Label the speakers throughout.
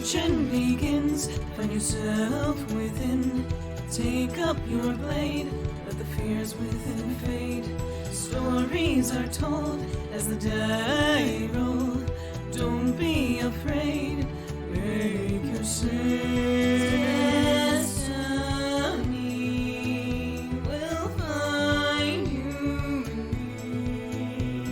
Speaker 1: legend begins. Find yourself within. Take up your blade. Let the fears within fade. Stories are told as the die roll. Don't be afraid. Make your destiny will find you in me.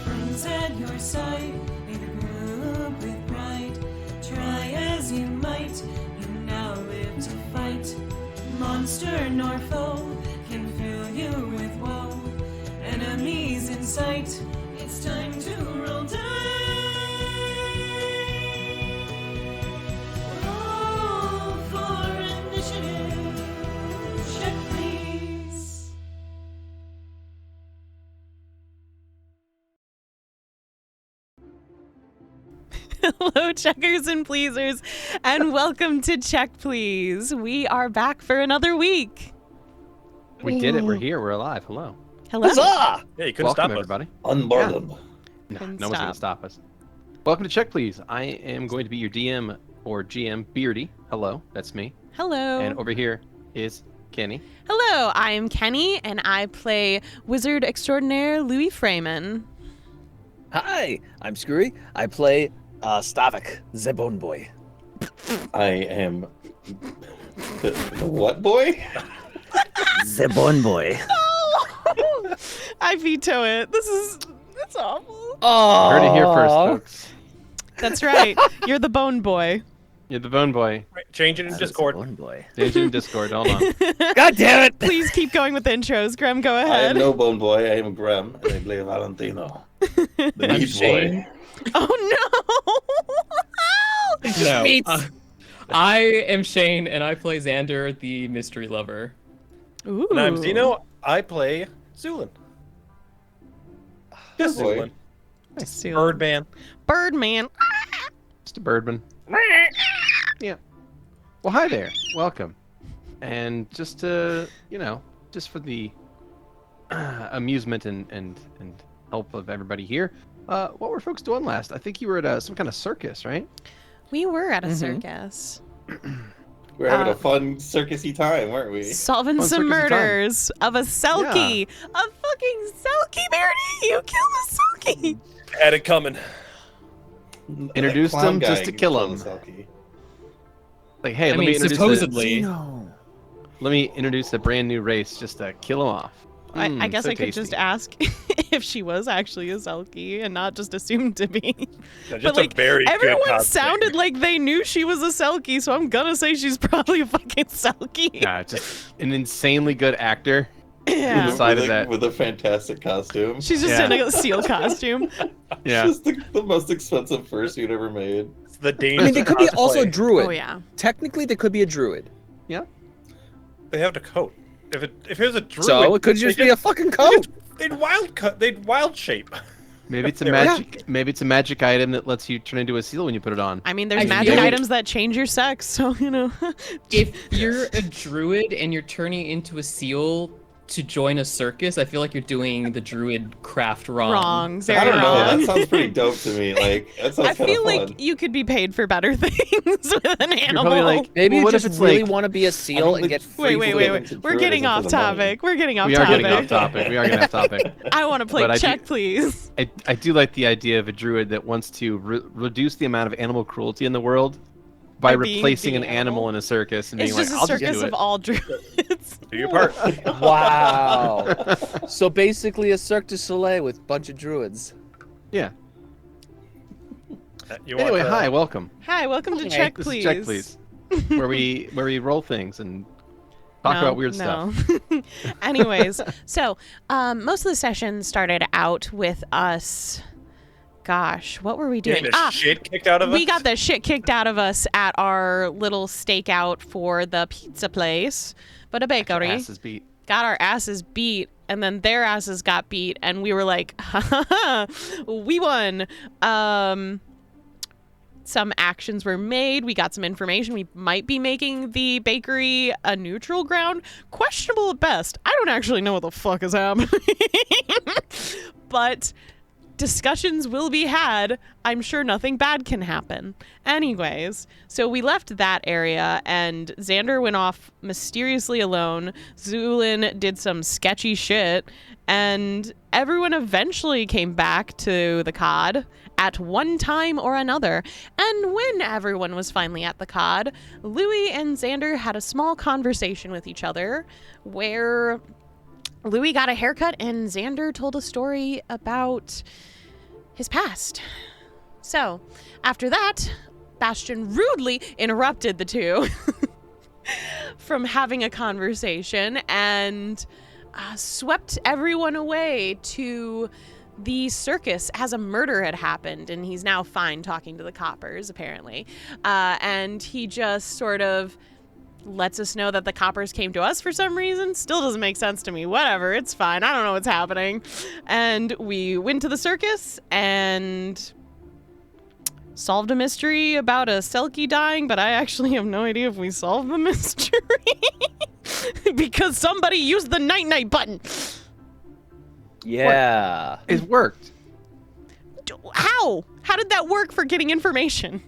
Speaker 1: Friends at your side, make the group with pride. Try as you might, you now live to fight. Monster nor foe can fill you with woe. Enemies in sight, it's time to roll dice. Roll for initiative. Check, please.
Speaker 2: Hello, checkers and pleasers, and welcome to Check Please. We are back for another week.
Speaker 3: We did it. We're here. We're alive. Hello.
Speaker 2: Hello.
Speaker 4: Huzzah!
Speaker 5: Yeah, you couldn't
Speaker 3: Welcome,
Speaker 5: stop
Speaker 3: everybody.
Speaker 4: Unbar them.
Speaker 3: No,
Speaker 2: Couldn't
Speaker 3: no one's going to stop us. Welcome to Check Please. I am going to be your DM or GM, Beardy. Hello, that's me.
Speaker 2: Hello.
Speaker 3: And over here is Keni.
Speaker 2: Hello, I'm Keni, and I play Wizard Extraordinaire Louie Freeman.
Speaker 4: Hi, I'm Skrewy. I play Stavik, the Bone Boy.
Speaker 6: I am the what boy?
Speaker 4: The Bone Boy.
Speaker 2: I veto it. It's awful.
Speaker 4: Oh,
Speaker 3: Heard it here first, folks.
Speaker 2: That's right. You're the Bone Boy.
Speaker 3: You're the Bone Boy.
Speaker 5: Right, change it in Discord.
Speaker 4: Bone Boy.
Speaker 3: Change it in Discord. Hold on.
Speaker 4: God damn it!
Speaker 2: Please keep going with intros. Grem, go
Speaker 6: I
Speaker 2: ahead.
Speaker 6: am no bone boy. I am Grem, and I play Valentino, the
Speaker 7: I'm
Speaker 6: meat
Speaker 7: Shane.
Speaker 6: boy.
Speaker 2: Oh no!
Speaker 7: No,
Speaker 4: Meats.
Speaker 7: I am Shane, and I play Xander, the mystery lover.
Speaker 2: Ooh.
Speaker 5: And I'm Xeno. I play Zu'lin. Just
Speaker 6: boy.
Speaker 5: Zu'lin.
Speaker 2: Just do it.
Speaker 5: Birdman.
Speaker 2: Birdman.
Speaker 3: Mr. Birdman. Yeah. Well, hi there. Welcome. And just to, just for the amusement and help of everybody here, what were folks doing last? I think you were at some kind of circus, right?
Speaker 2: We were at a circus.
Speaker 6: We're having a fun circusy time, weren't we?
Speaker 2: Solving
Speaker 3: Fun
Speaker 2: some
Speaker 3: circusy time.
Speaker 2: murders of a Selkie. A fucking Selkie, Beardy! You killed a Selkie!
Speaker 5: Had it coming.
Speaker 3: Introduced
Speaker 6: That clown
Speaker 3: him just
Speaker 6: guy
Speaker 3: to kill
Speaker 6: killed
Speaker 3: him.
Speaker 6: Selkie.
Speaker 3: Like, hey,
Speaker 7: I
Speaker 3: let me
Speaker 7: mean,
Speaker 3: introduce
Speaker 7: supposedly.
Speaker 3: let me introduce a brand new race just to kill him off.
Speaker 2: I guess
Speaker 3: so
Speaker 2: I could just
Speaker 3: tasty.
Speaker 2: ask if she was actually a Selkie and not just assumed to be.
Speaker 5: Yeah, just
Speaker 2: But like,
Speaker 5: a very
Speaker 2: everyone
Speaker 5: good cosplay.
Speaker 2: sounded like they knew she was a Selkie, so I'm gonna say she's probably a fucking Selkie.
Speaker 3: Yeah, just an insanely good actor.
Speaker 2: Yeah.
Speaker 3: Decided that.
Speaker 6: With a fantastic costume.
Speaker 2: She's just
Speaker 3: Yeah.
Speaker 2: in a seal costume.
Speaker 3: Yeah.
Speaker 6: Just the most expensive fursuit ever made.
Speaker 5: It's the
Speaker 4: I
Speaker 5: dangerous
Speaker 4: mean, they could be also a
Speaker 5: cosplay.
Speaker 4: druid.
Speaker 2: Oh yeah.
Speaker 4: Technically, they could be a druid.
Speaker 5: They have the coat. If it was a druid,
Speaker 4: So it could just be a fucking coat.
Speaker 5: They'd wild shape.
Speaker 3: Maybe it's a
Speaker 5: Yeah.
Speaker 3: magic. Maybe it's a magic item that lets you turn into a seal when you put it on.
Speaker 2: I mean, there's
Speaker 7: I
Speaker 2: magic
Speaker 7: feel-
Speaker 2: items that change your sex, so
Speaker 7: If you're a druid and you're turning into a seal to join a circus, I feel like you're doing the druid craft wrong.
Speaker 2: wrong. Very
Speaker 6: I don't know.
Speaker 2: wrong.
Speaker 6: That sounds pretty dope to me. Like that sounds
Speaker 2: I
Speaker 6: kind
Speaker 2: feel
Speaker 6: of fun.
Speaker 2: like you could be paid for better things with an animal.
Speaker 3: probably like,
Speaker 4: Maybe
Speaker 3: well,
Speaker 4: you
Speaker 3: what if
Speaker 4: just
Speaker 3: it's
Speaker 4: really
Speaker 3: like-
Speaker 4: want to be a
Speaker 6: I
Speaker 4: seal
Speaker 6: don't
Speaker 4: and
Speaker 6: think
Speaker 4: get
Speaker 6: free
Speaker 2: Wait.
Speaker 6: freedom to
Speaker 2: We're
Speaker 6: druidism
Speaker 2: getting
Speaker 6: for
Speaker 2: off
Speaker 6: the money.
Speaker 2: topic. We're getting off
Speaker 3: We are
Speaker 2: topic.
Speaker 3: getting off topic. We are getting off topic.
Speaker 2: I want to play
Speaker 3: But I do-
Speaker 2: check, please.
Speaker 3: I do like the idea of a druid that wants to reduce the amount of animal cruelty in the world by
Speaker 2: By being
Speaker 3: replacing
Speaker 2: the
Speaker 3: an animal in a circus and
Speaker 2: It's
Speaker 3: being
Speaker 2: just
Speaker 3: like,
Speaker 2: a
Speaker 3: I'll just
Speaker 2: circus
Speaker 3: do
Speaker 2: of
Speaker 3: it.
Speaker 2: all druids.
Speaker 5: Do your part.
Speaker 4: Wow. So basically, a Cirque du Soleil with a bunch of druids.
Speaker 3: Yeah.
Speaker 5: You want,
Speaker 3: Anyway, hi, welcome.
Speaker 2: Hi, welcome to
Speaker 4: Hey,
Speaker 2: Check,
Speaker 3: This
Speaker 2: Please.
Speaker 3: is Check Please, where we roll things and talk about weird stuff.
Speaker 2: Anyways, so most of the session started out with us. Gosh, what were we doing?
Speaker 5: Getting the shit kicked out of us.
Speaker 2: We got the shit kicked out of us at our little stakeout for the pizza place, but a bakery.
Speaker 3: Asses beat.
Speaker 2: Got our asses beat, and then their asses got beat, and we were like, ha ha ha, we won. Some actions were made. We got some information. We might be making the bakery a neutral ground. Questionable at best. I don't actually know what the fuck is happening. But discussions will be had. I'm sure nothing bad can happen. Anyways, so we left that area and Xander went off mysteriously alone. Zu'lin did some sketchy shit and everyone eventually came back to the COD at one time or another. And when everyone was finally at the COD, Louie and Xander had a small conversation with each other where Louie got a haircut and Xander told a story about his past. So, after that, Bastion rudely interrupted the two from having a conversation and swept everyone away to the circus as a murder had happened, and he's now fine talking to the coppers, apparently. And he just sort of lets us know that the coppers came to us for some reason. Still doesn't make sense to me. Whatever, it's fine. I don't know what's happening. And we went to the circus and solved a mystery about a Selkie dying, but I actually have no idea if we solved the mystery because somebody used the night-night button.
Speaker 4: Yeah.
Speaker 3: It worked.
Speaker 2: How? How did that work for getting information?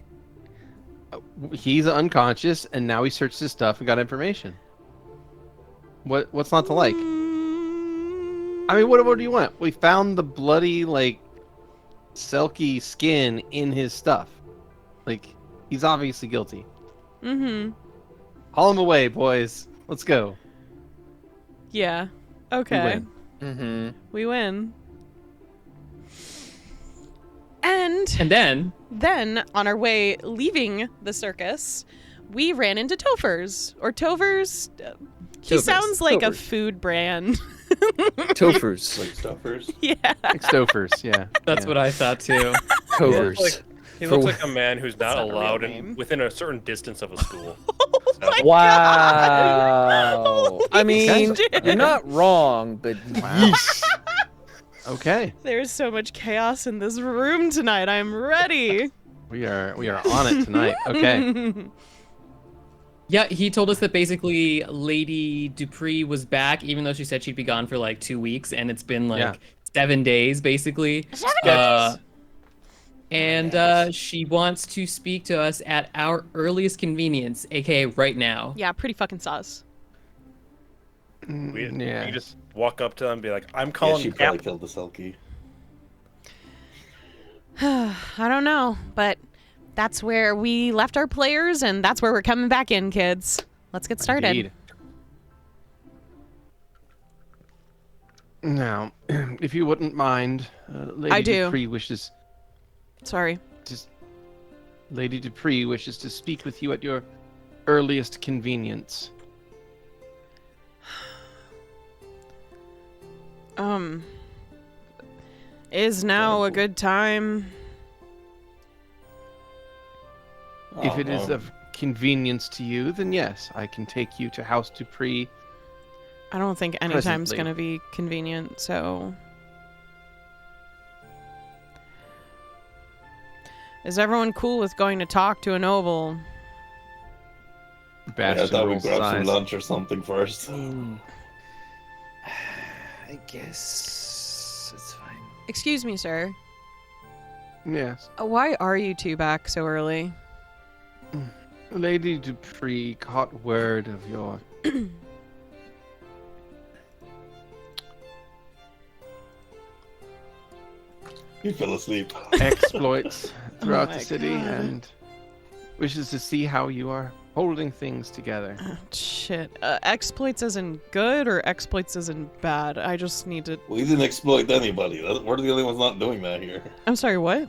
Speaker 3: He's unconscious, and now he searched his stuff and got information. What's not to like? I mean, what do you want? We found the bloody, like, Selkie skin in his stuff. Like, he's obviously guilty.
Speaker 2: Mm-hmm.
Speaker 3: Haul him away, boys. Let's go.
Speaker 2: Yeah. Okay.
Speaker 3: We win.
Speaker 4: Mm-hmm.
Speaker 2: We win. And then, on our way leaving the circus, we ran into Topher's. Or Tovers. He
Speaker 4: Tovers.
Speaker 2: sounds like a
Speaker 4: Tovers.
Speaker 2: food brand.
Speaker 4: Tofers.
Speaker 6: Like stuffers.
Speaker 2: Yeah.
Speaker 3: Like Stofers, yeah.
Speaker 7: That's what I thought too.
Speaker 4: Covers.
Speaker 5: He
Speaker 4: For-
Speaker 5: looks like a man who's not
Speaker 2: not a real
Speaker 5: allowed
Speaker 2: name.
Speaker 5: within a certain distance of a school.
Speaker 2: Oh my
Speaker 4: Wow.
Speaker 2: Holy
Speaker 4: I mean,
Speaker 2: shit.
Speaker 4: you're not wrong, but yeesh.
Speaker 3: Okay.
Speaker 2: There's so much chaos in this room tonight. I'm ready.
Speaker 3: We are on it tonight. Okay.
Speaker 7: Yeah, he told us that basically Lady Dupree was back, even though she said she'd be gone for like 2 weeks, and it's been like
Speaker 3: Yeah.
Speaker 7: 7 days, basically.
Speaker 2: 7 days?
Speaker 7: And she wants to speak to us at our earliest convenience, aka right now.
Speaker 2: Yeah, pretty fucking sus.
Speaker 5: We
Speaker 3: Yeah.
Speaker 5: you just walk up to him and be like, I'm
Speaker 6: Yeah,
Speaker 5: calling
Speaker 6: she
Speaker 5: App.
Speaker 6: probably killed the Selkie.
Speaker 2: I don't know, but that's where we left our players, and that's where we're coming back in, kids. Let's get started.
Speaker 3: Indeed. Now, if you wouldn't mind, Lady
Speaker 2: I do.
Speaker 3: Dupree wishes
Speaker 2: Sorry.
Speaker 3: Lady Dupree wishes to speak with you at your earliest convenience.
Speaker 2: Is now a good time?
Speaker 3: If it is of convenience to you, then yes, I can take you to House Dupree.
Speaker 2: I don't think any time's
Speaker 3: Presently.
Speaker 2: gonna be convenient, so... Is everyone cool with going to talk to a noble?
Speaker 6: I
Speaker 3: Bastion
Speaker 6: thought we'd
Speaker 3: rolls
Speaker 6: grab
Speaker 3: his
Speaker 6: some
Speaker 3: eyes.
Speaker 6: lunch or something first.
Speaker 4: I guess it's fine.
Speaker 2: Excuse me, sir.
Speaker 3: Yes.
Speaker 2: Why are you two back so early?
Speaker 3: Lady Dupree caught word of your
Speaker 6: You fell asleep.
Speaker 3: exploits throughout
Speaker 2: my
Speaker 3: the city
Speaker 2: God.
Speaker 3: and wishes to see how you are holding things together.
Speaker 2: Oh, shit. Exploits as in good or exploits as in bad? I just need to...
Speaker 6: We didn't exploit anybody. We're the only ones not doing that here.
Speaker 2: I'm sorry, what?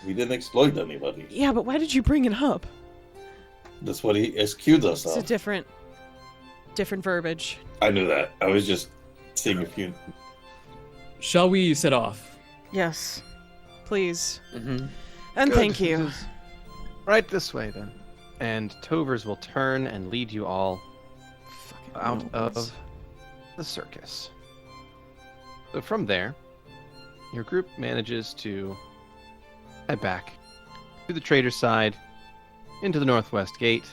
Speaker 6: We didn't exploit anybody.
Speaker 2: Yeah, but why did you bring it up?
Speaker 6: That's what he accused us
Speaker 2: It's a
Speaker 6: of.
Speaker 2: different verbiage.
Speaker 6: I knew that. I was just seeing if you...
Speaker 7: Shall we set off?
Speaker 2: Yes. Please.
Speaker 4: Mm-hmm.
Speaker 2: And
Speaker 3: Good.
Speaker 2: thank you.
Speaker 3: This is right this way then. And Tovers will turn and lead you all
Speaker 2: Fucking
Speaker 3: out
Speaker 2: nobles.
Speaker 3: of the circus. So from there, your group manages to head back to the trader's side, into the northwest gate,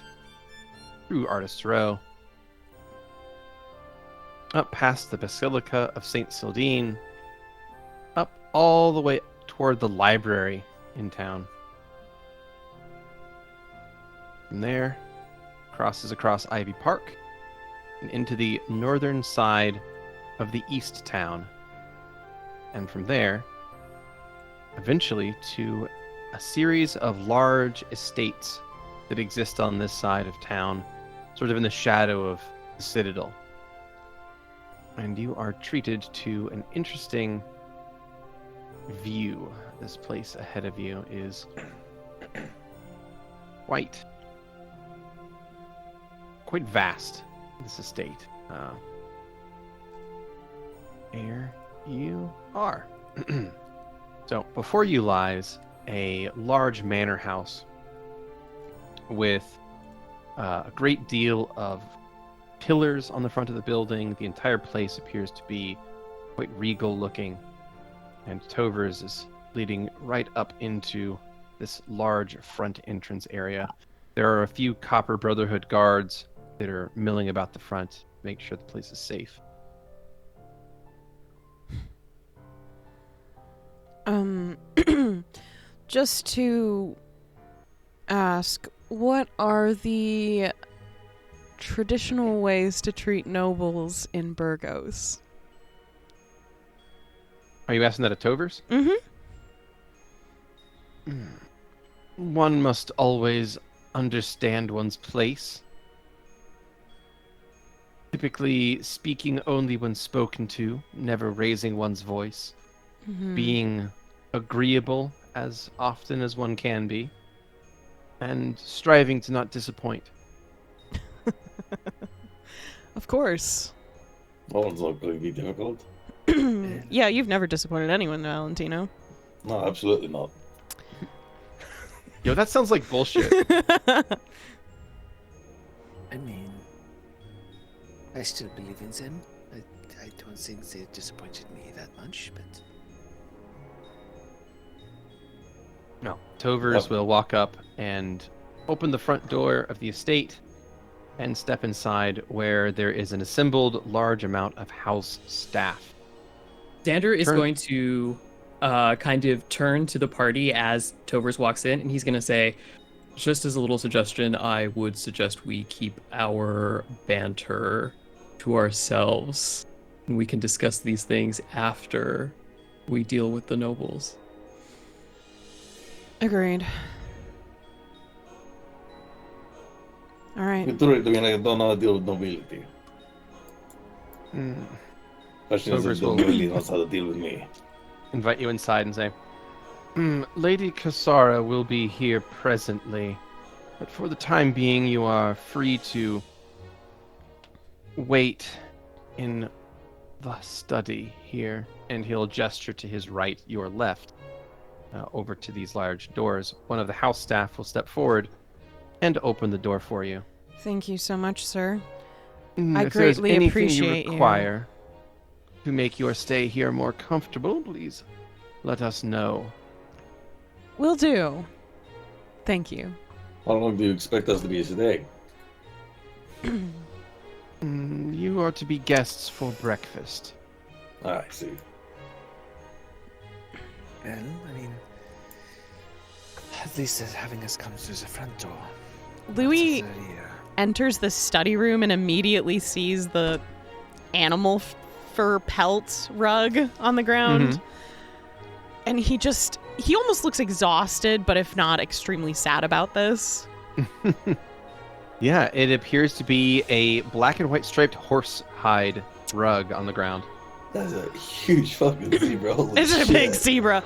Speaker 3: through Artist's Row, up past the Basilica of St. Sildine, up all the way toward the library in town. From there, crosses across Ivy Park and into the northern side of the East Town. And from there, eventually to a series of large estates that exist on this side of town, sort of in the shadow of the Citadel. And you are treated to an interesting view. This place ahead of you is quite vast, this estate. Here you are. So, before you lies a large manor house with a great deal of pillars on the front of the building. The entire place appears to be quite regal looking, and Tover's is leading right up into this large front entrance area. There are a few Copper Brotherhood guards that are milling about the front to make sure the place is safe.
Speaker 2: Just to ask, what are the traditional ways to treat nobles in Burgos?
Speaker 3: Are you asking that at Tover's?
Speaker 2: Mm-hmm.
Speaker 3: One must always understand one's place. Typically speaking only when spoken to, never raising one's voice.
Speaker 2: Mm-hmm.
Speaker 3: Being agreeable as often as one can be, and striving to not disappoint.
Speaker 2: Of course.
Speaker 6: No one's not going to be difficult.
Speaker 2: Yeah, you've never disappointed anyone, Valentino.
Speaker 6: No, absolutely not.
Speaker 3: Yo, that sounds like bullshit.
Speaker 4: I mean, I still believe in them. I don't think they disappointed me that much, but...
Speaker 3: No. Tovers will walk up and open the front door of the estate and step inside, where there is an assembled large amount of house staff.
Speaker 7: Xander is
Speaker 3: Turn-
Speaker 7: going to kind of turn to the party as Tovers walks in, and he's going to say, just as a little suggestion, I would suggest we keep our banter to ourselves, and we can discuss these things after we deal with the nobles.
Speaker 2: Agreed. All right.
Speaker 6: With truth, I mean, I don't know how to deal with nobility. Question is,
Speaker 3: Tovers
Speaker 6: if
Speaker 3: will
Speaker 6: nobody knows how to deal with me.
Speaker 3: invite you inside and say, Lady Kasara will be here presently, but for the time being you are free to wait in the study here. And he'll gesture to his right, your left, over to these large doors. One of the house staff will step forward and open the door for you.
Speaker 2: Thank you so much, sir. I
Speaker 3: If there's
Speaker 2: greatly
Speaker 3: anything
Speaker 2: appreciate
Speaker 3: you
Speaker 2: you.
Speaker 3: require to make your stay here more comfortable, please let us know.
Speaker 2: Will do. Thank you.
Speaker 6: How long do you expect us to be today?
Speaker 3: You are to be guests for breakfast.
Speaker 6: Ah, I see.
Speaker 4: Well, I mean, at least they're having us come through the front door.
Speaker 2: Louie
Speaker 4: That's very,
Speaker 2: enters the study room and immediately sees the animal fur pelt rug on the ground. And he almost looks exhausted, but if not, extremely sad about this.
Speaker 3: Yeah, it appears to be a black and white striped horse hide rug on the ground.
Speaker 6: That's a huge fucking zebra. Holy
Speaker 2: It's a
Speaker 6: shit.
Speaker 2: big zebra.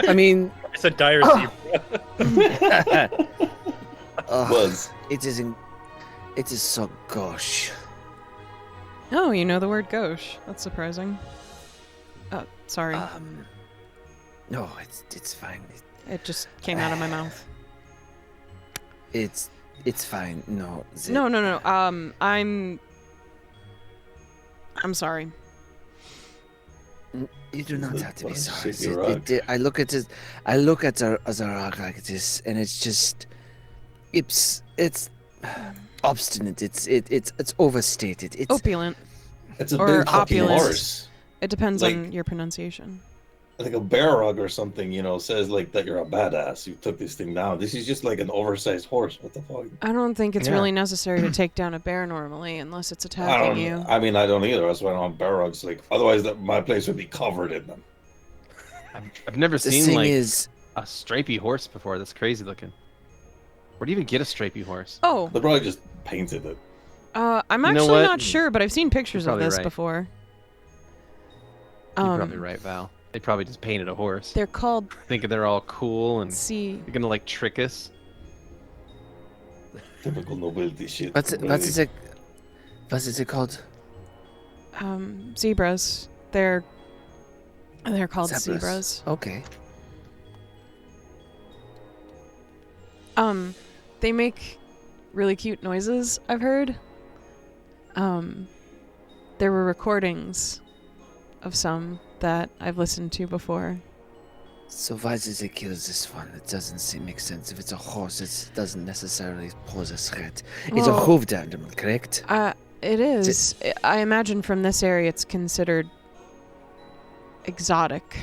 Speaker 4: I mean,
Speaker 5: It's a dire zebra.
Speaker 6: Was.
Speaker 4: it is so gauche.
Speaker 2: Oh, you know the word gauche. That's surprising. Oh, sorry.
Speaker 4: No, it's fine.
Speaker 2: It just came out of my mouth.
Speaker 4: It's fine. No.
Speaker 2: No. I'm sorry.
Speaker 4: You do not
Speaker 6: It's a
Speaker 4: have to be
Speaker 6: fucking
Speaker 4: sorry.
Speaker 6: shitty rug.
Speaker 4: I look at it. I look at the rug like this, and it's just, it's obstinate. It's overstated. It's
Speaker 2: Opulent.
Speaker 6: It's a
Speaker 2: Or
Speaker 6: big fucking
Speaker 2: opulent.
Speaker 6: horse.
Speaker 2: It depends
Speaker 6: Like-
Speaker 2: on your pronunciation.
Speaker 6: like a bear rug or something, says like that you're a badass. You took this thing down. This is just like an oversized horse. What the fuck?
Speaker 2: I don't think it's
Speaker 3: Yeah.
Speaker 2: really necessary to take down a bear normally, unless it's
Speaker 6: I
Speaker 2: attacking
Speaker 6: don't.
Speaker 2: you.
Speaker 6: I mean, I don't either. That's why I don't have bear rugs. Like, otherwise, my place would be covered in them.
Speaker 3: I've never
Speaker 4: The
Speaker 3: seen
Speaker 4: thing
Speaker 3: like
Speaker 4: is,
Speaker 3: a stripy horse before. That's crazy looking. Where do you even get a stripy horse?
Speaker 2: Oh,
Speaker 6: They probably just painted it.
Speaker 2: I'm
Speaker 3: You know
Speaker 2: actually
Speaker 3: what?
Speaker 2: not sure, but I've seen pictures
Speaker 3: You're
Speaker 2: of
Speaker 3: probably
Speaker 2: this
Speaker 3: right.
Speaker 2: before.
Speaker 3: You're probably right, Val. They probably just painted a horse.
Speaker 2: They're called
Speaker 3: Thinking they're all cool and
Speaker 2: sea.
Speaker 3: they're gonna like trick us.
Speaker 6: Typical nobility shit.
Speaker 4: what's it called?
Speaker 2: Zebras. They're called zebras.
Speaker 4: Okay.
Speaker 2: They make really cute noises, I've heard. There were recordings of some that I've listened to before.
Speaker 4: So why did they kill this one? It doesn't make sense. If it's a horse, it doesn't necessarily pose a threat. It's a
Speaker 2: Well-
Speaker 4: hooved animal, correct?
Speaker 2: It is. I imagine from this area it's considered exotic.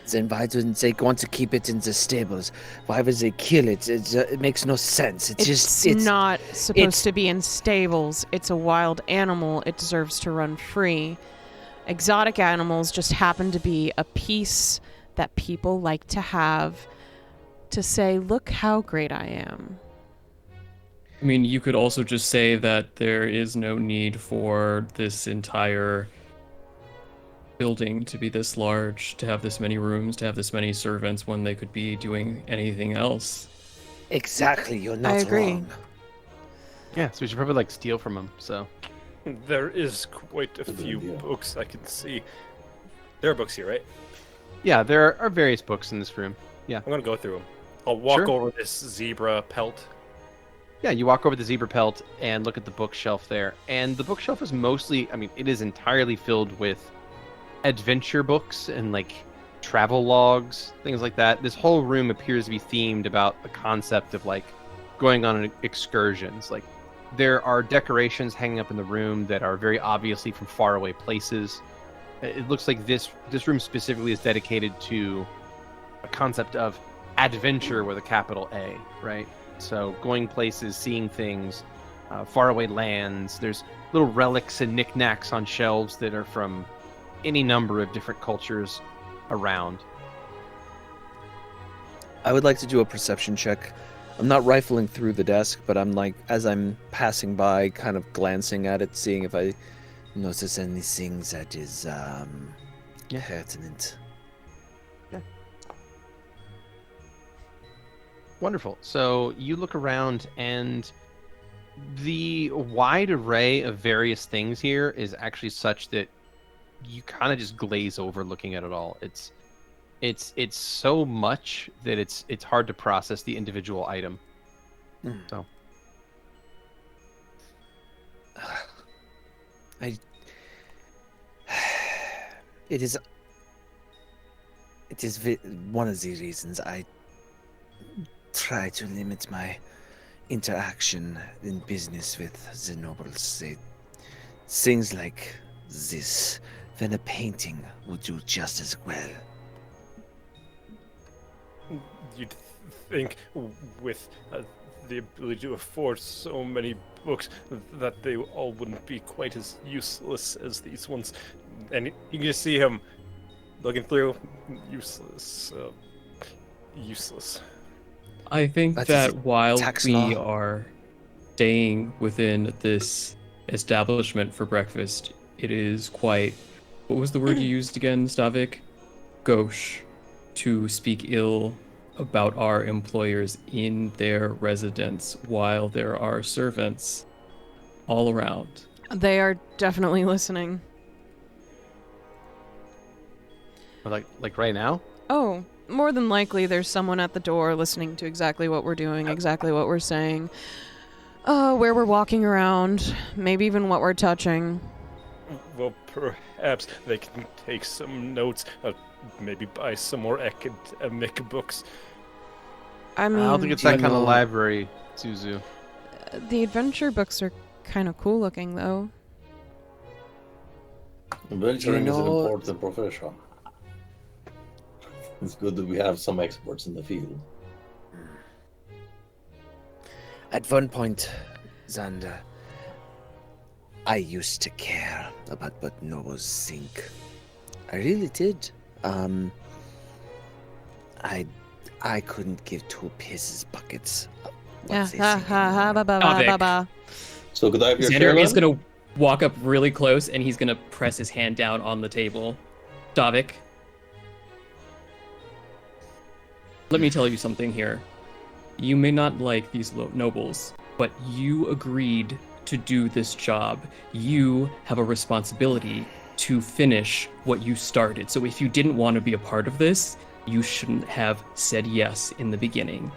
Speaker 4: Then why didn't they want to keep it in the stables? Why would they kill it? It makes no sense.
Speaker 2: It's not supposed to be in stables. It's a wild animal. It deserves to run free. Exotic animals just happen to be a piece that people like to have to say, look how great I am.
Speaker 7: I mean, you could also just say that there is no need for this entire building to be this large, to have this many rooms, to have this many servants when they could be doing anything else.
Speaker 4: Exactly, you're not
Speaker 2: I agree.
Speaker 4: wrong.
Speaker 3: Yeah, so we should probably like steal from them. So
Speaker 5: There is quite a
Speaker 6: Good
Speaker 5: few
Speaker 6: idea.
Speaker 5: books I can see. There are books here, right?
Speaker 3: yeah, there are various books in this room.
Speaker 5: I'm gonna go through them. I'll walk
Speaker 3: Sure.
Speaker 5: over this zebra pelt.
Speaker 3: Yeah, you walk over the zebra pelt and look at the bookshelf there, and the bookshelf is mostly, I mean, it is entirely filled with adventure books and like travel logs, things like that. This whole room appears to be themed about the concept of like going on excursions. Like there are decorations hanging up in the room that are very obviously from faraway places. It looks like this room specifically is dedicated to a concept of adventure with a capital A, right? So going places, seeing things, faraway lands. There's little relics and knickknacks on shelves that are from any number of different cultures around.
Speaker 4: I would like to do a perception check. I'm not rifling through the desk, but I'm like, as I'm passing by, kind of glancing at it, seeing if I notice anything that is pertinent.
Speaker 3: Wonderful. So you look around, and the wide array of various things here is actually such that you kind of just glaze over looking at it all. It's so much that it's hard to process the individual item.
Speaker 4: Mm.
Speaker 3: So
Speaker 4: It is one of the reasons I try to limit my interaction in business with the nobles. Things like this, then a painting would do just as well.
Speaker 5: You'd think with the ability to afford so many books that they all wouldn't be quite as useless as these ones. And you can just see him looking through. Useless. Useless.
Speaker 7: I think
Speaker 4: That is
Speaker 7: that
Speaker 4: a
Speaker 7: while
Speaker 4: tax
Speaker 7: we
Speaker 4: law.
Speaker 7: are staying within this establishment for breakfast, it is quite, what was the word you used again, Stavik? Gauche, to speak ill about our employers in their residence while there are servants all around.
Speaker 2: They are definitely listening.
Speaker 3: like right now.
Speaker 2: Oh, more than likely there's someone at the door listening to exactly what we're doing, exactly what we're saying, where we're walking around, maybe even what we're touching.
Speaker 5: Well, perhaps they can take some notes, maybe buy some more academic books.
Speaker 2: I mean,
Speaker 3: I don't think it's
Speaker 4: do you
Speaker 3: that kind of
Speaker 4: know-
Speaker 3: library, Suzu.
Speaker 2: the adventure books are kind of cool looking, though.
Speaker 6: Adventuring is an
Speaker 4: know-
Speaker 6: important profession. It's good that we have some experts in the field.
Speaker 4: At one point, Xander, I used to care about what nobles think. I really did. I couldn't give two pisses buckets.
Speaker 2: Yeah.
Speaker 4: What they
Speaker 2: Ha
Speaker 4: think
Speaker 2: ha ha
Speaker 4: anymore.
Speaker 2: ba ba ba ba ba.
Speaker 6: So could I have your
Speaker 7: Xander
Speaker 6: share
Speaker 7: is
Speaker 6: then?
Speaker 7: gonna walk up really close and he's gonna press his hand down on the table. Stavik, let me tell you something here. You may not like these nobles, but you agreed to do this job. You have a responsibility to finish what you started. So if you didn't want to be a part of this, you shouldn't have said yes in the beginning.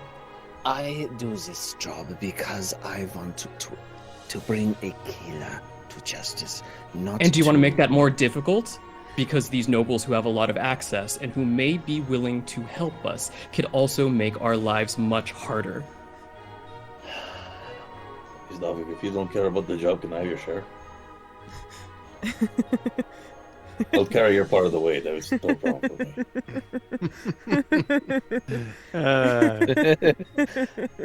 Speaker 4: I do this job because I want to bring a killer to justice, not
Speaker 7: And do you want to make that more difficult? Because these nobles who have a lot of access and who may be willing to help us could also make our lives much harder.
Speaker 6: Stavik, if you don't care about the job, can I have your share? I'll carry your part of the weight. That was no problem for me.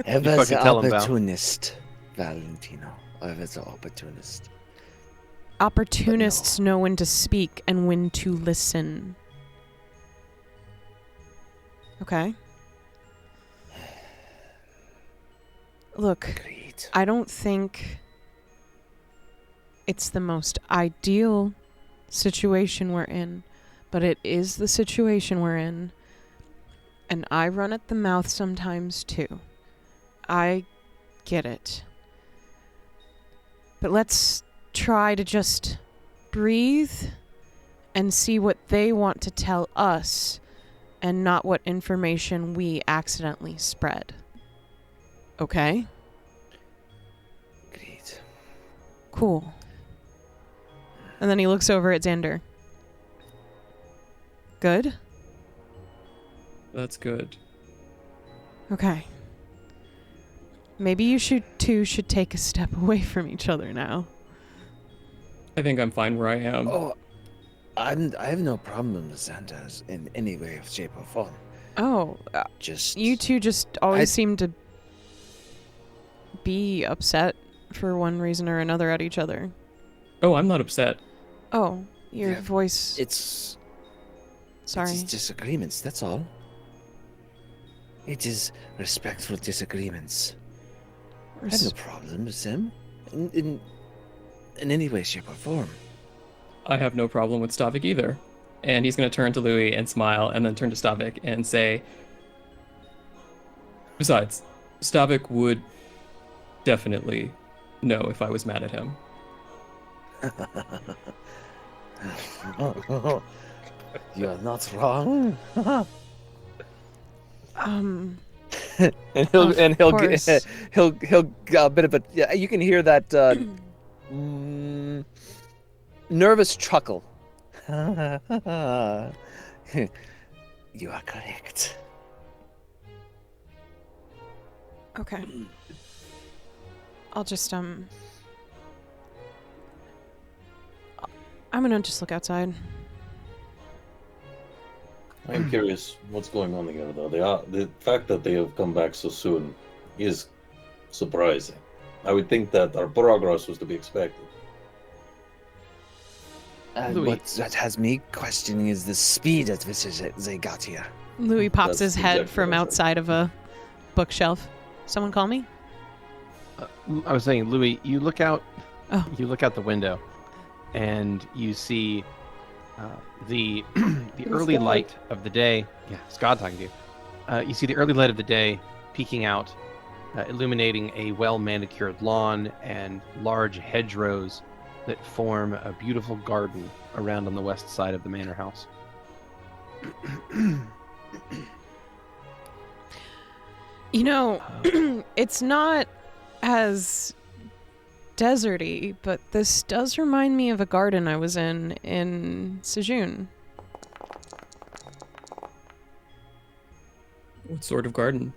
Speaker 4: Ever
Speaker 3: fucking
Speaker 4: the
Speaker 3: tell him, Val.
Speaker 4: opportunist, Valentino. Ever the opportunist.
Speaker 2: Opportunists know when to speak and when to listen. Okay. Look,
Speaker 4: Agreed.
Speaker 2: I don't think it's the most ideal situation we're in, but it is the situation we're in. And I run at the mouth sometimes too. I get it. But let's try to just breathe and see what they want to tell us and not what information we accidentally spread. Okay?
Speaker 4: Agreed.
Speaker 2: Cool. And then he looks over at Xander. Good?
Speaker 7: That's good.
Speaker 2: Okay. Maybe you should take a step away from each other now.
Speaker 7: I think I'm fine where I am.
Speaker 4: Oh, I have no problem with Xander in any way, shape, or form.
Speaker 2: Oh,
Speaker 4: Just
Speaker 2: you two just always
Speaker 4: I-
Speaker 2: seem to be upset for one reason or another at each other.
Speaker 7: Oh, I'm not upset.
Speaker 2: Oh, your
Speaker 4: Yeah,
Speaker 2: voice.
Speaker 4: It's
Speaker 2: Sorry.
Speaker 4: It is disagreements. That's all. It is respectful disagreements. I have no problem with them in any way, shape, or form.
Speaker 7: I have no problem with Stavik either. And he's going to turn to Louie and smile, and then turn to Stavik and say, besides, Stavik would definitely know if I was mad at him.
Speaker 4: You're not wrong.
Speaker 2: Um,
Speaker 8: And he'll
Speaker 2: Of
Speaker 8: and he'll
Speaker 2: course.
Speaker 8: he'll a bit of a yeah. You can hear that nervous chuckle.
Speaker 4: You are correct.
Speaker 2: okay. I'll just I'm gonna just look outside.
Speaker 6: I'm curious what's going on together, though. The fact that they have come back so soon is surprising. I would think that our progress was to be expected.
Speaker 4: And
Speaker 3: Louis.
Speaker 4: what that has me questioning is the speed at which they got here.
Speaker 2: Louis pops
Speaker 6: That's
Speaker 2: his head
Speaker 6: exactly
Speaker 2: from
Speaker 6: what I said.
Speaker 2: outside of a bookshelf. Someone call me?
Speaker 3: I was saying, Louis, you look out.
Speaker 2: Oh.
Speaker 3: You look out the window, and you see the the early light of the day. Yeah, it's God talking to you. You see the early light of the day peeking out, illuminating a well-manicured lawn and large hedgerows that form a beautiful garden around on the west side of the manor house.
Speaker 2: You know, it's not as deserty, but this does remind me of a garden I was in Sejun.
Speaker 7: What sort of garden?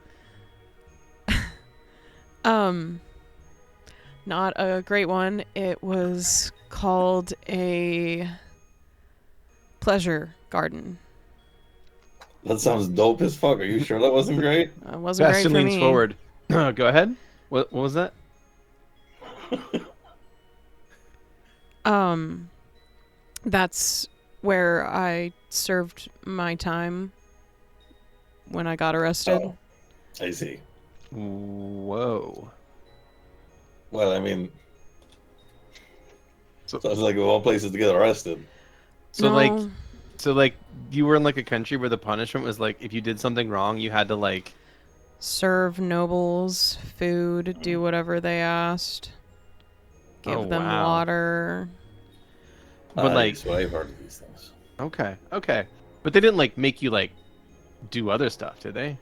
Speaker 2: Not a great one. It was called a pleasure garden.
Speaker 6: That sounds dope as fuck. Are you sure that wasn't great?
Speaker 2: Wasn't
Speaker 3: Bastion
Speaker 2: great for
Speaker 3: leans
Speaker 2: me.
Speaker 3: forward. Go ahead. What was that?
Speaker 2: That's where I served my time when I got arrested.
Speaker 6: Oh, I see.
Speaker 3: Whoa.
Speaker 6: Well, I mean, sounds like of all places to get arrested.
Speaker 3: So
Speaker 2: No.
Speaker 3: like you were in like a country where the punishment was like if you did something wrong, you had to like
Speaker 2: Serve nobles food, do whatever they asked, give
Speaker 3: Oh,
Speaker 2: them
Speaker 3: wow.
Speaker 2: water.
Speaker 3: But like
Speaker 6: So I've heard of these things.
Speaker 3: okay. But they didn't like make you like do other stuff, did they?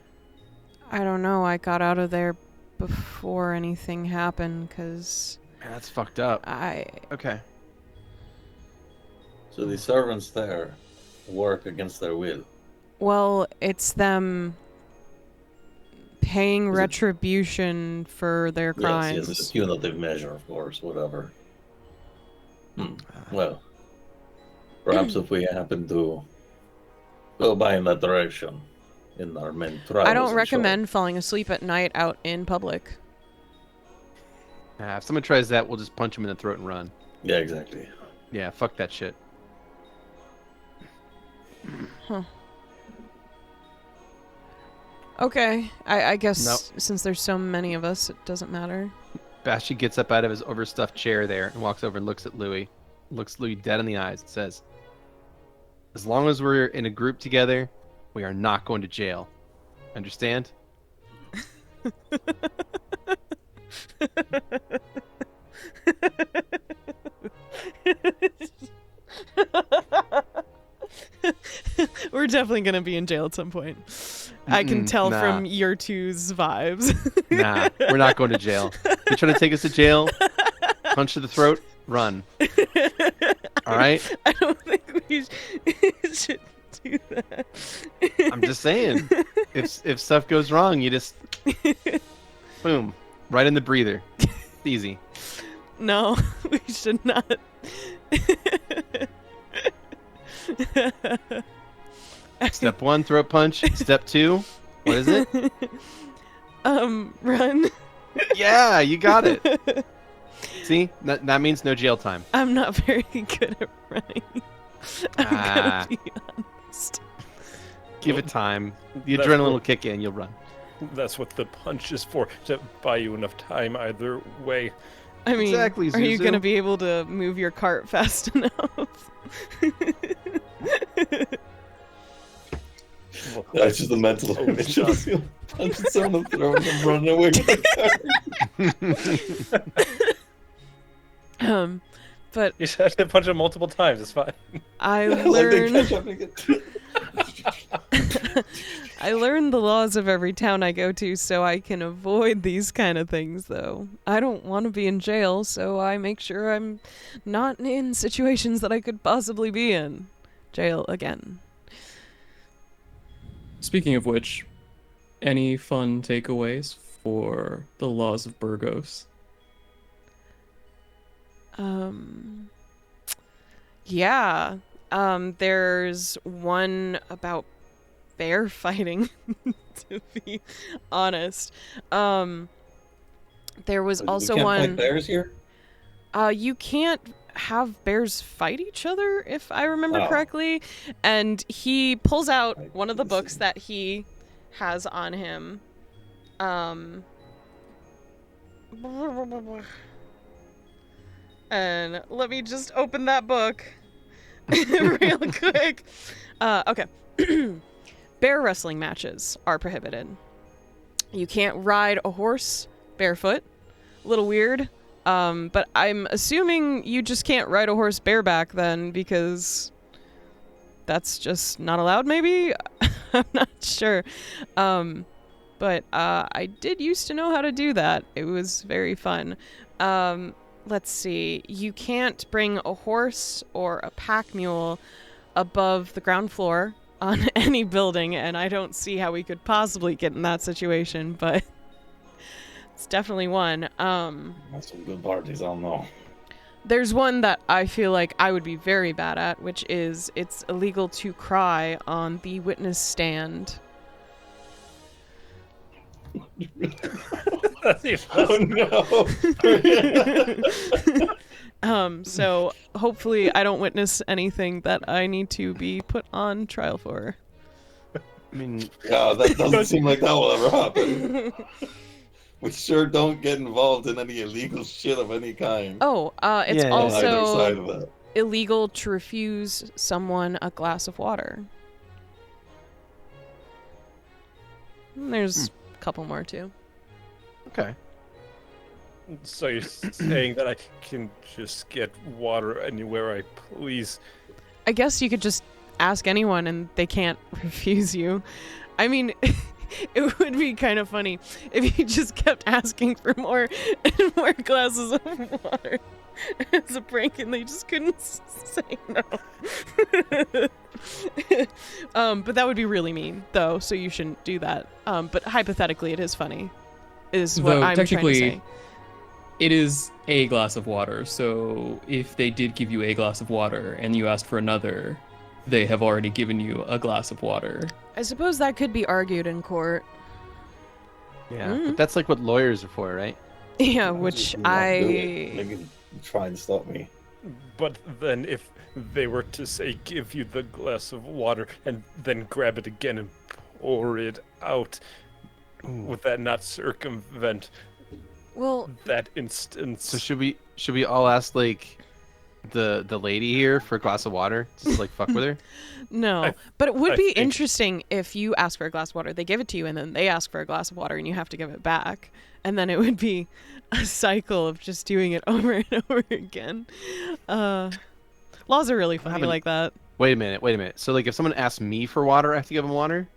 Speaker 2: I don't know. I got out of there before anything happened because
Speaker 3: Man, that's fucked up. Okay.
Speaker 6: So the servants there work against their will.
Speaker 2: well, it's them paying
Speaker 6: Is it-
Speaker 2: retribution for their crimes.
Speaker 6: Yes, it's a punitive measure, of course, whatever. Well, perhaps if we happen to go by in that direction in our main travels.
Speaker 2: I don't
Speaker 6: I'm
Speaker 2: recommend falling asleep at night out in public.
Speaker 3: If someone tries that, we'll just punch him in the throat and run.
Speaker 6: Sure. Yeah, exactly.
Speaker 3: Yeah, fuck that shit.
Speaker 2: Okay, I guess
Speaker 3: Nope.
Speaker 2: since there's so many of us, it doesn't matter.
Speaker 3: Bastion gets up out of his overstuffed chair there and walks over and looks at Louie. Looks Louie dead in the eyes and says, "As long as we're in a group together, we are not going to jail. Understand?"
Speaker 2: We're definitely gonna be in jail at some point. I can tell
Speaker 3: nah.
Speaker 2: from your two's vibes.
Speaker 3: Nah, we're not going to jail. You trying to take us to jail? Punch to the throat, run. All right?
Speaker 2: I don't think we should do that.
Speaker 3: I'm just saying. If stuff goes wrong, you just boom, right in the breather. It's easy.
Speaker 2: No, we should not.
Speaker 3: Step 1, throat punch. Step 2, what is it?
Speaker 2: Run.
Speaker 3: Yeah, you got it. See, that means no jail time.
Speaker 2: I'm not very good at running. I'm
Speaker 3: Ah.
Speaker 2: gonna be honest.
Speaker 3: Give it time. The
Speaker 5: That's
Speaker 3: adrenaline
Speaker 5: what-
Speaker 3: will kick in. You'll run.
Speaker 5: That's what the punch is for, to buy you enough time either way.
Speaker 2: I mean,
Speaker 3: Exactly,
Speaker 2: are you
Speaker 3: Zuzu.
Speaker 2: gonna be able to move your cart fast enough?
Speaker 5: Well,
Speaker 6: That's just a mental image. Punching someone in the throat and running away with the car.
Speaker 2: But
Speaker 5: you just have to punch him multiple times. It's fine.
Speaker 2: I
Speaker 6: Like they
Speaker 2: learned
Speaker 6: catch up and get-
Speaker 2: I learned the laws of every town I go to so I can avoid these kind of things, though. I don't want to be in jail, so I make sure I'm not in situations that I could possibly be in. Jail again.
Speaker 7: Speaking of which, any fun takeaways for the laws of Burgos?
Speaker 2: Yeah. There's one about bear fighting, to be honest. There was
Speaker 6: You
Speaker 2: also
Speaker 6: can't
Speaker 2: one.
Speaker 6: fight bears here?
Speaker 2: You can't have bears fight each other, if I remember
Speaker 6: Oh.
Speaker 2: correctly. And he pulls out
Speaker 6: I
Speaker 2: one of the
Speaker 6: see.
Speaker 2: books that he has on him. And let me just open that book real quick. Okay. Bear wrestling matches are prohibited. You can't ride a horse barefoot. A little weird. But I'm assuming you just can't ride a horse bareback then, because that's just not allowed, maybe? I'm not sure. But I did used to know how to do that. It was very fun. Let's see. You can't bring a horse or a pack mule above the ground floor on any building, and I don't see how we could possibly get in that situation, but it's definitely one.
Speaker 6: That's some good parties, I don't know.
Speaker 2: There's one that I feel like I would be very bad at, which is it's illegal to cry on the witness stand.
Speaker 6: Oh no!
Speaker 2: So hopefully I don't witness anything that I need to be put on trial for.
Speaker 3: I mean,
Speaker 6: Yeah, that doesn't seem like that will ever happen. We sure don't get involved in any illegal shit of any kind.
Speaker 2: Oh, it's
Speaker 3: Yeah,
Speaker 6: on either side
Speaker 2: also
Speaker 6: of that.
Speaker 2: illegal to refuse someone a glass of water. And there's a couple more too.
Speaker 3: okay.
Speaker 5: So you're saying that I can just get water anywhere I please?
Speaker 2: I guess you could just ask anyone and they can't refuse you. I mean, it would be kind of funny if you just kept asking for more and more glasses of water as a prank and they just couldn't say no. But that would be really mean, though, so you shouldn't do that. But hypothetically, it is funny, is what
Speaker 7: Though
Speaker 2: I'm trying to
Speaker 7: technically,
Speaker 2: say.
Speaker 7: it is a glass of water, so if they did give you a glass of water and you asked for another, they have already given you a glass of water.
Speaker 2: I suppose that could be argued in court.
Speaker 3: Yeah,
Speaker 2: Mm.
Speaker 3: but that's like what lawyers are for, right?
Speaker 2: Yeah,
Speaker 6: I'll
Speaker 2: which
Speaker 6: just not do it.
Speaker 2: I...
Speaker 6: Maybe try and stop me.
Speaker 5: But then if they were to say give you the glass of water and then grab it again and pour it out, would that not circumvent
Speaker 2: Well,
Speaker 5: that instance?
Speaker 3: So should we all ask like the lady here for a glass of water? Just like fuck with her?
Speaker 2: no. But it would
Speaker 5: I
Speaker 2: be
Speaker 5: think-
Speaker 2: interesting if you ask for a glass of water, they give it to you, and then they ask for a glass of water, and you have to give it back. And then it would be a cycle of just doing it over and over again. Laws are really funny
Speaker 3: haven't-
Speaker 2: like that.
Speaker 3: Wait a minute. So like if someone asks me for water, I have to give them water?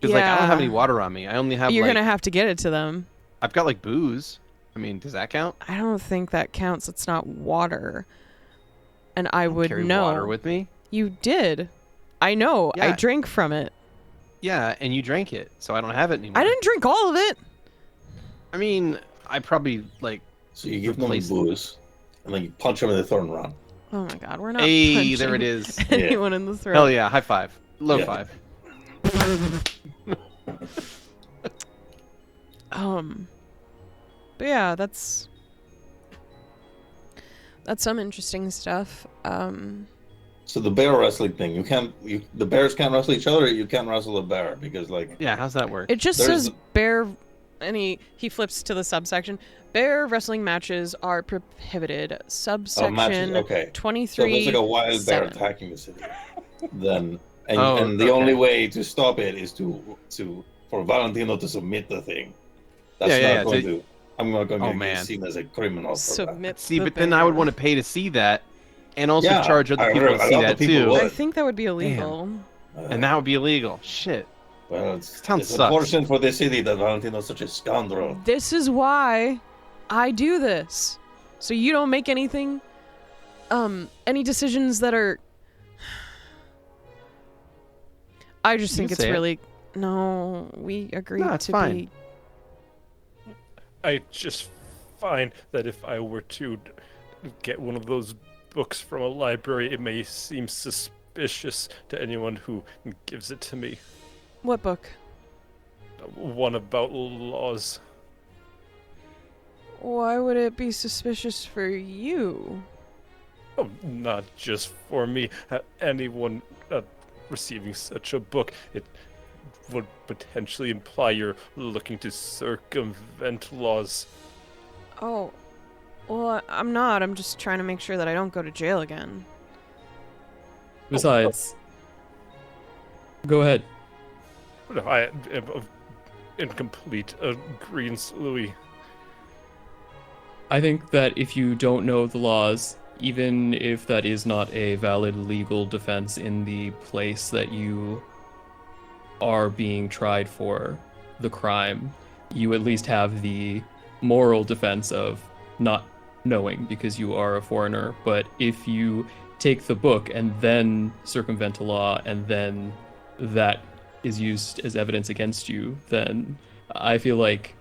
Speaker 3: Because like I don't have any water on me. I only have
Speaker 2: You're
Speaker 3: like
Speaker 2: going to have to get it to them.
Speaker 3: I've got like booze. I mean, does that count?
Speaker 2: I don't think that counts. It's not water. And I would
Speaker 3: Carry
Speaker 2: know.
Speaker 3: water with me?
Speaker 2: You did. I know. I
Speaker 3: Yeah.
Speaker 2: drank from it.
Speaker 3: Yeah, and you drank it, so I don't have it anymore.
Speaker 2: I didn't drink all of it.
Speaker 3: I mean, I probably like.
Speaker 6: So you give them
Speaker 3: Replace it.
Speaker 6: booze, and then you punch them in the throat and run.
Speaker 2: Oh my god, we're not
Speaker 3: Hey,
Speaker 2: punching
Speaker 3: there it is.
Speaker 2: anyone in the throat.
Speaker 3: Hell yeah, high five. Low
Speaker 6: Yeah.
Speaker 3: five.
Speaker 2: But yeah, that's some interesting stuff.
Speaker 6: So the bear wrestling thing, the bears can't wrestle each other. You can't wrestle a bear because like
Speaker 3: Yeah, how's that work?
Speaker 2: It just
Speaker 6: There's
Speaker 2: says bear, and he flips to the subsection. Bear wrestling matches are prohibited. Subsection
Speaker 6: okay. So
Speaker 2: 23.
Speaker 6: if there's like a wild bear
Speaker 2: 7.
Speaker 6: attacking the city, then
Speaker 3: Oh,
Speaker 6: and the
Speaker 3: okay.
Speaker 6: only way to stop it is for Valentino to submit the thing. That's
Speaker 3: Yeah,
Speaker 6: not
Speaker 3: yeah,
Speaker 6: going to. I'm not going
Speaker 3: Oh,
Speaker 6: to
Speaker 3: man.
Speaker 6: be seen as a criminal for that.
Speaker 2: Submit.
Speaker 3: See,
Speaker 2: the
Speaker 3: but then I would
Speaker 2: bear.
Speaker 3: want to pay to see that, and also
Speaker 6: Yeah,
Speaker 3: charge other
Speaker 6: I
Speaker 3: people
Speaker 6: heard
Speaker 3: to
Speaker 6: a
Speaker 3: see
Speaker 6: lot
Speaker 3: that
Speaker 6: of people
Speaker 3: too.
Speaker 6: would.
Speaker 2: I think that would be illegal.
Speaker 3: And that would be illegal. Shit.
Speaker 6: Well,
Speaker 3: Town
Speaker 6: it's
Speaker 3: sucks.
Speaker 6: unfortunate for the city that Valentino's such a scoundrel.
Speaker 2: This is why I do this. So you don't make anything, any decisions that are. I just
Speaker 3: You
Speaker 2: think
Speaker 3: can
Speaker 2: it's
Speaker 3: say it.
Speaker 2: really. No, we agreed
Speaker 3: No, it's
Speaker 2: to
Speaker 3: fine.
Speaker 2: be.
Speaker 5: I just find that if I were to get one of those books from a library, it may seem suspicious to anyone who gives it to me.
Speaker 2: What book?
Speaker 5: One about laws.
Speaker 2: Why would it be suspicious for you?
Speaker 5: Oh, not just for me. Anyone receiving such a book, it would potentially imply you're looking to circumvent laws.
Speaker 2: Oh, well, I'm not. I'm just trying to make sure that I don't go to jail again.
Speaker 7: Besides, go ahead.
Speaker 5: I am in complete agreement, Louie.
Speaker 7: I think that if you don't know the laws, even if that is not a valid legal defense in the place that you are being tried for the crime, you at least have the moral defense of not knowing because you are a foreigner. But if you take the book and then circumvent a law and then that is used as evidence against you, then I feel like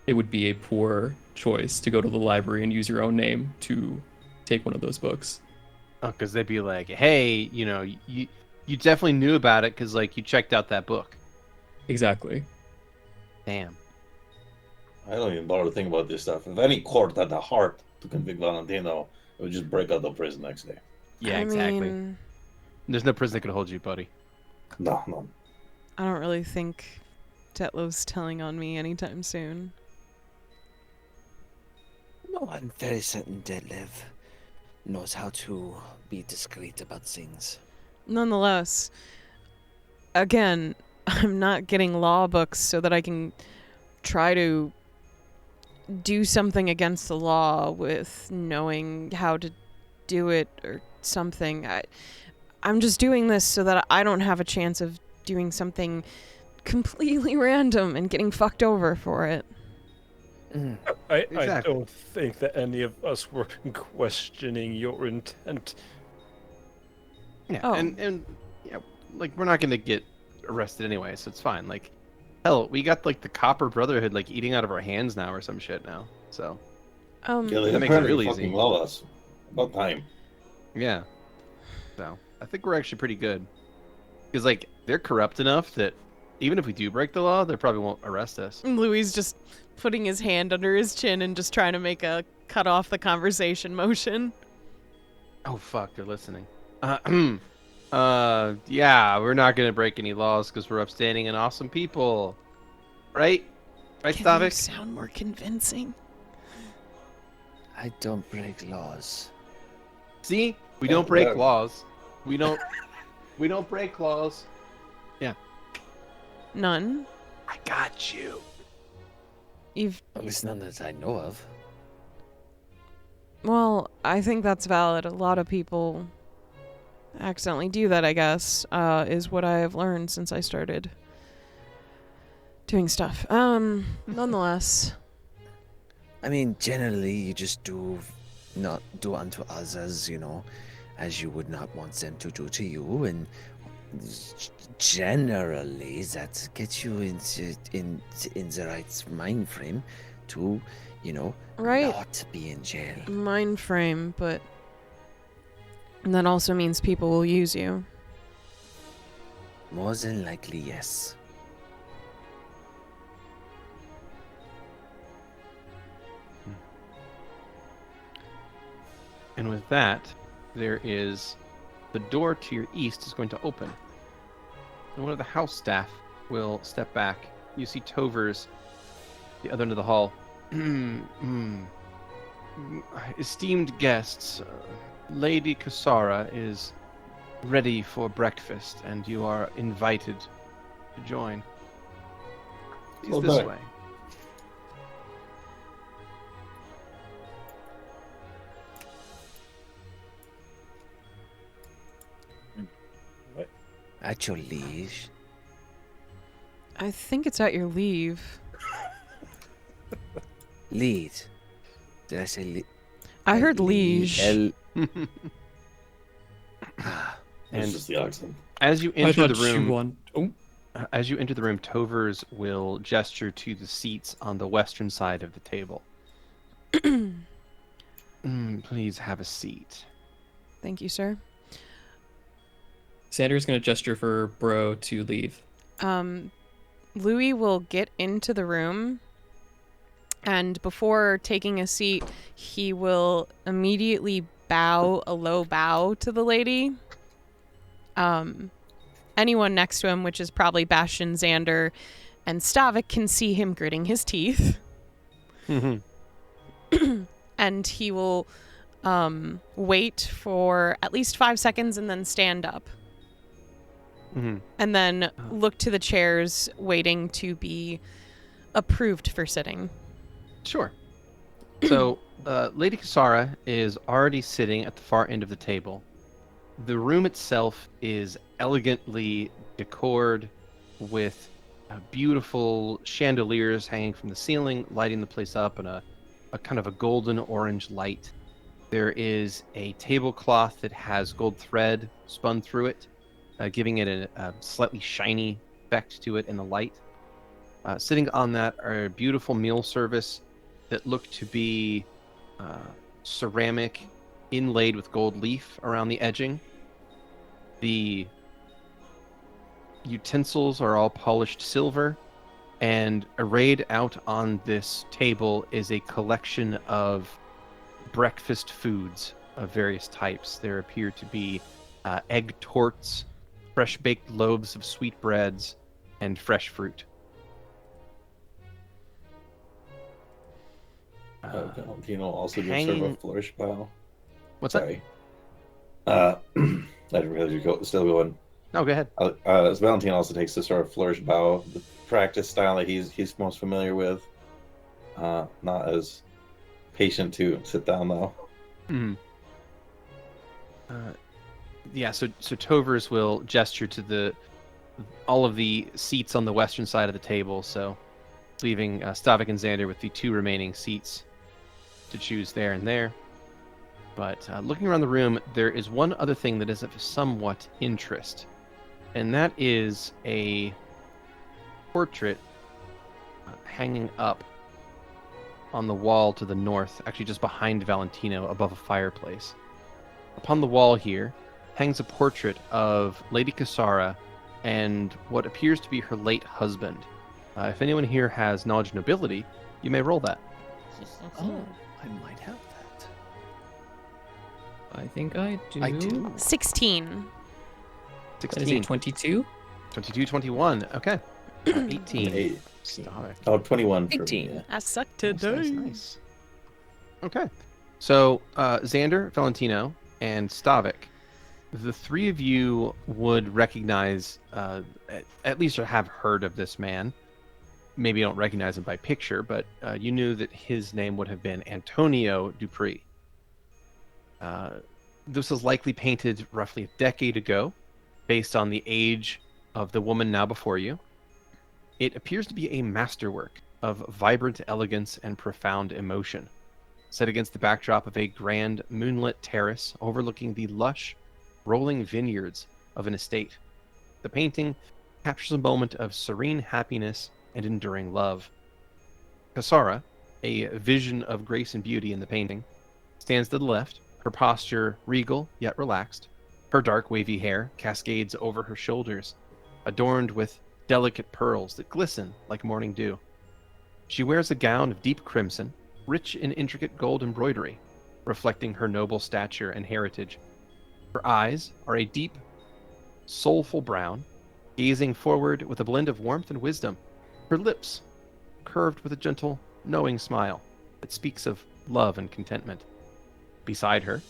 Speaker 7: it would be a poor choice to go to the library and use your own name to take one of those books.
Speaker 3: Oh, because they'd be like, hey, you definitely knew about it because like you checked out that book.
Speaker 7: Exactly.
Speaker 3: Damn.
Speaker 6: I don't even bother to think about this stuff. If any court had the heart to convict Valentino, it would just break out of prison next day.
Speaker 3: Yeah,
Speaker 2: I
Speaker 3: exactly.
Speaker 2: mean,
Speaker 3: There's no prison that could hold you, buddy.
Speaker 6: No.
Speaker 2: I don't really think Tetlow's telling on me anytime soon.
Speaker 4: No, I'm very certain Detlev knows how to be discreet about things.
Speaker 2: Nonetheless, again, I'm not getting law books so that I can try to do something against the law with knowing how to do it or something. I'm just doing this so that I don't have a chance of doing something completely random and getting fucked over for it.
Speaker 5: I
Speaker 3: Exactly.
Speaker 5: don't think that any of us were questioning your intent.
Speaker 3: Yeah,
Speaker 2: Oh.
Speaker 3: and yeah, like we're not gonna get arrested anyway, so it's fine. Like, hell, we got like the Copper Brotherhood like eating out of our hands now or some shit now. So
Speaker 6: Yeah, they
Speaker 3: That makes it
Speaker 6: apparently
Speaker 3: real
Speaker 6: fucking
Speaker 3: easy.
Speaker 6: love us. About time.
Speaker 3: yeah, so I think we're actually pretty good because like they're corrupt enough that even if we do break the law, they probably won't arrest us.
Speaker 2: Louie's just putting his hand under his chin and just trying to make a cut off the conversation motion.
Speaker 3: Oh fuck, they're listening. Yeah, we're not gonna break any laws because we're upstanding and awesome people, right? Right,
Speaker 2: Can you
Speaker 3: Stavik?
Speaker 2: sound more convincing?
Speaker 4: I don't break laws.
Speaker 3: See, we
Speaker 6: Yeah,
Speaker 3: don't break
Speaker 6: yeah.
Speaker 3: laws. We don't. We don't break laws.
Speaker 2: None.
Speaker 3: I got you.
Speaker 2: You've
Speaker 4: At least none that I know of.
Speaker 2: Well, I think that's valid. A lot of people accidentally do that, I guess, is what I have learned since I started doing stuff. Nonetheless.
Speaker 4: I mean, generally, you just not do unto others, as you would not want them to do to you, and generally that gets you in the right mind frame to,
Speaker 2: Right.
Speaker 4: not be in jail.
Speaker 2: Mind frame, but that also means people will use you.
Speaker 4: More than likely, yes.
Speaker 3: And with that, there is the door to your east is going to open. And one of the house staff will step back. You see Tovers, the other end of the hall. Esteemed guests, Lady Kasara is ready for breakfast, and you are invited to join. Please this
Speaker 6: Okay.
Speaker 3: way.
Speaker 4: At your liege.
Speaker 2: I think it's at your leave.
Speaker 4: Lead. Did I say lead?
Speaker 2: I heard liege.
Speaker 4: Ah,
Speaker 6: It's
Speaker 3: And
Speaker 6: just the accent.
Speaker 3: as you
Speaker 7: I
Speaker 3: enter
Speaker 7: thought
Speaker 3: the room,
Speaker 7: you won. Oh,
Speaker 3: as you enter the room, Tovers will gesture to the seats on the western side of the table. Please have a seat.
Speaker 2: Thank you, sir.
Speaker 7: Xander's gonna gesture for Bro to leave.
Speaker 2: Louie will get into the room, and before taking a seat, he will immediately bow a low bow to the lady. Anyone next to him, which is probably Bastion, Xander, and Stavik, can see him gritting his teeth. And he will wait for at least 5 seconds and then stand up. And then look to the chairs waiting to be approved for sitting.
Speaker 3: Sure. So, Lady Kasara is already sitting at the far end of the table. The room itself is elegantly decored with beautiful chandeliers hanging from the ceiling, lighting the place up in a kind of a golden orange light. There is a tablecloth that has gold thread spun through it, giving it a slightly shiny effect to it in the light. Sitting on that are a beautiful meal service that look to be ceramic inlaid with gold leaf around the edging. The utensils are all polished silver, and arrayed out on this table is a collection of breakfast foods of various types. There appear to be egg torts, fresh baked loaves of sweet breads, and fresh fruit.
Speaker 6: Valentino also did serve a
Speaker 3: hanging-
Speaker 6: flourish bow.
Speaker 3: What's that?
Speaker 6: Sorry. I didn't realize you're still going.
Speaker 3: No, go ahead.
Speaker 6: As Valentino also takes the sort of flourish bow, the practice style that he's most familiar with. Not as patient to sit down though.
Speaker 3: Mm-hmm. Yeah, so Tovers will gesture to all of the seats on the western side of the table, so leaving Stavik and Xander with the 2 remaining seats to choose there and there. But looking around the room, there is one other thing that is of somewhat interest, and that is a portrait hanging up on the wall to the north, actually just behind Valentino, above a fireplace. Upon the wall here hangs a portrait of Lady Kasara and what appears to be her late husband. If anyone here has knowledge of nobility, you may roll that.
Speaker 8: Oh, I might have that.
Speaker 7: I think I do.
Speaker 8: I do.
Speaker 2: 16.
Speaker 7: That is a 22.
Speaker 3: 22, 21. Okay. 18.
Speaker 6: 8.
Speaker 3: Stavik.
Speaker 6: Oh, 21 for me.
Speaker 8: 18.
Speaker 6: Yeah.
Speaker 2: I suck
Speaker 3: Nice,
Speaker 2: today.
Speaker 3: nice. Okay. So, Xander, Valentino, and Stavik, the 3 of you would recognize, at least or have heard of this man. Maybe you don't recognize him by picture, but you knew that his name would have been Antonio Dupree. This was likely painted roughly a decade ago, based on the age of the woman now before you. It appears to be a masterwork of vibrant elegance and profound emotion, set against the backdrop of a grand moonlit terrace overlooking the lush, rolling vineyards of an estate. The painting captures a moment of serene happiness and enduring love. Kasara, a vision of grace and beauty in the painting, stands to the left, her posture regal yet relaxed. Her dark wavy hair cascades over her shoulders, adorned with delicate pearls that glisten like morning dew. She wears a gown of deep crimson, rich in intricate gold embroidery, reflecting her noble stature and heritage. Her eyes are a deep, soulful brown, gazing forward with a blend of warmth and wisdom. Her lips curved with a gentle, knowing smile that speaks of love and contentment. Beside her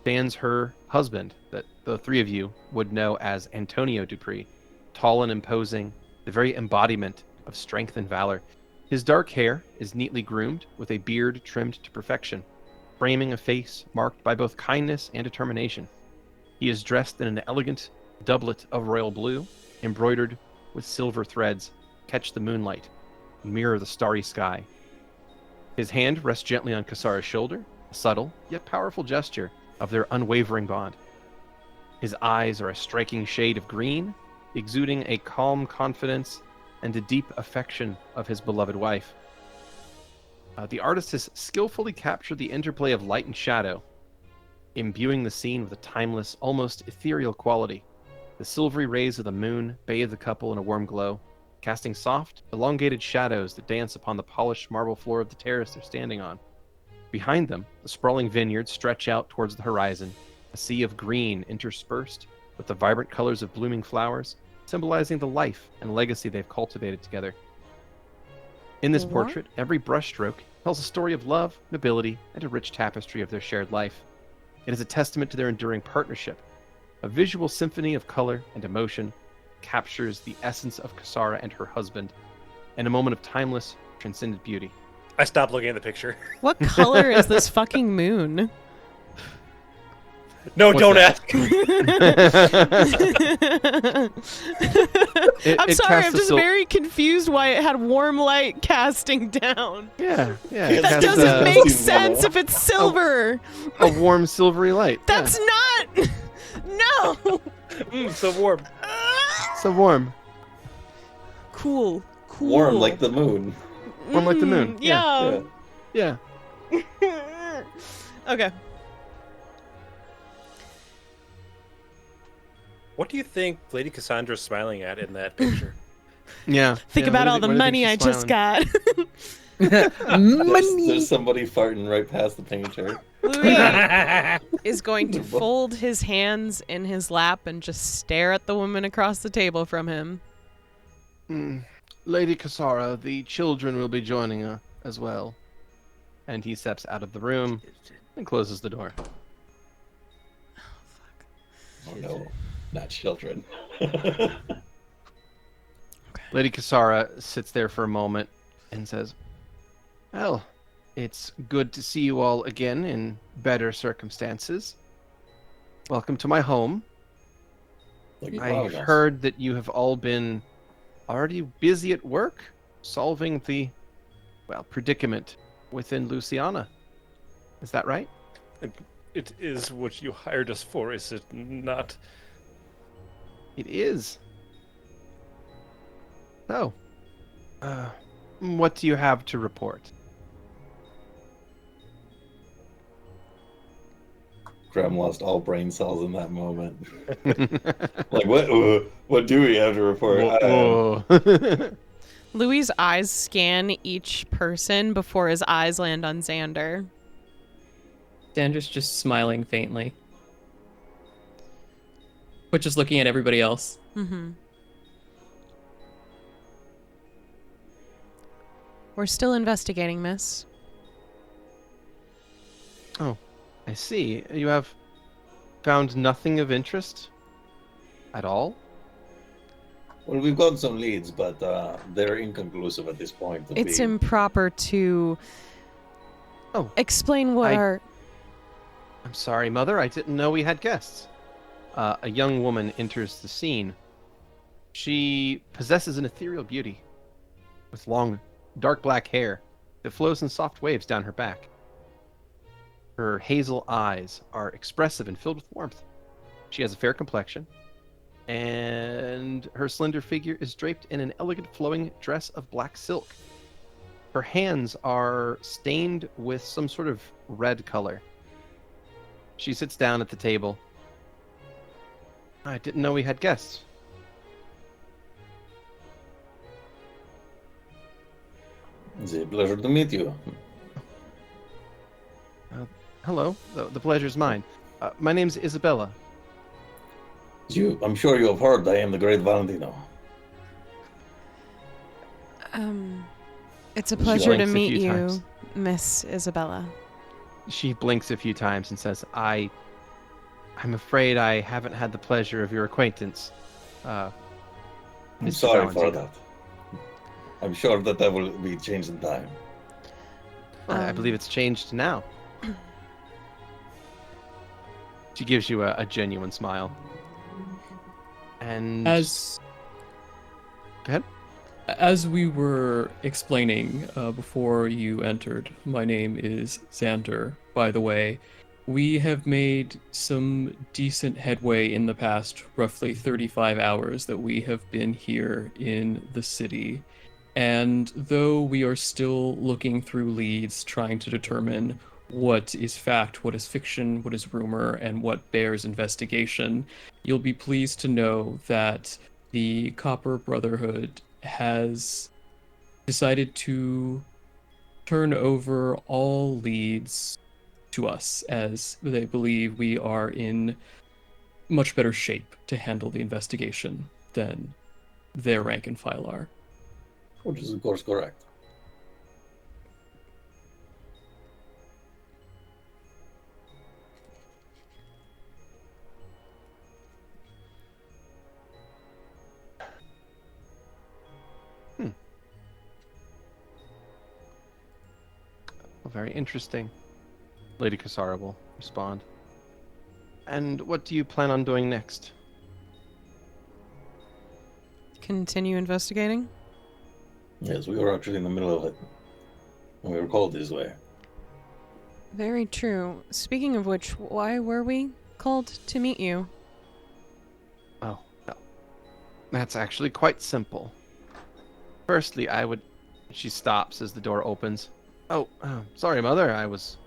Speaker 3: stands her husband, that the 3 of you would know as Antonio Dupree, tall and imposing, the very embodiment of strength and valor. His dark hair is neatly groomed, with a beard trimmed to perfection, framing a face marked by both kindness and determination. He is dressed in an elegant doublet of royal blue, embroidered with silver threads, catch the moonlight, mirror the starry sky. His hand rests gently on Kasara's shoulder, a subtle yet powerful gesture of their unwavering bond. His eyes are a striking shade of green, exuding a calm confidence and a deep affection of his beloved wife. The artist has skillfully captured the interplay of light and shadow, imbuing the scene with a timeless, almost ethereal quality. The silvery rays of the moon bathe the couple in a warm glow, casting soft, elongated shadows that dance upon the polished marble floor of the terrace they're standing on. Behind them, the sprawling vineyards stretch out towards the horizon, a sea of green interspersed with the vibrant colors of blooming flowers, symbolizing the life and legacy they've cultivated together. In this portrait, every brushstroke tells a story of love, nobility, and a rich tapestry of their shared life. It is a testament to their enduring partnership. A visual symphony of color and emotion captures the essence of Kasara and her husband in a moment of timeless, transcendent beauty.
Speaker 5: I stopped looking at the picture.
Speaker 2: What color is this fucking moon?
Speaker 5: No,
Speaker 3: What's
Speaker 5: don't
Speaker 3: that?
Speaker 5: ask.
Speaker 2: I'm
Speaker 3: it
Speaker 2: sorry,
Speaker 3: casts
Speaker 2: I'm
Speaker 3: a
Speaker 2: just
Speaker 3: sil-
Speaker 2: very confused why it had warm light casting down.
Speaker 3: Yeah.
Speaker 2: That
Speaker 3: It casts
Speaker 2: doesn't
Speaker 3: a-
Speaker 2: make
Speaker 6: seems
Speaker 2: sense
Speaker 6: normal.
Speaker 2: if it's silver.
Speaker 3: a warm silvery light. Yeah.
Speaker 2: That's not. No.
Speaker 5: So warm.
Speaker 3: So warm.
Speaker 2: Cool.
Speaker 6: Warm like the moon.
Speaker 3: Warm like the moon.
Speaker 2: Yeah.
Speaker 6: Yeah.
Speaker 3: Yeah.
Speaker 2: Okay.
Speaker 5: What do you think Lady Cassandra's smiling at in that picture?
Speaker 3: Yeah.
Speaker 2: Think
Speaker 3: yeah,
Speaker 2: about
Speaker 3: what
Speaker 2: all
Speaker 3: do
Speaker 2: the
Speaker 3: you think
Speaker 2: money
Speaker 3: she's
Speaker 2: I just
Speaker 3: smiling?
Speaker 2: got.
Speaker 6: There's somebody farting right past the painter.
Speaker 2: Louie is going to fold his hands in his lap and just stare at the woman across the table from him.
Speaker 3: Lady Cassara, the children will be joining her as well. And he steps out of the room and closes the door.
Speaker 6: Oh no, not children.
Speaker 3: Lady Cassara sits there for a moment and says, "Well, it's good to see you all again in better circumstances. Welcome to my home. I've heard that you have all been already busy at work solving the, predicament within Luciana. Is that right?"
Speaker 5: It is what you hired us for, is it not?
Speaker 3: It is. So, what do you have to report?
Speaker 6: Grem lost all brain cells in that moment. Like, what do we have to report?
Speaker 3: Whoa.
Speaker 2: Louie's eyes scan each person before his eyes land on Xander.
Speaker 7: Xander's just smiling faintly. But just looking at everybody else.
Speaker 2: Mm-hmm. We're still investigating, miss.
Speaker 3: Oh, I see. You have found nothing of interest at all?
Speaker 6: Well, we've gotten some leads, but they're inconclusive at this point.
Speaker 2: It's improper to explain what our...
Speaker 3: I'm sorry, Mother. I didn't know we had guests. A young woman enters the scene. She possesses an ethereal beauty with long, dark black hair that flows in soft waves down her back. Her hazel eyes are expressive and filled with warmth. She has a fair complexion, and her slender figure is draped in an elegant flowing dress of black silk. Her hands are stained with some sort of red color. She sits down at the table. I didn't know we had guests.
Speaker 6: It's a pleasure to meet you.
Speaker 3: Hello, the pleasure's mine. My name's Isabella.
Speaker 6: I'm sure you have heard I am the great Valentino.
Speaker 2: It's a pleasure to
Speaker 3: blinks a
Speaker 2: meet
Speaker 3: few
Speaker 2: you,
Speaker 3: times.
Speaker 2: Miss Isabella.
Speaker 3: She blinks a few times and says, I'm afraid I haven't had the pleasure of your acquaintance.
Speaker 6: I'm
Speaker 3: Mr.
Speaker 6: sorry for
Speaker 3: Valentino."
Speaker 6: that. I'm sure that will be changed in time.
Speaker 3: Well, I believe it's changed now. She gives you a genuine smile. And...
Speaker 7: As
Speaker 3: Go ahead.
Speaker 7: As we were explaining before you entered, my name is Xander, by the way. We have made some decent headway in the past roughly 35 hours that we have been here in the city. And though we are still looking through leads, trying to determine what is fact, what is fiction, what is rumor, and what bears investigation, you'll be pleased to know that the Copper Brotherhood has decided to turn over all leads to us, as they believe we are in much better shape to handle the investigation than their rank and file are.
Speaker 6: Which is, of course, correct.
Speaker 3: Well, very interesting. Lady Cassara will respond. And what do you plan on doing next?
Speaker 2: Continue investigating?
Speaker 6: Yes, we were actually in the middle of it when we were called this way.
Speaker 2: Very true. Speaking of which, why were we called to meet you?
Speaker 3: Oh, well, that's actually quite simple. Firstly, She stops as the door opens. Oh, sorry, Mother. I was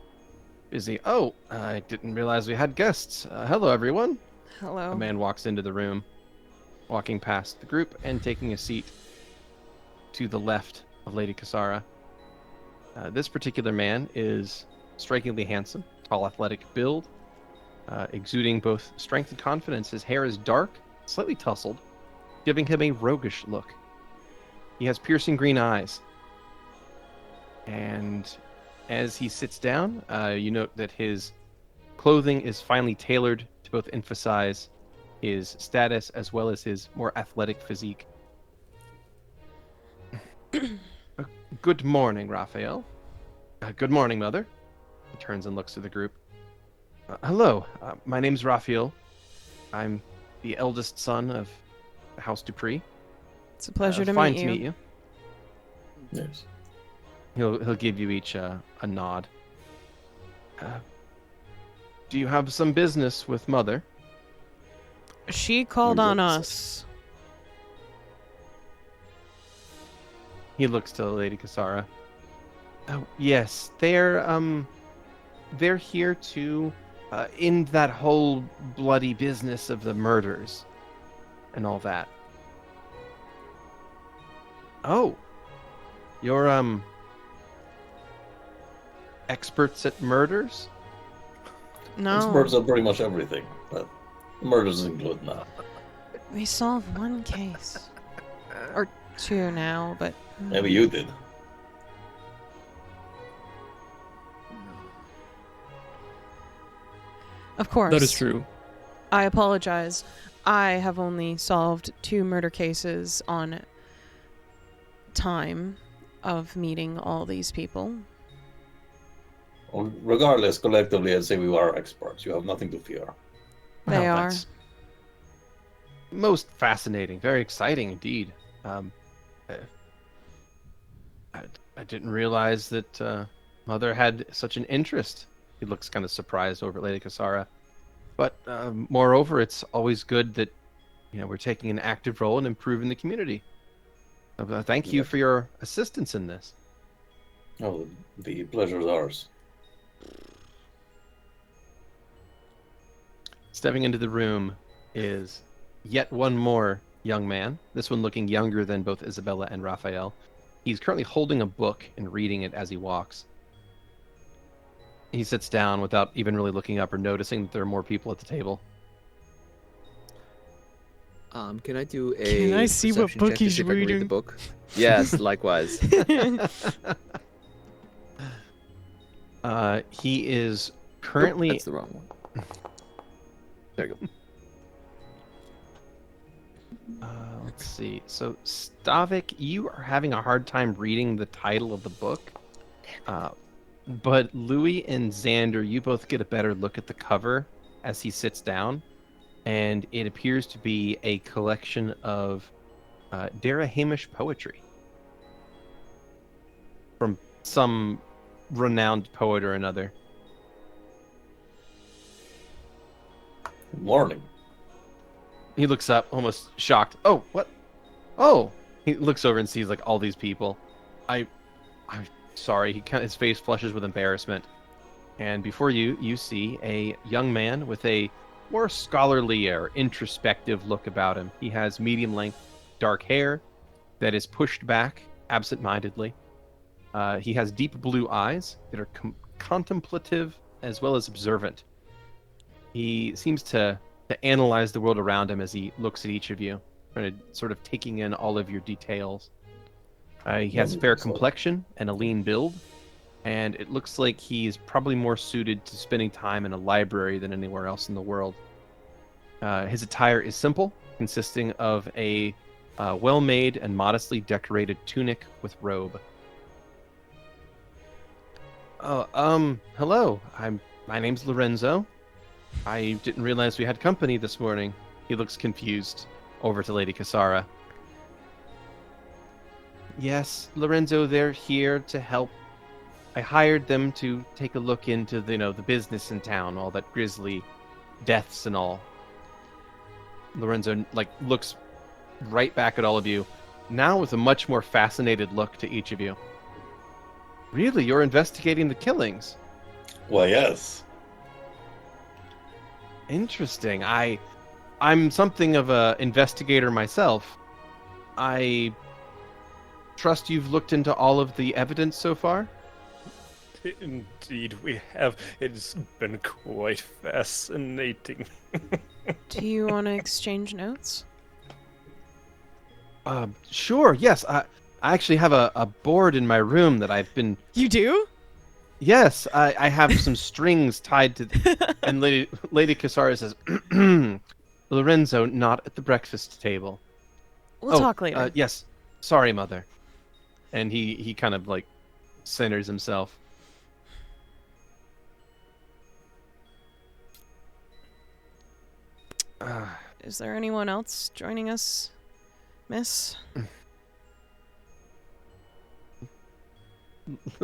Speaker 3: busy. Oh, I didn't realize we had guests. Hello, everyone.
Speaker 2: Hello.
Speaker 3: A man walks into the room, walking past the group and taking a seat to the left of Lady Kasara. This particular man is strikingly handsome, tall, athletic build, exuding both strength and confidence. His hair is dark, slightly tousled, giving him a roguish look. He has piercing green eyes. And as he sits down, you note that his clothing is finely tailored to both emphasize his status as well as his more athletic physique. Good morning, Raphael. Good morning, Mother. He turns and looks to the group. Hello, my name's Raphael. I'm the eldest son of the House Dupree.
Speaker 2: It's a pleasure to
Speaker 3: fine
Speaker 2: meet
Speaker 3: to
Speaker 2: you.
Speaker 3: meet you.
Speaker 6: Yes.
Speaker 3: He'll give you each a nod. Do you have some business with Mother?
Speaker 2: She called on
Speaker 6: Yes.
Speaker 2: us.
Speaker 3: He looks to Lady Kasara. Oh, yes, they're here to end that whole bloody business of the murders and all that. Oh, you're experts at murders?
Speaker 2: No,
Speaker 6: Experts at pretty much everything, but murders include now.
Speaker 2: we solved one case. Or two now, but...
Speaker 6: Maybe you did.
Speaker 2: Of course.
Speaker 7: That is true.
Speaker 2: I apologize. I have only solved 2 murder cases on time of meeting all these people.
Speaker 6: Well, regardless, collectively, I'd say we are experts. You have nothing to fear.
Speaker 2: They
Speaker 3: Well,
Speaker 2: are.
Speaker 3: that's most fascinating, very exciting indeed. I didn't realize that Mother had such an interest. He looks kind of surprised over at Lady Kasara. But moreover, it's always good that we're taking an active role in improving the community. Thank you
Speaker 6: Yes.
Speaker 3: for your assistance in this.
Speaker 6: Oh, the pleasure's ours.
Speaker 3: Stepping into the room is yet one more young man, this one looking younger than both Isabella and Raphael. He's currently holding a book and reading it as he walks. He sits down without even really looking up or noticing that there are more people at the table.
Speaker 8: Can I do a
Speaker 2: Can I see what
Speaker 8: perception
Speaker 2: book
Speaker 8: check to
Speaker 2: he's
Speaker 8: see if I can read the
Speaker 2: reading?
Speaker 8: book? Yes, likewise.
Speaker 3: He is currently...
Speaker 8: That's the wrong one. There you go.
Speaker 3: Let's see. So, Stavik, you are having a hard time reading the title of the book. But Louie and Xander, you both get a better look at the cover as he sits down. And it appears to be a collection of Darahamish poetry from some renowned poet or another.
Speaker 6: Morning.
Speaker 3: He looks up, almost shocked. Oh, what? Oh! He looks over and sees like all these people. I'm sorry. His face flushes with embarrassment. And before you see a young man with a more scholarly or introspective look about him. He has medium-length dark hair that is pushed back absent-mindedly. He has deep blue eyes that are contemplative as well as observant. He seems to analyze the world around him as he looks at each of you, kind of sort of taking in all of your details. He has a fair complexion and a lean build, and it looks like he's probably more suited to spending time in a library than anywhere else in the world. His attire is simple, consisting of a well-made and modestly decorated tunic with robe. Hello. My name's Lorenzo. I didn't realize we had company this morning. He looks confused over to Lady Kasara. Yes, Lorenzo, they're here to help. I hired them to take a look into the business in town, all that grisly deaths and all. Lorenzo looks right back at all of you, now with a much more fascinated look to each of you. Really? You're investigating the killings?
Speaker 6: Why, yes.
Speaker 3: Interesting. I'm something of a investigator myself. I trust you've looked into all of the evidence so far?
Speaker 5: Indeed, we have. It's been quite fascinating.
Speaker 2: Do you want to exchange notes?
Speaker 3: Sure, yes. I actually have a board in my room that I've been...
Speaker 2: You do?
Speaker 3: Yes, I have some strings tied to... And Lady Cassara says, Lorenzo, not at the breakfast table.
Speaker 2: We'll talk later.
Speaker 3: Yes. Sorry, Mother. And he kind of, like, centers himself.
Speaker 2: Is there anyone else joining us, Miss?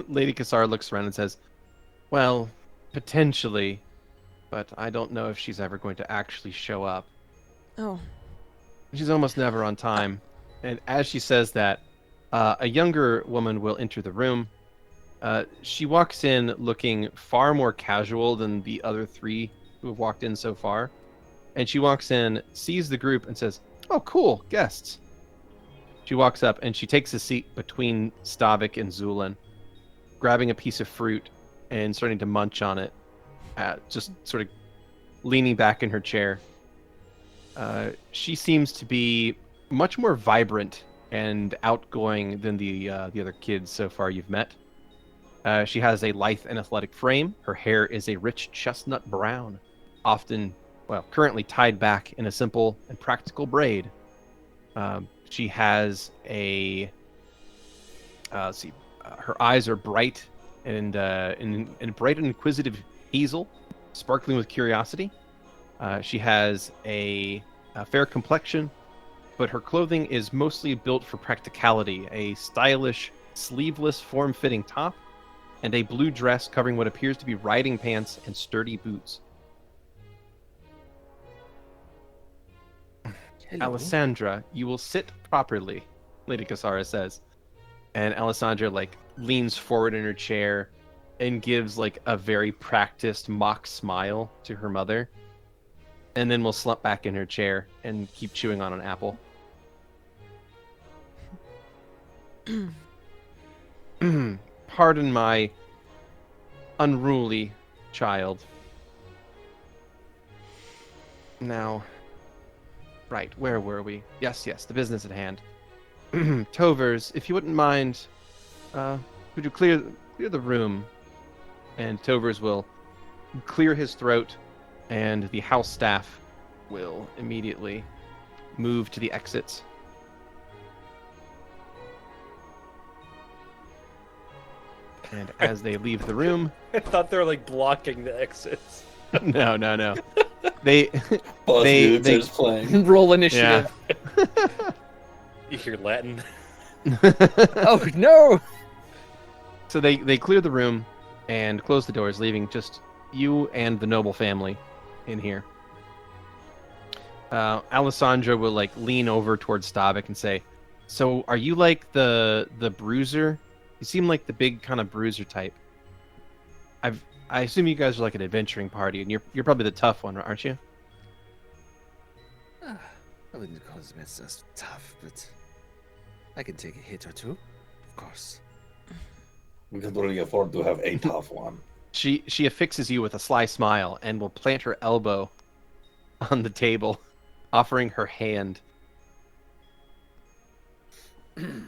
Speaker 3: Lady Cassara looks around and says, well, potentially, but I don't know if she's ever going to actually show up.
Speaker 2: Oh.
Speaker 3: She's almost never on time. And as she says that, a younger woman will enter the room. She walks in looking far more casual than the other three who have walked in so far. And she walks in, sees the group, and says, oh, cool, guests. She walks up and she takes a seat between Stavik and Zu'lin, grabbing a piece of fruit and starting to munch on it, just sort of leaning back in her chair. She seems to be much more vibrant and outgoing than the other kids so far you've met. She has a lithe and athletic frame. Her hair is a rich chestnut brown, currently tied back in a simple and practical braid. She has her eyes are bright and bright and inquisitive hazel, sparkling with curiosity. She has a fair complexion, but her clothing is mostly built for practicality. A stylish, sleeveless, form-fitting top, and a blue dress covering what appears to be riding pants and sturdy boots.
Speaker 8: Hello.
Speaker 3: Alessandra, you will sit properly, Lady Cassara says. And Alessandra, leans forward in her chair and gives, a very practiced mock smile to her mother. And then will slump back in her chair and keep chewing on an apple. Pardon my unruly child. Now... Right, where were we? Yes, the business at hand. Tovers, if you wouldn't mind, would you clear the room? And Tovers will clear his throat, and the house staff will immediately move to the exits. And as they leave the room...
Speaker 5: I thought they were blocking the exits.
Speaker 3: No. They
Speaker 6: Just playing.
Speaker 8: Roll initiative.
Speaker 5: You hear Latin?
Speaker 8: Oh no!
Speaker 3: So they clear the room and close the doors, leaving just you and the noble family in here. Alessandra will lean over towards Stavik and say, "So are you like the bruiser? You seem like the big kind of bruiser type. I assume you guys are like an adventuring party, and you're probably the tough one, aren't you?"
Speaker 4: I wouldn't call this as tough, but I can take a hit or two, of course.
Speaker 6: We can really afford to have a tough one.
Speaker 3: She affixes you with a sly smile and will plant her elbow on the table, offering her hand.
Speaker 8: You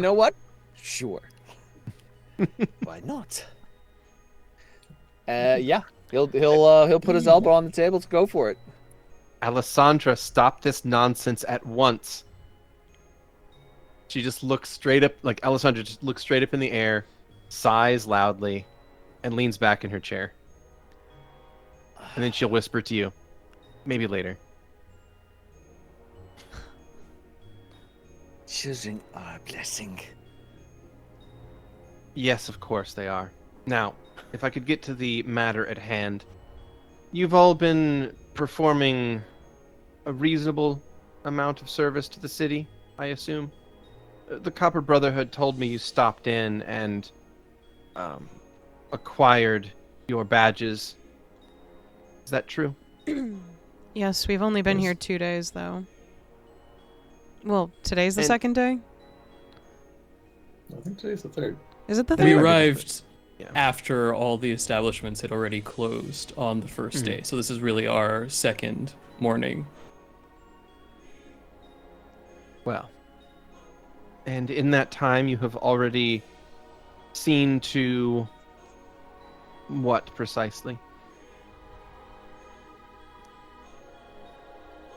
Speaker 8: know what? Sure.
Speaker 4: Why not?
Speaker 8: Yeah. He'll put his elbow on the table to go for it.
Speaker 3: Alessandra, stop this nonsense at once. She just looks straight up, Alessandra just looks straight up in the air, sighs loudly, and leans back in her chair. And then she'll whisper to you, maybe later.
Speaker 4: Children are a blessing.
Speaker 3: Yes, of course they are. Now, if I could get to the matter at hand. You've all been performing a reasonable amount of service to the city, I assume? the Copper Brotherhood told me you stopped in and acquired your badges. Is that true?
Speaker 2: Yes, we've only been
Speaker 6: Yes.
Speaker 2: here 2 days, though. Well, today's the
Speaker 3: And-
Speaker 2: second day?
Speaker 6: I think today's the third.
Speaker 2: Is it the
Speaker 7: We
Speaker 2: third?
Speaker 7: arrived
Speaker 3: Yeah.
Speaker 7: after all the establishments had already closed on the first day, so this is really our second morning.
Speaker 3: Well. And in that time, you have already seen to what precisely?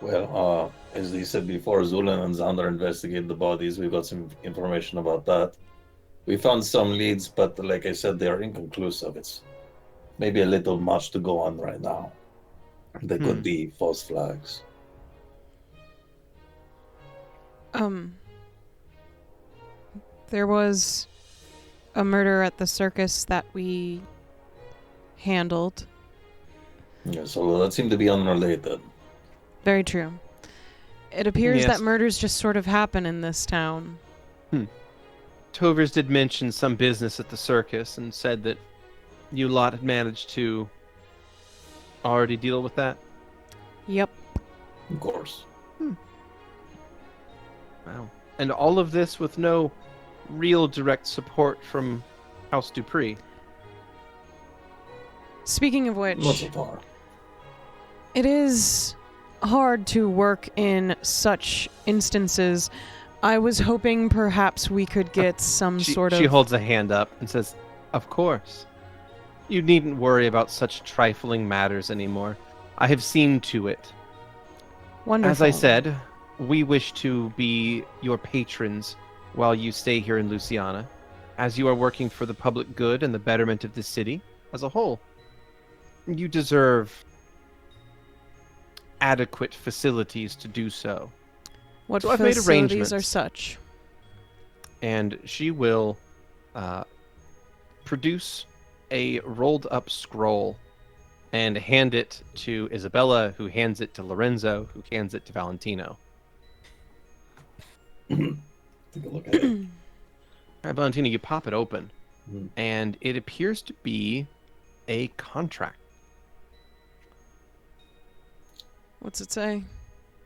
Speaker 6: Well, as you said before, Zu'lin and Xander investigate the bodies. We got some information about that. We found some leads, but like I said, they are inconclusive. It's maybe a little much to go on right now. They could be false flags.
Speaker 2: There was a murder at the circus that we handled.
Speaker 6: Yeah, so that seemed to be unrelated.
Speaker 2: Very true. It appears
Speaker 3: Yes.
Speaker 2: that murders just sort of happen in this town.
Speaker 3: Tovers did mention some business at the circus and said that you lot had managed to already deal with that.
Speaker 2: Yep.
Speaker 6: Of course.
Speaker 3: Wow. And all of this with no real direct support from House Dupree.
Speaker 2: Speaking of
Speaker 6: Not
Speaker 2: which,
Speaker 6: so far.
Speaker 2: it is hard to work in such instances. I was hoping perhaps we could get some sort of...
Speaker 3: She holds a hand up and says, "Of course. You needn't worry about such trifling matters anymore. I have seen to it.
Speaker 2: Wonderful.
Speaker 3: As I said, we wish to be your patrons while you stay here in Luciana, as you are working for the public good and the betterment of the city as a whole. You deserve adequate facilities to do so."
Speaker 2: What
Speaker 3: So I've made
Speaker 2: facilities
Speaker 3: arrangements.
Speaker 2: are such?
Speaker 3: And she will produce a rolled up scroll and hand it to Isabella, who hands it to Lorenzo, who hands it to Valentino.
Speaker 6: Take a look at it.
Speaker 3: All right, Valentino, you pop it open,
Speaker 6: Mhm.
Speaker 3: and it appears to be a contract.
Speaker 2: What's it say?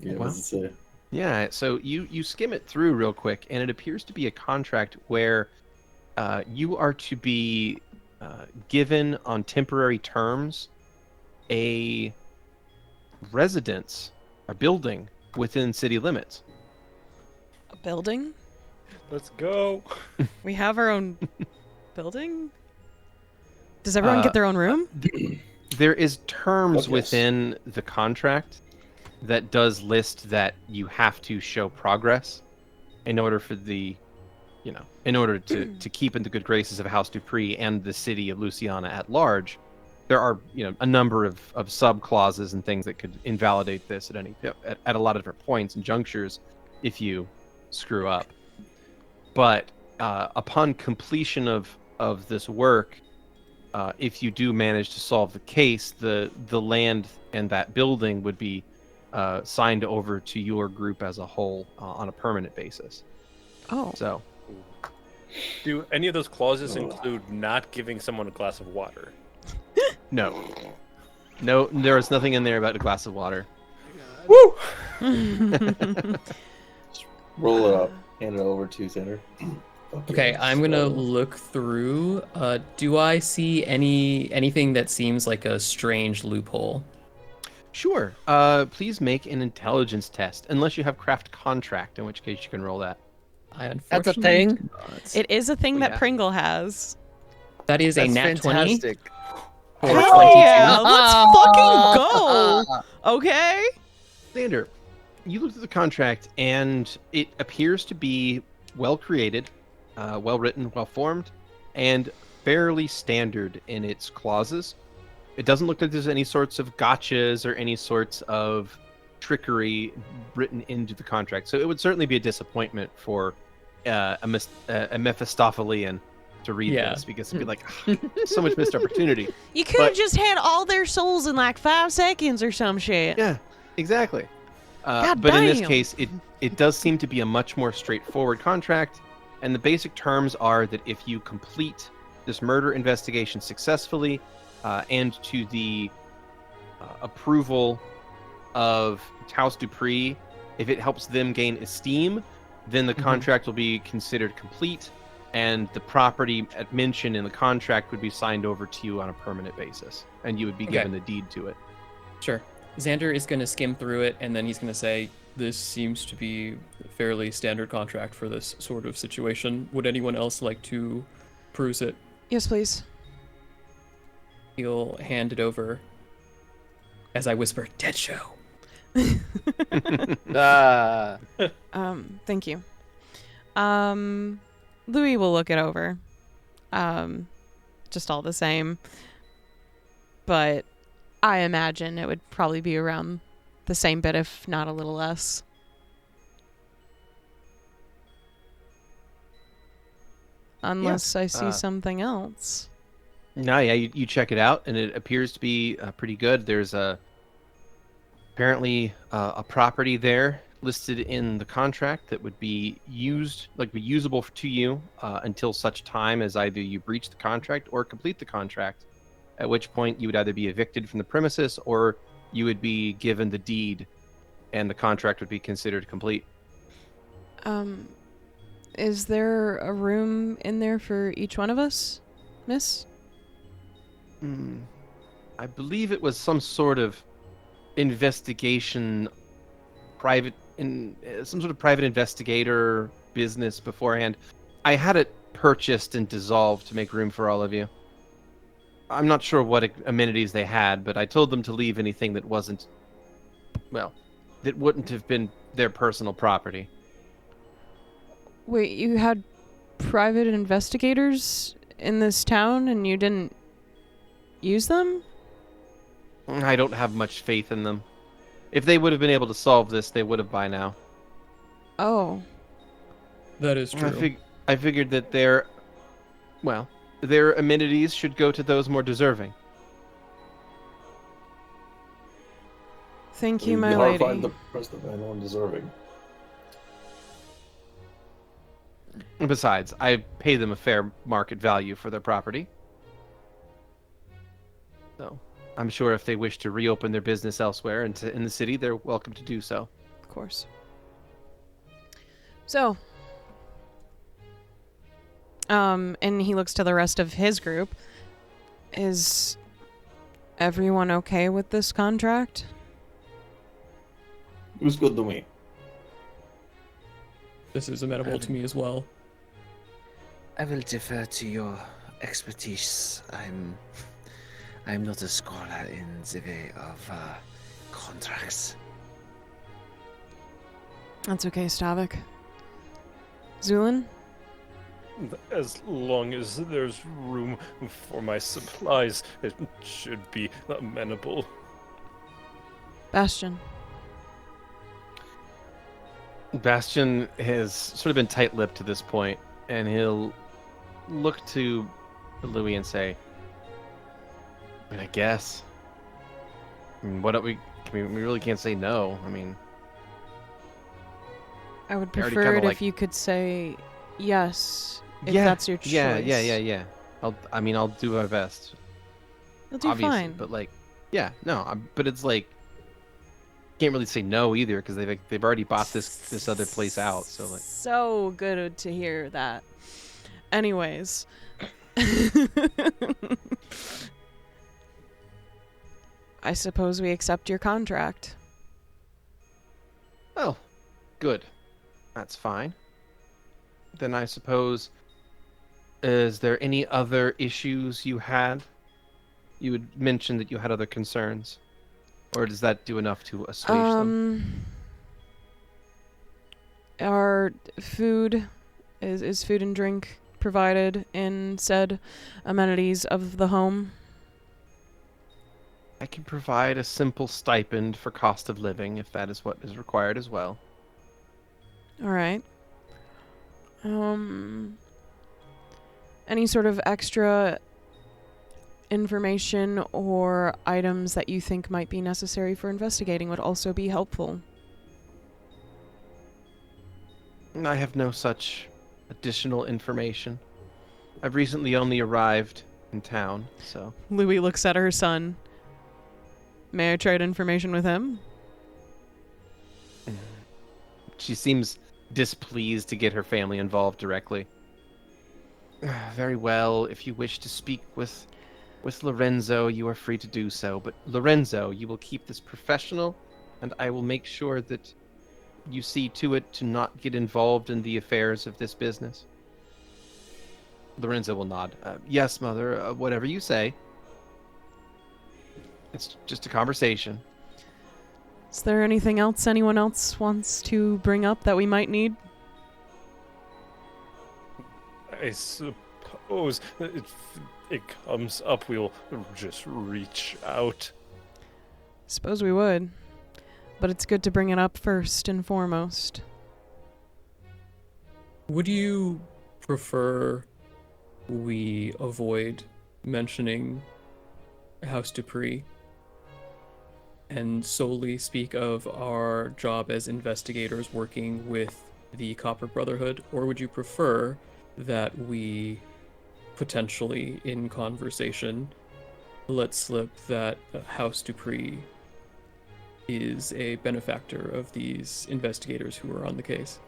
Speaker 6: Yeah,
Speaker 3: Well.
Speaker 6: what does it say?
Speaker 3: Yeah, so you skim it through real quick, and it appears to be a contract where you are to be given on temporary terms a residence, a building within city limits.
Speaker 2: A building?
Speaker 5: Let's go.
Speaker 2: We have our own building? Does everyone get their own room?
Speaker 3: There is terms
Speaker 6: Yes.
Speaker 3: within the contract that does list that you have to show progress in order for the, in order to keep in the good graces of House Dupree and the city of Luciana at large. There are, a number of sub clauses and things that could invalidate this at a lot of different points and junctures if you screw up. But upon completion of this work, if you do manage to solve the case, the land and that building would be signed over to your group as a whole on a permanent basis.
Speaker 2: Oh.
Speaker 3: So,
Speaker 5: Do any of those clauses include not giving someone a glass of water?
Speaker 3: no, there is nothing in there about a glass of water.
Speaker 5: Woo!
Speaker 6: Roll it up. Hand it over to Xander.
Speaker 7: Okay, I'm gonna look through. Do I see anything that seems like a strange loophole?
Speaker 3: Sure. Please make an intelligence test, unless you have craft contract, in which case you can roll that.
Speaker 7: I
Speaker 8: That's a
Speaker 7: unfortunately
Speaker 8: thing?
Speaker 7: do not.
Speaker 2: It is a thing that
Speaker 3: Yeah.
Speaker 2: Pringle has.
Speaker 7: That is a
Speaker 8: That's
Speaker 7: nat 20
Speaker 8: fantastic.
Speaker 7: for
Speaker 2: Hell
Speaker 7: 22.
Speaker 2: yeah! Let's fucking go! Okay?
Speaker 3: Xander, you looked at the contract, and it appears to be well created, well written, well formed, and fairly standard in its clauses. It doesn't look like there's any sorts of gotchas or any sorts of trickery written into the contract. So it would certainly be a disappointment for a Mephistophelian to read
Speaker 7: Yeah.
Speaker 3: this, because it'd be like, so much missed opportunity.
Speaker 2: You could have
Speaker 3: But-
Speaker 2: just had all their souls in like 5 seconds or some shit.
Speaker 3: Yeah, exactly.
Speaker 2: God
Speaker 3: but in this
Speaker 2: damn.
Speaker 3: case, it does seem to be a much more straightforward contract, and the basic terms are that if you complete this murder investigation successfully, and to the approval of Taos Dupree, if it helps them gain esteem, then the contract will be considered complete, and the property mentioned in the contract would be signed over to you on a permanent basis, and you would be
Speaker 7: Okay.
Speaker 3: given the deed to it.
Speaker 7: Sure. Xander is going to skim through it, and then he's going to say, this seems to be a fairly standard contract for this sort of situation. Would anyone else like to peruse it?
Speaker 2: Yes, please.
Speaker 7: He'll hand it over as I whisper, dead show.
Speaker 2: Thank you. Louie will look it over. Just all the same. But I imagine it would probably be around the same bit, if not a little less. Unless I see something else.
Speaker 3: No, yeah, you check it out, and it appears to be pretty good. There's apparently a property there listed in the contract that would be usable to you until such time as either you breach the contract or complete the contract, at which point you would either be evicted from the premises or you would be given the deed, and the contract would be considered complete.
Speaker 2: Is there a room in there for each one of us, miss?
Speaker 3: I believe it was some sort of investigation, some sort of private investigator business beforehand. I had it purchased and dissolved to make room for all of you. I'm not sure what amenities they had, but I told them to leave anything that wasn't, well, that wouldn't have been their personal property.
Speaker 2: Wait, you had private investigators in this town and you didn't use them?
Speaker 3: I don't have much faith in them. If they would have been able to solve this, they would have by now.
Speaker 2: Oh.
Speaker 7: That is true.
Speaker 3: I figured that their amenities should go to those more deserving.
Speaker 2: Thank
Speaker 6: It
Speaker 2: you,
Speaker 6: would
Speaker 2: my
Speaker 6: be hard
Speaker 2: lady.
Speaker 6: to find the rest of anyone deserving.
Speaker 3: And besides, I pay them a fair market value for their property. So, I'm sure if they wish to reopen their business elsewhere in the city, they're welcome to do so.
Speaker 2: Of course. So, and he looks to the rest of his group. Is everyone okay with this contract?
Speaker 6: It was good to me.
Speaker 7: This is amenable to me as well.
Speaker 4: I will defer to your expertise. I'm not a scholar in the way of contracts.
Speaker 2: That's okay, Stavik. Zu'lin?
Speaker 5: As long as there's room for my supplies, it should be amenable.
Speaker 2: Bastion?
Speaker 3: Bastion has sort of been tight-lipped to this point, and he'll look to Louie and say, I mean, I guess. I mean, we really can't say no. I mean,
Speaker 2: I would
Speaker 3: I already
Speaker 2: prefer
Speaker 3: kinda
Speaker 2: it if you could say yes, if
Speaker 3: yeah,
Speaker 2: that's your choice.
Speaker 3: Yeah. I'll do my best.
Speaker 2: You'll do
Speaker 3: Obviously,
Speaker 2: fine.
Speaker 3: but but it's like can't really say no either because they've already bought this other place out. So like,
Speaker 2: So good to hear that. Anyways. I suppose we accept your contract.
Speaker 3: oh, good, that's fine. Then I suppose, is there any other issues you had? You had mentioned that you had other concerns, or does that do enough to assuage them?
Speaker 2: Our food is food and drink provided in said amenities of the home?
Speaker 3: I can provide a simple stipend for cost of living if that is what is required as well.
Speaker 2: All right. Any sort of extra information or items that you think might be necessary for investigating would also be helpful.
Speaker 3: I have no such additional information. I've recently only arrived in town, so...
Speaker 2: Louie looks at her son. May I trade information with him?
Speaker 3: She seems displeased to get her family involved directly. Very well, if you wish to speak with Lorenzo, you are free to do so. But Lorenzo, you will keep this professional, and I will make sure that you see to it to not get involved in the affairs of this business. Lorenzo will nod. Yes, Mother, whatever you say. It's just a conversation.
Speaker 2: Is there anything else anyone else wants to bring up that we might need?
Speaker 5: I suppose if it comes up, we'll just reach out.
Speaker 2: Suppose we would. But it's good to bring it up first and foremost.
Speaker 7: Would you prefer we avoid mentioning House Dupree and solely speak of our job as investigators working with the Copper Brotherhood, or would you prefer that we potentially, in conversation, let slip that House Dupree is a benefactor of these investigators who are on the case?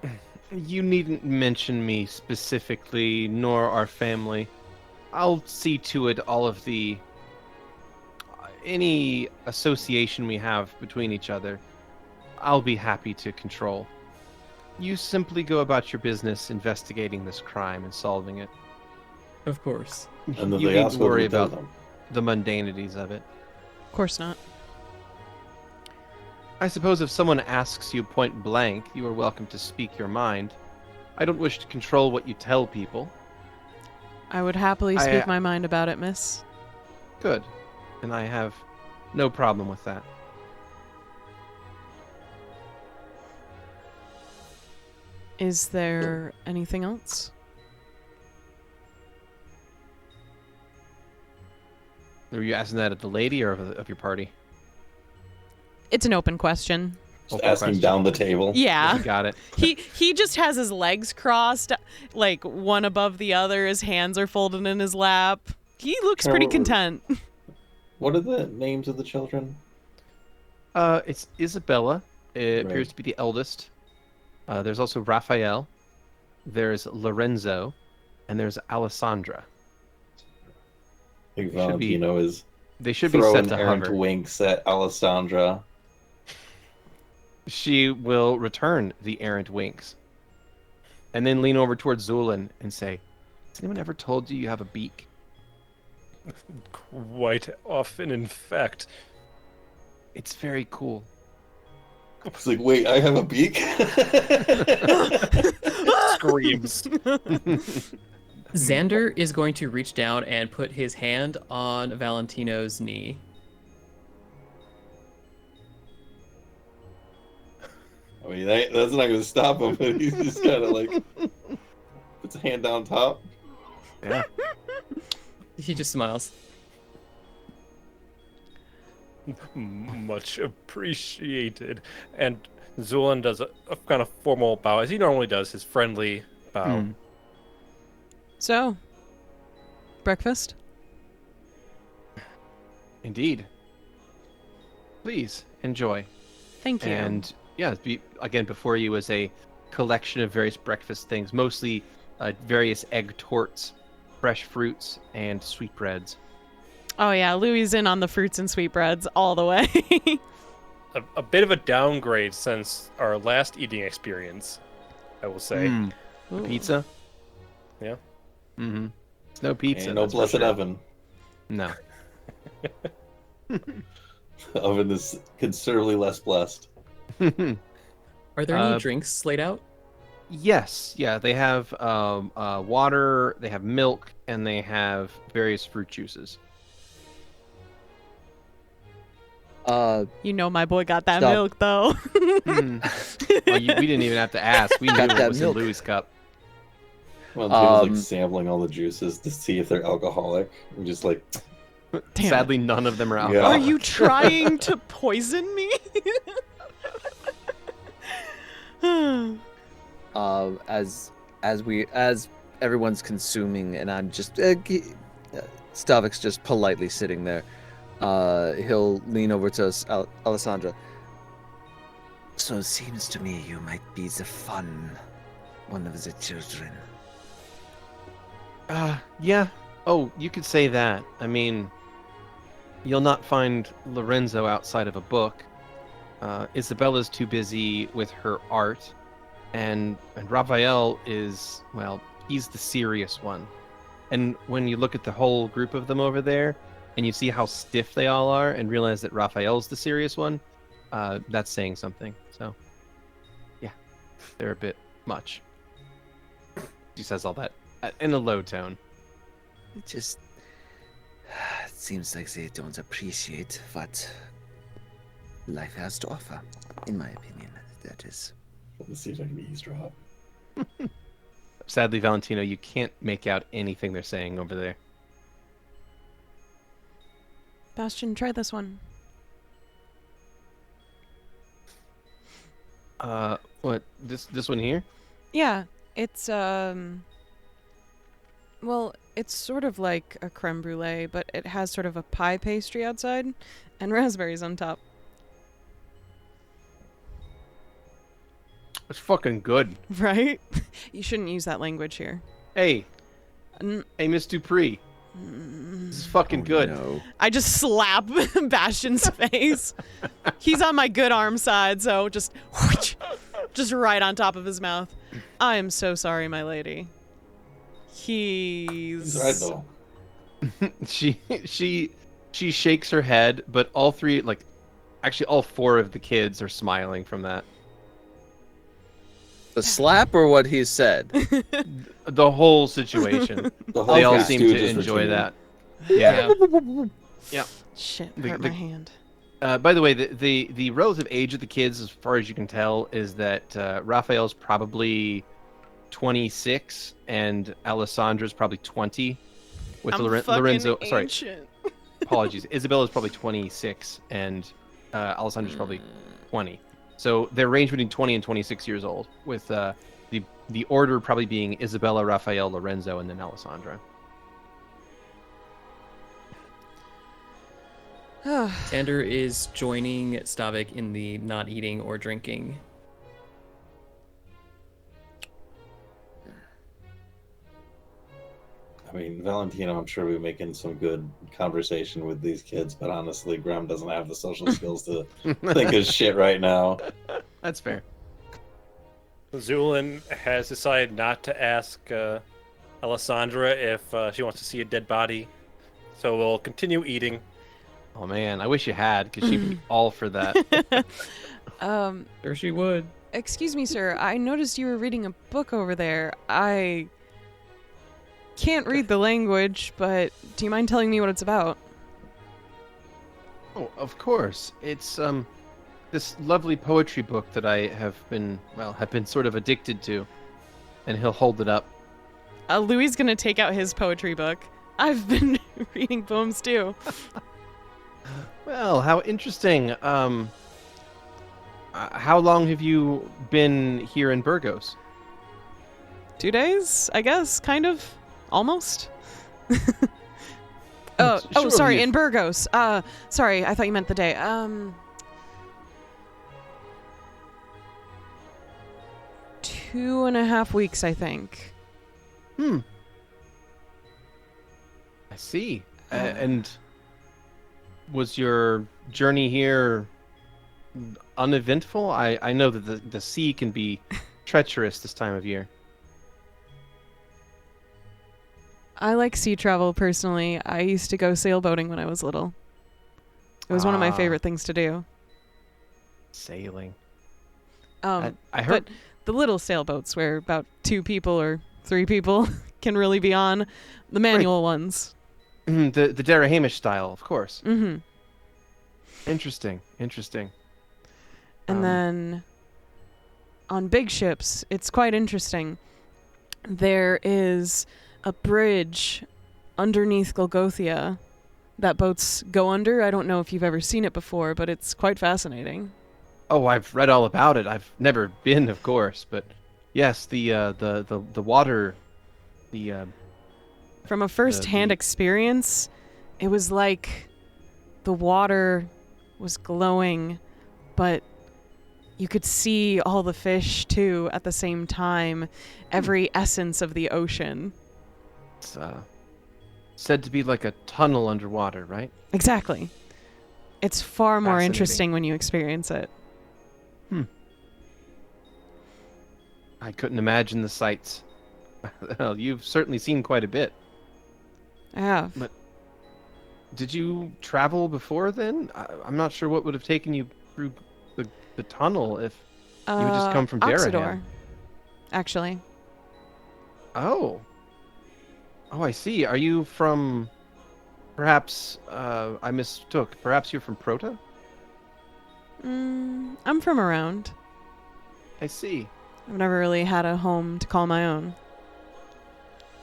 Speaker 3: You needn't mention me specifically, nor our family. I'll see to it all of the... any association we have between each other, I'll be happy to control. You simply go about your business investigating this crime and solving it.
Speaker 7: Of course.
Speaker 6: And then
Speaker 3: You
Speaker 6: they
Speaker 3: needn't
Speaker 6: ask what
Speaker 3: worry
Speaker 6: we tell
Speaker 3: about
Speaker 6: them.
Speaker 3: the mundanities of it.
Speaker 2: Of course not.
Speaker 3: I suppose if someone asks you point blank, you are welcome to speak your mind. I don't wish to control what you tell people.
Speaker 2: I would happily speak my mind about it, miss.
Speaker 3: Good. And I have no problem with that.
Speaker 2: Is there anything else?
Speaker 3: Were you asking that of the lady or of your party?
Speaker 2: It's an open question.
Speaker 6: Just
Speaker 3: Open
Speaker 6: asking
Speaker 3: question.
Speaker 6: down the table.
Speaker 2: Yeah.
Speaker 3: You got it.
Speaker 2: He just has his legs crossed, like one above the other. His hands are folded in his lap. He looks pretty content.
Speaker 6: What are the names of the children?
Speaker 3: It's Isabella. It
Speaker 6: Right.
Speaker 3: appears to be the eldest. There's also Raphael. There's Lorenzo. And there's Alessandra.
Speaker 6: I think
Speaker 3: They should be-
Speaker 6: Valentino is
Speaker 3: They should be set
Speaker 6: throwing
Speaker 3: to
Speaker 6: errant
Speaker 3: hover.
Speaker 6: winks at Alessandra.
Speaker 3: She will return the errant winks. And then lean over towards Zu'lin and say, has anyone ever told you you have a beak?
Speaker 5: Quite often, in fact.
Speaker 3: It's very cool.
Speaker 6: I was like, wait, I have a beak?
Speaker 5: Screams.
Speaker 7: Xander is going to reach down and put his hand on Valentino's knee.
Speaker 6: I mean, that's not going to stop him, but he's just kind of like, puts a hand down top.
Speaker 3: Yeah.
Speaker 7: He just smiles.
Speaker 5: Much appreciated. And Zu'lin does a kind of formal bow, as he normally does, his friendly bow.
Speaker 3: Hmm.
Speaker 2: So, breakfast?
Speaker 3: Indeed. Please, enjoy.
Speaker 2: Thank you.
Speaker 3: And yeah, again, before you is a collection of various breakfast things, mostly various egg torts, fresh fruits, and sweetbreads.
Speaker 2: Oh yeah, Louie's in on the fruits and sweetbreads all the way.
Speaker 5: A bit of a downgrade since our last eating experience, I will say.
Speaker 3: Mm.
Speaker 2: Ooh.
Speaker 3: Pizza?
Speaker 5: Yeah.
Speaker 3: Mm-hmm. It's no pizza.
Speaker 6: Ain't no
Speaker 3: that's for
Speaker 6: blessed
Speaker 3: sure.
Speaker 6: oven.
Speaker 3: No.
Speaker 6: The oven is considerably less blessed.
Speaker 7: Are there any
Speaker 3: Uh,
Speaker 7: drinks laid out?
Speaker 3: Yes, yeah, they have water, they have milk, and they have various fruit juices.
Speaker 2: You know my boy got that
Speaker 8: Stop.
Speaker 2: milk though.
Speaker 3: Hmm. Well, we didn't even have to ask. We knew
Speaker 8: Got
Speaker 3: what
Speaker 8: that
Speaker 3: was
Speaker 8: milk.
Speaker 3: in Louie's cup.
Speaker 6: Well, he was
Speaker 8: Um,
Speaker 6: like sampling all the juices to see if they're alcoholic. I'm just like,
Speaker 2: Damn
Speaker 3: Sadly, none of them are
Speaker 6: Yeah.
Speaker 3: alcohol.
Speaker 2: Are you trying to poison me?
Speaker 8: as everyone's consuming, and I'm just Stavik's just politely sitting there. He'll lean over to Alessandra.
Speaker 4: So it seems to me you might be the fun one of the children.
Speaker 3: Yeah. Oh, you could say that. I mean, you'll not find Lorenzo outside of a book. Isabella's too busy with her art, and Raphael is, well, he's the serious one. And when you look at the whole group of them over there, and you see how stiff they all are, and realize that Raphael's the serious one, that's saying something. So, yeah, they're a bit much. She says all that in a low tone.
Speaker 4: It just seems like they don't appreciate what life has to offer, in my opinion. That is.
Speaker 6: Let's see if I can eavesdrop.
Speaker 3: Sadly, Valentino, you can't make out anything they're saying over there.
Speaker 2: Bastion, try this one.
Speaker 3: What? This one here?
Speaker 2: Yeah, it's well, it's sort of like a creme brulee, but it has sort of a pie pastry outside and raspberries on top.
Speaker 3: It's fucking good.
Speaker 2: Right? You shouldn't use that language here.
Speaker 3: Hey,
Speaker 2: N-
Speaker 3: hey, Miss Dupree. This is fucking good.
Speaker 8: No.
Speaker 2: I just slap Bastion's face. He's on my good arm side, so just right on top of his mouth. I am so sorry, my lady.
Speaker 6: He's right though.
Speaker 3: She shakes her head, but all three, like, actually all four of the kids are smiling from that.
Speaker 8: The slap or what he said?
Speaker 3: The whole situation. They all seem to enjoy that. Yeah. Yeah.
Speaker 2: Shit,
Speaker 3: The-
Speaker 2: hurt
Speaker 3: the-
Speaker 2: my hand.
Speaker 3: By the way, the relative age of the kids, as far as you can tell, is that Raphael's probably 26 and Alessandra's probably 20. With
Speaker 2: I'm
Speaker 3: Lorenzo,
Speaker 2: fucking
Speaker 3: sorry,
Speaker 2: ancient.
Speaker 3: apologies. Isabella's probably 26 and Alessandra's probably 20. So they're ranged between 20 and 26 years old, with the order probably being Isabella, Raphael, Lorenzo, and then Alessandra.
Speaker 7: Xander is joining Stavik in the not eating or drinking.
Speaker 6: I mean, Valentino, I'm sure we're making some good conversation with these kids, but honestly, Grem doesn't have the social skills to think of shit right now.
Speaker 3: That's fair.
Speaker 5: Zu'lin has decided not to ask Alessandra if she wants to see a dead body, so we'll continue eating.
Speaker 3: Oh man, I wish you had, because she'd be all for that.
Speaker 7: Sure she would.
Speaker 2: Excuse me, sir. I noticed you were reading a book over there. I can't read the language, but do you mind telling me what it's about?
Speaker 3: Oh, of course. It's this lovely poetry book that I have been sort of addicted to. And he'll hold it up.
Speaker 2: Louie's gonna take out his poetry book. I've been reading poems too.
Speaker 3: Well, how interesting. How long have you been here in Burgos?
Speaker 2: 2 days, I guess, kind of, almost. Oh, sorry,
Speaker 3: you-
Speaker 2: in Burgos. Sorry, I thought you meant the day. 2.5 weeks, I think.
Speaker 3: I see. And was your journey here uneventful? I know that the sea can be treacherous this time of year.
Speaker 2: I like sea travel personally. I used to go sailboating when I was little. It was one of my
Speaker 3: Ah.
Speaker 2: favorite things to do.
Speaker 3: Sailing.
Speaker 2: I
Speaker 3: I heard.
Speaker 2: but the little sailboats where about 2 people or 3 people can really be on, the manual ones.
Speaker 3: the Dara Hamish style, of course.
Speaker 2: Mm-hmm.
Speaker 3: Interesting.
Speaker 2: And then on big ships, it's quite interesting. There is a bridge underneath Golgothia that boats go under. I don't know if you've ever seen it before, but it's quite fascinating.
Speaker 3: Oh, I've read all about it. I've never been, of course, but Yes, the water, the
Speaker 2: From a first-hand
Speaker 3: the-
Speaker 2: experience, it was like the water was glowing, but you could see all the fish too at the same time, every essence of the ocean.
Speaker 3: it's said to be like a tunnel underwater, right?
Speaker 2: Exactly. It's far more
Speaker 3: Fascinating.
Speaker 2: interesting when you experience it.
Speaker 3: I couldn't imagine the sights. Well, you've certainly seen quite a bit.
Speaker 2: I have.
Speaker 3: But did you travel before then? I'm not sure what would have taken you through the tunnel if you had just come from
Speaker 2: Oxidor,
Speaker 3: Daraham.
Speaker 2: actually.
Speaker 3: Oh. Oh, I see. Are you from... Perhaps, I mistook. Perhaps you're from Prota?
Speaker 2: I'm from around.
Speaker 3: I see.
Speaker 2: I've never really had a home to call my own.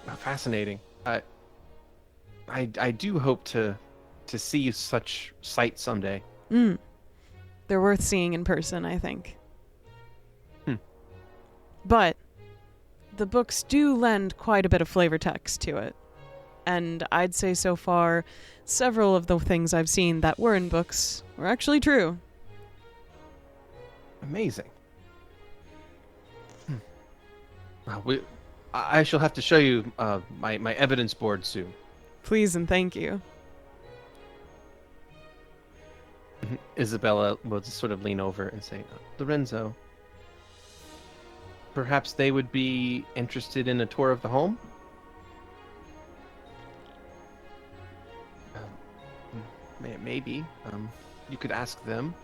Speaker 3: Oh, fascinating. I do hope to see such sights someday.
Speaker 2: They're worth seeing in person, I think.
Speaker 3: Hmm.
Speaker 2: But the books do lend quite a bit of flavor text to it. And I'd say so far, several of the things I've seen that were in books were actually true.
Speaker 3: Amazing. Well, I shall have to show you my evidence board soon.
Speaker 2: Please and thank you.
Speaker 3: Isabella will just sort of lean over and say, Lorenzo, perhaps they would be interested in a tour of the home? Maybe. You could ask them.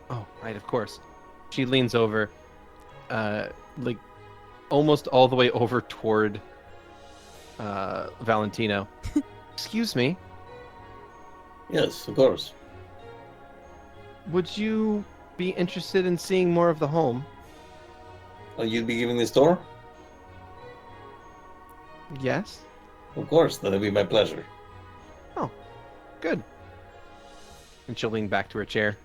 Speaker 3: Oh, right, of course. She leans over, like, almost all the way over toward Valentino. Excuse me.
Speaker 6: Yes, of course.
Speaker 3: Would you be interested in seeing more of the home?
Speaker 6: You'd be giving this tour?
Speaker 3: Yes?
Speaker 6: Of course, that'd be my pleasure.
Speaker 3: Oh, good. And she'll lean back to her chair.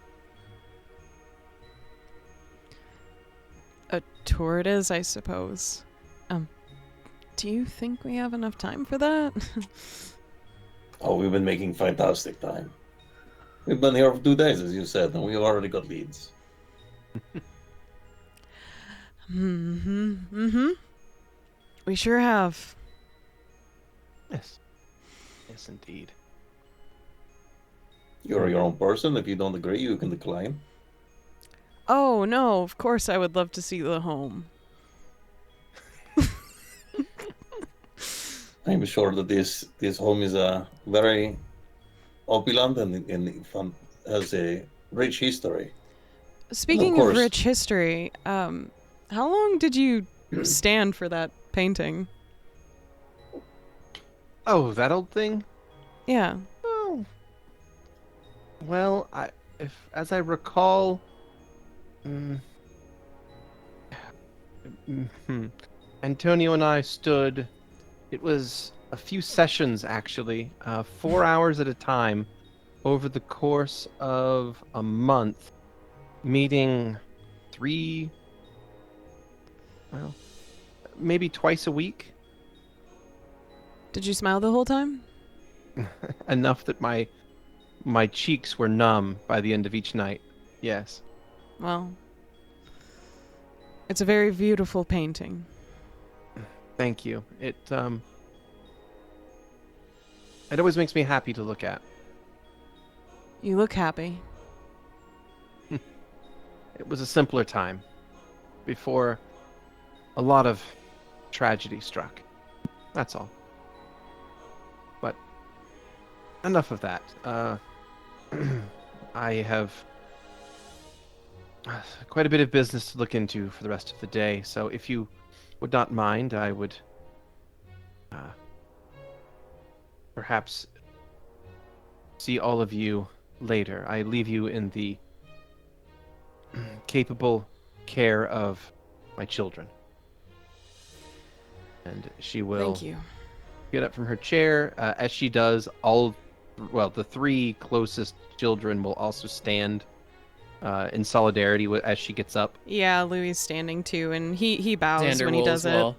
Speaker 2: A tour it is, I suppose. Do you think we have enough time for that?
Speaker 6: Oh, we've been making fantastic time. We've been here for 2 days, as you said, and we've already got leads.
Speaker 2: We sure have.
Speaker 3: Yes. Yes, indeed.
Speaker 6: You're your own person. If you don't agree, you can decline.
Speaker 2: Oh, no, of course I would love to see the home.
Speaker 6: I'm sure that this home is very opulent and has a rich history.
Speaker 2: Speaking of
Speaker 6: course.
Speaker 2: rich history, how long did you stand for that painting?
Speaker 3: Oh, that old thing?
Speaker 2: Yeah.
Speaker 3: Oh. Well, as I recall, Antonio and I stood. It was a few sessions, actually, 4 hours at a time, over the course of a month, meeting maybe twice a week.
Speaker 2: Did you smile the whole time?
Speaker 3: Enough that my cheeks were numb by the end of each night. Yes.
Speaker 2: Well, it's a very beautiful painting.
Speaker 3: Thank you. It always makes me happy to look at.
Speaker 2: You look happy.
Speaker 3: It was a simpler time, before a lot of tragedy struck. That's all. But enough of that. I have quite a bit of business to look into for the rest of the day, so if you would not mind, I would perhaps see all of you later. I leave you in the capable care of my children. And she will
Speaker 2: Thank you.
Speaker 3: get up from her chair. As she does, the 3 closest children will also stand in solidarity as she gets up.
Speaker 2: Yeah, Louie's standing too, and he bows
Speaker 7: Xander
Speaker 2: when he
Speaker 7: will
Speaker 2: does
Speaker 7: as well.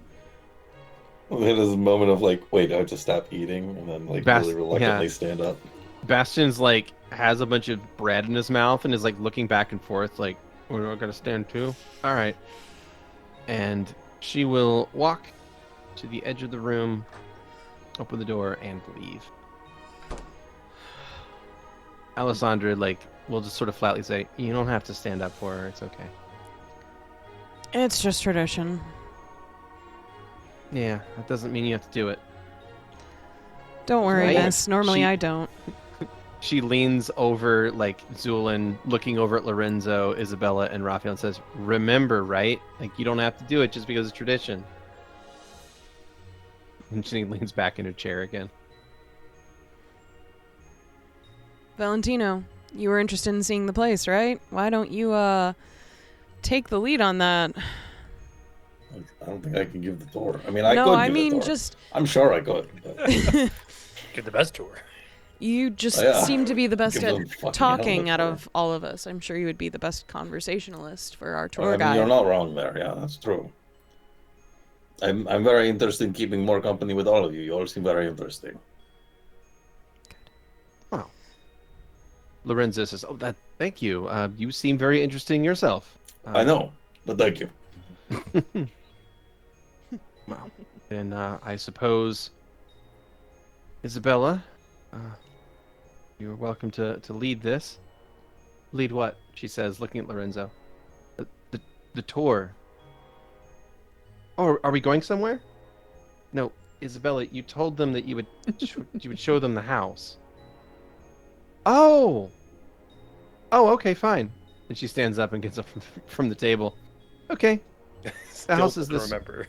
Speaker 6: Then there's a moment of like, wait, I have to stop eating, and then like really reluctantly stand up.
Speaker 3: Bastion's like has a bunch of bread in his mouth and is like looking back and forth, like, "We're not gonna stand too." All right, and she will walk to the edge of the room, open the door, and leave. Alessandra will just sort of flatly say, "You don't have to stand up for her. It's okay."
Speaker 2: It's just tradition.
Speaker 3: Yeah, that doesn't mean you have to do it.
Speaker 2: Don't worry,
Speaker 3: Right.
Speaker 2: miss. Normally
Speaker 3: She-
Speaker 2: I don't.
Speaker 3: She leans over Zu'lin, looking over at Lorenzo, Isabella, and Raphael, and says, "Remember, right? You don't have to do it just because it's tradition." And she leans back in her chair again.
Speaker 2: Valentino, you were interested in seeing the place, right? Why don't you take the lead on that?
Speaker 6: I don't think I can give the tour. I mean, I
Speaker 2: No,
Speaker 6: could
Speaker 2: I
Speaker 6: give
Speaker 2: mean
Speaker 6: the tour.
Speaker 2: just
Speaker 6: I'm sure I could. But
Speaker 5: Get the best tour.
Speaker 2: you just
Speaker 6: Oh, yeah.
Speaker 2: seem to be the best
Speaker 6: Give
Speaker 2: at
Speaker 6: them fucking
Speaker 2: talking out
Speaker 6: hell
Speaker 2: of all of us. I'm sure you would be the best conversationalist for our tour
Speaker 6: I mean,
Speaker 2: guide.
Speaker 6: you're not wrong there. Yeah, that's true. I'm very interested in keeping more company with all of you. You all seem very interesting.
Speaker 3: Lorenzo says, thank you. You seem very interesting yourself."
Speaker 6: I know, but thank you.
Speaker 3: Well, and I suppose, Isabella, you're welcome to lead this. Lead what? She says, looking at Lorenzo. The tour. Oh, are we going somewhere? No, Isabella, you told them that you would show them the house. Oh, okay, fine. And she stands up and gets up from the table. Okay, the house is this.
Speaker 5: Remember.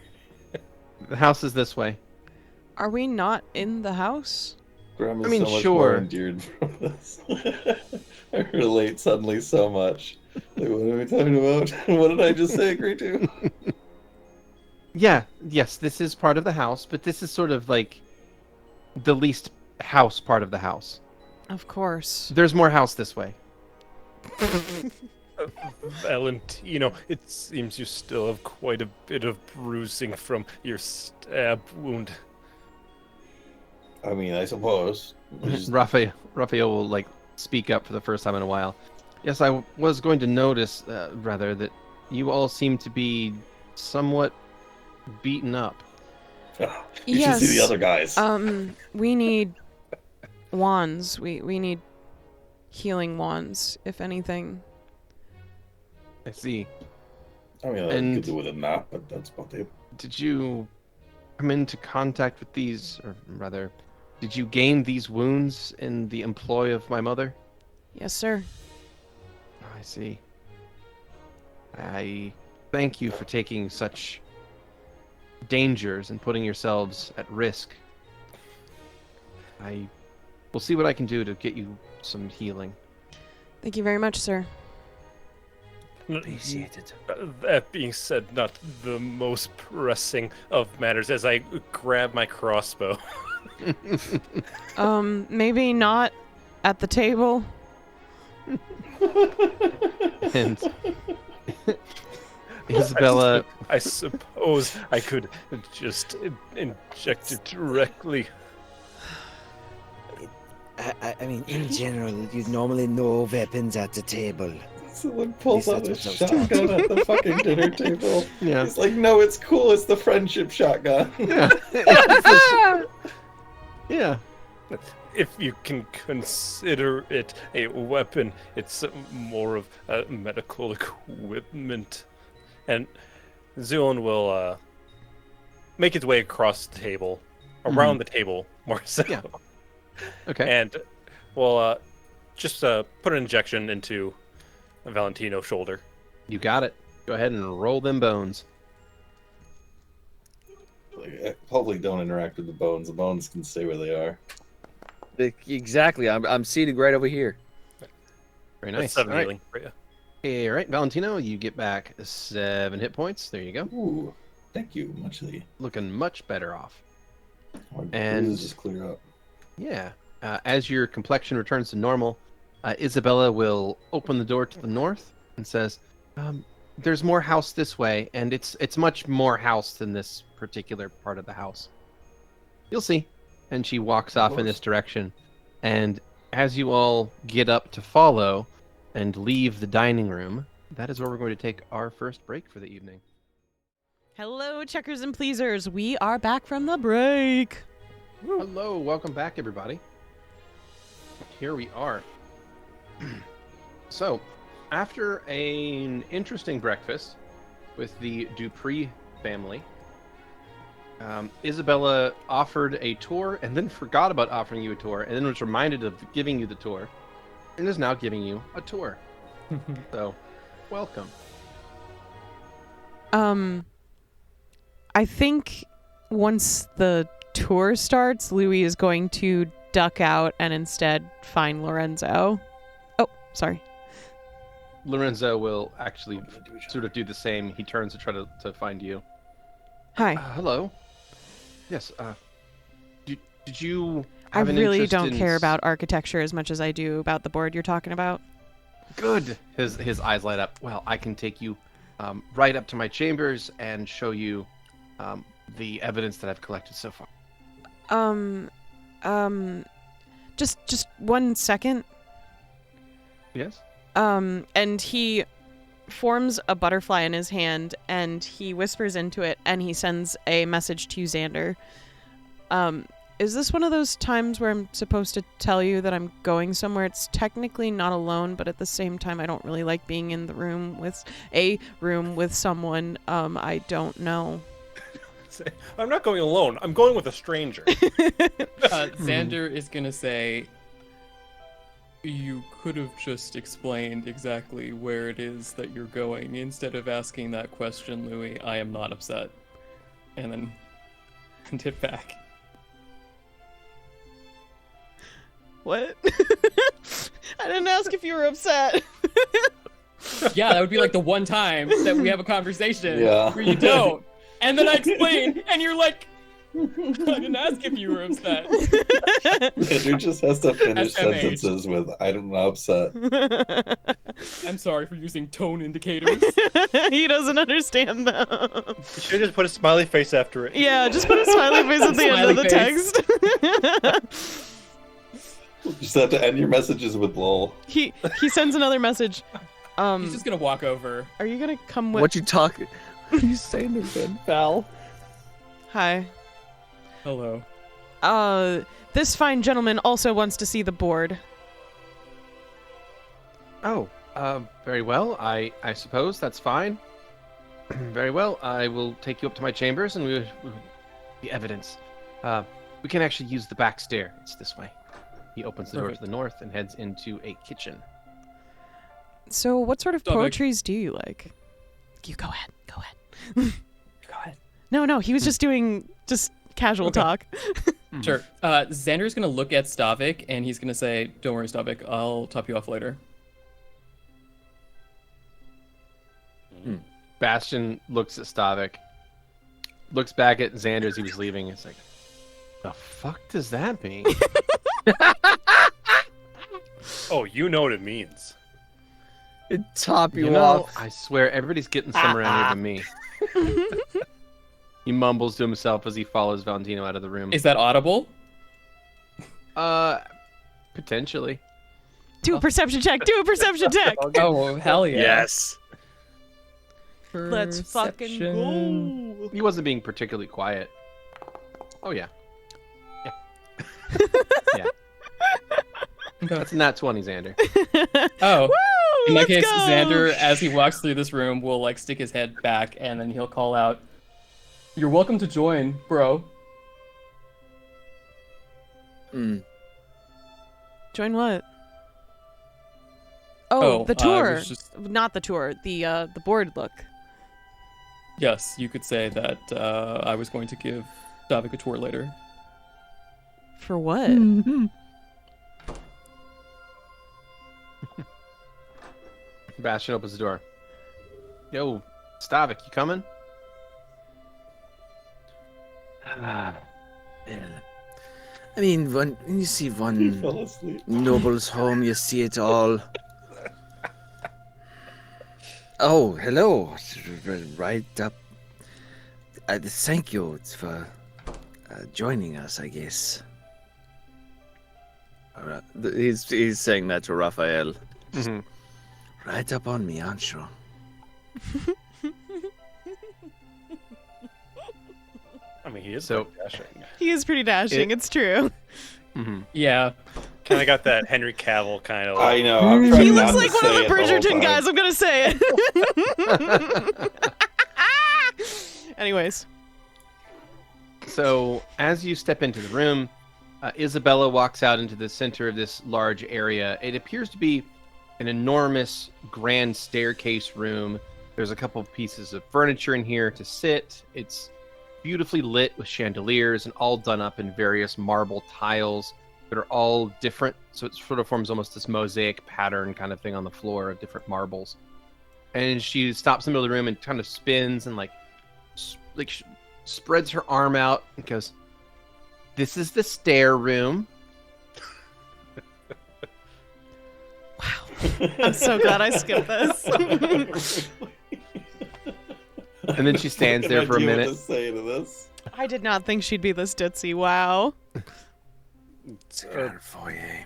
Speaker 3: The house is this way.
Speaker 2: Are we not in the house?
Speaker 6: Grem is
Speaker 3: I mean,
Speaker 6: so much
Speaker 3: sure.
Speaker 6: more endeared from this. I relate suddenly so much. Like, what are we talking about? What did I just say? Agree to?
Speaker 3: Yes, this is part of the house, but this is sort of like the least house part of the house.
Speaker 2: Of course.
Speaker 3: There's more house this way.
Speaker 5: Valentino, it seems you still have quite a bit of bruising from your stab wound.
Speaker 6: I mean, I suppose.
Speaker 3: Raphael will speak up for the first time in a while. Yes, I was going to notice, rather, that you all seem to be somewhat beaten up.
Speaker 6: You should see the other guys.
Speaker 2: We need wands. We need healing wands, if anything.
Speaker 3: I see.
Speaker 6: I mean, I
Speaker 3: and-
Speaker 6: could do with a nap, but that's about it.
Speaker 3: Did you come into contact with these, or rather, did you gain these wounds in the employ of my mother?
Speaker 2: Yes, sir.
Speaker 3: I see. I thank you for taking such dangers and putting yourselves at risk. I will see what I can do to get you some healing.
Speaker 2: Thank you very much, sir.
Speaker 4: Appreciate it.
Speaker 5: That being said, not the most pressing of matters as I grab my crossbow.
Speaker 2: Maybe not at the table.
Speaker 3: And Isabella,
Speaker 5: I suppose I could just inject it directly.
Speaker 4: I mean, in general, you'd normally know weapons at the table.
Speaker 6: Someone pulls
Speaker 4: At
Speaker 6: out a
Speaker 4: least that's what I was
Speaker 6: shotgun at the fucking dinner table.
Speaker 3: yeah,
Speaker 6: It's like, no, it's cool. It's the friendship shotgun.
Speaker 3: yeah, yeah.
Speaker 5: If you can consider it a weapon, it's more of a medical equipment. And Zu'lin will make its way across the table, around the table, more so.
Speaker 3: Yeah. Okay.
Speaker 5: And we'll just put an injection into Valentino's shoulder.
Speaker 3: You got it. Go ahead and roll them bones.
Speaker 6: Like, hopefully, don't interact with the bones. The bones can stay where they are.
Speaker 8: Exactly. I'm seated right over here.
Speaker 3: Very
Speaker 5: That's
Speaker 3: nice.
Speaker 5: 7
Speaker 3: All right.
Speaker 5: healing for you.
Speaker 3: All right, Valentino, you get back 7 hit points. There you go.
Speaker 6: Ooh, thank you, muchly.
Speaker 3: Looking much better off.
Speaker 6: My
Speaker 3: And-
Speaker 6: bruises just clear up.
Speaker 3: Yeah. As your complexion returns to normal, Isabella will open the door to the north and says, "There's more house this way, and it's much more house than this particular part of the house. You'll see." And she walks off in this direction. And as you all get up to follow and leave the dining room, that is where we're going to take our first break for the evening.
Speaker 2: Hello, checkers and pleasers. We are back from the break.
Speaker 3: Hello, welcome back, everybody. Here we are. So, after an interesting breakfast with the Dupree family, Isabella offered a tour and then forgot about offering you a tour and then was reminded of giving you the tour and is now giving you a tour. So, welcome.
Speaker 2: I think once the tour starts, Louie is going to duck out and instead find Lorenzo. Oh, sorry.
Speaker 3: Lorenzo will actually sort of do the same. He turns to try to find you.
Speaker 2: Hi.
Speaker 3: Hello. Yes. Did you
Speaker 2: I
Speaker 3: have an
Speaker 2: really
Speaker 3: interest
Speaker 2: don't
Speaker 3: in
Speaker 2: care about architecture as much as I do about the board you're talking about.
Speaker 3: Good. His eyes light up. Well, I can take you right up to my chambers and show you the evidence that I've collected so far.
Speaker 2: Just 1 second.
Speaker 3: Yes.
Speaker 2: And he forms a butterfly in his hand and he whispers into it and he sends a message to Xander. Is this one of those times where I'm supposed to tell you that I'm going somewhere? It's technically not alone, but at the same time, I don't really like being in the room with someone I don't know.
Speaker 5: I'm not going alone. I'm going with a stranger.
Speaker 7: Xander is gonna say, "You could have just explained exactly where it is that you're going instead of asking that question, Louie. I am not upset." And then dip back.
Speaker 2: What? I didn't ask if you were upset.
Speaker 7: Yeah, that would be like the one time that we have a conversation
Speaker 6: Yeah.
Speaker 7: where you don't. And then I explain, and you're like, I didn't ask if you were upset.
Speaker 6: Andrew just has to finish
Speaker 7: SMH.
Speaker 6: sentences with "I'm not upset."
Speaker 7: I'm sorry for using tone indicators.
Speaker 2: He doesn't understand them.
Speaker 5: You should just put a smiley face after it.
Speaker 2: Yeah, just put a smiley face at the end of the
Speaker 7: Smiley
Speaker 2: text.
Speaker 6: You just have to end your messages with "lol."
Speaker 2: He sends another message.
Speaker 7: He's just gonna walk over.
Speaker 2: Are you gonna come with?
Speaker 8: What you talking? What are you saying again, Val?
Speaker 2: Hi.
Speaker 7: Hello.
Speaker 2: This fine gentleman also wants to see the board.
Speaker 3: Oh, very well. I suppose that's fine. Very well. I will take you up to my chambers and we the evidence. We can actually use the back stair. It's this way. He opens the door to the north and heads into a kitchen.
Speaker 2: So, what sort of
Speaker 7: Stavik.
Speaker 2: poetries do you like? You go ahead. Go ahead.
Speaker 7: Go ahead.
Speaker 2: No, he was just doing casual talk.
Speaker 7: Sure. Xander's gonna look at Stavik and he's gonna say, "Don't worry, Stavik. I'll top you off later."
Speaker 3: Bastion looks at Stavik, looks back at Xander as he was leaving. It's like, the fuck does that mean?
Speaker 5: Oh, you know what it means.
Speaker 8: It'd top you,
Speaker 3: You know,
Speaker 8: off.
Speaker 3: I swear everybody's getting some around here than me. He mumbles to himself as he follows Valentino out of the room.
Speaker 7: Is that audible?
Speaker 3: Potentially.
Speaker 2: Do a perception check. Do a perception check.
Speaker 7: Oh, hell yeah.
Speaker 5: Yes.
Speaker 2: Let's fucking go.
Speaker 3: He wasn't being particularly quiet. Oh yeah. Yeah. Yeah. That's a nat 20, Xander.
Speaker 7: Oh.
Speaker 2: Woo!
Speaker 7: In that
Speaker 2: Let's
Speaker 7: case,
Speaker 2: go!
Speaker 7: Xander, as he walks through this room, will like stick his head back and then he'll call out, "You're welcome to join, bro."
Speaker 2: Join what? Oh, the
Speaker 7: I
Speaker 2: tour.
Speaker 7: was just-
Speaker 2: Not the tour. The board look.
Speaker 7: Yes, you could say that I was going to give Stavik a tour later.
Speaker 2: For what?
Speaker 3: Bastion opens the door. Yo, Stavik, you coming?
Speaker 4: I mean, when you see
Speaker 6: He
Speaker 4: one
Speaker 6: fell asleep.
Speaker 4: noble's home, you see it all. Oh, hello. Right up. Thank you for joining us, I guess. He's saying that to Raphael.
Speaker 3: Mhm.
Speaker 4: Right up on me, aren't you?
Speaker 5: I mean, he is
Speaker 3: So-
Speaker 5: quite dashing.
Speaker 2: He is pretty dashing. It's true.
Speaker 3: Mhm.
Speaker 7: Yeah.
Speaker 5: Kind of got that Henry Cavill kind of.
Speaker 6: I know. I'm
Speaker 2: He
Speaker 6: trying
Speaker 2: looks
Speaker 6: not
Speaker 2: like
Speaker 6: to
Speaker 2: one of
Speaker 6: say
Speaker 2: the
Speaker 6: it whole
Speaker 2: Bridgerton
Speaker 6: time.
Speaker 2: guys. I'm gonna say it. Anyways,
Speaker 3: So, as you step into the room, Isabella walks out into the center of this large area. It appears to be an enormous grand staircase room. There's a couple of pieces of furniture in here to sit. It's beautifully lit with chandeliers and all done up in various marble tiles that are all different. So it sort of forms almost this mosaic pattern kind of thing on the floor of different marbles. And she stops in the middle of the room and kind of spins and spreads her arm out and goes, "This is the stair room."
Speaker 2: I'm so glad I skipped this.
Speaker 3: And then she stands there for a minute.
Speaker 6: What to say to this?
Speaker 2: I did not think she'd be this ditzy. Wow.
Speaker 4: Cigar foyer.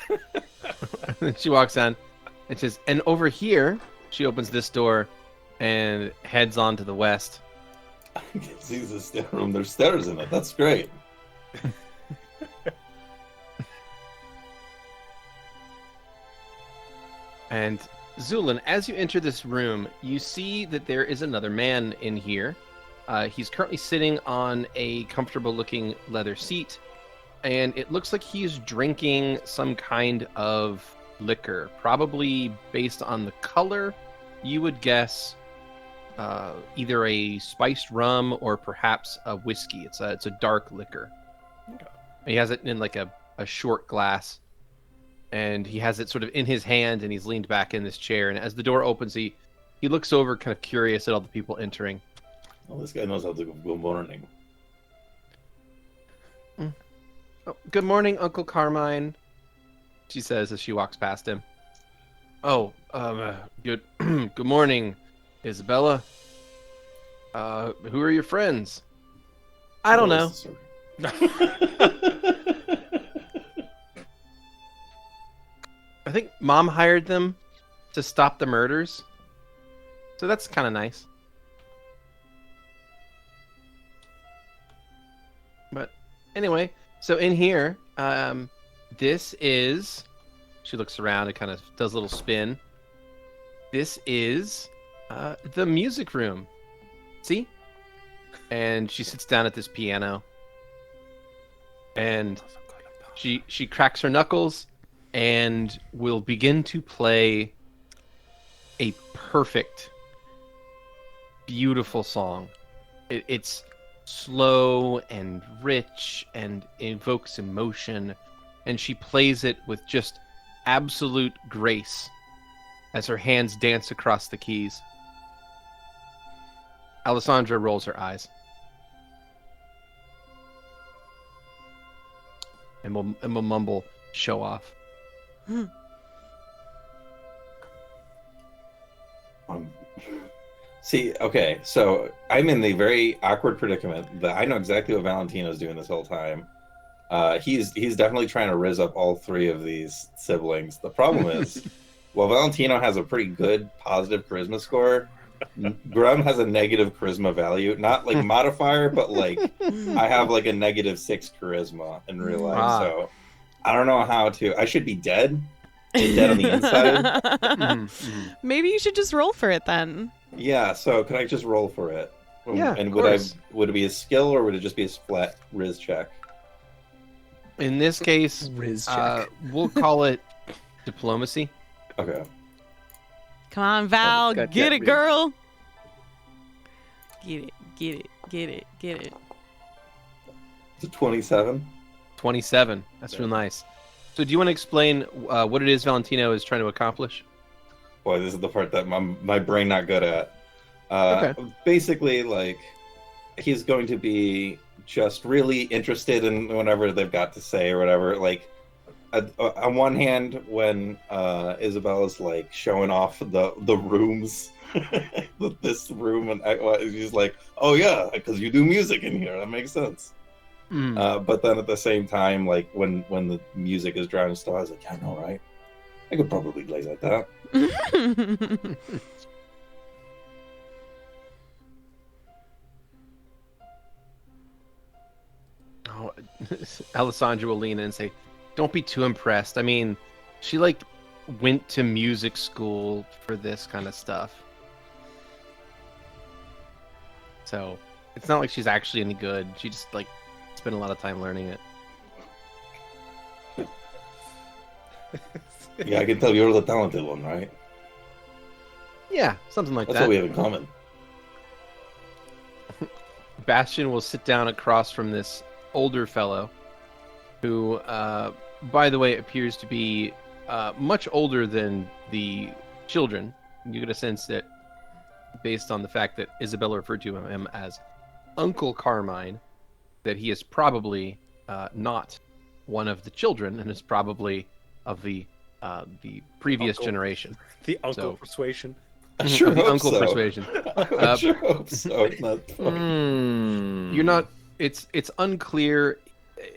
Speaker 3: And then she walks on and says, "And over here," she opens this door and heads on to the west.
Speaker 6: I can see the stair room. There's stairs in it. That's great.
Speaker 3: And Zu'lin, as you enter this room, you see that there is another man in here. He's currently sitting on a comfortable-looking leather seat, and it looks like he's drinking some kind of liquor, probably based on the color. You would guess either a spiced rum or perhaps a whiskey. It's a dark liquor.
Speaker 5: Okay.
Speaker 3: He has it in like a short glass, and he has it sort of in his hand, and he's leaned back in this chair. And as the door opens, he looks over, kind of curious at all the people entering.
Speaker 6: Well, this guy knows how to go morning.
Speaker 3: Oh, good morning, Uncle Carmine, she says as she walks past him. Oh, good good morning, Isabella. Who are your friends? I don't know. I think Mom hired them to stop the murders. So that's kind of nice. But anyway, so in here, this is... She looks around and kind of does a little spin. This is the music room. See? And she sits down at this piano. And she cracks her knuckles and will begin to play a perfect, beautiful song. It's slow and rich and evokes emotion, and she plays it with just absolute grace as her hands dance across the keys. Alessandra rolls her eyes. And we'll mumble, "Show off."
Speaker 6: See, okay, so I'm in the very awkward predicament that I know exactly what Valentino's doing this whole time. He's definitely trying to rizz up all three of these siblings. The problem is, while Valentino has a pretty good positive charisma score, Grem has a negative charisma value. Not like modifier, but like I have like a -6 charisma in real life.
Speaker 3: Ah.
Speaker 6: So I don't know how to. I should be dead. Dead on the inside.
Speaker 2: Maybe you should just roll for it then.
Speaker 6: Yeah, so could I just roll for it?
Speaker 3: Yeah,
Speaker 6: and
Speaker 3: of
Speaker 6: would
Speaker 3: course.
Speaker 6: would it be a skill or would it just be a flat Riz check?
Speaker 3: In this case,
Speaker 8: Riz check.
Speaker 3: we'll call it diplomacy.
Speaker 6: Okay.
Speaker 2: Come on, Val.
Speaker 8: got
Speaker 2: Get
Speaker 8: that
Speaker 2: it,
Speaker 8: real.
Speaker 2: girl. Get it, get it, get it, get it.
Speaker 6: It's a 27.
Speaker 3: 27. That's real nice. So do you want to explain what it is Valentino is trying to accomplish?
Speaker 6: Boy, this is the part that my brain not good at.
Speaker 3: Okay.
Speaker 6: Basically, like, he's going to be just really interested in whatever they've got to say or whatever. Like, on one hand, when Isabella's like showing off the rooms, this room, and she's like, "Oh yeah, because you do music in here. That makes sense." But then at the same time, like when the music is drowning stuff, I was like, "Yeah, I know, right? I could probably play like that."
Speaker 3: Oh, Alessandra will lean in and say, "Don't be too impressed. I mean, she like went to music school for this kind of stuff. So it's not like she's actually any good. She just like spent a lot of time learning it."
Speaker 6: Yeah, I can tell you're the talented one, right?
Speaker 3: Yeah, something like
Speaker 6: That's
Speaker 3: that.
Speaker 6: what we have in common.
Speaker 3: Bastion will sit down across from this older fellow who, by the way, appears to be much older than the children. You get a sense that, based on the fact that Isabella referred to him as Uncle Carmine, that he is probably not one of the children and is probably of the previous
Speaker 5: Uncle.
Speaker 3: generation.
Speaker 5: The uncle
Speaker 3: So-
Speaker 5: persuasion.
Speaker 6: I sure
Speaker 3: The
Speaker 6: hope
Speaker 3: uncle
Speaker 6: so.
Speaker 3: persuasion.
Speaker 6: I sure hope so. It's not funny.
Speaker 3: You're not. It's unclear.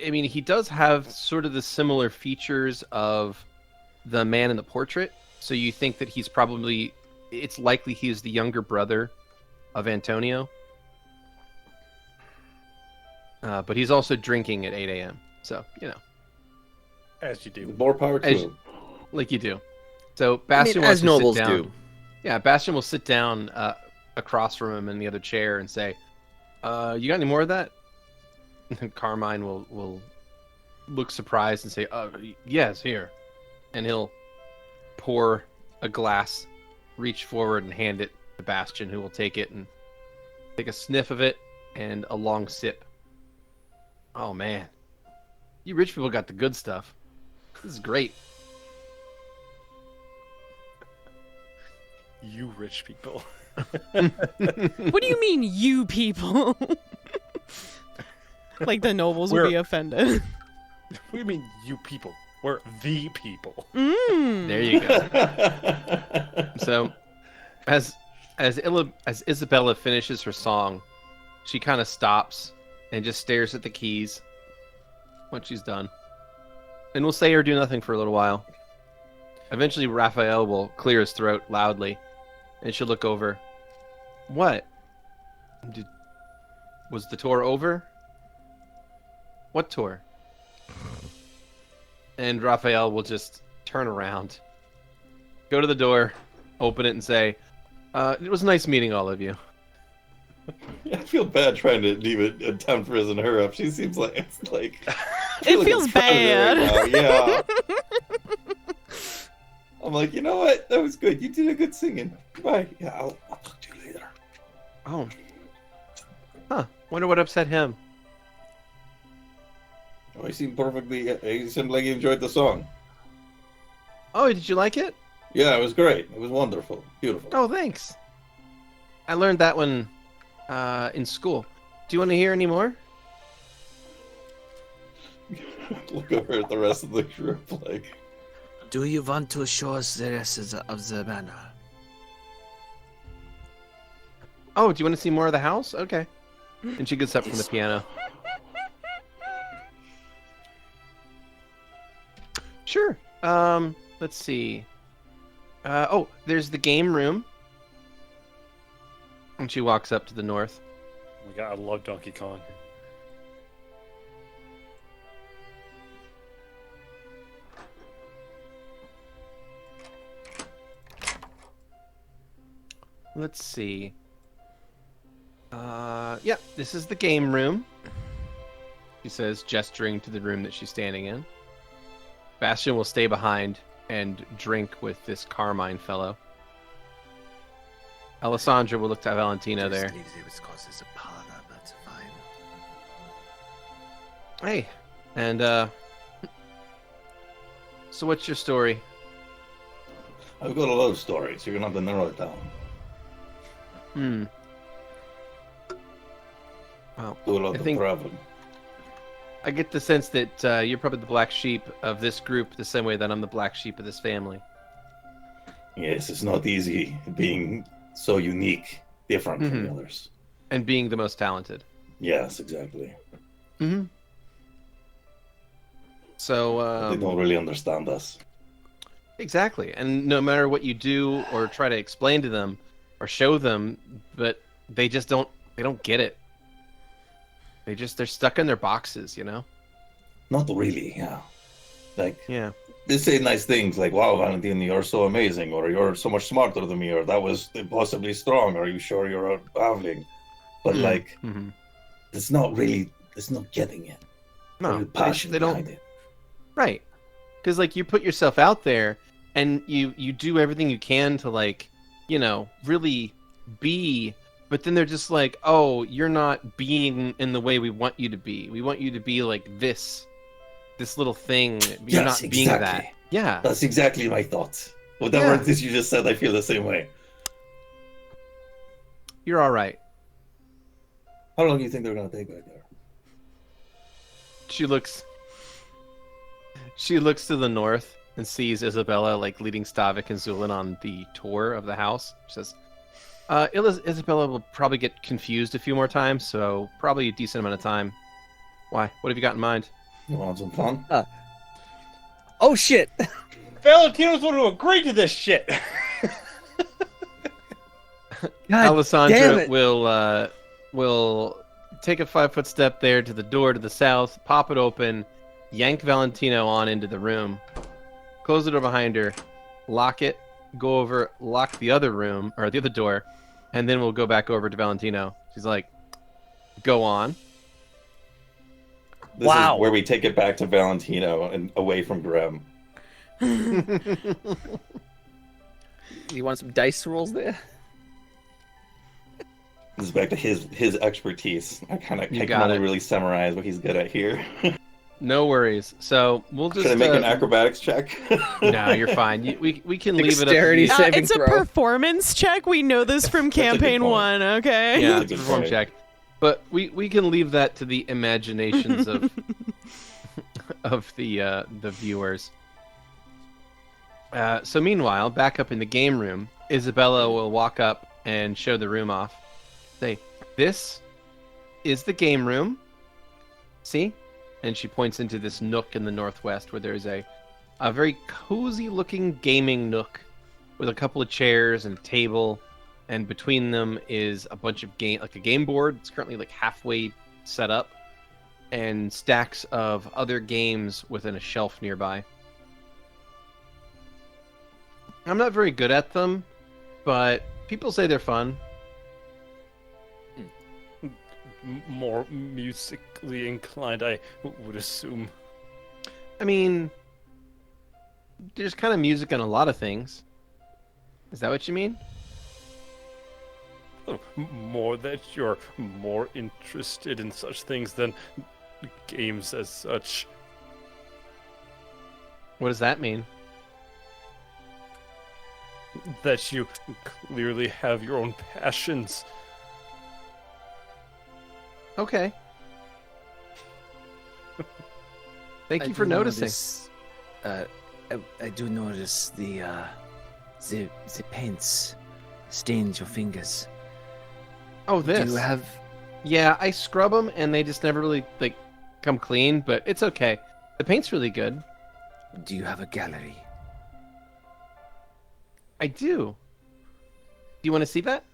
Speaker 3: I mean, he does have sort of the similar features of the man in the portrait. So you think that he's probably. It's likely he is the younger brother of Antonio. But he's also drinking at 8 a.m. So
Speaker 5: As you do.
Speaker 6: More power to
Speaker 3: As-
Speaker 6: him.
Speaker 3: like you do. So
Speaker 8: I mean,
Speaker 3: Bastion wants
Speaker 8: as
Speaker 3: to
Speaker 8: nobles
Speaker 3: sit down.
Speaker 8: do.
Speaker 3: Yeah, Bastion will sit down across from him in the other chair and say, "You got any more of that?" And Carmine will look surprised and say, "Yes, here." And he'll pour a glass, reach forward and hand it to Bastion, who will take it and take a sniff of it and a long sip. "Oh man, you rich people got the good stuff. This is great."
Speaker 5: You rich people.
Speaker 2: What do you mean, you people? Like the nobles will be offended.
Speaker 5: What do you mean, you people? We're the people.
Speaker 3: There you go. So, as Isabella finishes her song, she kind of stops and just stares at the keys when she's done, and will say or do nothing for a little while. Eventually, Raphael will clear his throat loudly, and she'll look over. "What? Was the tour over? What tour?" And Raphael will just turn around, go to the door, open it, and say, "It was nice meeting all of you."
Speaker 6: I feel bad trying to even attempt to raising her up. She seems like it's like
Speaker 2: It feels bad.
Speaker 6: Right now. Yeah. I'm like, you know what? That was good. You did a good singing. Bye. Yeah, I'll talk to you later.
Speaker 3: Oh. Huh. Wonder what upset him.
Speaker 6: Oh, he seemed perfectly. He seemed like he enjoyed the song.
Speaker 3: Oh, did you like it?
Speaker 6: Yeah, it was great. It was wonderful. Beautiful.
Speaker 3: Oh, thanks. I learned that one in school. Do you want to hear any more?
Speaker 6: Look over at the rest of the group like.
Speaker 4: Do you want to show us the rest of the banner?
Speaker 3: Oh, do you want to see more of the house? Okay. And she gets up from the piano. Sure. Let's see. Oh, there's the game room. And she walks up to the north.
Speaker 5: Oh my God, I love Donkey Kong.
Speaker 3: Let's see. Yeah, this is the game room. She says, gesturing to the room that she's standing in. Bastion will stay behind and drink with this Carmine fellow. Alessandra will look to Valentino there.
Speaker 4: Just leave it because it's a parlor, but fine.
Speaker 3: Hey, and so what's your story?
Speaker 6: I've got a lot of stories. You're gonna have to narrow it down.
Speaker 3: Well,
Speaker 6: Do a lot
Speaker 3: I
Speaker 6: of
Speaker 3: think
Speaker 6: traveling.
Speaker 3: I get the sense that you're probably the black sheep of this group, the same way that I'm the black sheep of this family.
Speaker 6: Yes, it's not easy being so unique, different from the others.
Speaker 3: And being the most talented.
Speaker 6: Yes, exactly.
Speaker 3: Mm-hmm. So,
Speaker 6: They don't really understand us.
Speaker 3: exactly. And no matter what you do or try to explain to them or show them, but they just don't get it. They're stuck in their boxes, you know?
Speaker 6: Not really, yeah. Like,
Speaker 3: Yeah.
Speaker 6: they say nice things like, wow, Valentino, you're so amazing, or you're so much smarter than me, or that was impossibly strong, are you sure you're a Halfling? But, like,
Speaker 3: Mm-hmm.
Speaker 6: it's not getting it.
Speaker 3: No,
Speaker 6: The passion
Speaker 3: they don't.
Speaker 6: behind it.
Speaker 3: Right. Because, like, you put yourself out there and you do everything you can to, like, you know, really be, but then they're just like, oh, you're not being in the way we want you to be. We want you to be like this little thing. You're
Speaker 6: Yes,
Speaker 3: not being
Speaker 6: exactly.
Speaker 3: that. Yeah.
Speaker 6: That's exactly my thoughts. Whatever
Speaker 3: Yeah.
Speaker 6: it is you just said, I feel the same way.
Speaker 3: You're all right.
Speaker 6: How long do you think they're going to take back there?
Speaker 3: She looks to the north and sees Isabella like leading Stavik and Zu'lin on the tour of the house. She says, Isabella will probably get confused a few more times, so probably a decent amount of time. Why? What have you got in mind?
Speaker 6: You want some fun?
Speaker 8: Oh shit!
Speaker 5: Valentino's going to agree to this shit.
Speaker 8: God damn
Speaker 3: Alessandra
Speaker 8: it.
Speaker 3: will take a 5-foot step there to the door to the south, pop it open, yank Valentino on into the room, close the door behind her, lock it, go over, lock the other room or the other door, and then we'll go back over to Valentino. She's like, "Go on."
Speaker 6: This
Speaker 8: Wow.
Speaker 6: is where we take it back to Valentino and away from Grem.
Speaker 8: You want some dice rolls there?
Speaker 6: This is back to his expertise. I can
Speaker 3: got
Speaker 6: only
Speaker 3: it.
Speaker 6: really summarize what he's good at here.
Speaker 3: No worries. So we'll just.
Speaker 6: Should I make an acrobatics check?
Speaker 3: No, you're fine. We can leave it up.
Speaker 8: Dexterity
Speaker 3: To you.
Speaker 8: saving
Speaker 2: It's a
Speaker 8: throw.
Speaker 2: performance check. We know this from
Speaker 6: That's a good
Speaker 2: campaign
Speaker 6: point.
Speaker 2: 1, okay?
Speaker 3: Yeah,
Speaker 6: That's
Speaker 3: it's
Speaker 6: a
Speaker 3: a
Speaker 6: good
Speaker 3: perform
Speaker 6: point.
Speaker 3: check. But we can leave that to the imaginations of of the viewers. So meanwhile, back up in the game room, Isabella will walk up and show the room off. Say, "This is the game room. See?" And she points into this nook in the northwest where there's a very cozy looking gaming nook with a couple of chairs and a table, and between them is a bunch of a game board. It's currently like halfway set up, and stacks of other games within a shelf nearby. I'm not very good at them, but people say they're fun.
Speaker 5: More musically inclined, I would assume.
Speaker 3: I mean, there's kind of music in a lot of things. Is that what you mean?
Speaker 5: More that you're more interested in such things than games as such.
Speaker 3: What does that mean?
Speaker 5: That you clearly have your own passions.
Speaker 3: Okay. Thank you for noticing.
Speaker 4: I do notice the paints stains your fingers.
Speaker 3: Oh, this.
Speaker 4: Do you have?
Speaker 3: Yeah, I scrub them and they just never really like come clean, but it's okay. The paint's really good.
Speaker 4: Do you have a gallery?
Speaker 3: I do. Do you want to see that?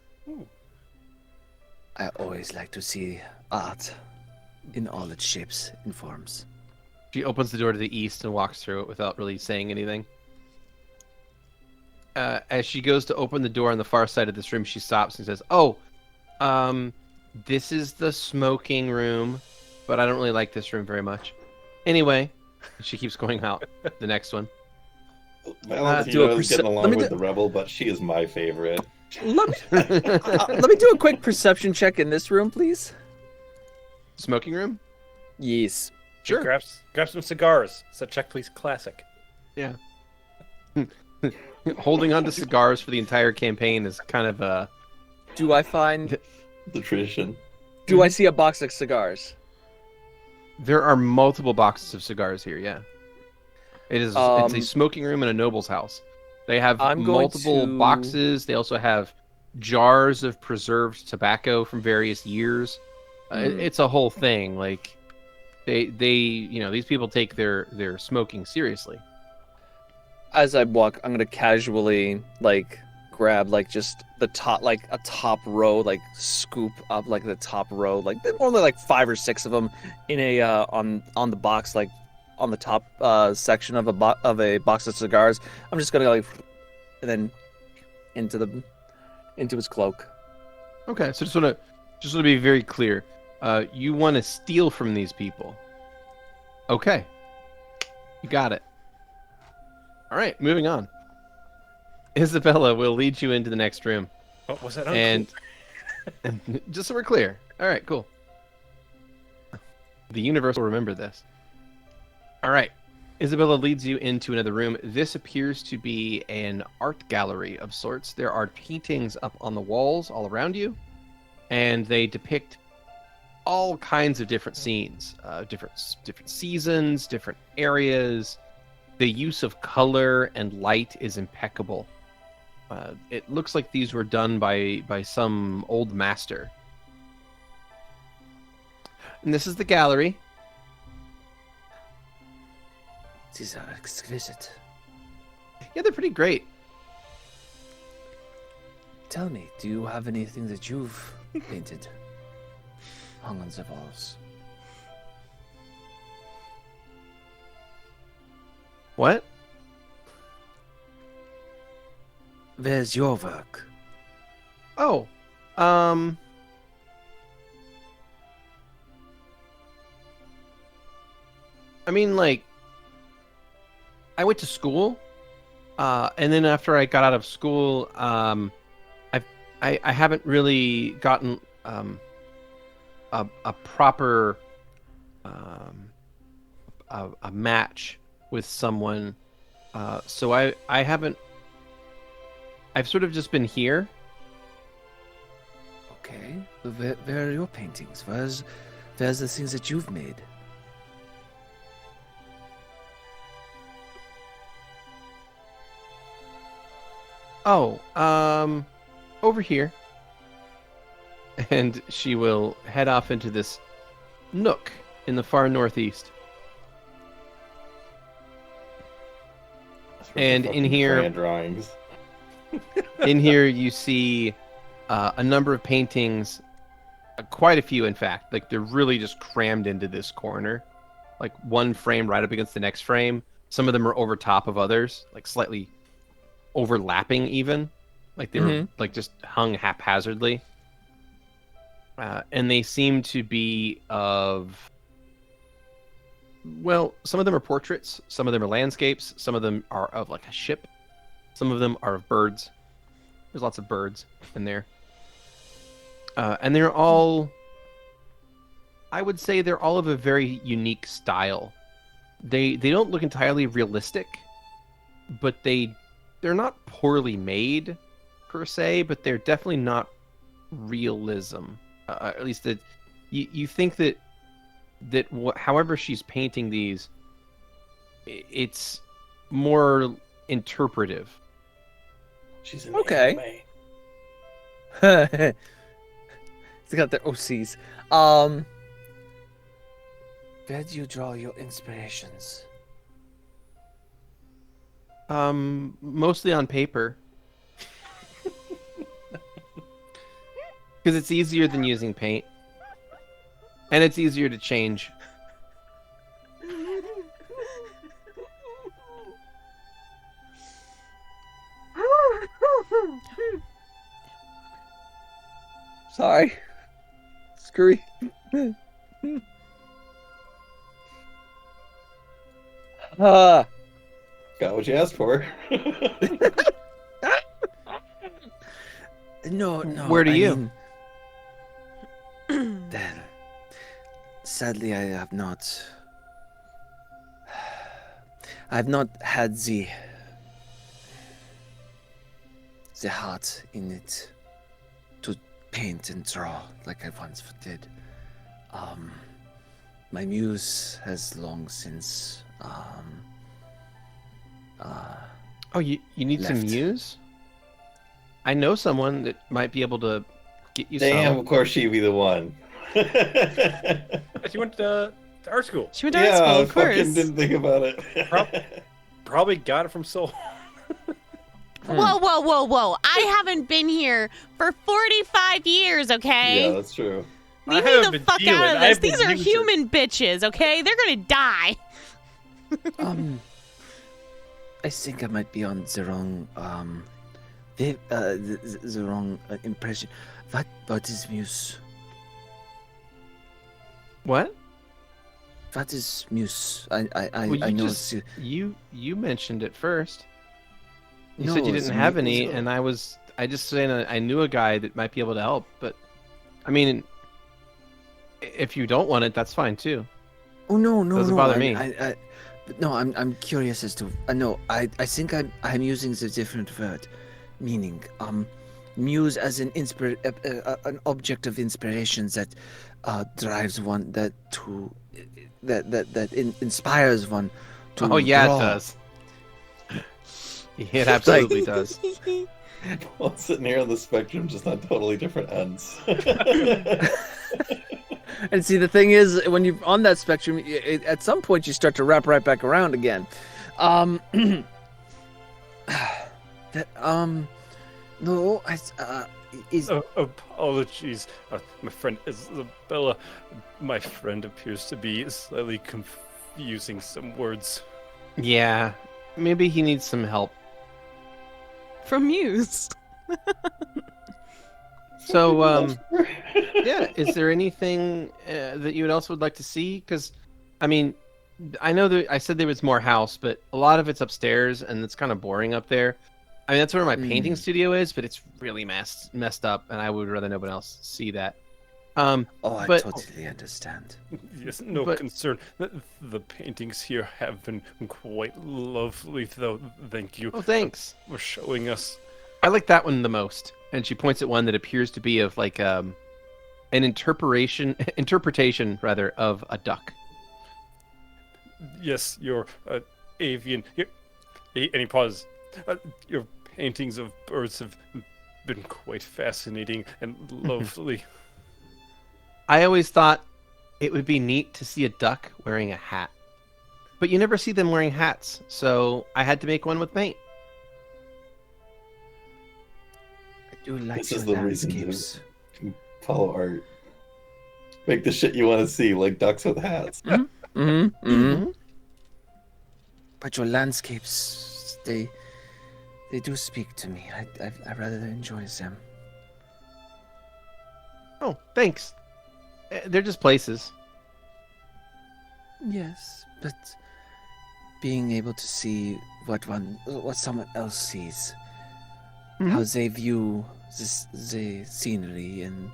Speaker 4: I always like to see art in all its shapes and forms.
Speaker 3: She opens the door to the east and walks through it without really saying anything. As she goes to open the door on the far side of this room, she stops and says, "Oh, this is the smoking room, but I don't really like this room very much. Anyway," she keeps going out. The next one.
Speaker 6: Valentino is getting along
Speaker 8: let me
Speaker 6: with
Speaker 8: do-
Speaker 6: the rebel, but she is my favorite.
Speaker 8: Let me do a quick perception check in this room, please.
Speaker 3: Smoking room?
Speaker 8: Yes.
Speaker 3: Sure.
Speaker 5: Grab some cigars. It's a Check Please classic.
Speaker 3: Yeah. Holding on to cigars for the entire campaign is kind of a...
Speaker 8: Do I find
Speaker 6: The tradition.
Speaker 8: Do I see a box of cigars?
Speaker 3: There are multiple boxes of cigars here. Yeah, it's a smoking room in a noble's house. They have
Speaker 8: I'm going
Speaker 3: multiple
Speaker 8: to-
Speaker 3: boxes. They also have jars of preserved tobacco from various years. It's a whole thing. Like they these people take their smoking seriously.
Speaker 8: As I walk, I'm gonna casually grab just the top, a top row, scoop up the top row, only 5 or 6 of them in a on the box, on the top section of a box of cigars. I'm just gonna and then into his cloak.
Speaker 3: Okay, so just want to be very clear. You want to steal from these people. Okay, you got it. All right, moving on. Isabella will lead you into the next room.
Speaker 5: What was that?
Speaker 3: And just so we're clear. All right, cool. The universe will remember this. All right. Isabella leads you into another room. This appears to be an art gallery of sorts. There are paintings up on the walls all around you, and they depict all kinds of different scenes, different seasons, different areas. The use of color and light is impeccable. It looks like these were done by some old master. And this is the gallery.
Speaker 4: These are exquisite.
Speaker 3: Yeah, they're pretty great.
Speaker 4: Tell me, do you have anything that you've painted? Hung on the walls.
Speaker 3: What?
Speaker 4: Where's your work?
Speaker 3: Oh, I mean, I went to school, and then after I got out of school, I haven't really gotten a proper a match with someone, so I haven't. I've sort of just been here.
Speaker 4: Okay. Where are your paintings? Where's the things that you've made?
Speaker 3: Oh, over here. And she will head off into this nook in the far northeast. And in here,
Speaker 6: drawings.
Speaker 3: in here you see a number of paintings, quite a few in fact. They're really just crammed into this corner, one frame right up against the next frame. Some of them are over top of others, slightly overlapping even, they were just hung haphazardly. And they seem to be of, well, some of them are portraits, some of them are landscapes, some of them are of a ship, some of them are of birds. There's lots of birds in there. And they're all, I would say they're all of a very unique style. They don't look entirely realistic, but they're not poorly made per se, but they're definitely not realism. At least that you think that however she's painting these, it's more interpretive.
Speaker 6: She's an
Speaker 8: Okay.
Speaker 6: anime.
Speaker 8: They got their OCs.
Speaker 4: Where do you draw your inspirations?
Speaker 3: Mostly on paper. Because it's easier than using paint. And it's easier to change.
Speaker 8: Sorry. Skrewy.
Speaker 6: Got what you asked for.
Speaker 4: No.
Speaker 3: Where do
Speaker 4: I
Speaker 3: you?
Speaker 4: mean, well, sadly, I have not. I've not had the heart in it to paint and draw like I once did. My muse has long since
Speaker 3: Oh, you need some
Speaker 4: left.
Speaker 3: muse? I know someone that might be able to get you
Speaker 6: Damn,
Speaker 3: some.
Speaker 6: of course she'd be the one.
Speaker 5: She went to art school.
Speaker 2: She went to art school,
Speaker 6: I
Speaker 2: of course.
Speaker 6: fucking didn't think about it.
Speaker 5: Probably got it from Soul.
Speaker 2: Whoa. I haven't been here for 45 years, okay?
Speaker 6: Yeah, that's true.
Speaker 2: Leave
Speaker 5: I
Speaker 2: me
Speaker 5: haven't
Speaker 2: the
Speaker 5: been
Speaker 2: fuck
Speaker 5: dealing.
Speaker 2: out of
Speaker 5: I've
Speaker 2: this.
Speaker 5: been
Speaker 2: These are
Speaker 5: using.
Speaker 2: human bitches, okay? They're gonna die.
Speaker 4: I think I might be on the wrong the wrong impression. What is muse?
Speaker 3: What?
Speaker 4: What is muse? I
Speaker 3: Well, you
Speaker 4: know
Speaker 3: just-
Speaker 4: it's,
Speaker 3: You mentioned it first. You
Speaker 4: No,
Speaker 3: said you
Speaker 4: it's
Speaker 3: didn't have
Speaker 4: me-
Speaker 3: any,
Speaker 4: so-
Speaker 3: and I just saying I knew a guy that might be able to help. But I mean, if you don't want it, that's fine too.
Speaker 4: Oh no,
Speaker 3: Doesn't bother me.
Speaker 4: But no, I'm curious as to. No, I think I'm using the different word, meaning muse as an an object of inspiration that drives one that inspires one to.
Speaker 3: Oh yeah,
Speaker 4: draw.
Speaker 3: it does. It absolutely does.
Speaker 6: Well, sitting here on the spectrum, just on totally different ends.
Speaker 8: And see, the thing is, when you're on that spectrum, at some point you start to wrap right back around again.
Speaker 4: No, is
Speaker 5: Apologies, my friend Isabella. My friend appears to be slightly confusing some words.
Speaker 3: Yeah, maybe he needs some help.
Speaker 2: From Muse.
Speaker 3: So, yeah, is there anything that you else would like to see? Because, I mean, I know that I said there was more house, but a lot of it's upstairs, and it's kind of boring up there. I mean, that's where my painting studio is, but it's really messed up, and I would rather no one else see that.
Speaker 4: I
Speaker 3: but-
Speaker 4: totally understand.
Speaker 5: Yes, no
Speaker 3: But-
Speaker 5: concern. The paintings here have been quite lovely, though. Thank you
Speaker 3: Oh, thanks.
Speaker 5: for showing us.
Speaker 3: I like that one the most. And she points at one that appears to be of like an interpretation rather of a duck.
Speaker 5: Yes, your avian. And he paused. Your paintings of birds have been quite fascinating and lovely.
Speaker 3: I always thought it would be neat to see a duck wearing a hat. But you never see them wearing hats, so I had to make one with paint.
Speaker 4: I do like
Speaker 6: This
Speaker 4: your
Speaker 6: is the reason
Speaker 4: landscapes.
Speaker 6: Follow art. Make the shit you want to see, like ducks with hats.
Speaker 4: But your landscapes, they do speak to me. I rather enjoy them.
Speaker 3: Oh, thanks. They're just places.
Speaker 4: Yes, but being able to see what someone else sees,
Speaker 3: Mhm.
Speaker 4: how they view the scenery, and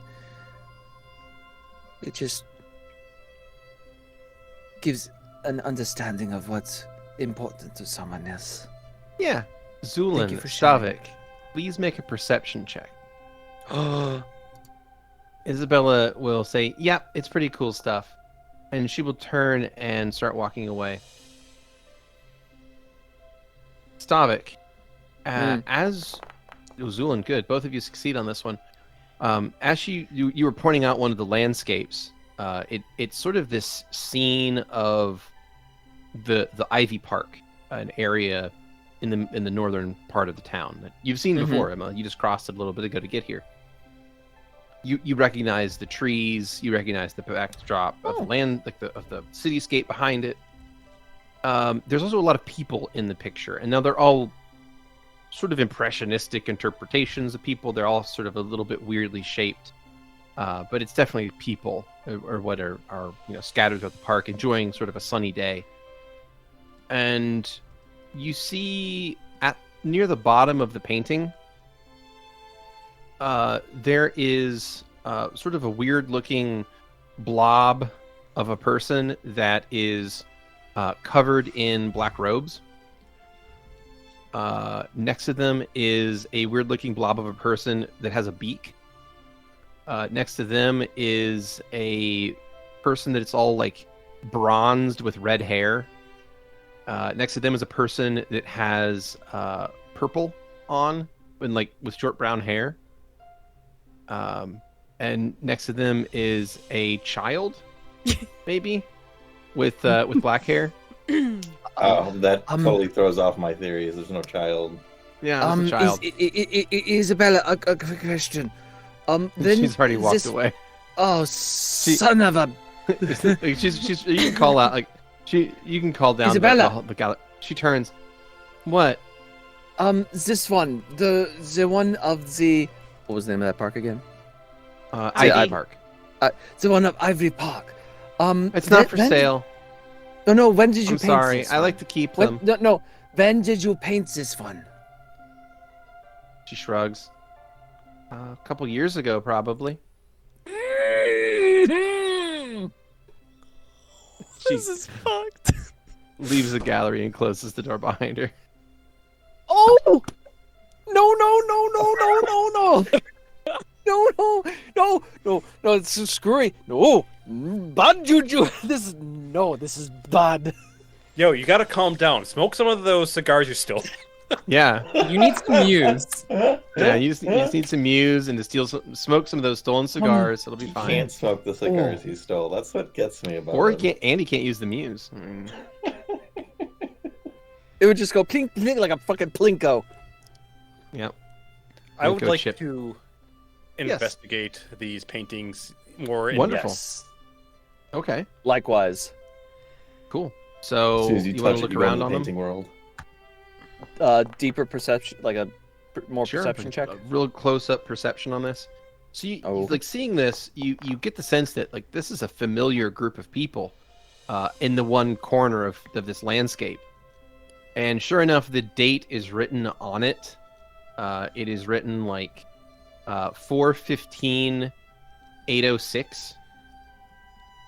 Speaker 4: it just gives an understanding of what's important to someone else.
Speaker 3: Yeah. Zu'lin,
Speaker 4: you for sharing.
Speaker 3: Stavik, please make a perception check.
Speaker 4: Oh,
Speaker 3: Isabella will say, "Yeah, it's pretty cool stuff," and she will turn and start walking away. Stavik, as Zu'lin, good. Both of you succeed on this one. As you were pointing out one of the landscapes, it's sort of this scene of the Ivy Park, an area in the northern part of the town that you've seen before, Emma. You just crossed it a little bit ago to get here. You recognize the trees, you recognize the backdrop of the land, like of the cityscape behind it. There's also a lot of people in the picture, and now they're all sort of impressionistic interpretations of people. They're all sort of a little bit weirdly shaped, but it's definitely people or what are scattered throughout the park, enjoying sort of a sunny day. And you see near the bottom of the painting, there is sort of a weird-looking blob of a person that is covered in black robes. Next to them is a weird-looking blob of a person that has a beak. Next to them is a person that's all like bronzed with red hair. Next to them is a person that has purple on and like with short brown hair. And next to them is a child, maybe, with black hair.
Speaker 6: That totally throws off my theories. There's no child.
Speaker 3: Yeah, there's a child.
Speaker 8: Isabella, a quick question. Then
Speaker 3: She's already walked away.
Speaker 8: Oh, son of a!
Speaker 3: she's you can call out like you can call down
Speaker 8: Isabella.
Speaker 3: She turns. What?
Speaker 8: This one, the one of the what was the name of that park again?
Speaker 3: Ivy Park.
Speaker 8: The one of Ivory Park.
Speaker 3: It's not for sale.
Speaker 8: No. When did you
Speaker 3: I'm
Speaker 8: paint
Speaker 3: sorry.
Speaker 8: this
Speaker 3: I
Speaker 8: one?
Speaker 3: like to keep them.
Speaker 8: No. When did you paint this one?
Speaker 3: She shrugs. A couple years ago, probably.
Speaker 2: This is fucked.
Speaker 3: Leaves the gallery and closes the door behind her.
Speaker 8: Oh! No! No! It's Skrewy. No, bad juju. This is bad.
Speaker 5: Yo, you gotta calm down. Smoke some of those cigars you still.
Speaker 3: Yeah.
Speaker 7: You need some muse.
Speaker 3: Yeah, you just need some muse and to smoke some of those stolen cigars. It'll be fine.
Speaker 6: Can't smoke the cigars he stole. That's what gets me about
Speaker 3: Or
Speaker 6: him.
Speaker 3: Andy can't use the muse.
Speaker 8: It would just go plink plink like a fucking plinko.
Speaker 3: Yep.
Speaker 5: I would
Speaker 3: Go
Speaker 5: like
Speaker 3: chip.
Speaker 5: to
Speaker 3: Yes.
Speaker 5: investigate these paintings more in
Speaker 3: Wonderful.
Speaker 8: Yes.
Speaker 3: Okay.
Speaker 8: Likewise.
Speaker 3: Cool. So
Speaker 6: As soon as
Speaker 3: you want
Speaker 6: touch
Speaker 3: to
Speaker 6: it,
Speaker 3: look
Speaker 6: you go
Speaker 3: around
Speaker 6: into
Speaker 3: on
Speaker 6: the
Speaker 3: them?
Speaker 6: painting world.
Speaker 8: Deeper perception, like a more
Speaker 3: Sure,
Speaker 8: perception
Speaker 3: like
Speaker 8: check.
Speaker 3: A real close-up perception on this. So you like seeing this, you get the sense that like this is a familiar group of people in the one corner of this landscape. And sure enough, the date is written on it. It is written like 4/15/806,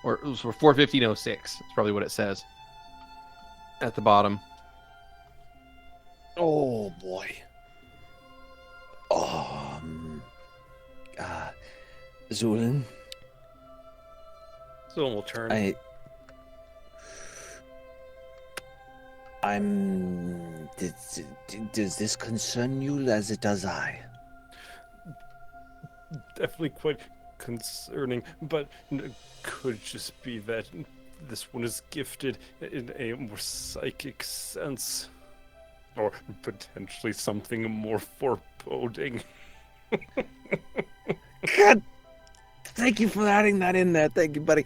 Speaker 3: or 4/15/06. It's probably what it says at the bottom.
Speaker 8: Oh boy. Zu'lin,
Speaker 5: So we'll turn.
Speaker 8: Does this concern you as it does I?
Speaker 5: Definitely quite concerning, but could just be that this one is gifted in a more psychic sense. Or potentially something more foreboding.
Speaker 8: God, thank you for adding that in there. Thank you, buddy.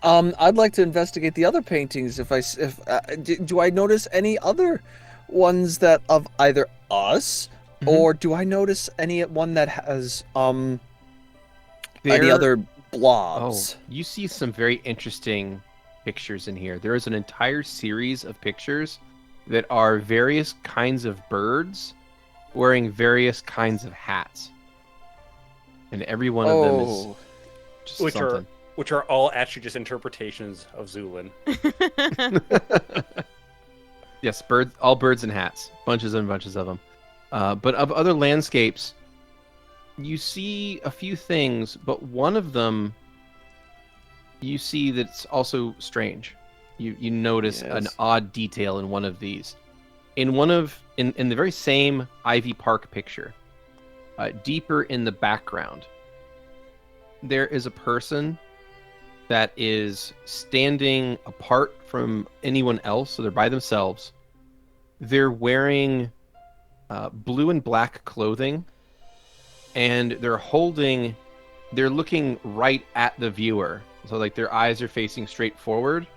Speaker 8: I'd like to investigate the other paintings. Do I notice any other ones that of either us, or do I notice any one that has any other blobs?
Speaker 3: Oh, you see some very interesting pictures in here. There is an entire series of pictures that are various kinds of birds wearing various kinds of hats. And every one of them is just something.
Speaker 5: Which are all actually just interpretations of Zu'lin.
Speaker 3: Yes, all birds and hats. Bunches and bunches of them. But of other landscapes, you see a few things, but one of them you see that's also strange. You notice an odd detail in one of these. In the very same Ivy Park picture, deeper in the background, there is a person that is standing apart from anyone else, so they're by themselves. They're wearing blue and black clothing, and they're looking right at the viewer. So like their eyes are facing straight forward,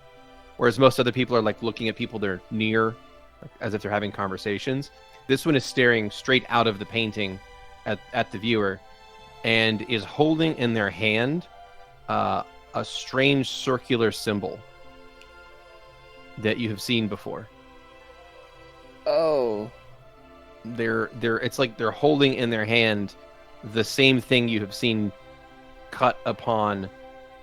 Speaker 3: whereas most other people are like looking at people they're near, like, as if they're having conversations. This one is staring straight out of the painting at the viewer, and is holding in their hand a strange circular symbol that you have seen before.
Speaker 8: Oh.
Speaker 3: It's like they're holding in their hand the same thing you have seen cut upon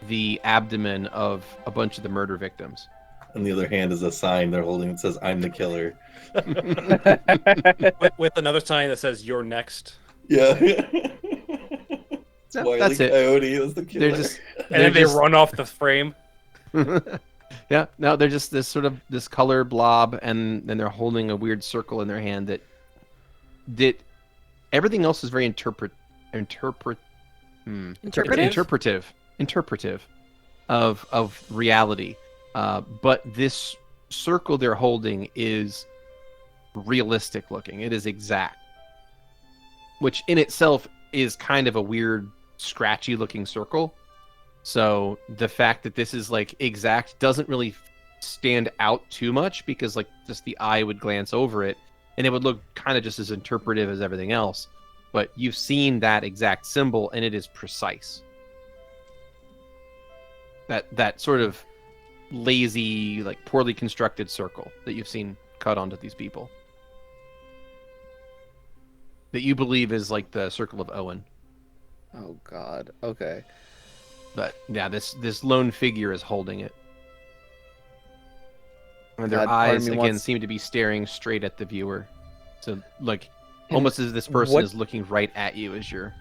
Speaker 3: the abdomen of a bunch of the murder victims.
Speaker 6: On the other hand is a sign they're holding that says, "I'm the killer."
Speaker 5: with another sign that says, "You're next."
Speaker 6: Yeah.
Speaker 3: No,
Speaker 6: Wile
Speaker 3: that's it.
Speaker 6: Coyote was the killer.
Speaker 3: They're just
Speaker 5: And then they run off the frame.
Speaker 3: yeah, no, they're just this sort of this color blob, and then they're holding a weird circle in their hand that everything else is very interpretive of reality. But this circle they're holding is realistic looking. It is exact, which in itself is kind of a weird, scratchy looking circle. So the fact that this is like exact doesn't really stand out too much, because like just the eye would glance over it and it would look kind of just as interpretive as everything else. But you've seen that exact symbol and it is precise. That sort of lazy, like poorly constructed circle that you've seen cut onto these people, that you believe is like the circle of Owen.
Speaker 8: Oh God. Okay.
Speaker 3: But yeah, this lone figure is holding it. And their
Speaker 8: God, part of
Speaker 3: eyes
Speaker 8: me
Speaker 3: again
Speaker 8: wants-
Speaker 3: seem to be staring straight at the viewer. So like almost as this person
Speaker 8: what-
Speaker 3: is looking right at you as you're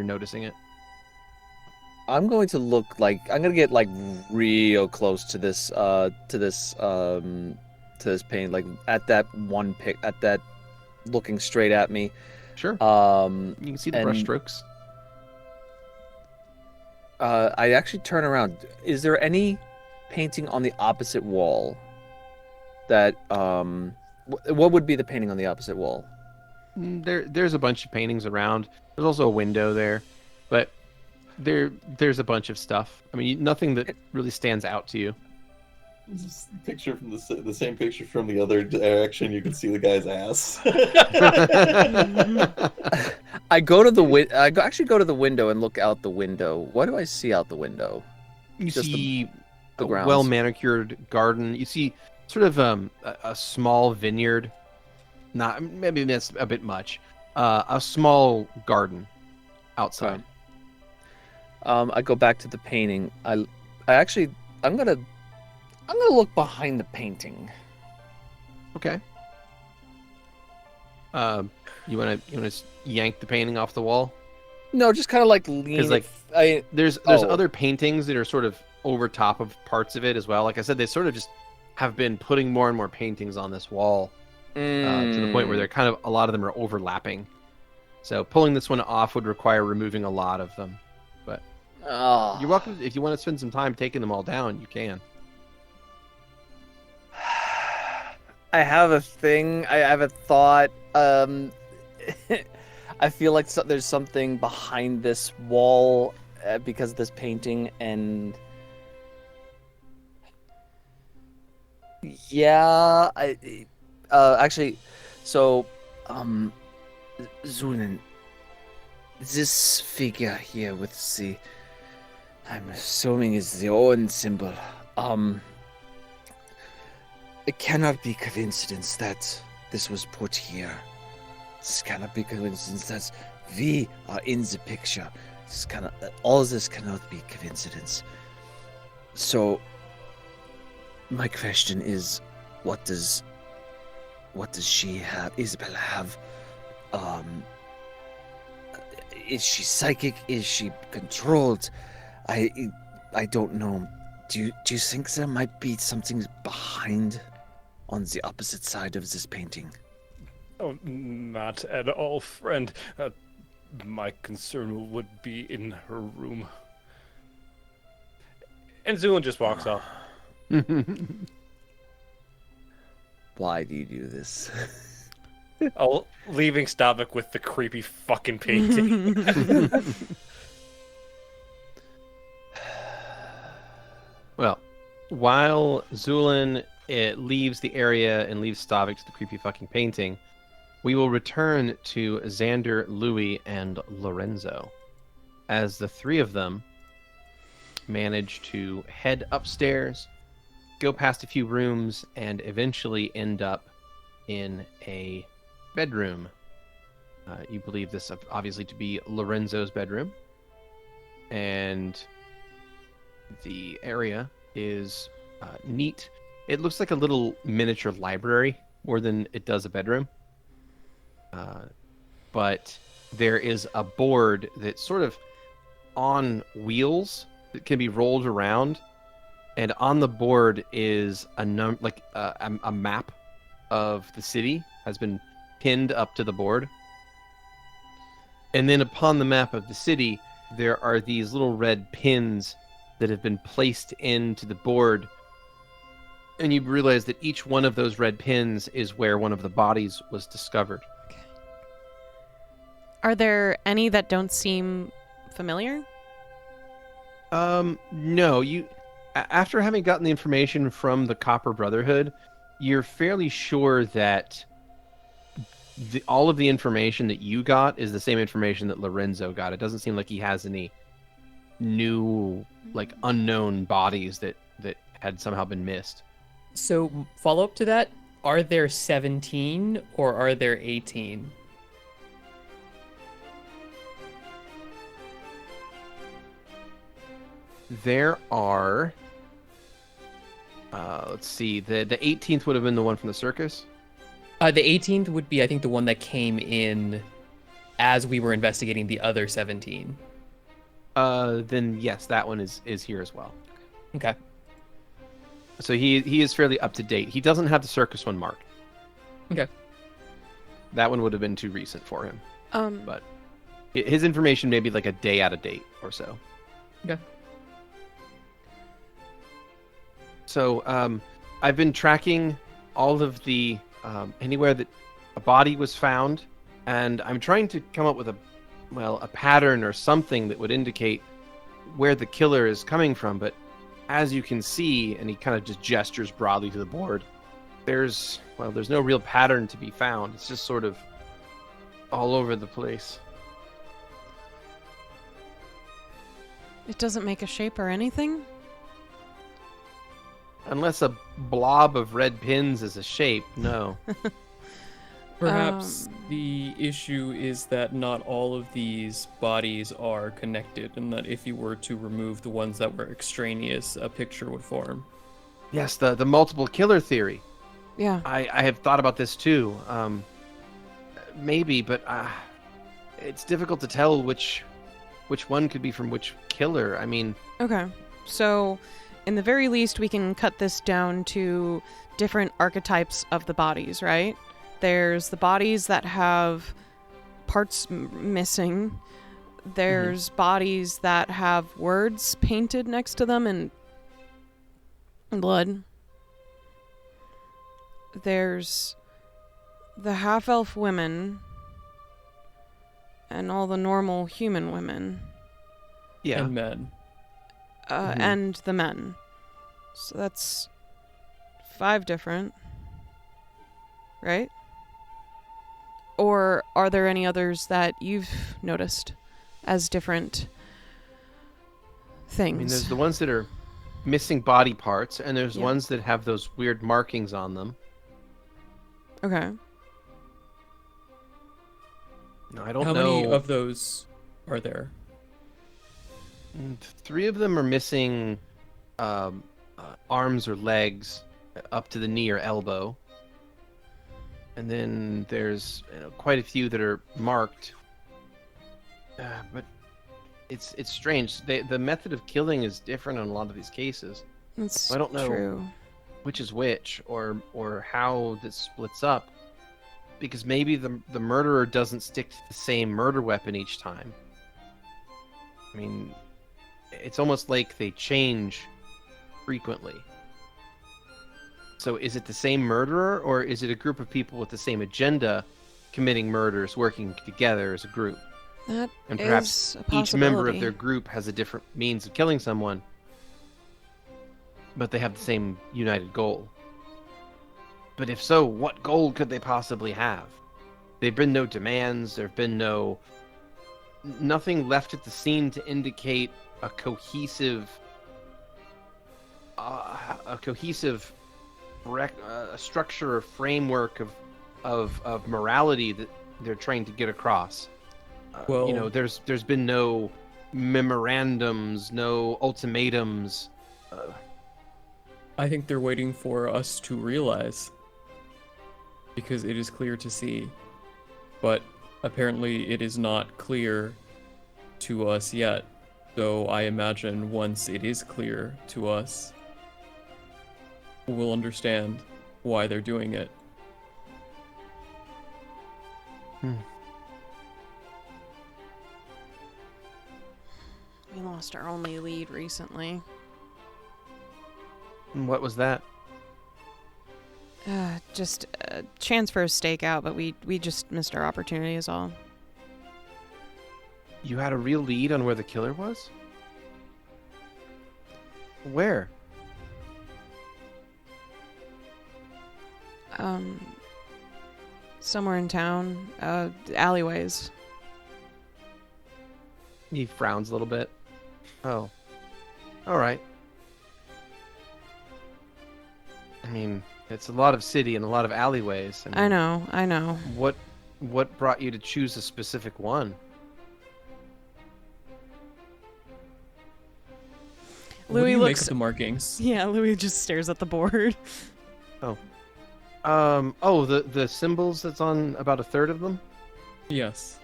Speaker 3: noticing it.
Speaker 8: I'm going to look like I'm gonna get like real close to this paint, like at that one pic, at that looking straight at me.
Speaker 3: Sure.
Speaker 8: Um,
Speaker 3: You can see the
Speaker 8: and-
Speaker 3: brushstrokes.
Speaker 8: I actually turn around. Is there any painting on the opposite wall? That what would be the painting on the opposite wall?
Speaker 3: There's a bunch of paintings around. There's also a window there, but there's a bunch of stuff. I mean, nothing that really stands out to you.
Speaker 6: This picture from the same picture from the other direction. You can see the guy's ass.
Speaker 8: I go to the actually go to the window and look out the window. What do I see out the window?
Speaker 3: You
Speaker 8: Just
Speaker 3: see
Speaker 8: the
Speaker 3: a
Speaker 8: grounds.
Speaker 3: well manicured garden. You see sort of a small vineyard. Not maybe that's a bit much. A small garden outside.
Speaker 8: I go back to the painting. I'm gonna look behind the painting.
Speaker 3: Okay. You wanna yank the painting off the wall?
Speaker 8: No, just kind of like lean.
Speaker 3: like,
Speaker 8: I
Speaker 3: There's
Speaker 8: Oh.
Speaker 3: other paintings that are sort of over top of parts of it as well. Like I said, they sort of just have been putting more and more paintings on this wall to the point where they're kind of, a lot of them are overlapping. So pulling this one off would require removing a lot of them. But
Speaker 8: Oh.
Speaker 3: you're welcome, if you want to spend some time taking them all down, you can.
Speaker 8: I have a thing. I have a thought. I feel like there's something behind this wall because of this painting, and yeah, actually, so
Speaker 4: Zu'lin, this figure here with the, I'm assuming is the Owen symbol. It cannot be coincidence that this was put here. This cannot be coincidence that we are in the picture. All this cannot be coincidence. So, my question is, what does she have? Isabella have? Is she psychic? Is she controlled? I don't know. Do you think there might be something behind, on the opposite side of this painting?
Speaker 5: Oh, not at all, friend. My concern would be in her room. And Zu'lin just walks off.
Speaker 8: why do you do this?
Speaker 5: Oh, leaving Stavik with the creepy fucking painting.
Speaker 3: Well, while Zu'lin leaves the area and leaves Stavik to the creepy fucking painting, we will return to Xander, Louie, and Lorenzo, as the three of them manage to head upstairs, go past a few rooms, and eventually end up in a bedroom. You believe this obviously to be Lorenzo's bedroom, and the area is neat. It looks like a little miniature library more than it does a bedroom. But there is a board that sort of on wheels that can be rolled around, and on the board is a map of the city has been pinned up to the board. And then upon the map of the city, there are these little red pins that have been placed into the board. And you realize that each one of those red pins is where one of the bodies was discovered.
Speaker 2: Are there any that don't seem familiar?
Speaker 3: No. After having gotten the information from the Copper Brotherhood, you're fairly sure that all of the information that you got is the same information that Lorenzo got. It doesn't seem like he has any new, unknown bodies that had somehow been missed.
Speaker 7: So, follow up to that, are there 17 or are there 18?
Speaker 3: There are... let's see. The 18th would have been the one from the circus.
Speaker 7: The 18th would be, I think, the one that came in as we were investigating the other 17.
Speaker 3: Then yes, that one is here as well.
Speaker 7: Okay.
Speaker 3: So he is fairly up to date. He doesn't have the circus one marked.
Speaker 7: Okay.
Speaker 3: That one would have been too recent for him.
Speaker 2: But
Speaker 3: his information may be like a day out of date or so.
Speaker 7: Okay.
Speaker 3: So I've been tracking all of the anywhere that a body was found, and I'm trying to come up with a pattern or something that would indicate where the killer is coming from. But as you can see, and he kind of just gestures broadly to the board, there's no real pattern to be found. It's just sort of all over the place.
Speaker 2: it doesn't make a shape or anything?
Speaker 3: Unless a blob of red pins is a shape, no.
Speaker 7: Perhaps the issue is that not all of these bodies are connected, and that if you were to remove the ones that were extraneous, a picture would form.
Speaker 3: Yes, the multiple killer theory.
Speaker 2: Yeah.
Speaker 3: I have thought about this too. Maybe, but it's difficult to tell which one could be from which killer. I mean...
Speaker 2: Okay. So, in the very least, we can cut this down to different archetypes of the bodies, right? There's the bodies that have parts missing. There's bodies that have words painted next to them in blood. There's the half-elf women and all the normal human women.
Speaker 3: Yeah.
Speaker 7: And men.
Speaker 2: And the men. So that's 5 different. Right? Or are there any others that you've noticed as different things?
Speaker 3: I mean, there's the ones that are missing body parts, and there's
Speaker 2: Yeah.
Speaker 3: ones that have those weird markings on them.
Speaker 2: Okay.
Speaker 3: No, I don't
Speaker 7: How
Speaker 3: know.
Speaker 7: many of those are there?
Speaker 3: 3 of them are missing arms or legs up to the knee or elbow. And then there's quite a few that are marked. But it's strange. The method of killing is different in a lot of these cases.
Speaker 2: That's
Speaker 3: I don't know
Speaker 2: true.
Speaker 3: which is which or how this splits up. Because maybe the murderer doesn't stick to the same murder weapon each time. I mean, it's almost like they change frequently. So is it the same murderer, or is it a group of people with the same agenda committing murders, working together as a group?
Speaker 2: That
Speaker 3: And
Speaker 2: is
Speaker 3: perhaps
Speaker 2: a
Speaker 3: each member of
Speaker 2: possibility.
Speaker 3: their group has a different means of killing someone, but they have the same united goal. But if so, what goal could they possibly have? There've been no demands, there've been nothing left at the scene to indicate a cohesive a structure or framework of morality that they're trying to get across.
Speaker 7: Well-
Speaker 3: There's been no memorandums, no ultimatums.
Speaker 7: I think they're waiting for us to realize. Because it is clear to see. But apparently it is not clear to us yet. So I imagine once it is clear to us, we'll understand why they're doing it.
Speaker 2: We lost our only lead recently.
Speaker 3: And what was that?
Speaker 2: Just a chance for a stakeout, but we just missed our opportunity is all.
Speaker 3: You had a real lead on where the killer was? Where?
Speaker 2: Somewhere in town, alleyways.
Speaker 3: He frowns a little bit. Oh. All right. I mean, it's a lot of city and a lot of alleyways.
Speaker 2: I know.
Speaker 3: What brought you to choose a specific one?
Speaker 7: What do
Speaker 2: Louie
Speaker 7: you make
Speaker 2: looks.
Speaker 7: of the markings?
Speaker 2: Yeah, Louie just stares at the board.
Speaker 3: The symbols that's on about a third of them?
Speaker 7: Yes.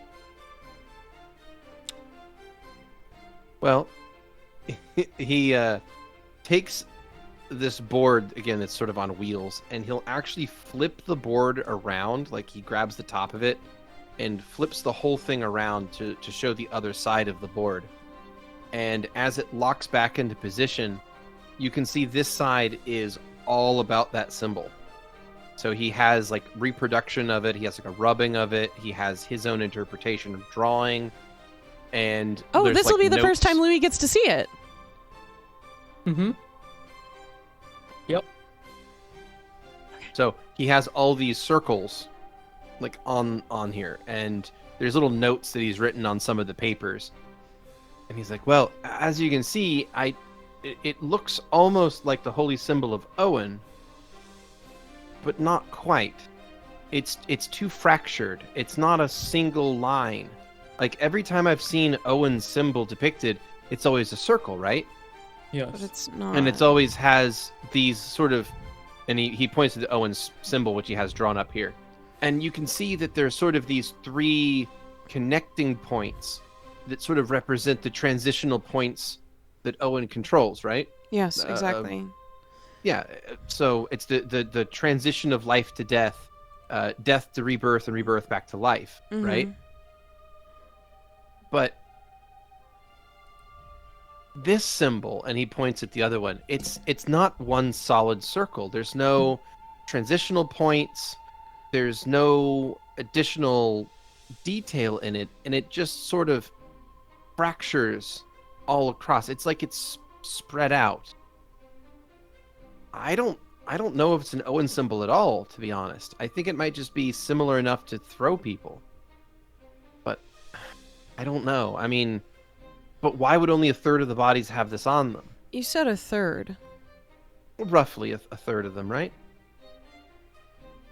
Speaker 3: Well, he takes this board, again, that's sort of on wheels, and he'll actually flip the board around, like he grabs the top of it and flips the whole thing around to show the other side of the board. And as it locks back into position, you can see this side is all about that symbol. So he has like reproduction of it, he has like a rubbing of it, he has his own interpretation of drawing, and there's,
Speaker 2: this will
Speaker 3: like,
Speaker 2: be the
Speaker 3: notes.
Speaker 2: first time Louie gets to see it.
Speaker 7: Mm-hmm. Yep.
Speaker 3: So he has all these circles like on here, and there's little notes that he's written on some of the papers. And he's like, well, as you can see, it looks almost like the holy symbol of Owen, but not quite. It's too fractured. It's not a single line. Like every time I've seen Owen's symbol depicted, it's always a circle, right?
Speaker 7: Yes.
Speaker 2: But it's not.
Speaker 3: And it's always has these sort of, and he points to the Owen's symbol, which he has drawn up here. And you can see that there's sort of these three connecting points that sort of represent the transitional points that Owen controls, right?
Speaker 2: Yes, exactly.
Speaker 3: Yeah, so it's the transition of life to death, death to rebirth, and rebirth back to life,
Speaker 2: Mhm.
Speaker 3: right? But this symbol, and he points at the other one, it's not one solid circle. There's no transitional points. There's no additional detail in it, and it just sort of fractures all across. It's like it's spread out. I don't know if it's an Owen symbol at all, to be honest. I think it might just be similar enough to throw people. But I don't know. I mean, but why would only a third of the bodies have this on them?
Speaker 2: You said a third.
Speaker 3: Roughly a third of them, right?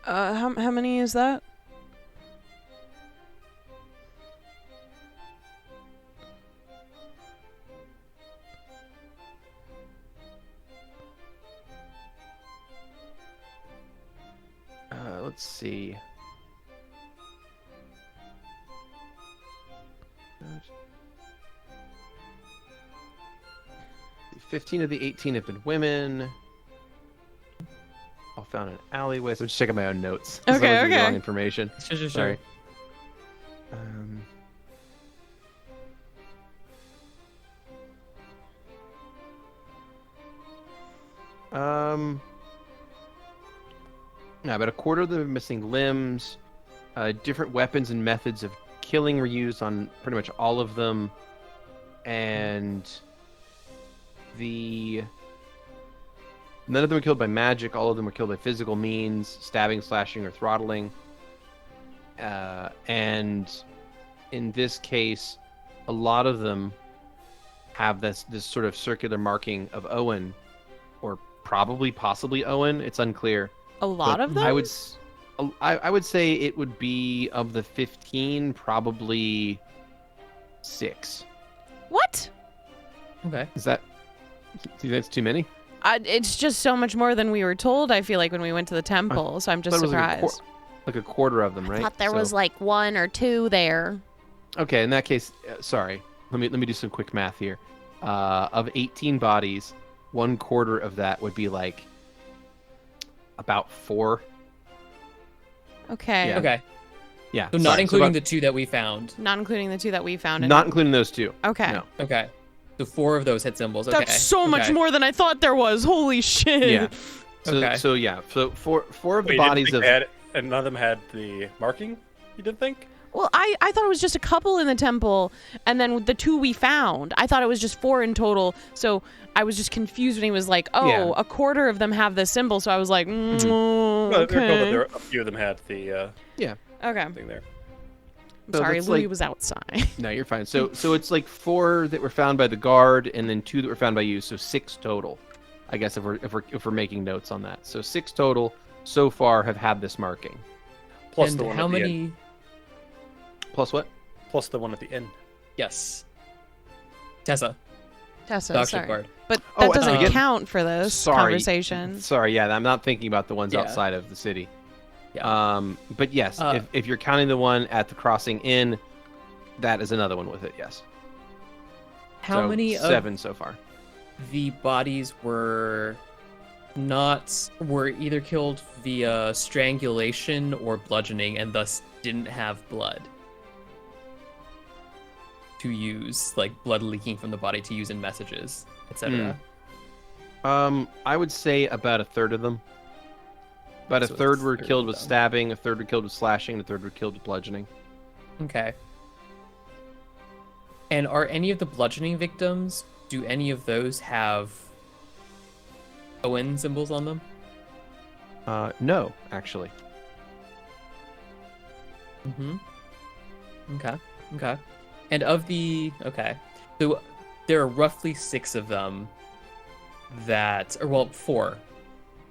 Speaker 2: How many is that?
Speaker 3: Let's see. 15 of the 18 have been women. All found in alleyways. I'm just checking my own notes.
Speaker 2: Okay,
Speaker 3: Sometimes I give the
Speaker 2: okay.
Speaker 3: wrong information.
Speaker 7: Sure.
Speaker 3: Sorry. Yeah, about a quarter of them are missing limbs. Different weapons and methods of killing were used on pretty much all of them. And none of them were killed by magic. All of them were killed by physical means, stabbing, slashing, or throttling. And in this case, a lot of them have this sort of circular marking of Owen, or possibly Owen. It's unclear.
Speaker 2: A lot
Speaker 3: But
Speaker 2: of them?
Speaker 3: I would say it would be, of the 15, probably 6.
Speaker 2: What?
Speaker 7: Okay.
Speaker 3: Is that? Do you think that's too many?
Speaker 2: It's just so much more than we were told, I feel like, when we went to the temple, so I'm just
Speaker 3: thought it was
Speaker 2: surprised.
Speaker 3: Like a quarter of them, right?
Speaker 2: I thought there
Speaker 3: So-
Speaker 2: was like 1 or 2 there.
Speaker 3: Okay, in that case, sorry. let me do some quick math here. Of 18 bodies, 1/4 of that would be like about 4.
Speaker 2: Okay.
Speaker 3: Yeah.
Speaker 7: Okay.
Speaker 3: Yeah.
Speaker 7: So not
Speaker 3: sorry,
Speaker 7: including
Speaker 3: about-
Speaker 7: the 2 that we found.
Speaker 2: Not including the 2 that we found.
Speaker 3: not including those 2.
Speaker 2: Okay.
Speaker 3: No.
Speaker 7: Okay. So 4 of those hit symbols. Okay.
Speaker 2: That's so much
Speaker 7: Okay.
Speaker 2: more than I thought there was. Holy shit.
Speaker 3: Yeah. So
Speaker 7: Okay.
Speaker 3: so yeah. So four of the
Speaker 5: Wait, you didn't
Speaker 3: bodies
Speaker 5: think
Speaker 3: of
Speaker 5: they had, and none of them had the marking. You didn't think?
Speaker 2: Well, I thought it was just a couple in the temple, and then the 2 we found. I thought it was just 4 in total. So I was just confused when he was like, "Oh,
Speaker 3: Yeah.
Speaker 2: a quarter of them have this symbol." So I was like,
Speaker 5: Well, they're told that
Speaker 2: "Okay."
Speaker 5: there, a few of them had the
Speaker 2: Okay.
Speaker 5: thing there.
Speaker 2: I'm
Speaker 3: So
Speaker 2: sorry,
Speaker 3: that's
Speaker 2: Louie
Speaker 3: like-
Speaker 2: was outside.
Speaker 3: No, you're fine. So it's like 4 that were found by the guard, and then 2 that were found by you. So 6 total. I guess if we're making notes on that. So 6 total so far have had this marking.
Speaker 5: Plus
Speaker 7: And
Speaker 5: the one
Speaker 7: how
Speaker 5: at the
Speaker 7: many?
Speaker 5: end.
Speaker 3: Plus what?
Speaker 5: Plus the one at the end.
Speaker 7: Yes. Tessa,
Speaker 2: Tessa,
Speaker 7: Dogship
Speaker 2: sorry.
Speaker 7: Guard.
Speaker 2: But
Speaker 3: Oh,
Speaker 2: that
Speaker 3: and
Speaker 2: doesn't
Speaker 3: again-
Speaker 2: count for this
Speaker 3: Sorry.
Speaker 2: conversation.
Speaker 3: Sorry, yeah, I'm not thinking about the ones
Speaker 7: Yeah.
Speaker 3: outside of the city.
Speaker 7: Yeah.
Speaker 3: But yes, if you're counting the one at the crossing inn, that is another one with it. Yes.
Speaker 7: How
Speaker 3: So
Speaker 7: many
Speaker 3: 7
Speaker 7: of
Speaker 3: so far?
Speaker 7: the bodies were either killed via strangulation or bludgeoning and thus didn't have blood to use, like blood leaking from the body to use in messages, etc.
Speaker 3: I would say about a third of them. About a
Speaker 7: So it's
Speaker 3: third were
Speaker 7: 30
Speaker 3: killed with
Speaker 7: of them.
Speaker 3: stabbing, a third were killed with slashing, and a third were killed with bludgeoning.
Speaker 7: Okay. And are any of the bludgeoning victims, do any of those have Owen symbols on them?
Speaker 3: No, actually.
Speaker 7: Mm-hmm. Okay. Okay. And of the so there are roughly 6 of them that, or well, 4.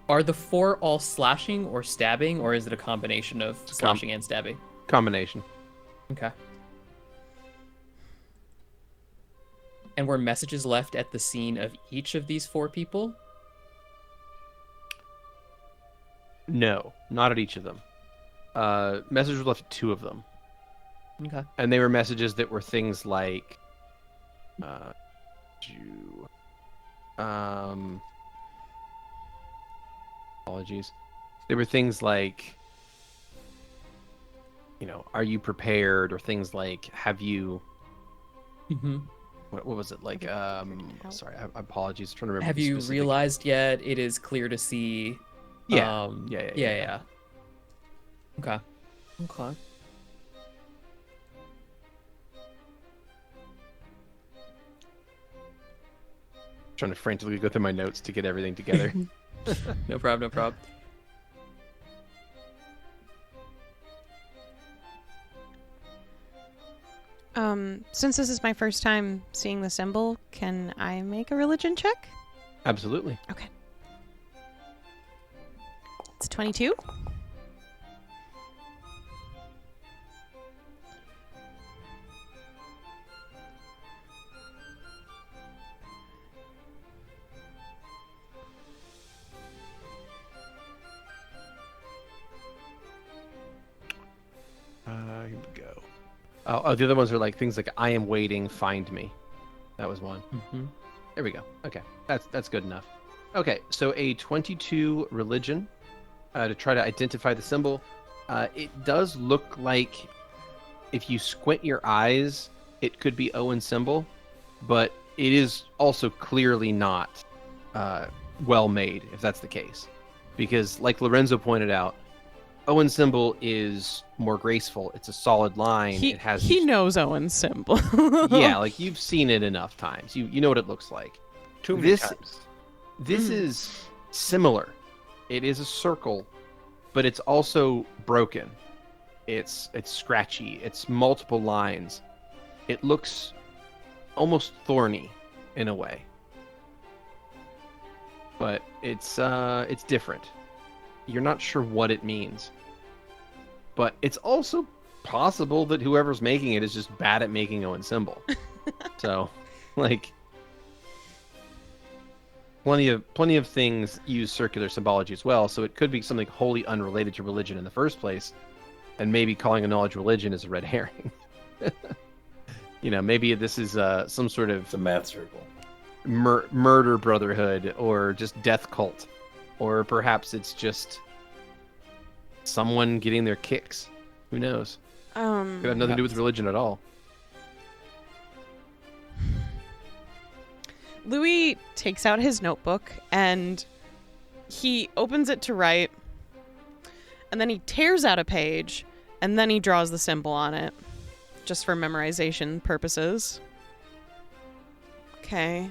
Speaker 7: Are the 4 all slashing or stabbing, or is it a combination of slashing and stabbing?
Speaker 3: Combination.
Speaker 7: Okay. And were messages left at the scene of each of these 4 people?
Speaker 3: No, not at each of them. Messages were left at 2 of them.
Speaker 7: Okay.
Speaker 3: And they were messages that were things like, apologies. They were things like, are you prepared? Or things like, have you,
Speaker 7: Mm-hmm.
Speaker 3: what was it like? Sorry, apologies. I'm trying to remember.
Speaker 7: Have
Speaker 3: the
Speaker 7: you
Speaker 3: specific-
Speaker 7: realized yet it is clear to see?
Speaker 3: Yeah.
Speaker 7: Yeah. Okay. Okay.
Speaker 3: Trying to frantically go through my notes to get everything together.
Speaker 7: No problem. No problem.
Speaker 2: Since this is my first time seeing the symbol, can I make a religion check?
Speaker 3: Absolutely.
Speaker 2: Okay. It's 22.
Speaker 3: Here we go. Oh, the other ones are like things like "I am waiting, find me." That was one.
Speaker 7: Mm-hmm.
Speaker 3: There we go. Okay, that's good enough. Okay, so a 22 religion to try to identify the symbol. It does look like if you squint your eyes, it could be Owen's symbol, but it is also clearly not well made if that's the case, because like Lorenzo pointed out, Owen's symbol is more graceful. It's a solid line. It has
Speaker 2: He knows Owen's symbol.
Speaker 3: yeah, like you've seen it enough times. You know what it looks like.
Speaker 5: Too many
Speaker 3: This-
Speaker 5: times.
Speaker 3: This is similar. It is a circle, but it's also broken. It's scratchy. It's multiple lines. It looks almost thorny in a way. But it's different. You're not sure what it means. But it's also possible that whoever's making it is just bad at making Owen's symbol. So, like, plenty of things use circular symbology as well, so it could be something wholly unrelated to religion in the first place, and maybe calling a knowledge religion is a red herring. maybe this is some sort of
Speaker 6: It's a math circle.
Speaker 3: murder brotherhood or just death cult, or perhaps it's just someone getting their kicks. Who knows? Could have nothing to do with religion at all.
Speaker 2: Louie takes out his notebook and he opens it to write, and then he tears out a page, and then he draws the symbol on it, just for memorization purposes. Okay.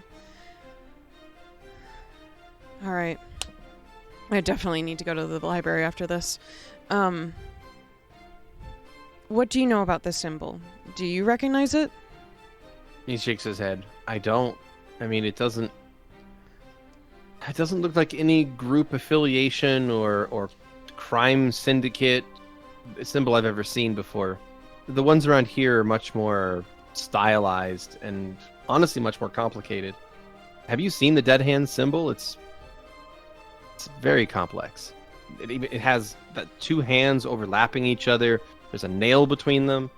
Speaker 2: All right. I definitely need to go to the library after this. What do you know about this symbol? Do you recognize it?
Speaker 3: He shakes his head. I don't. I mean, it doesn't look like any group affiliation or crime syndicate symbol I've ever seen before. The ones around here are much more stylized and honestly much more complicated. Have you seen the dead hand symbol? It's very complex. It has the two hands overlapping each other. There's a nail between them.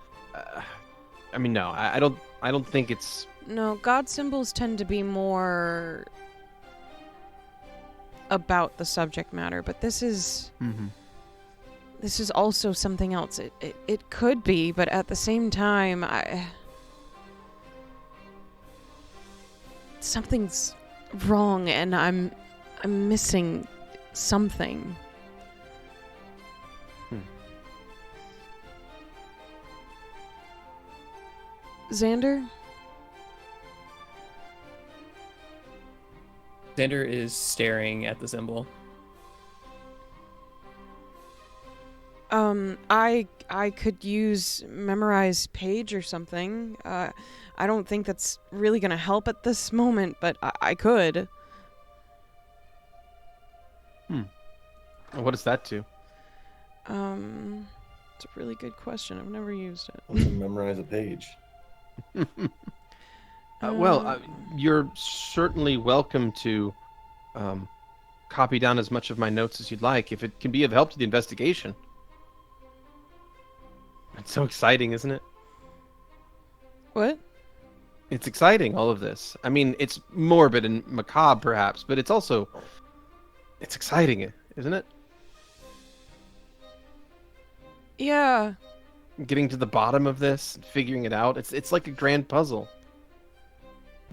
Speaker 3: I mean, no, I don't think it's.
Speaker 2: No, God symbols tend to be more about the subject matter, but this is this is also something else. It could be, but at the same time, something's wrong, and I'm missing something. Xander?
Speaker 7: Xander is staring at the symbol.
Speaker 2: I could use memorize page or something. I don't think that's really gonna help at this moment, but I could.
Speaker 3: What does that do?
Speaker 2: It's a really good question. I've never used it.
Speaker 6: You can memorize a page.
Speaker 3: You're certainly welcome to copy down as much of my notes as you'd like, if it can be of help to the investigation. It's so exciting, isn't it?
Speaker 2: What?
Speaker 3: It's exciting, all of this. I mean, it's morbid and macabre, perhaps, but it's also... It's exciting, isn't it?
Speaker 2: Yeah.
Speaker 3: Getting to the bottom of this, figuring it out. It's like a grand puzzle.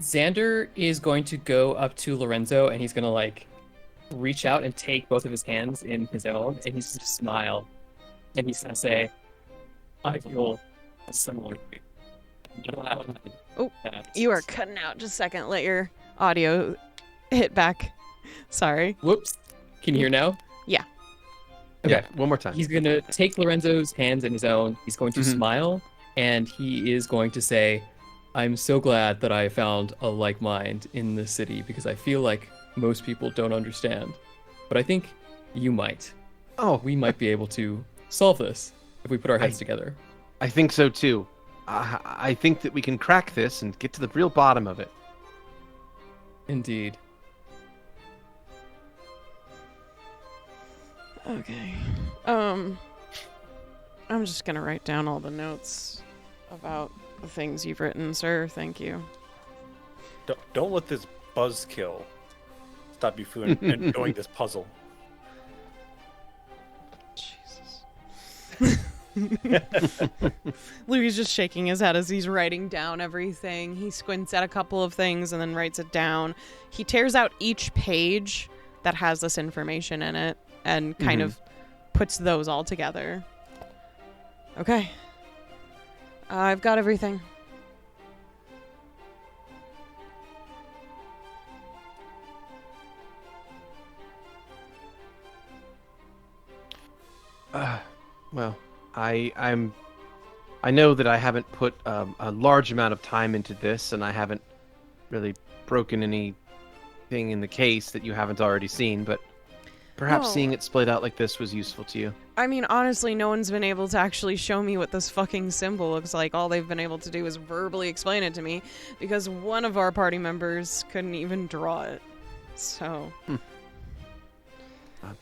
Speaker 7: Xander is going to go up to Lorenzo, and he's going to, reach out and take both of his hands in his own, and he's going to smile. And he's going to say, I feel similar.
Speaker 2: Oh, you are cutting out. Just a second. Let your audio hit back. Sorry.
Speaker 7: Whoops. Can you hear now?
Speaker 2: Yeah.
Speaker 3: Okay, one more time.
Speaker 7: He's going to take Lorenzo's hands in his own. He's going to smile, and he is going to say, I'm so glad that I found a like mind in this city, because I feel like most people don't understand. But I think you might.
Speaker 3: Oh,
Speaker 7: We might be able to solve this if we put our heads together.
Speaker 3: I think so too. I think that we can crack this and get to the real bottom of it.
Speaker 7: Indeed.
Speaker 2: Okay. I'm just gonna write down all the notes about the things you've written, sir. Thank you.
Speaker 5: Don't let this buzzkill stop you from enjoying this puzzle.
Speaker 2: Jesus. Louie's just shaking his head as he's writing down everything. He squints at a couple of things and then writes it down. He tears out each page that has this information in it and kind of puts those all together. Okay. I've got everything.
Speaker 3: Well, I know that I haven't put a large amount of time into this, and I haven't really broken anything in the case that you haven't already seen, but perhaps
Speaker 2: No.
Speaker 3: seeing it splayed out like this was useful to you.
Speaker 2: I mean, honestly, no one's been able to actually show me what this fucking symbol looks like. All they've been able to do is verbally explain it to me, because one of our party members couldn't even draw it. So,
Speaker 3: I'm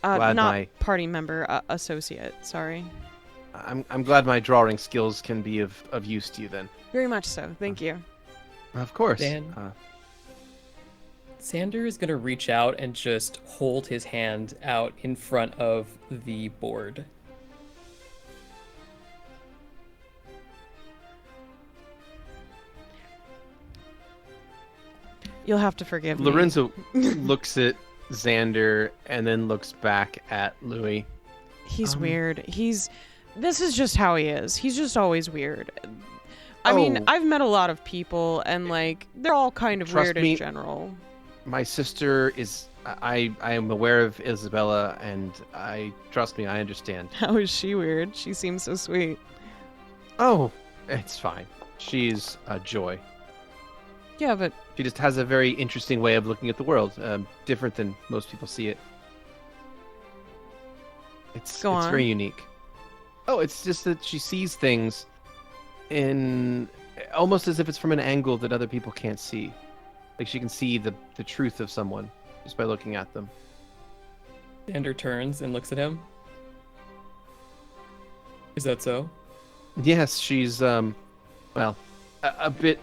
Speaker 3: glad
Speaker 2: not
Speaker 3: my
Speaker 2: party member, associate, sorry.
Speaker 3: I'm glad my drawing skills can be of use to you then.
Speaker 2: Very much so. Thank you.
Speaker 3: Of course.
Speaker 7: Dan? Xander is going to reach out and just hold his hand out in front of the board.
Speaker 2: You'll have to forgive me.
Speaker 3: Lorenzo looks at Xander and then looks back at Louie.
Speaker 2: He's weird. This is just how he is. He's just always weird. I mean, I've met a lot of people, and like they're all kind of
Speaker 3: Trust
Speaker 2: weird
Speaker 3: me,
Speaker 2: in general.
Speaker 3: My sister is. I am aware of Isabella, and trust me, I understand.
Speaker 2: How is she weird? She seems so sweet.
Speaker 3: Oh, it's fine. She's a joy.
Speaker 2: Yeah, but
Speaker 3: She just has a very interesting way of looking at the world, different than most people see it. It's
Speaker 2: Go on.
Speaker 3: very unique. Oh, it's just that she sees things in almost as if it's from an angle that other people can't see. Like she can see the truth of someone just by looking at them.
Speaker 7: Xander turns and looks at him. Is that so?
Speaker 3: Yes, she's well, a bit.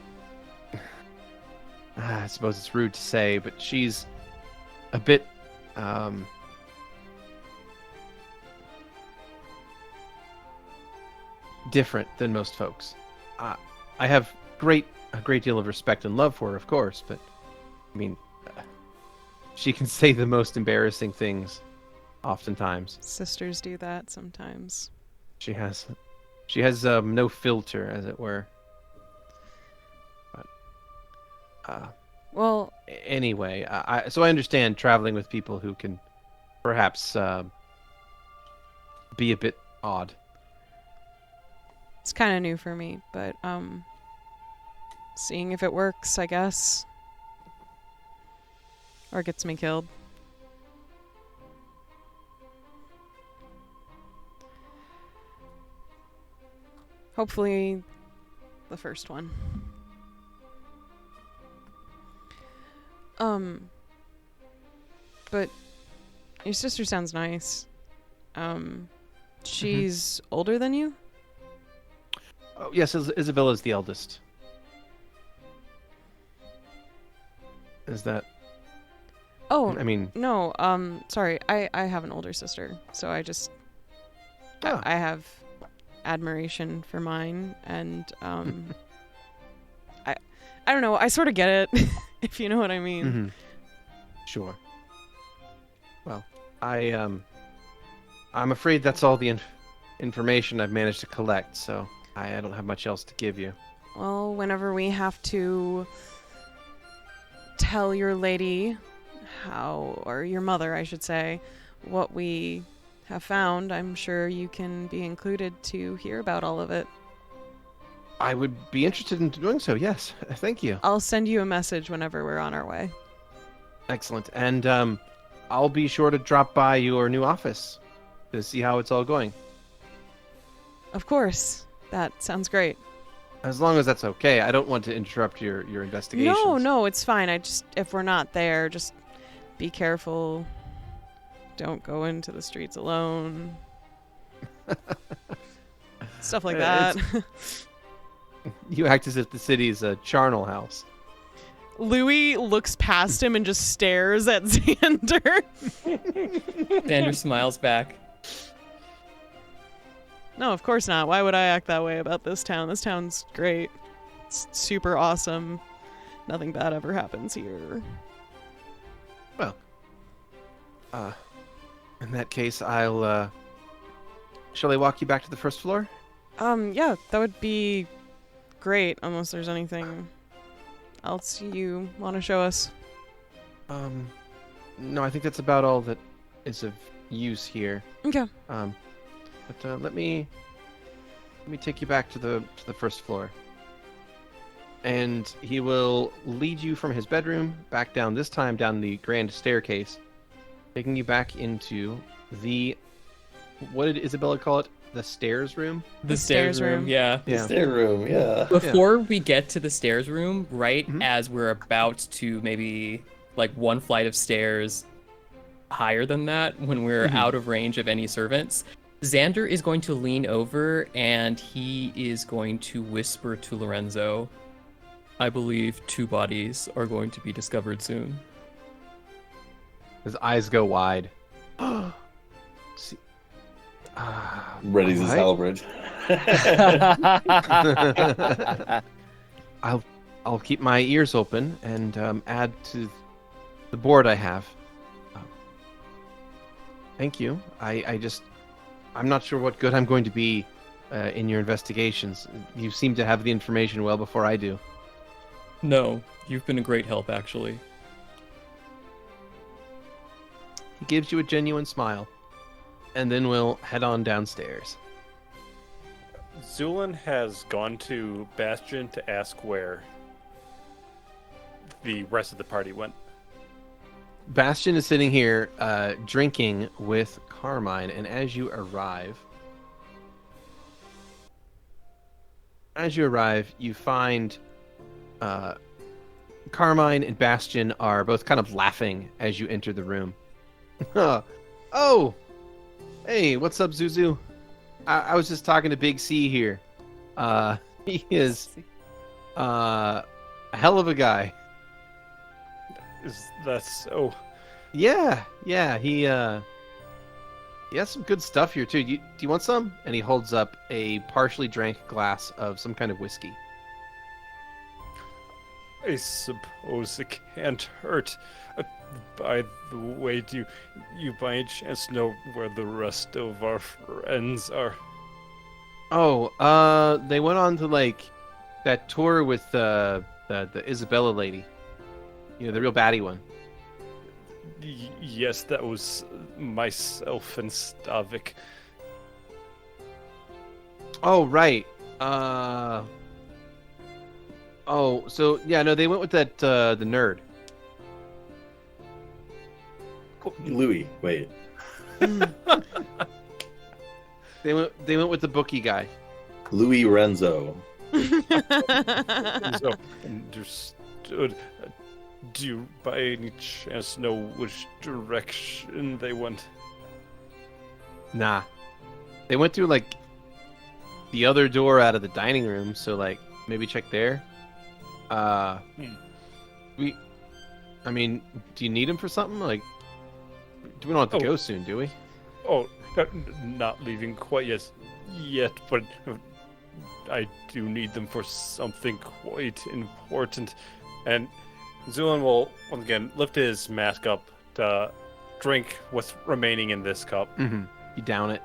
Speaker 3: I suppose it's rude to say, but she's a bit different than most folks. I have a great deal of respect and love for her, of course, but I mean, she can say the most embarrassing things, oftentimes.
Speaker 2: sisters do that sometimes.
Speaker 3: She has no filter, as it were. But
Speaker 2: Well,
Speaker 3: anyway, so I understand traveling with people who can perhaps be a bit odd.
Speaker 2: it's kind of new for me, but seeing if it works, I guess. Or gets me killed. Hopefully the first one. But your sister sounds nice. She's older than you?
Speaker 3: Oh, yes, Isabella's the eldest. Is that?
Speaker 2: Oh,
Speaker 3: I mean,
Speaker 2: no, sorry. I have an older sister, so I just
Speaker 3: Ah.
Speaker 2: I have admiration for mine, and I don't know, I sort of get it, if you know what I mean.
Speaker 3: mhm. Sure. Well, I'm afraid that's all the information I've managed to collect, so I don't have much else to give you.
Speaker 2: Well, whenever we have to tell your lady or your mother, I should say, what we have found, I'm sure you can be included to hear about all of it.
Speaker 3: I would be interested in doing so, yes. Thank you.
Speaker 2: I'll send you a message whenever we're on our way.
Speaker 3: Excellent. And I'll be sure to drop by your new office to see how it's all going.
Speaker 2: Of course. That sounds great.
Speaker 3: As long as that's okay. I don't want to interrupt your investigations.
Speaker 2: No, it's fine. If we're not there, just be careful. Don't go into the streets alone. Stuff like that.
Speaker 3: You act as if the city's a charnel house.
Speaker 2: Louie looks past him and just stares at Xander.
Speaker 7: Xander smiles back.
Speaker 2: No, of course not. Why would I act that way about this town? This town's great. It's super awesome. Nothing bad ever happens here.
Speaker 3: Well, in that case, shall I walk you back to the first floor?
Speaker 2: Yeah, that would be great, unless there's anything else you want to show us.
Speaker 3: No, I think that's about all that is of use here.
Speaker 2: Okay.
Speaker 3: But let me take you back to the first floor. And he will lead you from his bedroom back down, this time down the grand staircase, taking you back into what did Isabella call it? The stairs room?
Speaker 7: The stairs room, yeah.
Speaker 3: Yeah.
Speaker 6: Stair room, yeah.
Speaker 7: Before we get to the stairs room, right
Speaker 3: Mhm.
Speaker 7: as we're about to maybe like one flight of stairs higher than that, when we're
Speaker 3: Mhm.
Speaker 7: out of range of any servants, Xander is going to lean over and he is going to whisper to Lorenzo, I believe 2 bodies are going to be discovered soon.
Speaker 3: His eyes go wide. See,
Speaker 6: Readies his
Speaker 3: alright.
Speaker 6: halberd.
Speaker 3: I'll keep my ears open and add to the board I have. Thank you. I'm not sure what good I'm going to be in your investigations. You seem to have the information well before I do.
Speaker 7: No, you've been a great help, actually.
Speaker 3: He gives you a genuine smile, and then we'll head on downstairs.
Speaker 5: Zu'lin has gone to Bastion to ask where the rest of the party went.
Speaker 3: Bastion is sitting here drinking with Carmine, and as you arrive, you find Carmine and Bastion are both kind of laughing as you enter the room. Oh! Hey, what's up, Zuzu? I was just talking to Big C here. He is a hell of a guy.
Speaker 5: Is that so?
Speaker 3: Yeah, he has some good stuff here too. Do you want some? And he holds up a partially drank glass of some kind of whiskey.
Speaker 5: I suppose it can't hurt. By the way, do you by any chance know where the rest of our friends are?
Speaker 3: Oh, they went on to that tour with the Isabella lady. You know, the real baddie one.
Speaker 5: Yes, that was myself and Stavik.
Speaker 3: Oh, right. Oh, so yeah, no, they went with that the nerd.
Speaker 6: Louie, wait.
Speaker 3: They went with the bookie guy.
Speaker 6: Louie Renzo.
Speaker 5: So understood. Do you by any chance know which direction they went?
Speaker 3: Nah. They went through the other door out of the dining room, so maybe check there. I mean, do you need him for something? We don't have to go soon, do we?
Speaker 5: Oh, not leaving quite yet, but I do need them for something quite important. And Zu'lin will, once again, lift his mask up to drink what's remaining in this cup.
Speaker 3: Mm-hmm. You down it.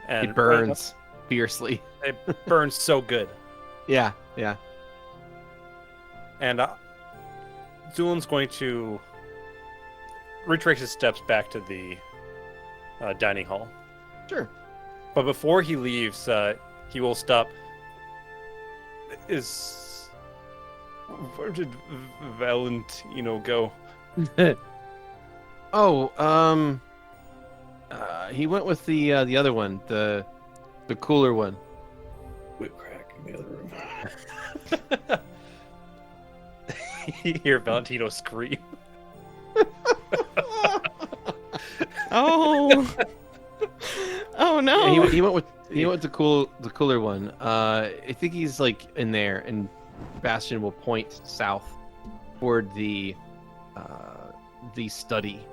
Speaker 5: And
Speaker 3: It burns fiercely.
Speaker 5: It burns so good.
Speaker 3: Yeah.
Speaker 5: And Zu'lin's going to retrace his steps back to the dining hall.
Speaker 3: Sure.
Speaker 5: But before he leaves, he will stop. Where did Valentino go?
Speaker 3: He went with the other one, the cooler one.
Speaker 6: Whip crack in the other room.
Speaker 5: You hear Valentino scream.
Speaker 2: Oh. Oh no.
Speaker 3: Yeah, he went with the cooler one. I think he's in there, and Bastion will point south toward the study.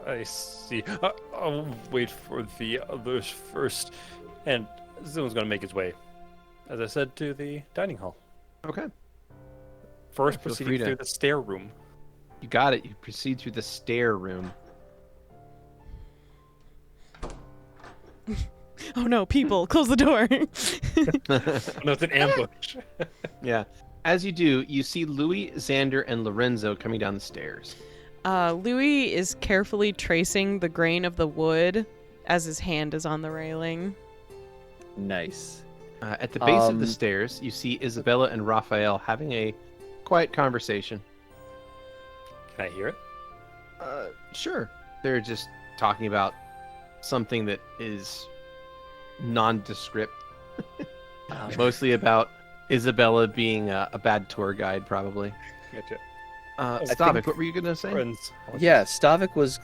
Speaker 5: I see. I'll wait for the others first. And Zu'lin's going to make his way, as I said, to the dining hall.
Speaker 3: Okay.
Speaker 5: First,
Speaker 3: Feel free
Speaker 5: proceeding
Speaker 3: to-
Speaker 5: through the stair room.
Speaker 3: You got it. You proceed through the stair room.
Speaker 2: Oh no, people, close the door.
Speaker 5: No, it's an ambush.
Speaker 3: Yeah. As you do, you see Louie, Xander, and Lorenzo coming down the stairs.
Speaker 2: Louie is carefully tracing the grain of the wood as his hand is on the railing.
Speaker 8: Nice.
Speaker 3: At the base of the stairs, you see Isabella and Raphael having a quiet conversation.
Speaker 5: Can I hear it?
Speaker 3: Sure. They're just talking about something that is nondescript. Mostly about Isabella being a bad tour guide, probably.
Speaker 5: Gotcha.
Speaker 3: Stavik, what were you going to say?
Speaker 5: Friends.
Speaker 8: Yeah, Stavik was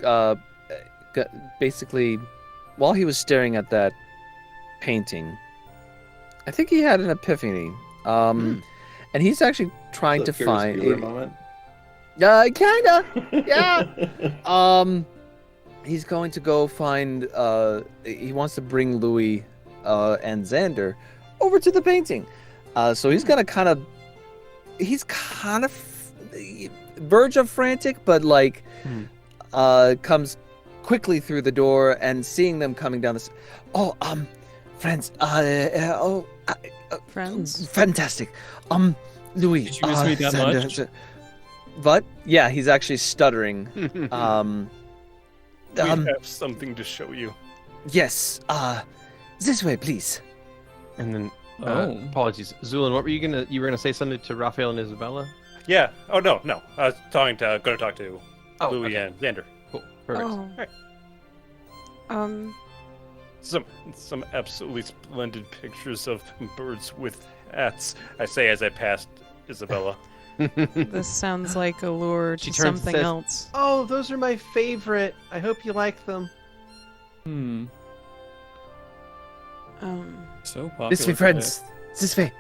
Speaker 8: basically, while he was staring at that painting, I think he had an epiphany. And he's actually trying to find.
Speaker 6: Moment.
Speaker 8: Kinda. Yeah. He's going to go find. He wants to bring Louie and Xander over to the painting. So he's gonna kind of. He's kind of verge of frantic, but like, comes quickly through the door and seeing them coming down this. Oh, friends.
Speaker 2: Friends?
Speaker 8: Fantastic. Louis.
Speaker 7: Did you miss me that
Speaker 8: Xander,
Speaker 7: much?
Speaker 8: What? Yeah, he's actually stuttering.
Speaker 5: We have something to show you.
Speaker 8: Yes. This way, please.
Speaker 3: And then,
Speaker 7: Oh.
Speaker 3: apologies, Zu'lin. What were you were gonna say something to Raphael and Isabella?
Speaker 5: Yeah. Oh no. I was going to talk to Louie
Speaker 3: okay.
Speaker 5: and Xander.
Speaker 3: Cool. Perfect.
Speaker 2: Oh.
Speaker 5: Some absolutely splendid pictures of birds with hats. I say as I passed Isabella.
Speaker 2: This sounds like a lure
Speaker 3: She
Speaker 2: to
Speaker 3: turns and
Speaker 2: something
Speaker 3: says,
Speaker 2: else.
Speaker 3: Oh, those are my favorite. I hope you like them.
Speaker 7: So popular.
Speaker 8: This way, friends. This way.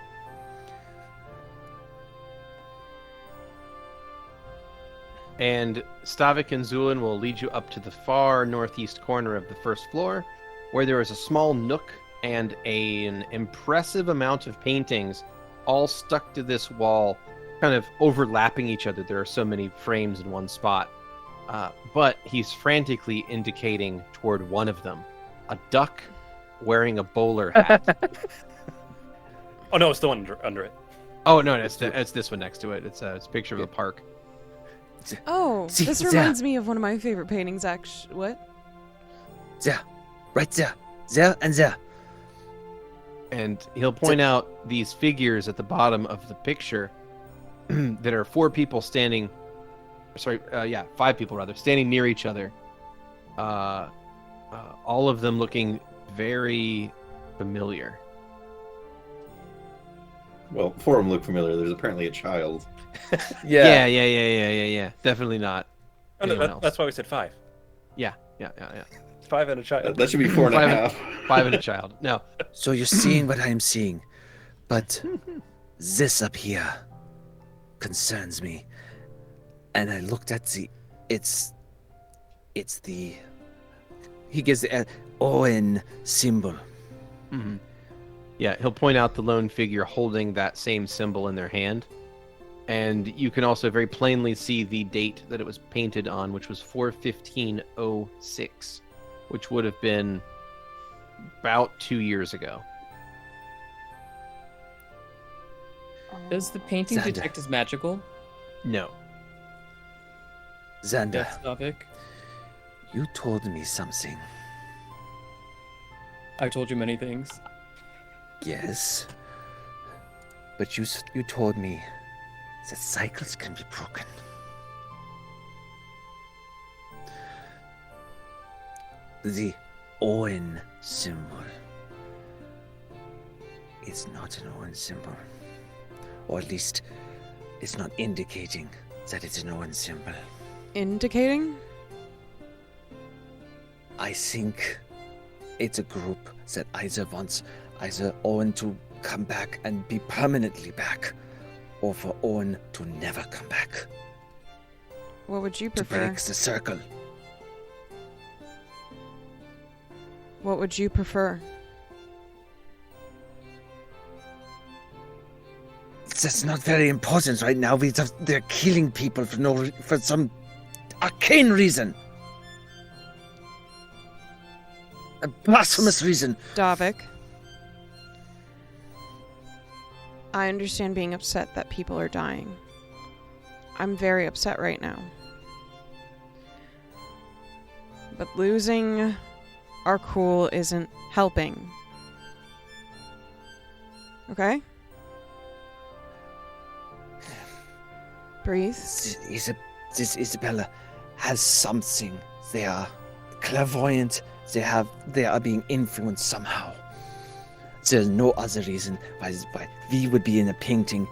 Speaker 3: And Stavik and Zu'lin will lead you up to the far northeast corner of the first floor, where there is a small nook and an impressive amount of paintings all stuck to this wall, kind of overlapping each other. There are so many frames in one spot. But he's frantically indicating toward one of them, a duck wearing a bowler hat.
Speaker 5: Oh no, it's the one under it.
Speaker 3: Oh, no, it's this one next to it. It's a picture of the park.
Speaker 1: Oh,
Speaker 8: See,
Speaker 1: this
Speaker 8: there.
Speaker 1: reminds me of one of my favorite paintings, actually. What?
Speaker 8: There. Right there. There and there.
Speaker 3: And he'll point out these figures at the bottom of the picture that are five people rather, standing near each other. All of them looking very familiar.
Speaker 6: Well, four of them look familiar. There's apparently a child.
Speaker 3: Yeah. Definitely not.
Speaker 5: Oh, no,
Speaker 3: anyone else.
Speaker 5: that's why we said 5.
Speaker 3: Yeah.
Speaker 5: 5 and a child.
Speaker 6: That should be 4.5.
Speaker 3: 5 and a child. No.
Speaker 8: So you're seeing what I'm seeing, but this up here concerns me. And I looked at it's the. He gives the Owen symbol.
Speaker 3: Mm-hmm. Yeah, he'll point out the lone figure holding that same symbol in their hand. And you can also very plainly see the date that it was painted on, which was 4/15/06, which would have been about 2 years ago.
Speaker 7: Does the painting
Speaker 8: Xander.
Speaker 7: detect as magical?
Speaker 3: No.
Speaker 8: Xander,
Speaker 7: Yes, Stavik.
Speaker 8: you told me something.
Speaker 7: I told you many things.
Speaker 8: Yes. But you told me that cycles can be broken. The Owen symbol is not an Owen symbol. Or at least, it's not indicating that it's an Owen symbol.
Speaker 1: Indicating?
Speaker 8: I think it's a group that either wants Owen to come back and be permanently back, or for Owen to never come back.
Speaker 1: What would you
Speaker 8: To
Speaker 1: prefer?
Speaker 8: break the circle.
Speaker 1: What would you prefer?
Speaker 8: That's not very important right now. They're killing people for some arcane reason. A blasphemous reason.
Speaker 1: Stavik. I understand being upset that people are dying. I'm very upset right now. But losing our cool isn't helping. Okay? Breathe.
Speaker 8: This Isabella has something. They are clairvoyant. They are being influenced somehow. There's no other reason why we would be in a painting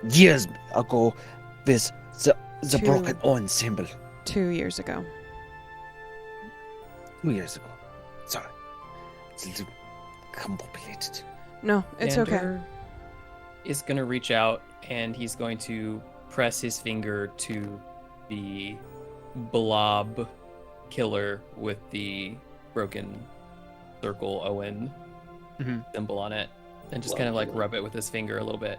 Speaker 8: years ago with the broken Owen symbol.
Speaker 1: 2 years ago.
Speaker 4: 2 years ago. Sorry. It's a little complicated.
Speaker 2: No, it's okay.
Speaker 7: Xander is going to reach out and he's going to press his finger to the blob killer with the broken circle Owen symbol on it and just kind of like rub it with his finger a little bit.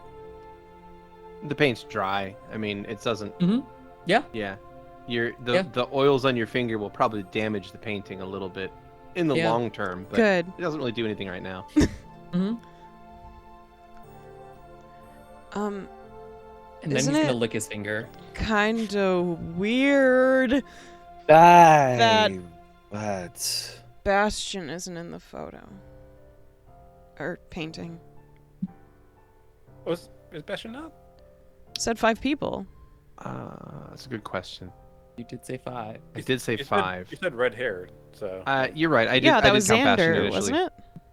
Speaker 3: The paint's dry. I mean, it doesn't.
Speaker 7: Yeah.
Speaker 3: Yeah. The oils on your finger will probably damage the painting a little bit in the long term, but
Speaker 2: Good.
Speaker 3: it doesn't really do anything right now.
Speaker 7: And then
Speaker 2: Isn't
Speaker 7: he's going
Speaker 2: it
Speaker 7: to lick his finger.
Speaker 2: kind of weird
Speaker 4: What?
Speaker 2: Bastion isn't in the photo? Or painting.
Speaker 5: Is Bastion not?
Speaker 2: Said 5 people.
Speaker 3: That's a good question.
Speaker 7: You did say 5.
Speaker 3: I did say 5.
Speaker 5: You said red hair, so.
Speaker 3: You're right. I did.
Speaker 2: Yeah, that
Speaker 3: I did
Speaker 2: was
Speaker 3: count Bastion
Speaker 2: Xander,
Speaker 3: initially.
Speaker 2: wasn't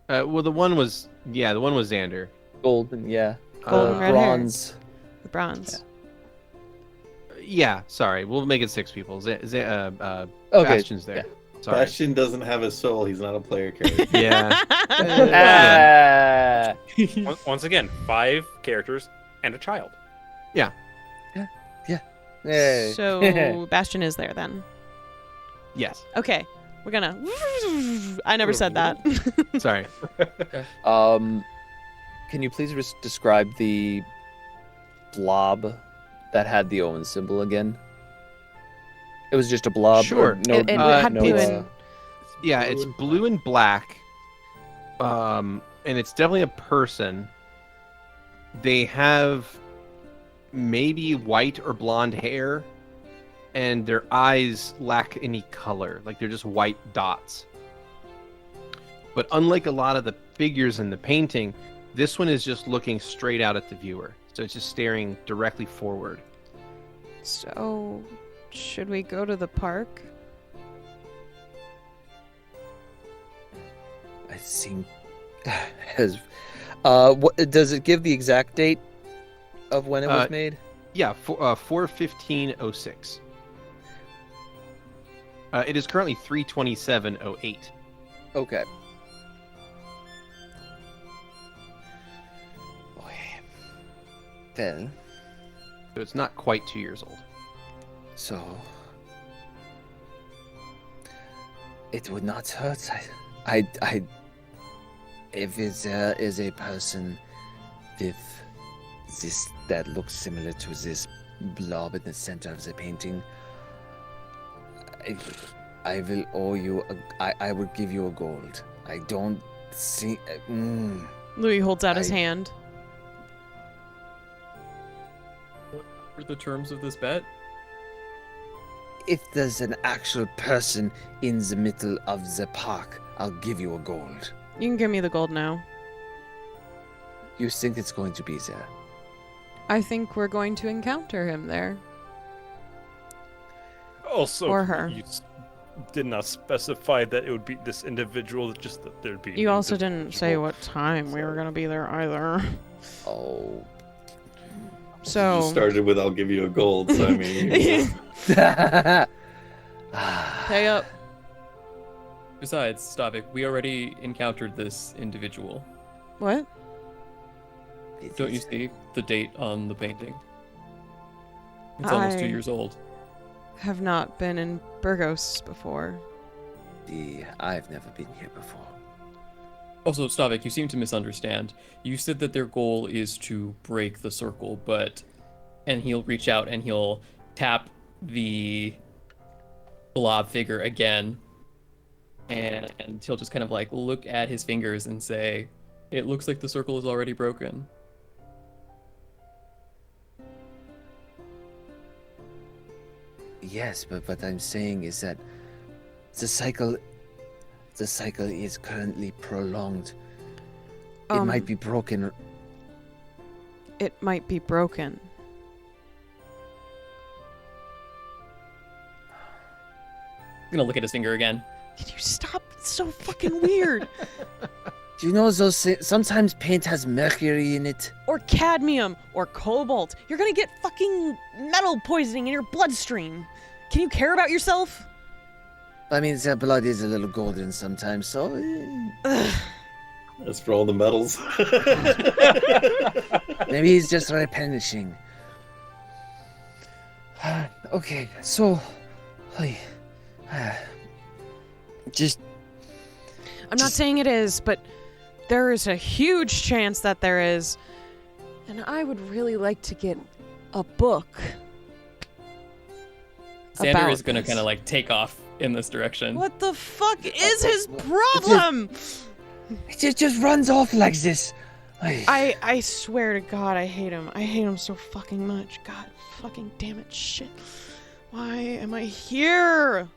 Speaker 2: it?
Speaker 3: Well, the one was Xander.
Speaker 8: Golden, yeah.
Speaker 2: Golden red hair.
Speaker 8: Bronze.
Speaker 2: The bronze.
Speaker 3: Yeah, sorry. We'll make it 6 people.
Speaker 8: Okay.
Speaker 3: Bastion's there. Sorry.
Speaker 6: Bastion doesn't have a soul. He's not a player character.
Speaker 3: Yeah.
Speaker 5: Once again, 5 characters and a child.
Speaker 4: Hey.
Speaker 2: So Bastion is there then.
Speaker 3: Yes.
Speaker 2: Okay. We're gonna. I never said that.
Speaker 3: Sorry.
Speaker 8: Can you please describe the blob that had the Owen symbol again? It was just a blob.
Speaker 3: Sure.
Speaker 8: No,
Speaker 2: It had
Speaker 8: no,
Speaker 2: blue and-
Speaker 3: Yeah, it's blue and black. And it's definitely a person. They have maybe white or blonde hair, and their eyes lack any color. Like they're just white dots. But unlike a lot of the figures in the painting, this one is just looking straight out at the viewer. So it's just staring directly forward.
Speaker 2: So, should we go to the park?
Speaker 4: I think. What does it give the exact date of when it was made?
Speaker 3: Yeah, 4/15/06. It is currently 3/27/08.
Speaker 4: Okay. Well,
Speaker 3: So it's not quite 2 years old.
Speaker 4: so it would not hurt. If there is a person with this that looks similar to this blob in the center of the painting, I will owe you. I will give you a gold. I don't see.
Speaker 2: Louie holds out his
Speaker 4: I-
Speaker 2: hand.
Speaker 7: What are the terms of this bet?
Speaker 4: If there's an actual person in the middle of the park, I'll give you a gold.
Speaker 2: You can give me the gold now.
Speaker 4: You think it's going to be there?
Speaker 2: I think we're going to encounter him there.
Speaker 5: Also,
Speaker 2: Or her.
Speaker 5: you did not specify that it would be this individual, just that there'd be.
Speaker 2: You
Speaker 5: an
Speaker 2: also didn't say
Speaker 5: individual.
Speaker 2: what time we were going to be there either.
Speaker 4: Oh.
Speaker 6: You
Speaker 2: So,
Speaker 6: started with "I'll give you a gold," so I mean,
Speaker 2: pay up.
Speaker 7: Besides, Stavik, we already encountered this individual.
Speaker 2: What?
Speaker 7: Don't you see the date on the painting? It's almost 2
Speaker 2: I-
Speaker 7: years old.
Speaker 2: Have not been in Burgos before.
Speaker 4: I've never been here before.
Speaker 7: Also, Stavik, you seem to misunderstand. You said that their goal is to break the circle, and he'll reach out and he'll tap the blob figure again, and he'll just kind of like look at his fingers and say, "It looks like the circle is already broken."
Speaker 4: Yes, but what I'm saying is that the cycle is currently prolonged. It might be broken.
Speaker 2: It might be broken.
Speaker 7: I'm gonna look at his finger again.
Speaker 2: Can you stop? It's so fucking weird.
Speaker 4: Do you know those sometimes paint has mercury in it?
Speaker 2: Or cadmium, or cobalt. You're gonna get fucking metal poisoning in your bloodstream. Can you care about yourself?
Speaker 4: I mean, the blood is a little golden sometimes, so.
Speaker 6: That's for all the medals.
Speaker 4: Maybe he's just replenishing. Okay, so. Just.
Speaker 2: I'm not saying it is, but there is a huge chance that there is. And I would really like to get a book.
Speaker 7: Xander
Speaker 2: about
Speaker 7: is going to
Speaker 2: this.
Speaker 7: kind of like take off in this direction.
Speaker 2: What the fuck is his problem?
Speaker 4: It just runs off like this.
Speaker 2: I swear to God, I hate him. I hate him so fucking much. God fucking damn it, shit. Why am I here?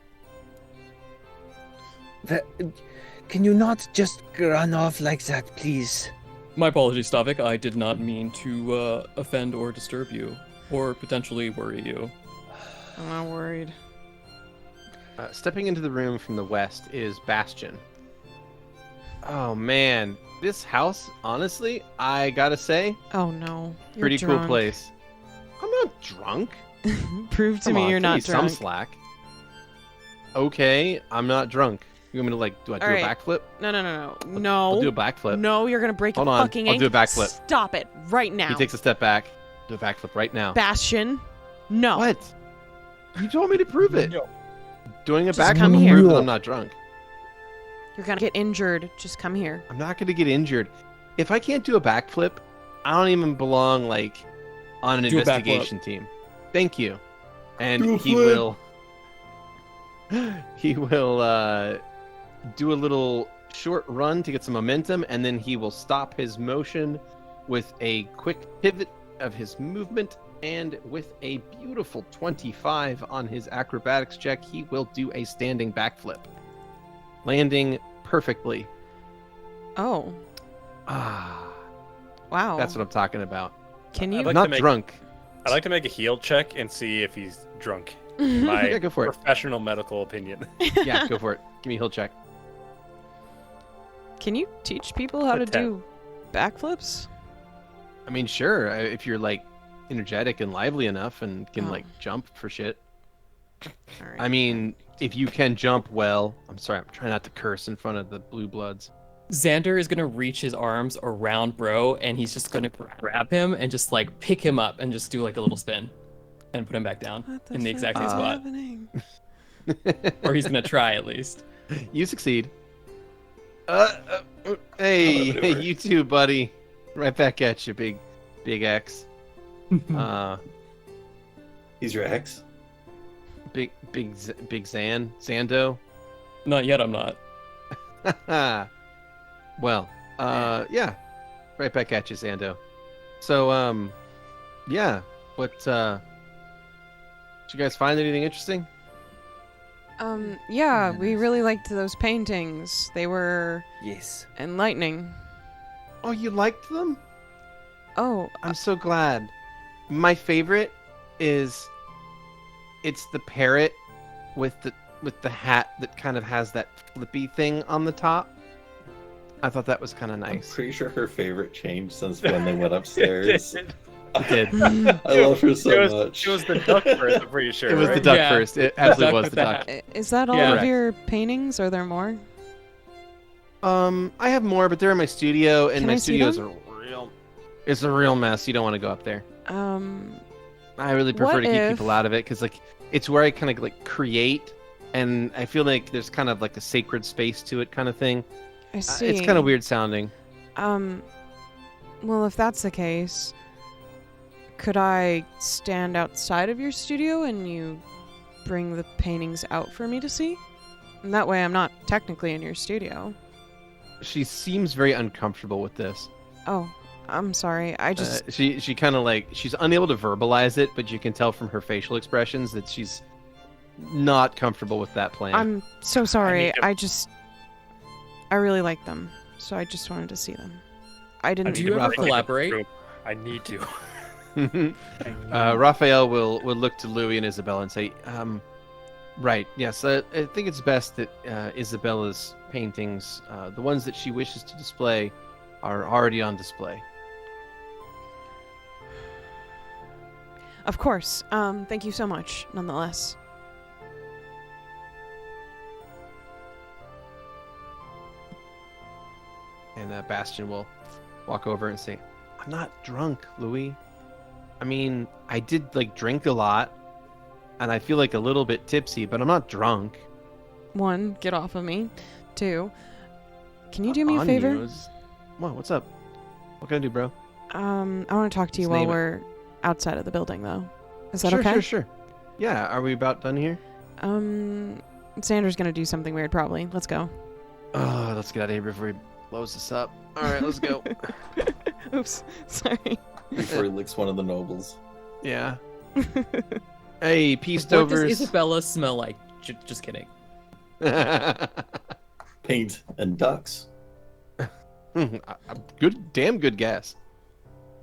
Speaker 4: Can you not just run off like that, please?
Speaker 7: My apologies, Stavik. I did not mean to offend or disturb you, or potentially worry you.
Speaker 2: I'm not worried.
Speaker 3: Stepping into the room from the west is Bastion. Oh man, this house, honestly, I gotta say,
Speaker 2: Oh no. You're
Speaker 3: pretty cool
Speaker 2: drunk.
Speaker 3: place. I'm not drunk.
Speaker 2: Prove to
Speaker 3: Come
Speaker 2: me
Speaker 3: on,
Speaker 2: you're
Speaker 3: give
Speaker 2: not
Speaker 3: me
Speaker 2: drunk.
Speaker 3: some slack. Okay, I'm not drunk. You want me to do I do
Speaker 2: Alright.
Speaker 3: a backflip?
Speaker 2: No.
Speaker 3: I'll do a backflip.
Speaker 2: No, you're gonna break
Speaker 3: Hold
Speaker 2: a
Speaker 3: on,
Speaker 2: fucking
Speaker 3: I'll do a
Speaker 2: ankle.
Speaker 3: backflip.
Speaker 2: Stop it right now.
Speaker 3: He takes a step back. Do a backflip right now.
Speaker 2: Bastion. No.
Speaker 3: What? You told me to prove it.
Speaker 5: No.
Speaker 3: Doing a
Speaker 2: Just
Speaker 3: backflip
Speaker 2: come
Speaker 3: will
Speaker 2: here.
Speaker 3: prove that I'm not drunk.
Speaker 2: You're gonna get injured. Just come here.
Speaker 3: I'm not going to get injured. If I can't do a backflip, I don't even belong like on an
Speaker 7: Do a
Speaker 3: investigation team. Thank you. And
Speaker 6: Do a
Speaker 3: he
Speaker 6: flip.
Speaker 3: will. He will do a little short run to get some momentum, and then he will stop his motion with a quick pivot of his movement, and with a beautiful 25 on his acrobatics check, he will do a standing backflip, landing perfectly.
Speaker 2: Oh.
Speaker 3: Ah,
Speaker 2: Wow.
Speaker 3: that's what I'm talking about.
Speaker 2: Can
Speaker 5: I'd
Speaker 2: you?
Speaker 5: like
Speaker 3: Not
Speaker 5: to make-
Speaker 3: drunk.
Speaker 5: I'd like to make a heal check and see if he's drunk. My
Speaker 3: Yeah, go for it.
Speaker 5: professional medical opinion.
Speaker 3: Yeah, go for it. Give me a heal check.
Speaker 2: Can you teach people how
Speaker 5: A
Speaker 2: to
Speaker 5: 10.
Speaker 2: do backflips?
Speaker 3: I mean, sure, if you're like energetic and lively enough and can
Speaker 2: Oh.
Speaker 3: like jump for shit.
Speaker 2: All right.
Speaker 3: I mean, if you can jump well. I'm sorry, I'm trying not to curse in front of the blue bloods.
Speaker 7: Xander is gonna reach his arms around Bro, and he's just gonna grab him and just like pick him up and just do like a little spin, and put him back down
Speaker 2: What
Speaker 7: in the
Speaker 2: fuck
Speaker 7: exact same
Speaker 2: is
Speaker 7: spot.
Speaker 2: happening?
Speaker 7: Or he's gonna try at least.
Speaker 3: You succeed. Hey,
Speaker 6: I'll do
Speaker 3: hey,
Speaker 6: it.
Speaker 3: you too, buddy. Right back at you, big X.
Speaker 6: He's your ex?
Speaker 3: Big Zando.
Speaker 7: Not yet. I'm not.
Speaker 3: Well, yeah, right back at you, Zando. So, yeah, what, did you guys find anything interesting?
Speaker 2: Yeah, we really liked those paintings. They were
Speaker 4: Yes.
Speaker 2: enlightening.
Speaker 3: Oh, you liked them?
Speaker 2: Oh,
Speaker 3: I'm so glad. My favorite is, it's the parrot with the hat that kind of has that flippy thing on the top. I thought that was kind of
Speaker 6: I'm
Speaker 3: nice.
Speaker 6: pretty sure her favorite changed since when they went upstairs.
Speaker 3: It did.
Speaker 6: I love her so
Speaker 5: it was,
Speaker 6: much.
Speaker 5: It was the duck first, I'm pretty sure.
Speaker 3: It was the
Speaker 5: right?
Speaker 3: duck
Speaker 7: Yeah.
Speaker 3: first. It absolutely
Speaker 7: Duck
Speaker 3: was
Speaker 7: with
Speaker 3: the
Speaker 7: the
Speaker 3: duck.
Speaker 7: hat.
Speaker 2: is that all
Speaker 7: Yeah.
Speaker 2: of your paintings? Are there more?
Speaker 3: I have more, but they're in my studio, and
Speaker 2: Can
Speaker 3: my
Speaker 2: I see
Speaker 3: studio is
Speaker 2: them?
Speaker 3: it's a real mess. You don't want to go up there. I really prefer
Speaker 2: What
Speaker 3: to keep
Speaker 2: if-
Speaker 3: people out of it because like it's where I kind of like create, and I feel like there's kind of like a sacred space to it, kind of thing.
Speaker 2: I see.
Speaker 3: It's kind of weird sounding.
Speaker 2: Well, if that's the case, could I stand outside of your studio and you bring the paintings out for me to see? And that way I'm not technically in your studio.
Speaker 3: She seems very uncomfortable with this.
Speaker 2: Oh, I'm sorry. I just...
Speaker 3: She kind of like she's unable to verbalize it, but you can tell from her facial expressions that she's not comfortable with that plan.
Speaker 2: I'm so sorry.
Speaker 5: need to-
Speaker 2: I really like them. So I just wanted to see them. I didn't...
Speaker 7: Do you ever
Speaker 3: Rafa.
Speaker 7: collaborate?
Speaker 5: I need to.
Speaker 3: Raphael will look to Louie and Isabella and say, right, yes, I think it's best that Isabella's paintings, the ones that she wishes to display, are already on display.
Speaker 2: Of course. Thank you so much, nonetheless.
Speaker 3: And Bastion will walk over and say, I'm not drunk, Louie. I mean, I did drink a lot, and I feel a little bit tipsy, but I'm not drunk.
Speaker 2: 1, get off of me. 2, can you do me a
Speaker 3: On
Speaker 2: favor?
Speaker 3: you. What's up? What can I do, bro?
Speaker 2: I want to talk to you
Speaker 3: Just
Speaker 2: while
Speaker 3: name it.
Speaker 2: we're outside of the building, though. Is that
Speaker 3: Sure,
Speaker 2: okay?
Speaker 3: Sure. Yeah, are we about done here?
Speaker 2: Xander's gonna do something weird, probably. Let's go.
Speaker 3: Oh, let's get out of here before he blows us up. All right, let's go.
Speaker 2: Oops, sorry.
Speaker 6: Before he licks one of the nobles.
Speaker 3: Yeah. Hey, Peace
Speaker 7: What does
Speaker 3: Dovers.
Speaker 7: Isabella smell like? Just kidding.
Speaker 6: Paint and ducks.
Speaker 3: Damn good guess.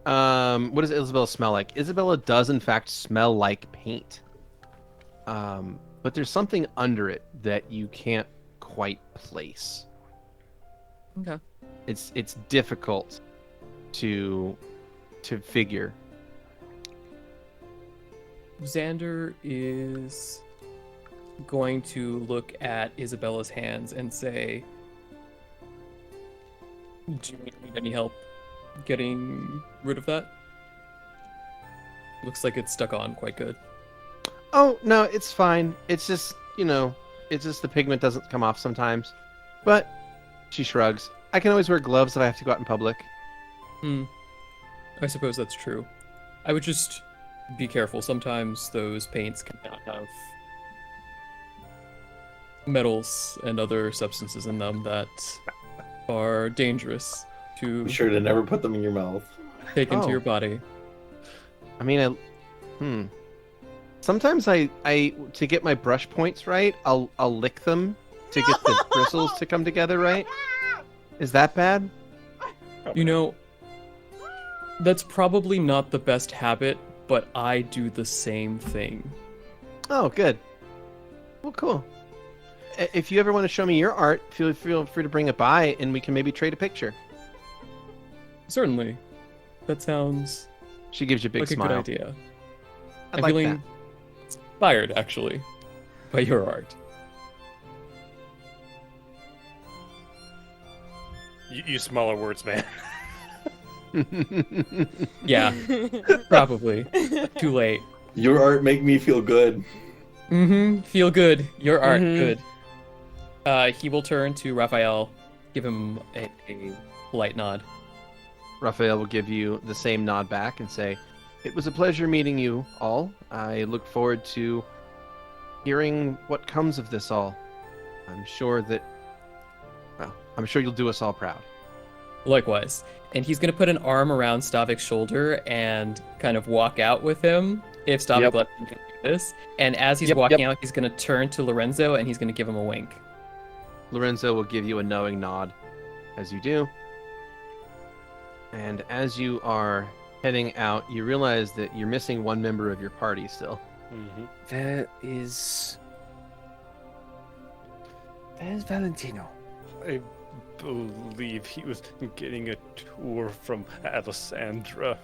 Speaker 3: What does Isabella smell like? Isabella does in fact smell like paint. But there's something under it that you can't quite place.
Speaker 7: Okay.
Speaker 3: It's difficult to figure.
Speaker 7: Xander is going to look at Isabella's hands and say, do you need any help getting rid of that? Looks like it's stuck on quite good.
Speaker 3: Oh, no, it's fine. It's just, it's just the pigment doesn't come off sometimes. But she shrugs. I can always wear gloves if I have to go out in public.
Speaker 7: I suppose that's true. I would just be careful. Sometimes those paints can have metals and other substances in them that are dangerous to
Speaker 6: Be sure to never put them in your mouth.
Speaker 7: take into
Speaker 3: Oh.
Speaker 7: your body.
Speaker 3: I mean, sometimes I to get my brush points right, I'll lick them to get the bristles to come together right. Is that bad?
Speaker 7: You know, that's probably not the best habit, but I do the same thing.
Speaker 3: Oh, good. Well, cool. If you ever want to show me your art, feel free to bring it by, and we can maybe trade a picture.
Speaker 7: Certainly. That sounds
Speaker 3: She gives you a big
Speaker 7: like
Speaker 3: smile.
Speaker 7: a good idea.
Speaker 3: I
Speaker 7: I'm
Speaker 3: like
Speaker 7: feeling inspired, actually, by your art.
Speaker 5: You smaller words, man.
Speaker 3: that.
Speaker 7: Yeah, probably. Too late.
Speaker 6: Your art make me feel good.
Speaker 7: Feel good. Your art,
Speaker 3: Mhm.
Speaker 7: good. He will turn to Raphael, give him a polite nod.
Speaker 3: Raphael will give you the same nod back and say, "It was a pleasure meeting you all. I look forward to hearing what comes of this all. I'm sure you'll do us all proud."
Speaker 7: Likewise. And he's going to put an arm around Stavik's shoulder and kind of walk out with him if Stavik
Speaker 8: Yep.
Speaker 7: lets him do this. And as he's
Speaker 8: Yep,
Speaker 7: walking
Speaker 8: yep.
Speaker 7: out, he's going to turn to Lorenzo and he's going to give him a wink.
Speaker 3: Lorenzo will give you a knowing nod as you do. And as you are heading out, you realize that you're missing one member of your party still.
Speaker 8: Where's Valentino?
Speaker 5: I believe he was getting a tour from Alessandra.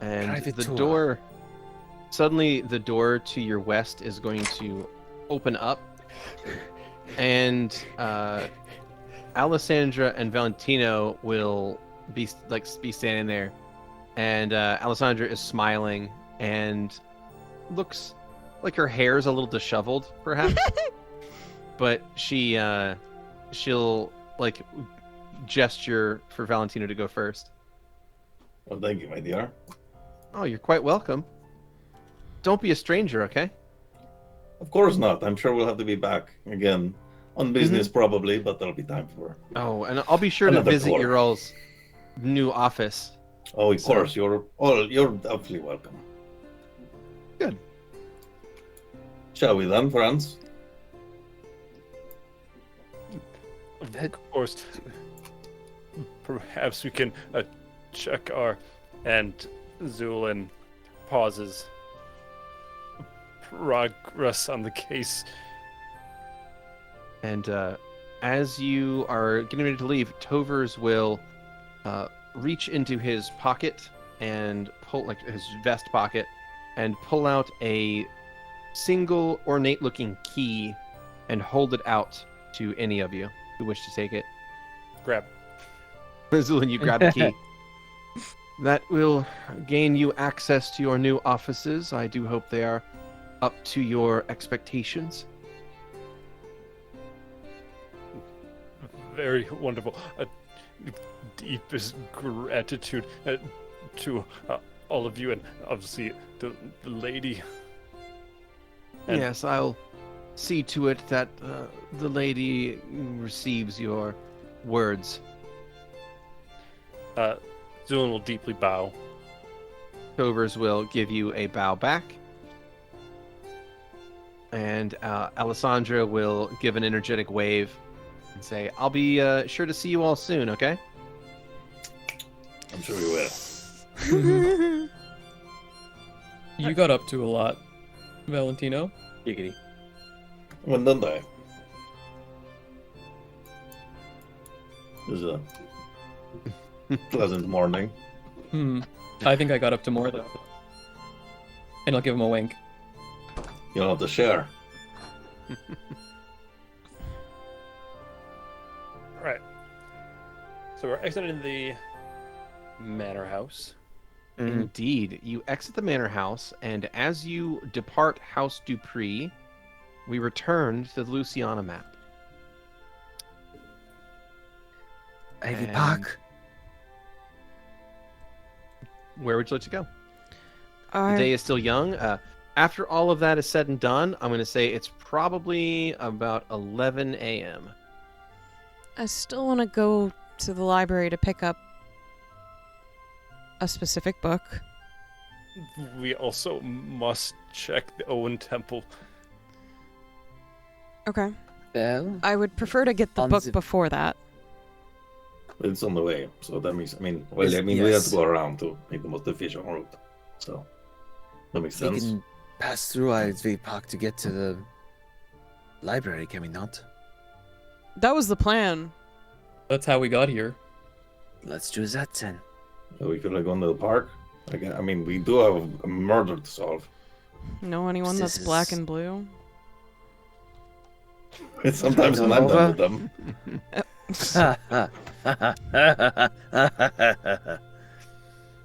Speaker 3: And
Speaker 8: Private
Speaker 3: the
Speaker 8: tour.
Speaker 3: door, suddenly the door to your west is going to open up. And Alessandra and Valentino will be standing there. And Alessandra is smiling and looks like her hair is a little disheveled, perhaps. But she'll gesture for Valentino to go first.
Speaker 6: Well, thank you, my dear.
Speaker 3: Oh, you're quite welcome. Don't be a stranger, okay?
Speaker 6: Of course not. I'm sure we'll have to be back again. On business, probably, but there'll be time for.
Speaker 3: Oh, and I'll be sure to
Speaker 6: Another
Speaker 3: visit
Speaker 6: tour.
Speaker 3: your all's new office.
Speaker 6: Oh, of
Speaker 3: So-
Speaker 6: course. You're definitely welcome.
Speaker 3: Good.
Speaker 6: Shall we then, friends?
Speaker 5: Of course. Perhaps we can check our... And Zu'lin pauses. Progress on the case.
Speaker 3: And as you are getting ready to leave, Tovers will reach into his pocket and pull, his vest pocket, and pull out a single ornate-looking key and hold it out to any of you who wish to take it.
Speaker 5: Grab.
Speaker 3: Zu'lin, you grab the key. That will gain you access to your new offices. I do hope they are up to your expectations.
Speaker 5: Very wonderful. Deepest gratitude to all of you, and obviously the lady. And
Speaker 3: Yes, I'll see to it that the lady receives your words.
Speaker 5: Zu'lin will deeply bow.
Speaker 3: Tovers will give you a bow back. And Alessandra will give an energetic wave and say, I'll be sure to see you all soon, okay?
Speaker 6: I'm sure we will.
Speaker 7: You got up to a lot, Valentino.
Speaker 8: Giggity.
Speaker 6: When done I? It was a pleasant morning.
Speaker 7: I think I got up to more though. And I'll give him a wink.
Speaker 6: You don't have to share.
Speaker 5: Alright. So we're exiting the manor house.
Speaker 3: Indeed. You exit the manor house, and as you depart House Dupree, we return to the Luciana map.
Speaker 8: Ivy
Speaker 3: And-
Speaker 8: Park.
Speaker 3: Where would you like to go? The day is still young. After all of that is said and done, I'm going to say it's probably about 11 a.m.
Speaker 2: I still want to go to the library to pick up a specific book.
Speaker 5: We also must check the Owen Temple.
Speaker 2: Okay.
Speaker 8: Well,
Speaker 2: I would prefer to get the
Speaker 8: On
Speaker 2: book
Speaker 8: the-
Speaker 2: before that.
Speaker 6: It's on the way, so that means, we
Speaker 8: Yes,
Speaker 6: have to
Speaker 8: yes.
Speaker 6: go around to make the most efficient route. So, that makes
Speaker 8: we
Speaker 6: sense.
Speaker 8: can pass through Ivy Park to get to the library, can we not?
Speaker 2: That was the plan.
Speaker 7: That's how we got here.
Speaker 8: Let's do that then.
Speaker 6: We could have gone to the park. Again, we do have a murder to solve.
Speaker 2: Know anyone
Speaker 8: This
Speaker 2: that's black
Speaker 8: is-
Speaker 2: and blue?
Speaker 6: Sometimes when I'm done with them.
Speaker 7: So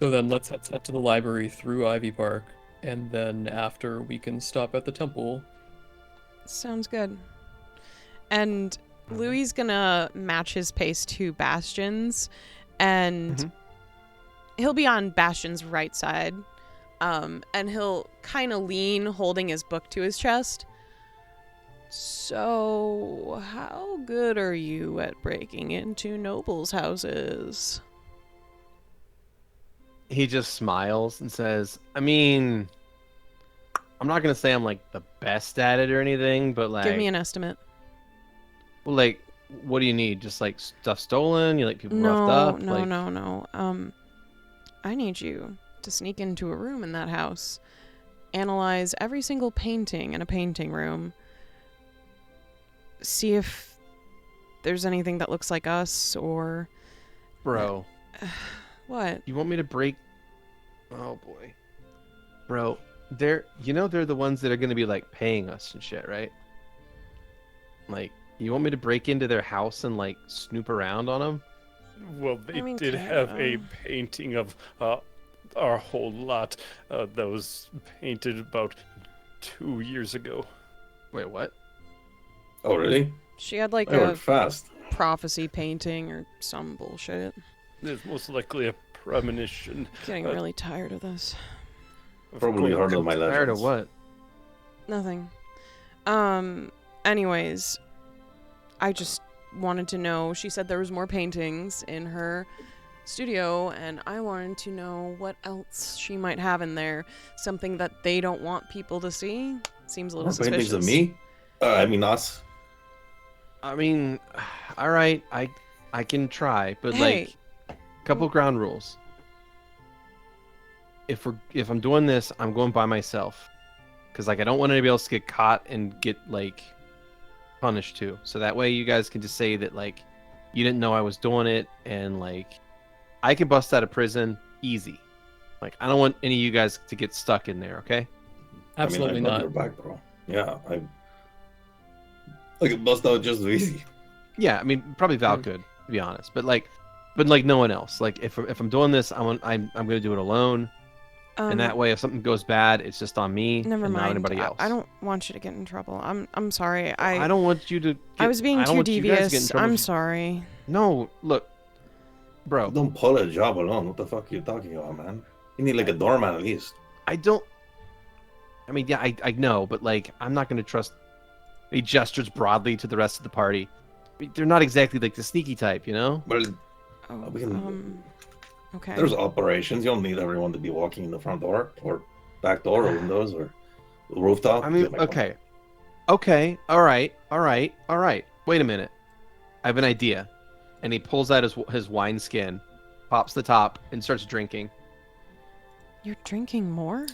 Speaker 7: then let's head to the library through Ivy Park, and then after we can stop at the temple.
Speaker 2: Sounds good. And Louie's gonna match his pace to Bastion's, and he'll be on Bastion's right side. And he'll kind of lean, holding his book to his chest. So, how good are you at breaking into nobles' houses?
Speaker 3: He just smiles and says, I'm not going to say I'm, the best at it or anything, but,
Speaker 2: Give me an estimate.
Speaker 3: well, what do you need? Just, stuff stolen? You like people roughed up?
Speaker 2: No. I need you to sneak into a room in that house, analyze every single painting in a painting room, see if there's anything that looks like us or...
Speaker 3: Bro.
Speaker 2: What?
Speaker 3: You want me to break... Oh, boy. Bro, they're the ones that are going to be, paying us and shit, right? You want me to break into their house and, snoop around on them?
Speaker 5: Well, they
Speaker 2: I mean,
Speaker 5: did have a
Speaker 2: kinda.
Speaker 5: painting of our whole lot that was painted about 2 years ago.
Speaker 3: Wait, what?
Speaker 6: Oh, really?
Speaker 2: She had,
Speaker 6: They
Speaker 2: a
Speaker 6: work fast.
Speaker 2: prophecy painting or some bullshit.
Speaker 5: There's most likely a premonition.
Speaker 2: Getting really tired of this.
Speaker 5: of
Speaker 6: Probably
Speaker 5: course.
Speaker 6: heard of my legends.
Speaker 3: Tired of what?
Speaker 2: Nothing. Anyways, I just wanted to know. She said there was more paintings in her studio, and I wanted to know what else she might have in there. Something that they don't want people to see. Seems a little
Speaker 6: More paintings
Speaker 2: suspicious.
Speaker 6: of me? Us.
Speaker 3: All right, I can try, but
Speaker 2: Hey.
Speaker 3: couple ground rules. If I'm doing this, I'm going by myself, because I don't want anybody else to get caught and get punished too. So that way you guys can just say that you didn't know I was doing it, and I can bust out of prison easy. I don't want any of you guys to get stuck in there. Okay?
Speaker 7: Absolutely
Speaker 6: I got
Speaker 7: not.
Speaker 6: your back, bro. Yeah, I can bust out just as easy.
Speaker 3: Yeah, probably Val could, to be honest. But but like no one else. Like if I'm doing this, I'm gonna do it alone, and that way if something goes bad, it's just on me
Speaker 2: Never
Speaker 3: and
Speaker 2: mind.
Speaker 3: not anybody else.
Speaker 2: I don't want you to get in trouble. I'm sorry.
Speaker 3: I don't want you to.
Speaker 2: I was being
Speaker 3: I don't
Speaker 2: too
Speaker 3: want you guys to get in
Speaker 2: devious.
Speaker 3: trouble.
Speaker 2: I'm sorry.
Speaker 3: No, look, bro.
Speaker 6: Don't pull a job alone. What the fuck are you talking about, man? You need like a doorman at least.
Speaker 3: I don't. I mean, yeah, I know, but like, I'm not going to trust. He gestures broadly to the rest of the party. I mean, they're not exactly like the sneaky type, you know.
Speaker 6: Well,
Speaker 2: Oh,
Speaker 6: we can.
Speaker 2: Okay.
Speaker 6: There's operations. You don't need everyone to be walking in the front door or back door or windows or rooftop.
Speaker 3: I mean, okay, all right. Wait a minute. I have an idea. And he pulls out his wine skin, pops the top, and starts drinking.
Speaker 2: You're drinking more?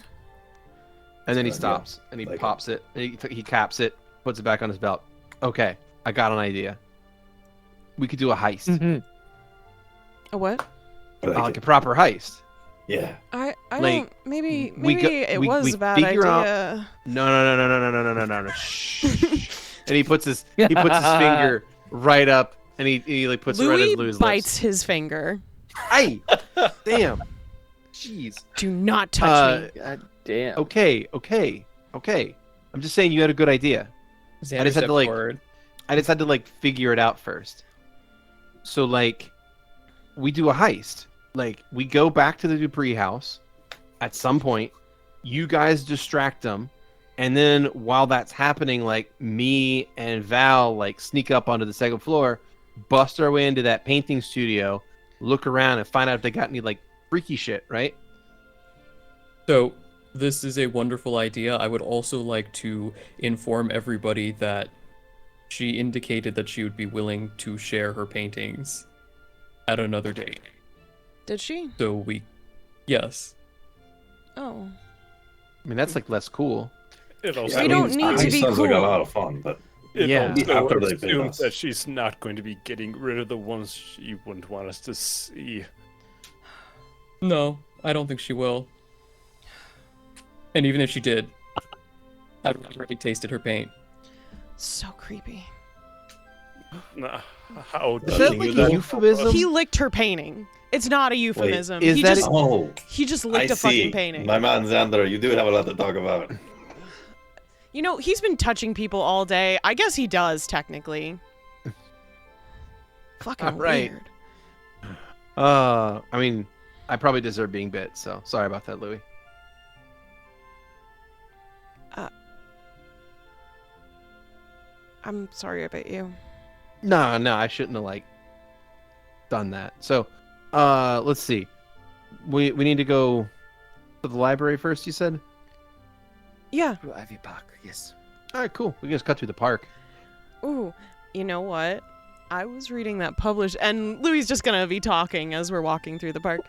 Speaker 3: And then he
Speaker 6: Yeah,
Speaker 3: stops and he
Speaker 6: like
Speaker 3: pops it. And he caps it, puts it back on his belt. Okay, I got an idea. We could do a heist.
Speaker 2: A what?
Speaker 3: Like a proper heist.
Speaker 6: Yeah.
Speaker 2: I
Speaker 3: Like,
Speaker 2: don't. Maybe
Speaker 3: we
Speaker 2: was a bad
Speaker 3: figure
Speaker 2: idea.
Speaker 3: No. Shh. And he puts his finger right up, and he like puts it right
Speaker 2: Louie
Speaker 3: at Louie's
Speaker 2: bites
Speaker 3: lips.
Speaker 2: his finger.
Speaker 3: Hey, damn, jeez.
Speaker 2: Do not touch me.
Speaker 8: God damn.
Speaker 3: Okay. I'm just saying you had a good idea.
Speaker 7: Xander
Speaker 3: I just had
Speaker 7: stepped
Speaker 3: to like,
Speaker 7: forward.
Speaker 3: I just had to like figure it out first. So like, we do a heist. Like we go back to the Dupree house. At some point, you guys distract them, and then while that's happening, like me and Val like sneak up onto the second floor, bust our way into that painting studio, look around, and find out if they got any like freaky shit. Right?
Speaker 7: So this is a wonderful idea. I would also like to inform everybody that she indicated that she would be willing to share her paintings at another date.
Speaker 2: Did she?
Speaker 7: So yes.
Speaker 2: Oh.
Speaker 3: I mean that's like less cool.
Speaker 5: It also
Speaker 2: We don't need to be
Speaker 6: Sounds like a
Speaker 2: cool.
Speaker 6: lot of fun, but
Speaker 5: It
Speaker 3: Yeah.
Speaker 5: also
Speaker 6: After they pay
Speaker 5: assumes
Speaker 6: us.
Speaker 5: that she's not going to be getting rid of the ones she wouldn't want us to see.
Speaker 7: No, I don't think she will. And even if she did, I've already tasted her paint.
Speaker 2: So creepy.
Speaker 5: Nah, how
Speaker 3: Is
Speaker 5: do
Speaker 3: that
Speaker 5: you
Speaker 3: like
Speaker 5: do
Speaker 3: a
Speaker 5: that?
Speaker 3: euphemism?
Speaker 2: He licked her painting. It's not a euphemism.
Speaker 3: is
Speaker 2: he
Speaker 3: that
Speaker 2: just
Speaker 6: oh,
Speaker 2: he just
Speaker 6: I
Speaker 2: licked a
Speaker 6: see.
Speaker 2: fucking painting.
Speaker 6: My man Xander, you do have a lot to talk about.
Speaker 2: You know, he's been touching people all day. I guess he does technically. Fucking
Speaker 3: All right.
Speaker 2: weird.
Speaker 3: I mean, I probably deserve being bit, so sorry about that, Louie.
Speaker 2: I'm sorry I bit you.
Speaker 3: No, I shouldn't have like done that. So, let's see. We need to go to the library first. You said.
Speaker 2: Yeah.
Speaker 8: Through Ivy Park, yes.
Speaker 3: All right, cool. We can just cut through the park.
Speaker 2: Ooh, you know what? I was reading that published, and Louie's just gonna be talking as we're walking through the park.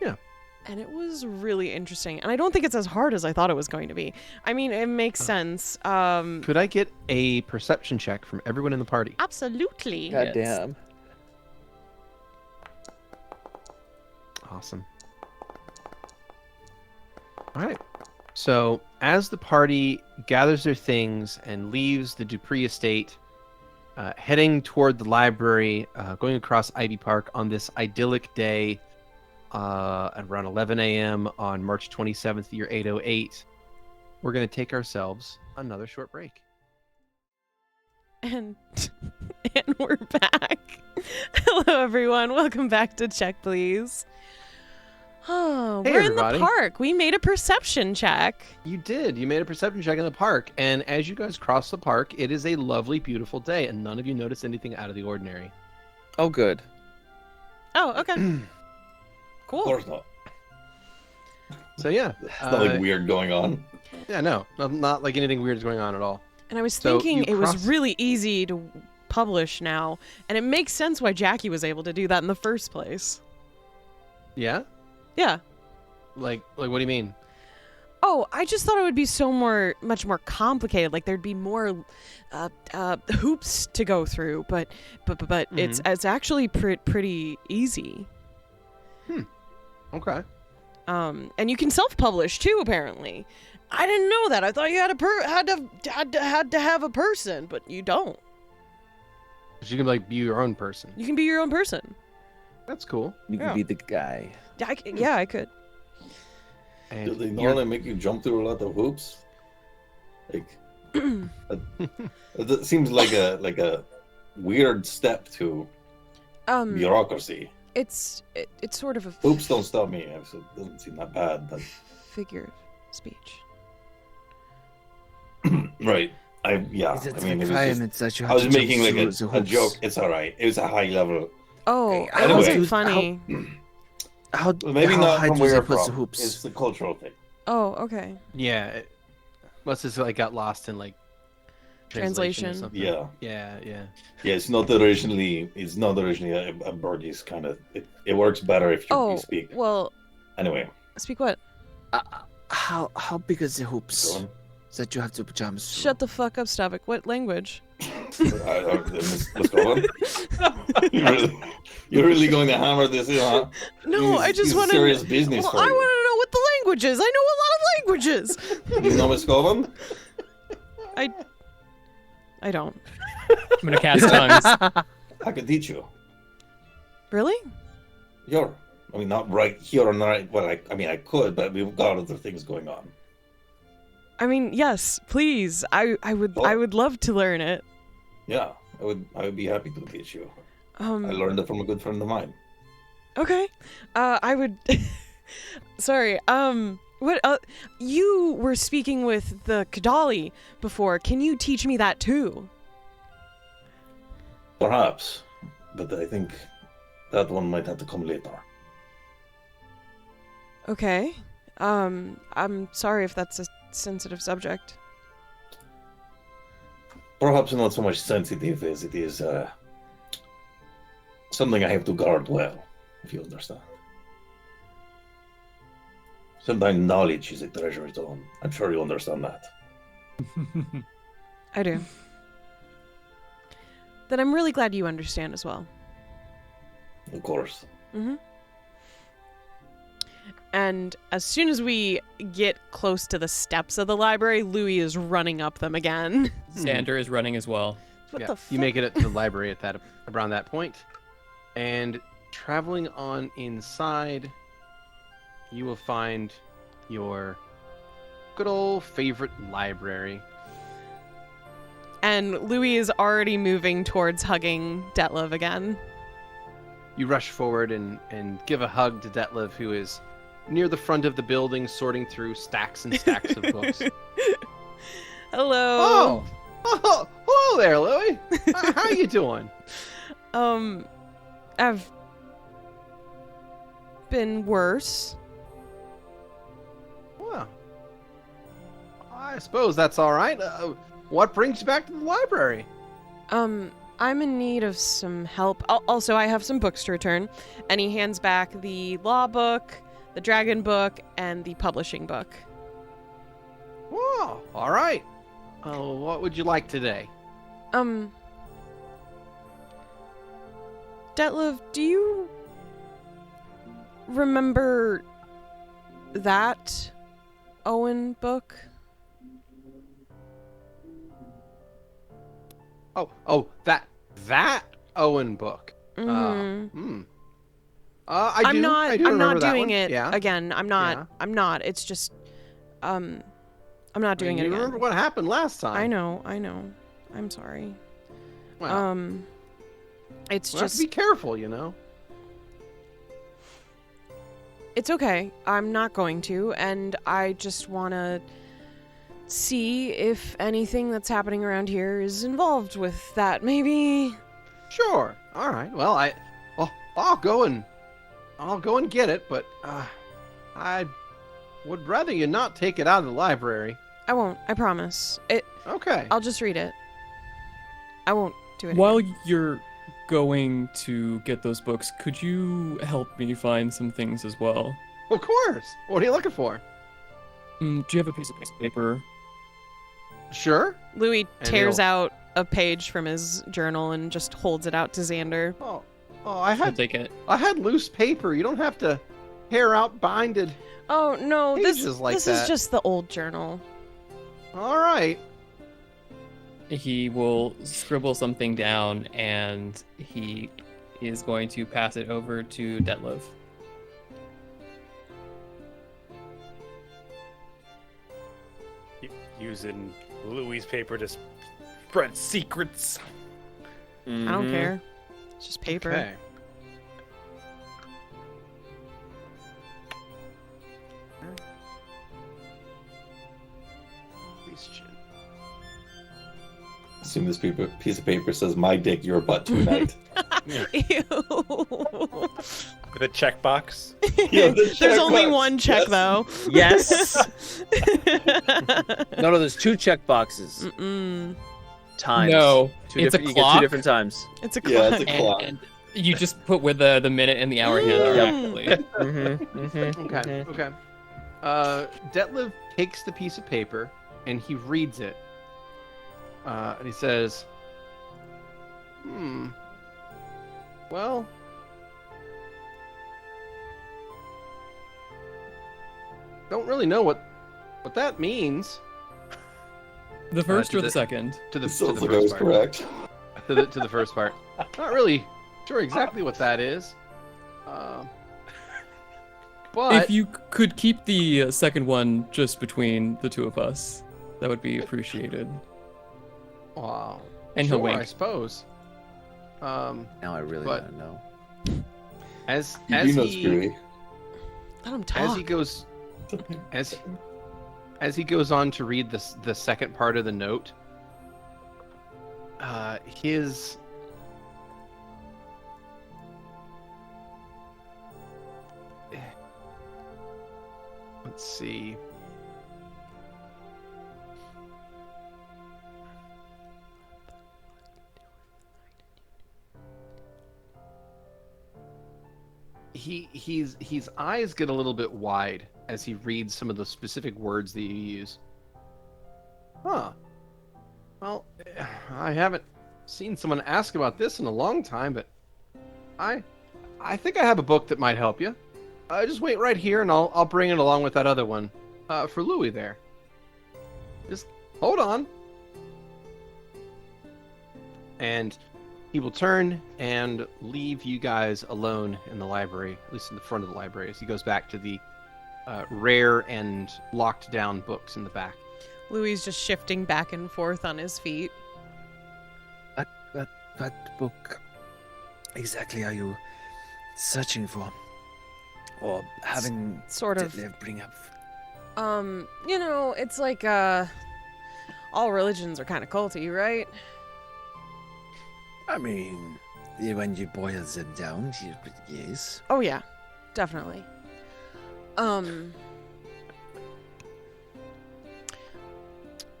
Speaker 3: Yeah.
Speaker 2: And it was really interesting, and I don't think it's as hard as I thought it was going to be. I mean, it makes sense.
Speaker 3: Could I get a perception check from everyone in the party?
Speaker 2: Absolutely.
Speaker 8: God
Speaker 7: Yes.
Speaker 8: damn.
Speaker 3: Awesome. All right. So, as the party gathers their things and leaves the Dupree estate, heading toward the library, going across Ivy Park on this idyllic day at around 11 a.m. on March 27th, year 808, we're going to take ourselves another short break.
Speaker 2: And we're back. Hello, everyone. Welcome back to Check, Please. Oh,
Speaker 3: Hey,
Speaker 2: we're
Speaker 3: everybody.
Speaker 2: in the park. We made a perception check.
Speaker 3: You did. You made a perception check in the park. And as you guys cross the park, it is a lovely, beautiful day. And none of you noticed anything out of the ordinary.
Speaker 8: Oh, good.
Speaker 2: Oh, okay.
Speaker 6: Of
Speaker 2: Cool.
Speaker 6: course not.
Speaker 3: So, yeah.
Speaker 6: It's nothing weird going on.
Speaker 3: Yeah, no. Not like anything weird is going on at all.
Speaker 2: And I was
Speaker 3: So
Speaker 2: thinking
Speaker 3: you
Speaker 2: it was
Speaker 3: cross-
Speaker 2: really easy to publish now. And it makes sense why Jackie was able to do that in the first place.
Speaker 3: Yeah?
Speaker 2: Yeah.
Speaker 3: Like what do you mean?
Speaker 2: Oh, I just thought it would be much more complicated. Like there'd be more hoops to go through, but it's actually pretty easy.
Speaker 3: Okay.
Speaker 2: And you can self-publish too, apparently. I didn't know that. I thought you had to have a person, but you don't.
Speaker 3: But you can like be your own person.
Speaker 2: You can be your own person.
Speaker 3: That's cool.
Speaker 4: You
Speaker 2: Yeah.
Speaker 4: could be the guy.
Speaker 2: Yeah, I could.
Speaker 3: And
Speaker 6: Do they
Speaker 3: you're-
Speaker 6: normally make you jump through a lot of hoops? Like, it seems like a weird step to bureaucracy.
Speaker 2: It's sort of a
Speaker 6: Hoops don't stop me. So it doesn't seem that bad, but
Speaker 2: figure of speech.
Speaker 6: right. I
Speaker 4: Is it
Speaker 6: mean, it was just,
Speaker 4: requirements that you
Speaker 6: I
Speaker 4: have
Speaker 6: was
Speaker 4: to jump
Speaker 6: making like
Speaker 4: through
Speaker 6: a
Speaker 4: the hoops?
Speaker 6: joke. It's all right. It was a high level.
Speaker 2: Oh,
Speaker 4: Hey,
Speaker 2: it
Speaker 6: anyway.
Speaker 2: wasn't funny.
Speaker 4: How,
Speaker 6: Well, maybe
Speaker 4: how
Speaker 6: not
Speaker 4: high
Speaker 6: from
Speaker 4: do
Speaker 6: where
Speaker 4: they
Speaker 6: you're
Speaker 4: put the
Speaker 6: from.
Speaker 4: hoops?
Speaker 6: It's the cultural thing.
Speaker 2: Oh, okay.
Speaker 3: Yeah. Must have like got lost in like translation. Or
Speaker 2: Translation.
Speaker 3: something.
Speaker 6: Yeah.
Speaker 3: Yeah.
Speaker 6: Yeah, it's not originally a Birdie's kind of. It works better if you
Speaker 2: Oh,
Speaker 6: speak.
Speaker 2: well,
Speaker 6: Anyway,
Speaker 2: speak what?
Speaker 4: How big is the hoops
Speaker 6: go on.
Speaker 4: that you have to jump through?
Speaker 2: Shut the fuck up, Stavik. What language?
Speaker 6: Let's go on. You're really going to hammer this in, huh?
Speaker 2: No, I just want to.
Speaker 6: serious business
Speaker 2: Well,
Speaker 6: for
Speaker 2: I
Speaker 6: you.
Speaker 2: want to know what the language is. I know a lot of languages.
Speaker 6: You know Miss Govan?
Speaker 2: I don't.
Speaker 7: I'm gonna cast tongues.
Speaker 6: I can teach you.
Speaker 2: Really?
Speaker 6: I mean, not right here or not. Well, I mean, I could, but we've got other things going on.
Speaker 2: I mean, yes, please. I would love to learn it.
Speaker 6: Yeah, I would be happy to teach you. I
Speaker 2: Um.
Speaker 6: learned it from a good friend of mine.
Speaker 2: Okay. I would. Sorry. What? You were speaking with the Kadali before. Can you teach me that too?
Speaker 6: Perhaps, but I think that one might have to come later.
Speaker 2: Okay. I'm sorry if that's a sensitive subject.
Speaker 6: Perhaps not so much sensitive as it is something I have to guard well, if you understand. Sometimes knowledge is a treasure its own. I'm sure you understand that.
Speaker 2: I do. Then I'm really glad you understand as well.
Speaker 6: Of course.
Speaker 2: Mm-hmm. And as soon as we get close to the steps of the library, Louie is running up them again.
Speaker 7: Xander is running as well.
Speaker 2: What
Speaker 3: Yeah,
Speaker 2: the fuck?
Speaker 3: you make it to the library at that around that point, and traveling on inside, you will find your good old favorite library.
Speaker 2: And Louie is already moving towards hugging Detlef again.
Speaker 3: You rush forward and give a hug to Detlef, who is near the front of the building, sorting through stacks and stacks of books.
Speaker 2: Hello.
Speaker 3: Oh, hello there, Louie. How you doing?
Speaker 2: I've been worse.
Speaker 3: Well, I suppose that's all right. What brings you back to the library?
Speaker 2: I'm in need of some help. Also, I have some books to return. And he hands back the law book, the dragon book, and the publishing book.
Speaker 3: Whoa, all right. What would you like today?
Speaker 2: Detlef, do you remember that Owen book?
Speaker 3: Oh, that Owen book.
Speaker 2: Mm-hmm.
Speaker 3: I do.
Speaker 2: I'm not.
Speaker 3: I do
Speaker 2: I'm
Speaker 3: remember
Speaker 2: not
Speaker 3: that
Speaker 2: doing
Speaker 3: one.
Speaker 2: it
Speaker 3: Yeah.
Speaker 2: again. I'm not.
Speaker 3: Yeah.
Speaker 2: I'm not. It's just. I'm not doing
Speaker 3: You
Speaker 2: it again.
Speaker 3: remember what happened last time?
Speaker 2: I know. I'm sorry.
Speaker 3: Well,
Speaker 2: It's
Speaker 3: we'll have
Speaker 2: just.
Speaker 3: to be careful, you know.
Speaker 2: It's okay. I'm not going to, and I just want to see if anything that's happening around here is involved with that. Maybe.
Speaker 3: Sure. All right. Well, I'll go and get it, but I would rather you not take it out of the library.
Speaker 2: I won't. I promise.
Speaker 3: Okay.
Speaker 2: I'll just read it. I won't do it.
Speaker 7: While
Speaker 2: again.
Speaker 7: you're going to get those books, could you help me find some things as well?
Speaker 3: Of course. What are you looking for?
Speaker 7: Do you have a piece of paper?
Speaker 3: Sure.
Speaker 2: Louis
Speaker 3: And
Speaker 2: tears
Speaker 3: he'll-
Speaker 2: out a page from his journal and just holds it out to Xander.
Speaker 3: Oh,
Speaker 7: I'll take it.
Speaker 3: I had loose paper. You don't have to tear out binded.
Speaker 2: Oh no, this
Speaker 3: Pages like
Speaker 2: is
Speaker 3: that.
Speaker 2: just the old journal.
Speaker 3: All right.
Speaker 7: He will scribble something down and he is going to pass it over to Detlev.
Speaker 5: Using Louie's paper to spread secrets.
Speaker 2: I don't care. It's just paper.
Speaker 3: Okay. Question.
Speaker 6: Assume this piece of paper says "My dick, your butt tonight."
Speaker 2: Ew.
Speaker 5: With a checkbox.
Speaker 6: Yeah, the
Speaker 2: There's only
Speaker 6: checkbox.
Speaker 2: one check
Speaker 6: Yes.
Speaker 2: though.
Speaker 8: Yes. No, there's 2 check boxes. Times.
Speaker 7: No,
Speaker 8: Two
Speaker 7: it's a
Speaker 8: different, you get
Speaker 7: clock.
Speaker 8: 2 different times.
Speaker 2: It's a
Speaker 6: Yeah,
Speaker 2: clock.
Speaker 6: it's a clock.
Speaker 7: And you just put where the minute and the hour hand are actually.
Speaker 3: Okay. Detlev takes the piece of paper and he reads it. And he says, well, don't really know what that means.
Speaker 7: The first
Speaker 3: to
Speaker 7: or the
Speaker 3: the-
Speaker 7: second?
Speaker 3: To the, to
Speaker 6: Sounds
Speaker 3: the
Speaker 6: like I was
Speaker 3: first part.
Speaker 6: correct.
Speaker 3: To the first part. Not really sure exactly what that is. But
Speaker 7: If you could keep the second one just between the two of us, that would be appreciated.
Speaker 3: wow,
Speaker 7: And
Speaker 3: sure,
Speaker 7: he'll wink.
Speaker 3: I suppose.
Speaker 8: Now I really
Speaker 3: But-
Speaker 8: want to know.
Speaker 3: As
Speaker 6: You
Speaker 3: as
Speaker 6: do know
Speaker 3: he
Speaker 6: Skrewy.
Speaker 2: Let him
Speaker 3: as
Speaker 2: talk.
Speaker 3: he goes as he goes on to read the second part of the note, his let's see. His eyes get a little bit wide as he reads some of the specific words that you use. Huh. Well, I haven't seen someone ask about this in a long time, but I think I have a book that might help you. Just wait right here, and I'll bring it along with that other one for Louie there. Just hold on. And he will turn and leave you guys alone in the library, at least in the front of the library, as he goes back to the rare and locked down books in the back.
Speaker 2: Louie's just shifting back and forth on his feet.
Speaker 4: What book exactly are you searching for? Or having
Speaker 2: Sort of.
Speaker 4: Detlev bring up?
Speaker 2: It's like all religions are kind of culty, right?
Speaker 4: I mean, when you boil them down, yes.
Speaker 2: Oh yeah, definitely.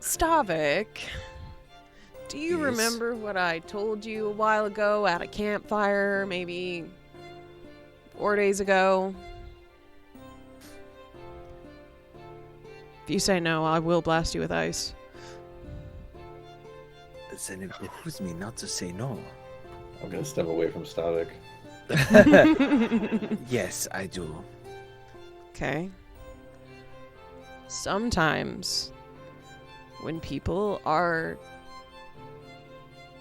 Speaker 2: Stavik, do you
Speaker 4: Yes?
Speaker 2: remember what I told you a while ago at a campfire, maybe 4 days ago? If you say no, I will blast you with ice.
Speaker 4: Then it behooves me not to say no.
Speaker 6: I'm gonna step away from Stavik.
Speaker 4: Yes, I do.
Speaker 2: Okay. Sometimes when people are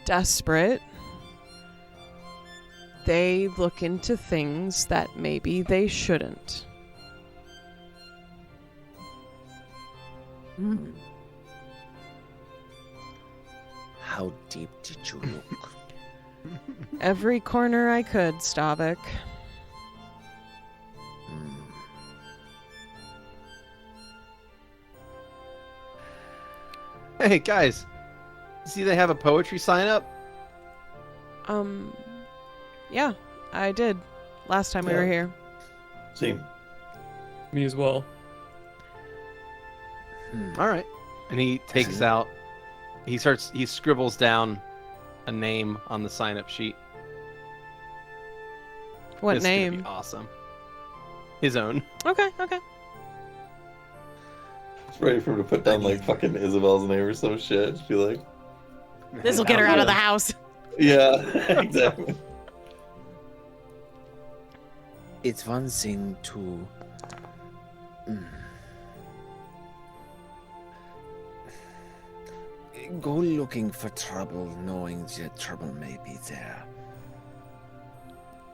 Speaker 2: desperate, they look into things that maybe they shouldn't.
Speaker 4: Hmm. How deep did you look?
Speaker 2: Every corner I could, Stavik.
Speaker 4: Hmm.
Speaker 3: Hey guys, see they have a poetry sign up?
Speaker 2: Yeah, I did. Last time we were
Speaker 6: Yeah.
Speaker 2: here.
Speaker 6: See,
Speaker 7: Me as well.
Speaker 3: All right. And he takes out. He scribbles down a name on the sign up sheet.
Speaker 2: What
Speaker 3: This is gonna
Speaker 2: name?
Speaker 3: be awesome. His own.
Speaker 2: Okay.
Speaker 6: it's ready for him to put down like fucking Isabel's name or some shit. Just be like,
Speaker 2: This will get her out of the house.
Speaker 6: yeah, exactly.
Speaker 4: It's one thing to go looking for trouble, knowing that trouble may be there.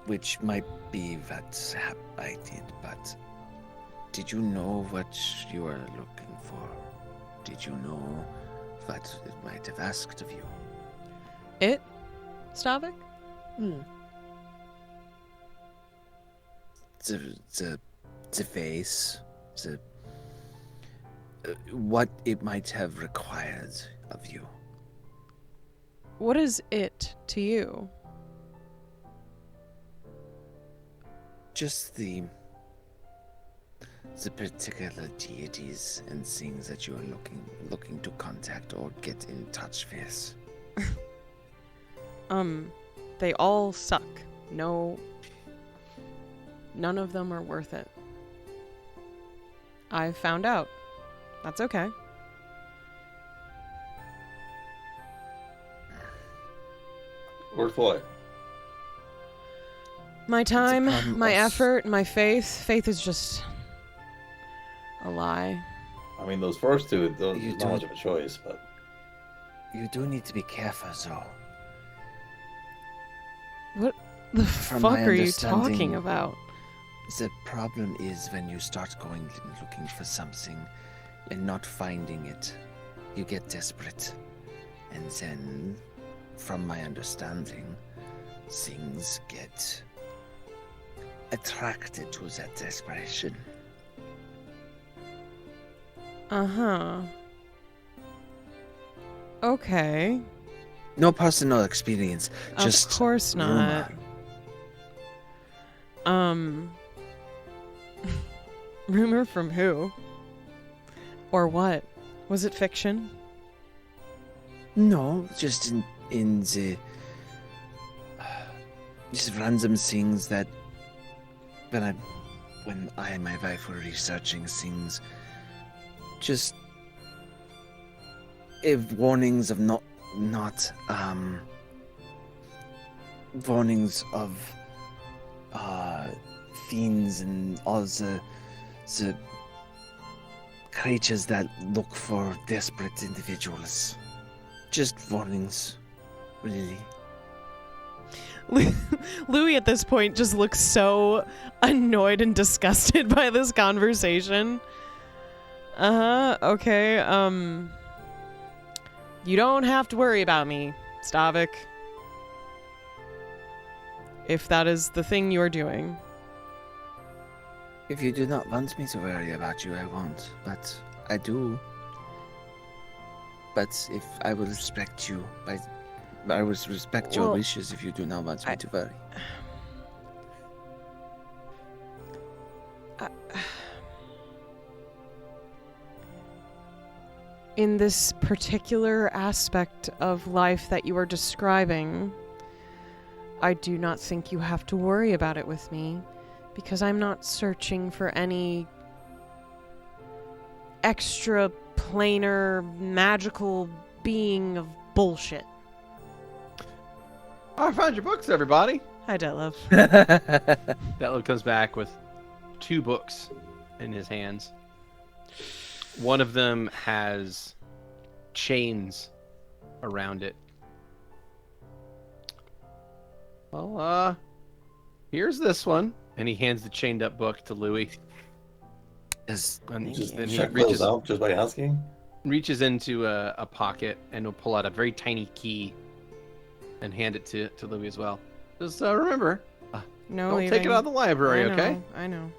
Speaker 4: which might be what I did, but did you know what you were looking for? Did you know what it might have asked of you?
Speaker 2: It? Stavik?
Speaker 4: The face, what it might have required of you.
Speaker 2: What is it to you?
Speaker 4: Just the particular deities and things that you are looking to contact or get in touch with.
Speaker 2: They all suck. No, none of them are worth it. I've found out. That's okay.
Speaker 6: Worth what?
Speaker 2: My time,
Speaker 4: problem
Speaker 2: my
Speaker 4: of-
Speaker 2: effort, my faith. Faith is just a lie.
Speaker 6: I mean, those first two, those
Speaker 4: You
Speaker 6: is not
Speaker 4: don't-
Speaker 6: much of a choice, but
Speaker 4: You do need to be careful, though.
Speaker 2: What the
Speaker 4: From
Speaker 2: fuck
Speaker 4: my
Speaker 2: are you
Speaker 4: understanding-
Speaker 2: talking about?
Speaker 4: The problem is when you start going and looking for something and not finding it, you get desperate. And then, from my understanding, things get attracted to that desperation.
Speaker 2: Uh-huh. Okay.
Speaker 4: No personal experience, just
Speaker 2: of course not.
Speaker 4: rumor.
Speaker 2: Rumor from who? Or what? Was it fiction?
Speaker 4: No, just in the just random things that when I and my wife were researching things, just if warnings of not warnings of fiends and all the creatures that look for desperate individuals. Just warnings, really.
Speaker 2: Louie at this point just looks so annoyed and disgusted by this conversation. Okay, you don't have to worry about me, Stavik. If that is the thing you are doing.
Speaker 4: If you do not want me to worry about you, I won't. But I do. But if I will respect you, I will respect your
Speaker 2: Well,
Speaker 4: wishes if you do not want me to worry.
Speaker 2: In this particular aspect of life that you are describing, I do not think you have to worry about it with me, because I'm not searching for any extra planar magical being of bullshit.
Speaker 3: Oh, I found your books, everybody.
Speaker 2: Hi, Detlef.
Speaker 3: Detlef comes back with 2 books in his hands. One of them has chains around it. Well, here's this one. And he hands the chained up book to Louie. And
Speaker 6: just
Speaker 3: then he
Speaker 6: check
Speaker 3: reaches,
Speaker 6: those out just by asking.
Speaker 3: reaches into a pocket and will pull out a very tiny key and hand it to Louie as well. Just remember,
Speaker 2: No
Speaker 3: don't
Speaker 2: leaving.
Speaker 3: take it out of the library,
Speaker 2: I know,
Speaker 3: okay?
Speaker 2: I know.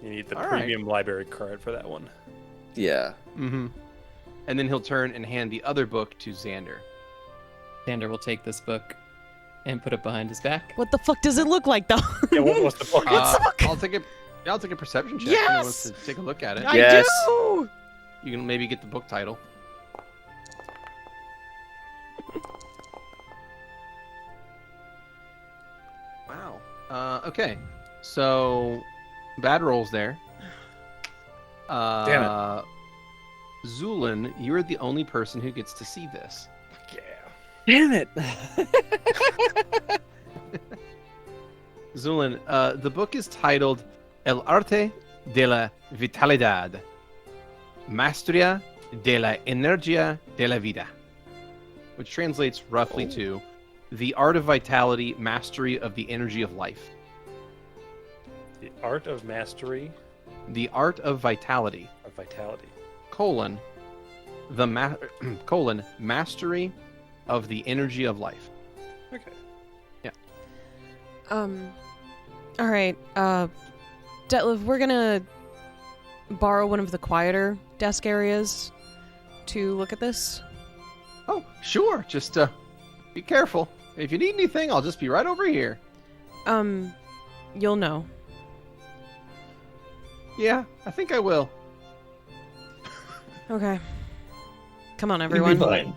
Speaker 5: You need the
Speaker 3: All right.
Speaker 5: premium library card for that one.
Speaker 8: Yeah.
Speaker 3: Mm-hmm. And then he'll turn and hand the other book to Xander.
Speaker 7: Xander will take this book and put it behind his back.
Speaker 2: What the fuck does it look like, though?
Speaker 5: Yeah, what's the book?
Speaker 3: I'll take a perception check. If anyone wants
Speaker 2: Yes!
Speaker 3: to take a look at it.
Speaker 8: Yes.
Speaker 2: I do!
Speaker 3: You can maybe get the book title. Wow. Okay. So, bad rolls there.
Speaker 8: Damn
Speaker 3: it. Zu'lin, you're the only person who gets to see this.
Speaker 5: Yeah.
Speaker 8: Damn it.
Speaker 3: Zu'lin, the book is titled El Arte de la Vitalidad, Maestría de la Energía de la Vida, which translates roughly to The art of vitality, mastery of the energy of life.
Speaker 5: The art of mastery
Speaker 3: The art of vitality,
Speaker 5: of vitality.
Speaker 3: colon, colon, mastery of the energy of life.
Speaker 5: Okay.
Speaker 2: All right. Detlef, we're gonna borrow one of the quieter desk areas to look at this.
Speaker 3: Oh, sure. Just be careful. If you need anything, I'll just be right over here.
Speaker 2: You'll know.
Speaker 3: Yeah, I think I will.
Speaker 2: Okay. Come on,
Speaker 6: You'll be
Speaker 2: everyone.
Speaker 6: fine.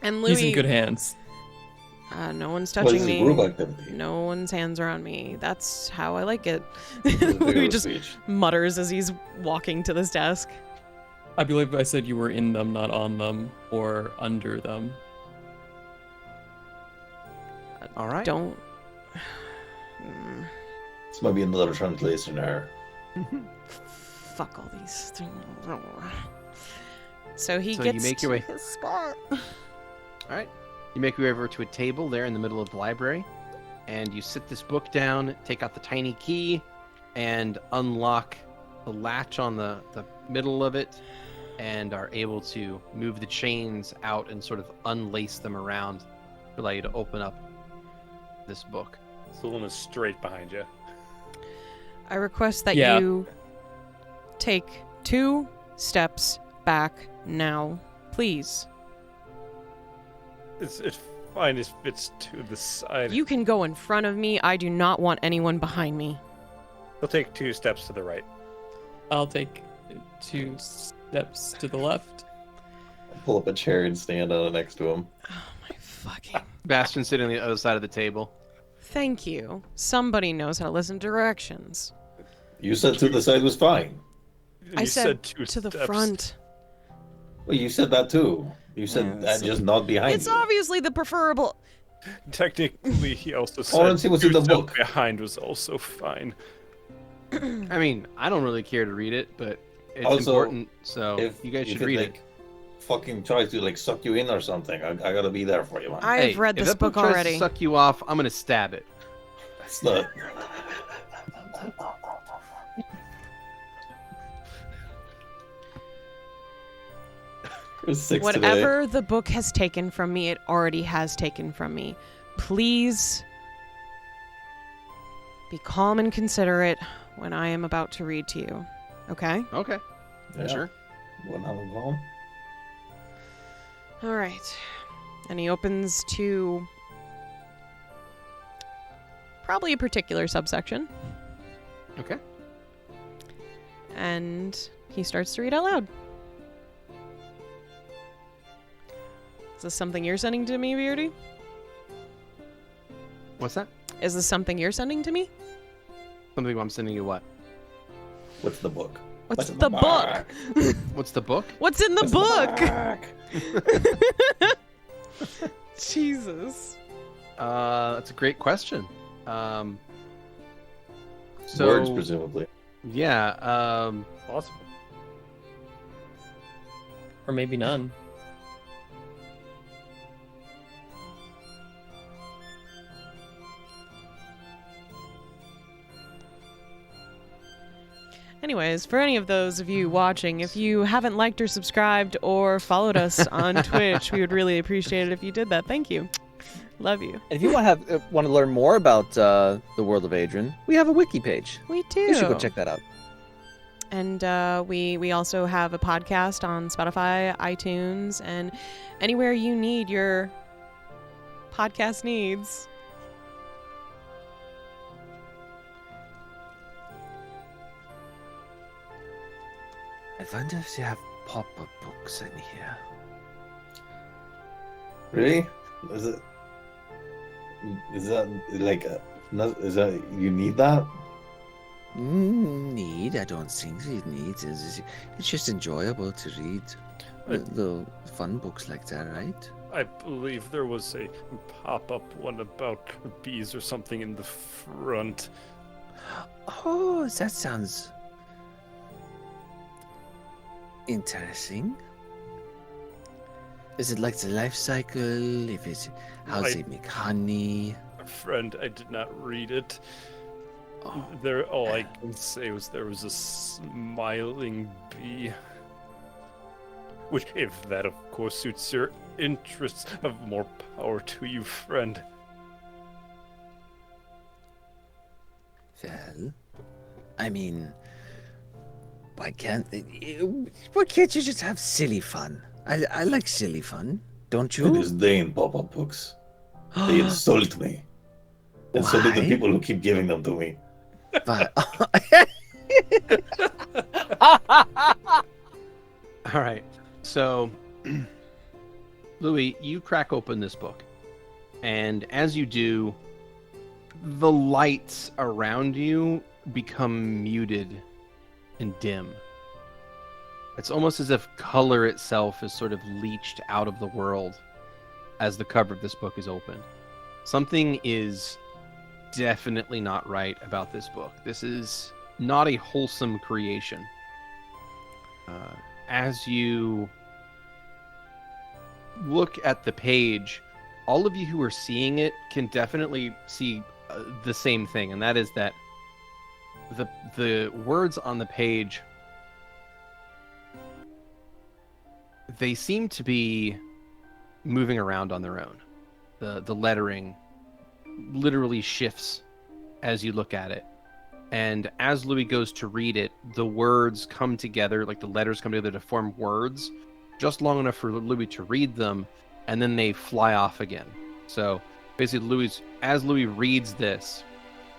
Speaker 2: And Louie,
Speaker 7: He's in good hands.
Speaker 2: no one's
Speaker 6: Well, this
Speaker 2: touching
Speaker 6: is
Speaker 2: me.
Speaker 6: group activity.
Speaker 2: No one's hands are on me. That's how I like it.
Speaker 6: This is a figure
Speaker 2: Louie
Speaker 6: of
Speaker 2: just
Speaker 6: speech.
Speaker 2: mutters as he's walking to this desk.
Speaker 7: I believe I said you were in them, not on them, or under them.
Speaker 3: All right.
Speaker 2: Don't.
Speaker 6: This might be another translation error.
Speaker 2: Fuck all these things. So he
Speaker 3: So
Speaker 2: gets
Speaker 3: you make your
Speaker 2: to
Speaker 3: way.
Speaker 2: his spot.
Speaker 3: All right. You make your way over to a table there in the middle of the library, and you sit this book down, take out the tiny key, and unlock the latch on the middle of it, and are able to move the chains out and sort of unlace them around to allow you to open up this book.
Speaker 5: Zu'lin is straight behind you.
Speaker 2: I request that
Speaker 7: Yeah.
Speaker 2: you take 2 steps back now, please.
Speaker 5: It's fine if it's to the side.
Speaker 2: You can go in front of me. I do not want anyone behind me.
Speaker 5: He'll take 2 steps to the right.
Speaker 7: I'll take 2 steps to the left.
Speaker 6: Pull up a chair and stand on it next to him.
Speaker 2: Oh my fucking.
Speaker 3: Bastion sitting on the other side of the table.
Speaker 2: Thank you. Somebody knows how to listen to directions.
Speaker 6: You said to the side was fine.
Speaker 5: And
Speaker 2: I
Speaker 5: you
Speaker 2: said
Speaker 5: two
Speaker 2: to the
Speaker 5: steps.
Speaker 2: front.
Speaker 6: Well, you said that too. You said that just not behind
Speaker 2: It's
Speaker 6: you.
Speaker 2: obviously the preferable.
Speaker 5: Technically, he also said
Speaker 6: Orange was in
Speaker 5: 2
Speaker 6: the
Speaker 5: steps
Speaker 6: book.
Speaker 5: behind was also fine.
Speaker 3: I mean, I don't really care to read it, but it's
Speaker 6: Also,
Speaker 3: important, so
Speaker 6: If
Speaker 3: you guys should
Speaker 6: it,
Speaker 3: read
Speaker 6: like,
Speaker 3: it.
Speaker 6: fucking tries to like suck you in or something, I gotta be there for you, man.
Speaker 2: I have read
Speaker 3: if
Speaker 2: this
Speaker 3: that book
Speaker 2: book
Speaker 3: tries
Speaker 2: already.
Speaker 3: to suck you off, I'm gonna stab it.
Speaker 6: It's not. It was 6 today.
Speaker 2: Whatever the book has taken from me, it already has taken from me. Please be calm and considerate when I am about to read to you. Okay?
Speaker 3: Okay,
Speaker 6: Yeah.
Speaker 3: sure.
Speaker 6: What now, Mom?
Speaker 2: All right. And he opens to probably a particular subsection.
Speaker 3: Okay.
Speaker 2: And he starts to read out loud. Is this something you're sending to me, Beardy?
Speaker 3: What's that?
Speaker 2: Is this something you're sending to me?
Speaker 3: Something I'm sending you what?
Speaker 6: What's the book?
Speaker 2: What's
Speaker 6: in
Speaker 2: the book?
Speaker 6: back?
Speaker 3: What's the book?
Speaker 2: What's in the
Speaker 6: What's in
Speaker 2: book?
Speaker 6: back?
Speaker 2: Jesus.
Speaker 3: That's a great question. So
Speaker 6: Words, presumably.
Speaker 3: yeah,
Speaker 5: Possible.
Speaker 7: Or maybe none.
Speaker 2: Anyways, for any of those of you watching, if you haven't liked or subscribed or followed us on Twitch, we would really appreciate it if you did that. Thank you. Love you.
Speaker 8: And if you want to learn more about the world of Adrian, we have a wiki page.
Speaker 2: We do.
Speaker 8: You should go check that out.
Speaker 2: And we also have a podcast on Spotify, iTunes, and anywhere you need your podcast needs.
Speaker 4: I wonder if they have pop-up books in here.
Speaker 6: Really? Is that like is that you need that?
Speaker 4: Need? I don't think you need. It's just enjoyable to read little fun books like that, right?
Speaker 5: I believe there was a pop-up one about bees or something in the front.
Speaker 4: Oh, that sounds interesting. Is it like the life cycle? If it's how
Speaker 5: I-
Speaker 4: they make honey?
Speaker 5: Friend, I did not read it.
Speaker 4: Oh,
Speaker 5: There, all I can say was there was a smiling bee. Which, if that of course suits your interests, have more power to you, friend.
Speaker 4: well, I mean, why can't you just have silly fun? I like silly fun, don't
Speaker 6: I
Speaker 4: you?
Speaker 6: disdain pop-up books. They insult me. And so do the
Speaker 4: Why?
Speaker 6: people who keep giving them to me.
Speaker 4: But
Speaker 3: All right. So, Louie, you crack open this book. And as you do, the lights around you become muted and dim. It's almost as if color itself is sort of leached out of the world as the cover of this book is opened. Something is definitely not right about this book. This is not a wholesome creation. As you look at the page, all of you who are seeing it can definitely see the same thing, and that is that the words on the page, they seem to be moving around on their own. The lettering literally shifts as you look at it. And as Louis goes to read it, the words come together, like the letters come together to form words, just long enough for Louis to read them, and then they fly off again. So basically, as Louis reads this,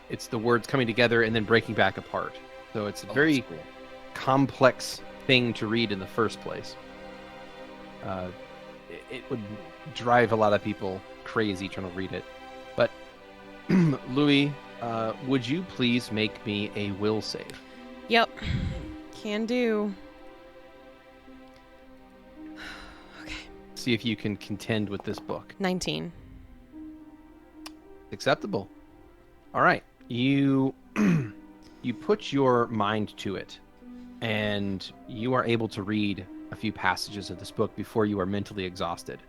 Speaker 3: it's the words coming together and then breaking back apart. So it's a very
Speaker 4: cool.
Speaker 3: complex thing to read in the first place. It would drive a lot of people crazy trying to read it. But Louis, would you please make me a will save?
Speaker 2: Yep. Can do. Okay.
Speaker 3: See if you can contend with this book.
Speaker 2: 19.
Speaker 3: Acceptable. All right. You you put your mind to it, and you are able to read a few passages of this book before you are mentally exhausted.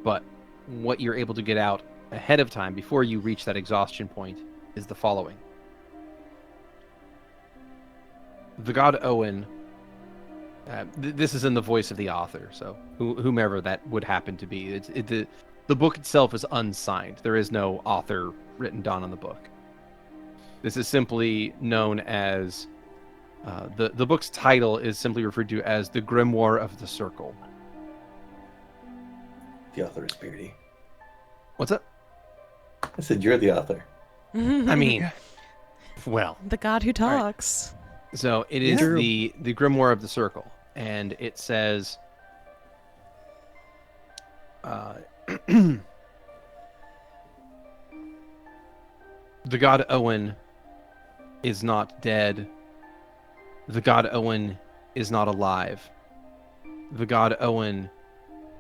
Speaker 3: But what you're able to get out ahead of time before you reach that exhaustion point is the following. The god Owen, this is in the voice of the author, so whomever that would happen to be. The book itself is unsigned. There is no author written down on the book. This is simply known as, the book's title is simply referred to as The Grimoire of the Circle.
Speaker 6: The author is Beardy.
Speaker 3: What's up?
Speaker 6: I said you're the author.
Speaker 3: I mean, well.
Speaker 2: The god who talks.
Speaker 3: So it is
Speaker 4: Yeah.
Speaker 3: the Grimoire of the Circle, and it says, the god Owen is not dead. The god Owen is not alive. The god Owen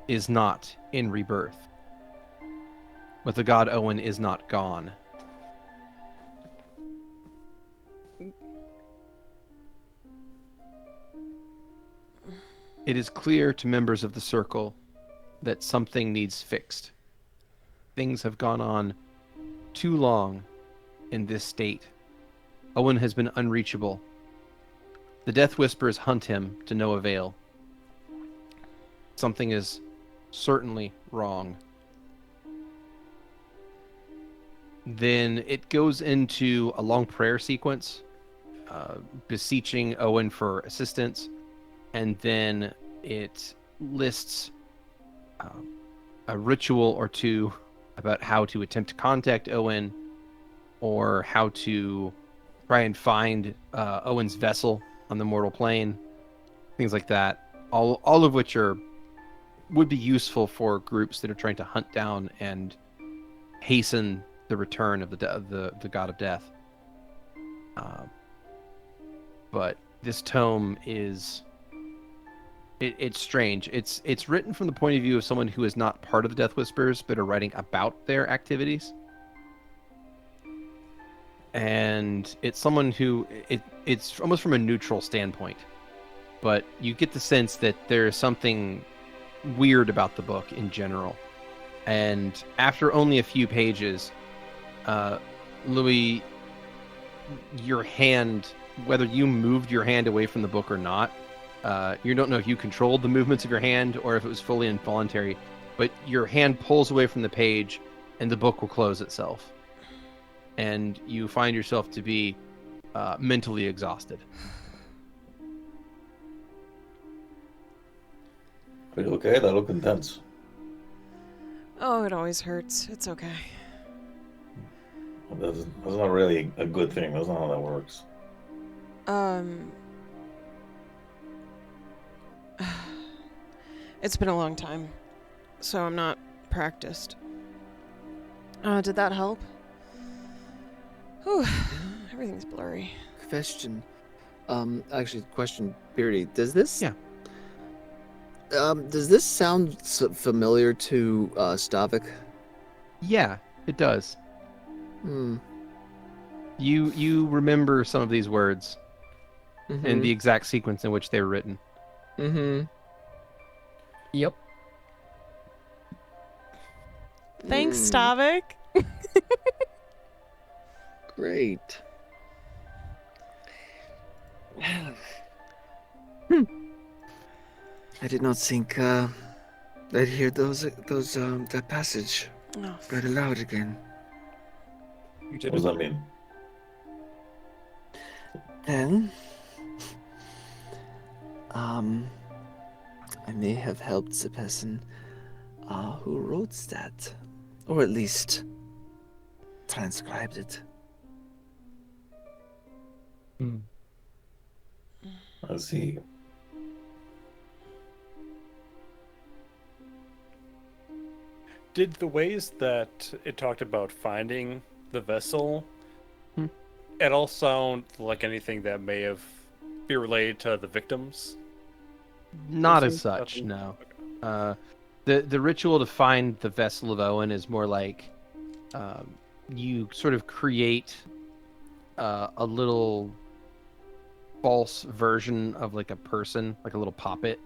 Speaker 3: is not in rebirth. But the god Owen is not gone. It is clear to members of the circle that something needs fixed. Things have gone on too long in this state. Owen has been unreachable. The Death Whispers hunt him to no avail. Something is certainly wrong. Then it goes into a long prayer sequence, beseeching Owen for assistance, and then it lists a ritual or two about how to attempt to contact Owen, or how to try and find Owen's vessel on the mortal plane, things like that. All of which would be useful for groups that are trying to hunt down and hasten the return of the god of death. But this tome is it's strange. It's written from the point of view of someone who is not part of the Death Whispers, but are writing about their activities. And it's someone who it's almost from a neutral standpoint, but you get the sense that there is something weird about the book in general. And after only a few pages, Louie, your hand, whether you moved your hand away from the book or not, you don't know if you controlled the movements of your hand or if it was fully involuntary, but your hand pulls away from the page and the book will close itself. And you find yourself to be mentally exhausted.
Speaker 6: Are you okay? That looked intense.
Speaker 1: Oh, it always hurts. It's okay.
Speaker 6: Well, that's not really a good thing. That's not how that works.
Speaker 1: It's been a long time, so I'm not practiced. Did that help? Whew, everything's blurry.
Speaker 8: Question. Actually, question, Beardy. Does this?
Speaker 3: Yeah.
Speaker 8: Does this sound familiar to Stavik?
Speaker 3: Yeah, it does.
Speaker 8: Hmm.
Speaker 3: You remember some of these words and the exact sequence in which they were written.
Speaker 8: Mm-hmm.
Speaker 7: Yep.
Speaker 2: Thanks, Stavik.
Speaker 8: Great. I did not think I'd hear that passage
Speaker 1: Oh,
Speaker 8: read aloud again.
Speaker 7: You
Speaker 6: What
Speaker 7: did
Speaker 6: does that mean?
Speaker 8: Then, I may have helped the person who wrote that, or at least transcribed it.
Speaker 6: I see.
Speaker 5: Did the ways that it talked about finding the vessel at all sound like anything that may have be related to the victims?
Speaker 3: Not
Speaker 5: Anything?
Speaker 3: as such,
Speaker 5: Nothing?
Speaker 3: no. The ritual to find the vessel of Owen is more like you sort of create a little false version of like a person, like a little puppet,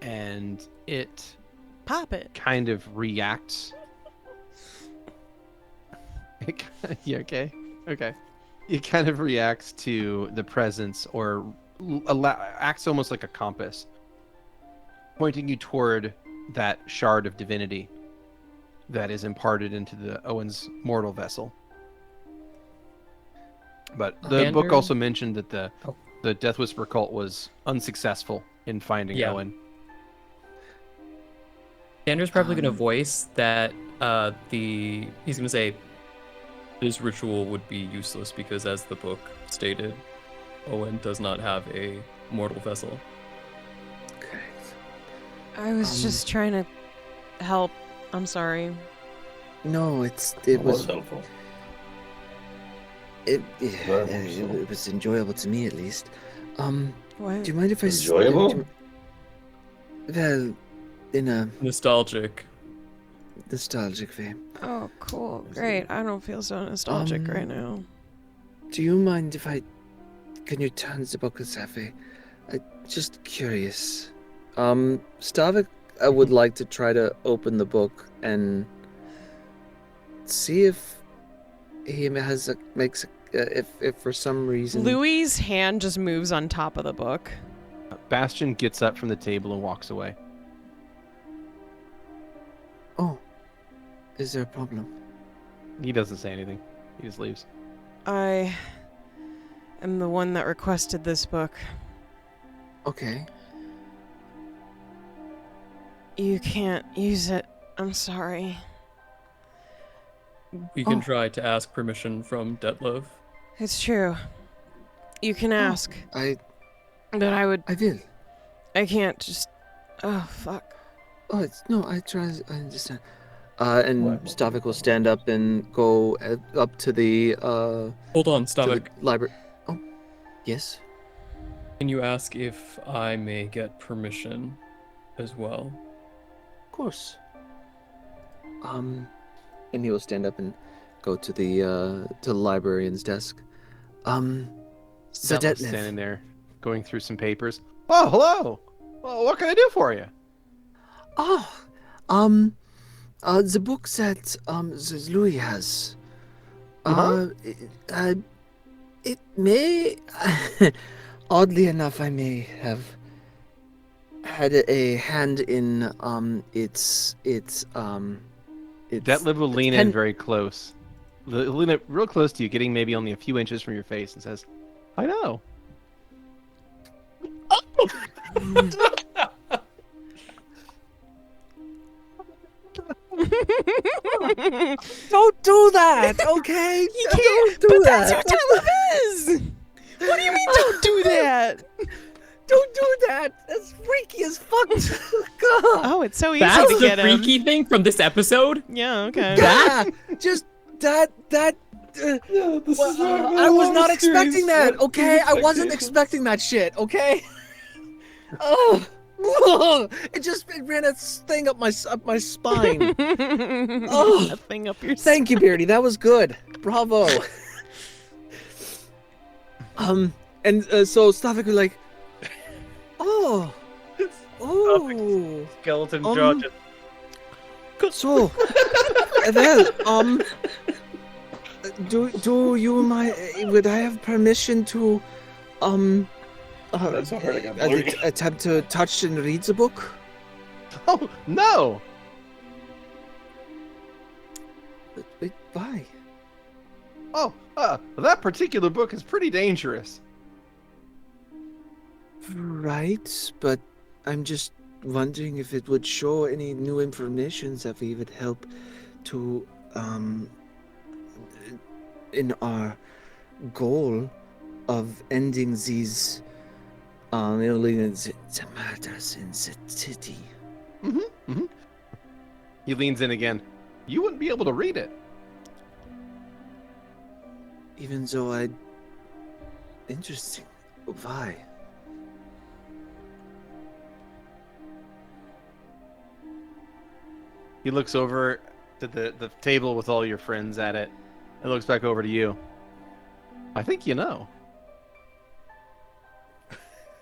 Speaker 3: and it
Speaker 2: Pop it.
Speaker 3: kind of reacts. You okay? Okay. It kind of reacts to the presence or acts almost like a compass, pointing you toward that shard of divinity that is imparted into the Owen's mortal vessel. But the book
Speaker 7: Xander-
Speaker 3: also mentioned that the
Speaker 7: Oh.
Speaker 3: the Death Whisper cult was unsuccessful in finding
Speaker 7: Yeah.
Speaker 3: Owen.
Speaker 7: Xander's probably going to voice that he's going to say this ritual would be useless because, as the book stated, Owen does not have a mortal vessel.
Speaker 8: Correct.
Speaker 1: I was just trying to help. I'm sorry.
Speaker 8: No, it
Speaker 6: It was
Speaker 8: was
Speaker 6: helpful.
Speaker 8: it
Speaker 6: Very much so.
Speaker 8: it was enjoyable to me at least.
Speaker 1: What?
Speaker 8: Do you mind if I
Speaker 6: Enjoyable?
Speaker 8: Well, in a
Speaker 7: Nostalgic.
Speaker 8: nostalgic way.
Speaker 1: Oh, cool. Great. I don't feel so nostalgic right now.
Speaker 8: Do you mind if can you turn the book that way? I'm just curious. Stavik, I would like to try to open the book and see if he if for some reason.
Speaker 2: Louie's hand just moves on top of the book.
Speaker 3: Bastion gets up from the table and walks away.
Speaker 8: Oh, is there a problem?
Speaker 3: He doesn't say anything. He just leaves.
Speaker 1: I am the one that requested this book.
Speaker 8: Okay.
Speaker 1: You can't use it. I'm sorry.
Speaker 7: We can
Speaker 8: Oh.
Speaker 7: try to ask permission from Detlef.
Speaker 1: It's true. You can ask,
Speaker 8: I
Speaker 1: but I
Speaker 8: will.
Speaker 1: can't just. Oh, fuck.
Speaker 8: Oh, I understand. And
Speaker 6: What?
Speaker 8: Stavik will stand up and go up to the
Speaker 7: Hold on,
Speaker 8: to the
Speaker 7: Stavik.
Speaker 8: library. Oh, yes.
Speaker 7: Can you ask if I may get permission as well?
Speaker 8: Of course. And he will stand up and go to the librarian's desk. Sir
Speaker 3: Detlef's
Speaker 8: Detlef,
Speaker 3: standing there, going through some papers. Oh, hello. Well, what can I do for you?
Speaker 4: Oh, the book that Louie has. It may, oddly enough, I may have had a hand in its
Speaker 3: Detlef will lean in very close. He'll lean up real close to you, getting maybe only a few inches from your face, and says, "I know."
Speaker 4: Don't do that, okay?
Speaker 2: You
Speaker 4: Don't
Speaker 2: can't.
Speaker 4: do
Speaker 2: But
Speaker 4: that.
Speaker 2: that's who Detlef is. What do you mean? Don't do that.
Speaker 4: Don't do that. That's freaky as fuck. God.
Speaker 2: Oh, it's so easy
Speaker 7: That's
Speaker 2: to
Speaker 7: the
Speaker 2: get him.
Speaker 7: freaky thing from this episode.
Speaker 2: Yeah. Okay.
Speaker 4: Yeah, just that.
Speaker 6: Yeah, this is
Speaker 4: I was not expecting that. Okay, I wasn't expecting that shit. Okay. Oh, it ran a thing up my spine. Oh,
Speaker 2: A thing up your.
Speaker 4: thank you, Beardy. That was good. Bravo. And so Stavik was like, oh,
Speaker 5: Skeleton jaw just
Speaker 4: so, well, do you mind? Would I have permission to,
Speaker 6: That's already got blurry.
Speaker 4: attempt to touch and read the book?
Speaker 3: Oh no!
Speaker 4: But why?
Speaker 3: Oh, that particular book is pretty dangerous.
Speaker 4: Right, but I'm just wondering if it would show any new information that we would help to, in our goal of ending these, the matters in the city.
Speaker 3: He leans in again. You wouldn't be able to read it.
Speaker 4: Even though interesting. Why?
Speaker 3: He looks over to the table with all your friends at it, and looks back over to you. I think you know.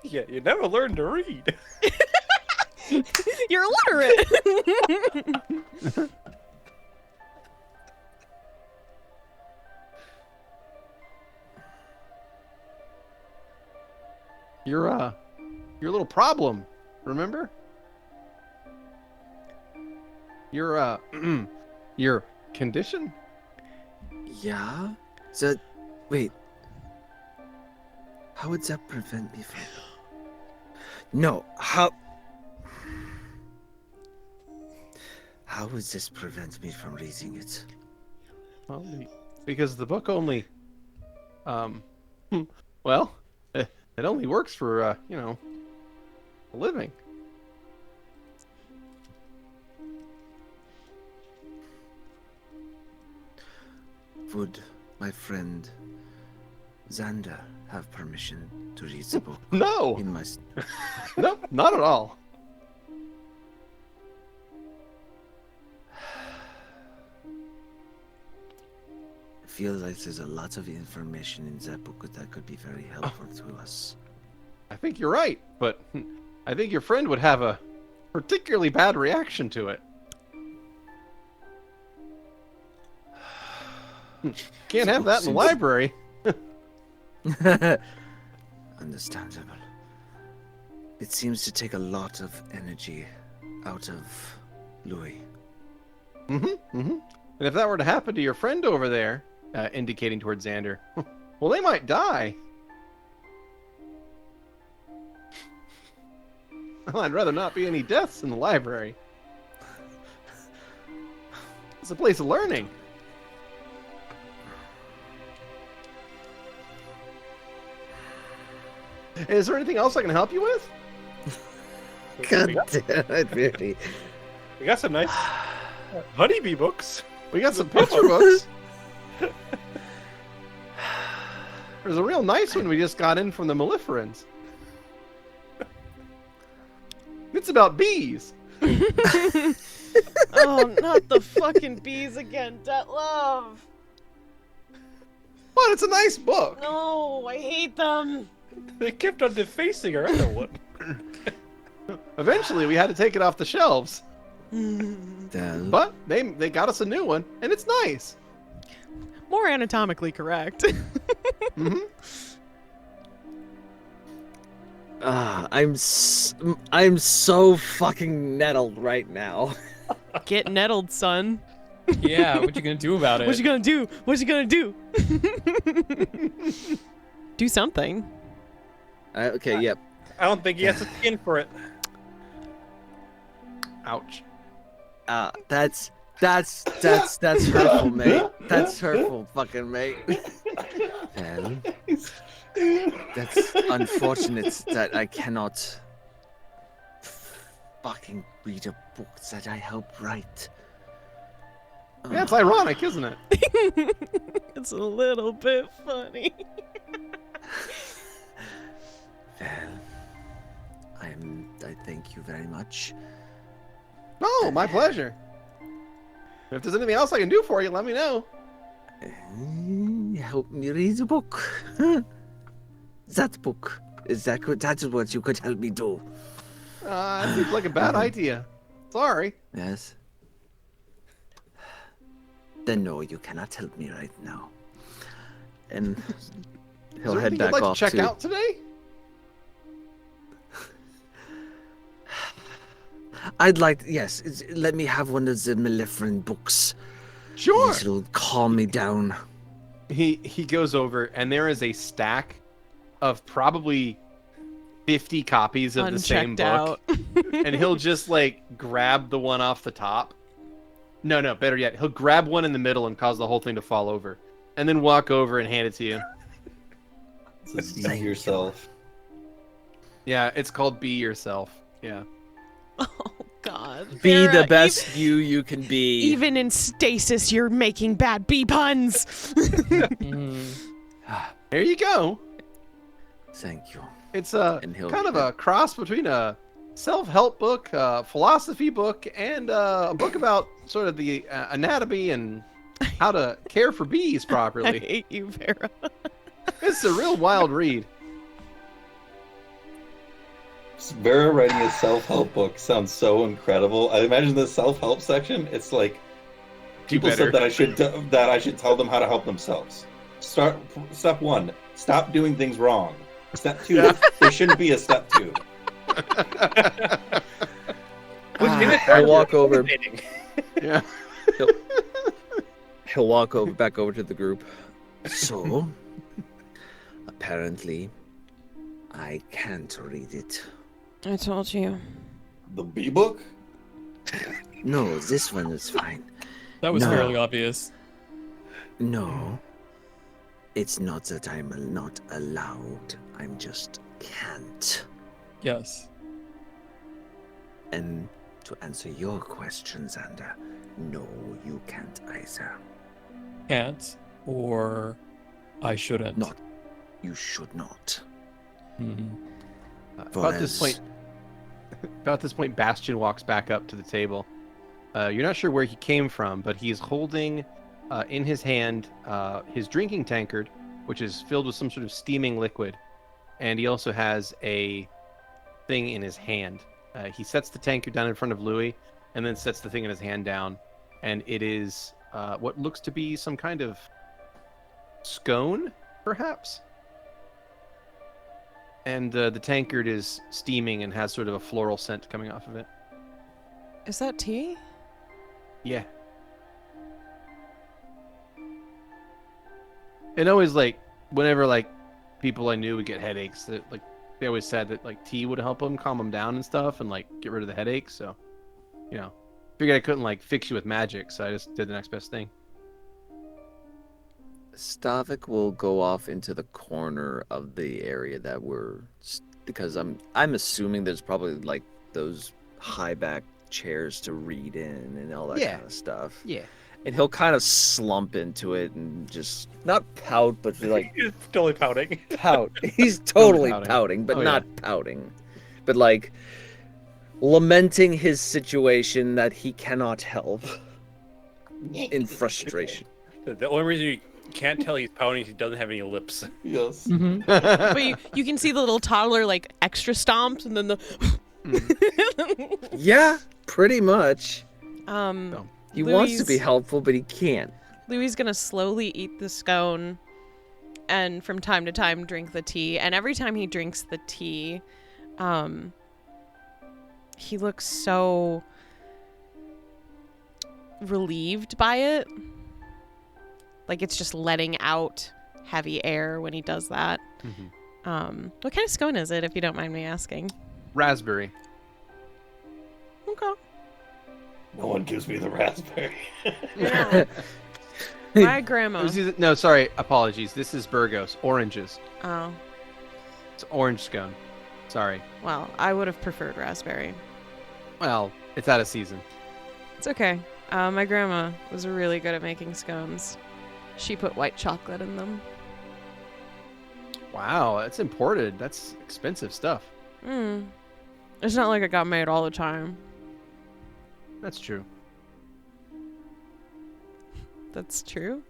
Speaker 5: yeah, you never learned to read.
Speaker 2: You're illiterate.
Speaker 3: You're a little problem, remember? Your condition?
Speaker 4: Yeah? Wait. How would that prevent me from... No, how would this prevent me from reading it?
Speaker 3: Well, because the book only, well, it only works for, a living.
Speaker 4: Would my friend Xander have permission to read the book?
Speaker 3: No!
Speaker 4: In my...
Speaker 3: No, not at all.
Speaker 4: I feel like there's a lot of information in that book that could be very helpful to us.
Speaker 3: I think you're right, but I think your friend would have a particularly bad reaction to it. Can't have that in the library.
Speaker 4: Understandable. It seems to take a lot of energy out of Louie.
Speaker 3: And if that were to happen to your friend over there, indicating towards Xander, well, they might die. Well, I'd rather not be any deaths in the library. It's a place of learning. Is there anything else I can help you with?
Speaker 4: God damn it, Beardy.
Speaker 5: We got some nice honeybee books.
Speaker 3: We got some picture books. There's a real nice one we just got in from the Maleferans. It's about bees.
Speaker 2: Oh, not the fucking bees again, Detlef.
Speaker 3: But it's a nice book.
Speaker 2: No, I hate them.
Speaker 5: They kept on defacing our other one.
Speaker 3: Eventually, we had to take it off the shelves,
Speaker 4: Then
Speaker 3: but they got us a new one, and it's nice.
Speaker 2: More anatomically correct.
Speaker 3: Hmm.
Speaker 8: I'm so fucking nettled right now.
Speaker 2: Get nettled, son.
Speaker 7: Yeah, what you gonna do about it?
Speaker 2: What you gonna do? What you gonna do? Do something.
Speaker 8: Okay, yep.
Speaker 5: I don't think he has the skin for it.
Speaker 3: Ouch.
Speaker 8: That's hurtful, mate. That's hurtful, fucking mate. Well, that's unfortunate that I cannot fucking read a book that I helped write.
Speaker 3: Yeah, it's ironic, isn't it?
Speaker 2: It's a little bit funny.
Speaker 8: Well, I thank you very much.
Speaker 3: Oh, my pleasure. If there's anything else I can do for you, let me know.
Speaker 8: Help me read a book. That book. Is that good? That's what you could help me do.
Speaker 3: It seems like a bad idea. Sorry.
Speaker 8: Yes. Then no, you cannot help me right now. And he'll
Speaker 3: Is there
Speaker 8: head
Speaker 3: anything you'd
Speaker 8: back
Speaker 3: like
Speaker 8: off
Speaker 3: to check
Speaker 8: to.
Speaker 3: out today?
Speaker 8: I'd like, yes. Let me have one of the Maleficent books.
Speaker 3: Sure.
Speaker 8: It'll calm me down.
Speaker 3: He goes over, and there is a stack of probably 50 copies of the same book.
Speaker 2: Unchecked out.
Speaker 3: And he'll just like grab the one off the top. No, better yet, he'll grab one in the middle and cause the whole thing to fall over, and then walk over and hand it to you.
Speaker 6: Just be yourself.
Speaker 3: Yeah, it's called Be Yourself. Yeah.
Speaker 2: Oh God.
Speaker 8: Be the
Speaker 2: Vera,
Speaker 8: best you can be.
Speaker 2: Even in stasis, you're making bad bee puns.
Speaker 3: There you go.
Speaker 8: Thank you.
Speaker 3: It's
Speaker 8: And he'll-
Speaker 3: kind of a cross between a self-help book, a philosophy book, and a book about sort of the anatomy and how to care for bees
Speaker 2: I
Speaker 3: properly.
Speaker 2: hate you, Vera.
Speaker 3: It's a real wild read.
Speaker 6: Vera writing a self-help book sounds so incredible. I imagine the self-help section. It's like people
Speaker 3: better.
Speaker 6: said that I should tell them how to help themselves. Step 1, stop doing things wrong. Step 2, there shouldn't be a step 2.
Speaker 8: I'll walk over.
Speaker 3: Yeah.
Speaker 8: He'll walk over back over to the group. So, apparently, I can't read it.
Speaker 2: I told you.
Speaker 6: The B book?
Speaker 8: No, this one is fine.
Speaker 7: That was
Speaker 8: No.
Speaker 7: fairly obvious.
Speaker 8: No, it's not that I'm not allowed. I'm just can't.
Speaker 7: Yes.
Speaker 8: And to answer your question, Xander, no, you can't either.
Speaker 7: Can't, or I shouldn't.
Speaker 8: Not. You should not.
Speaker 7: Mhm.
Speaker 3: About this point, Bastion walks back up to the table. You're not sure where he came from, but he's holding in his hand his drinking tankard, which is filled with some sort of steaming liquid, and he also has a thing in his hand. He sets the tankard down in front of Louie, and then sets the thing in his hand down, and it is what looks to be some kind of scone, perhaps. And the tankard is steaming and has sort of a floral scent coming off of it.
Speaker 2: Is that tea?
Speaker 3: Yeah. And always like whenever like people I knew would get headaches, that like they always said that like tea would help them calm them down and stuff and like get rid of the headaches. So, you know, figured I couldn't like fix you with magic, so I just did the next best thing.
Speaker 8: Stavik will go off into the corner of the area that because I'm assuming there's probably like those high back chairs to read in and all that
Speaker 3: Yeah.
Speaker 8: kind of stuff.
Speaker 3: Yeah.
Speaker 8: And he'll kind of slump into it and just not pout, but be like
Speaker 5: He's totally pouting.
Speaker 8: pout. He's totally
Speaker 3: pouting.
Speaker 8: pouting, but
Speaker 3: Oh, yeah.
Speaker 8: not pouting. But like lamenting his situation that he cannot help in frustration.
Speaker 5: The only reason you can't tell he's pouting is he doesn't have any lips.
Speaker 6: Yes.
Speaker 7: Mhm.
Speaker 2: But you can see the little toddler like extra stomps and then the
Speaker 8: Yeah, pretty much.
Speaker 2: Um,
Speaker 8: He wants to be
Speaker 2: Louie's-
Speaker 8: helpful, but he can't.
Speaker 2: Louie's gonna slowly eat the scone and from time to time drink the tea. And every time he drinks the tea, he looks so relieved by it. Like it's just letting out heavy air when he does that. What kind of scone is it, if you don't mind me asking?
Speaker 3: Raspberry.
Speaker 2: Okay.
Speaker 6: No one gives me the raspberry.
Speaker 2: My grandma.
Speaker 3: No, sorry, apologies. This is Burgos. Oranges.
Speaker 2: Oh,
Speaker 3: It's orange scone. Sorry.
Speaker 2: well, I would have preferred raspberry.
Speaker 3: Well, it's out of season.
Speaker 2: It's okay. My grandma was really good at making scones. She put white chocolate in them.
Speaker 3: Wow, that's imported. That's expensive stuff.
Speaker 2: It's not like it got made all the time.
Speaker 3: That's true.
Speaker 2: That's true.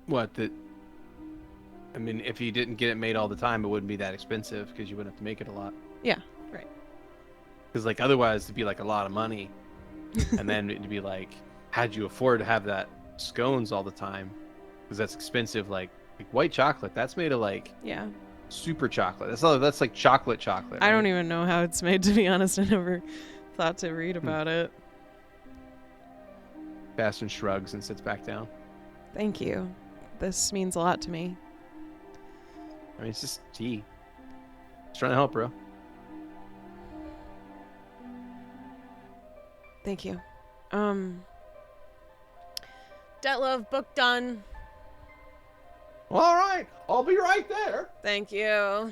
Speaker 3: What? I mean, if you didn't get it made all the time, it wouldn't be that expensive because you wouldn't have to make it a lot.
Speaker 2: Yeah, right.
Speaker 3: Because like otherwise, it'd be like a lot of money, and then it'd be like, how'd you afford to have that scones all the time? Because that's expensive. Like white chocolate, that's made of like
Speaker 2: Yeah.
Speaker 3: super chocolate. That's like chocolate.
Speaker 2: I don't
Speaker 3: right?
Speaker 2: even know how it's made, to be honest. I never thought to read about it.
Speaker 3: Bastion shrugs and sits back down.
Speaker 2: Thank you. This means a lot to me.
Speaker 3: I mean, it's just tea. Just trying to help, bro.
Speaker 2: Thank you. Detlef, book done.
Speaker 3: Well, all right, I'll be right there.
Speaker 2: Thank you.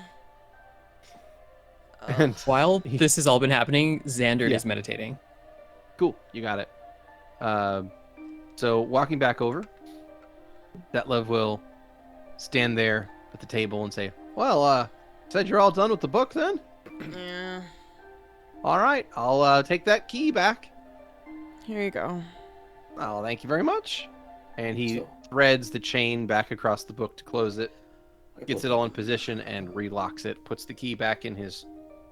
Speaker 3: And
Speaker 7: While this has all been happening, Xander
Speaker 3: Yeah.
Speaker 7: is meditating.
Speaker 3: cool, you got it. So walking back over, Detlef will stand there at the table and say, "Well, said you're all done with the book then?
Speaker 2: Yeah.
Speaker 3: All right, I'll take that key back.
Speaker 2: Here you go.
Speaker 3: Oh, thank you very much." And he
Speaker 6: So-
Speaker 3: threads the chain back across the book to close it, gets it all in position, and relocks it, puts the key back in his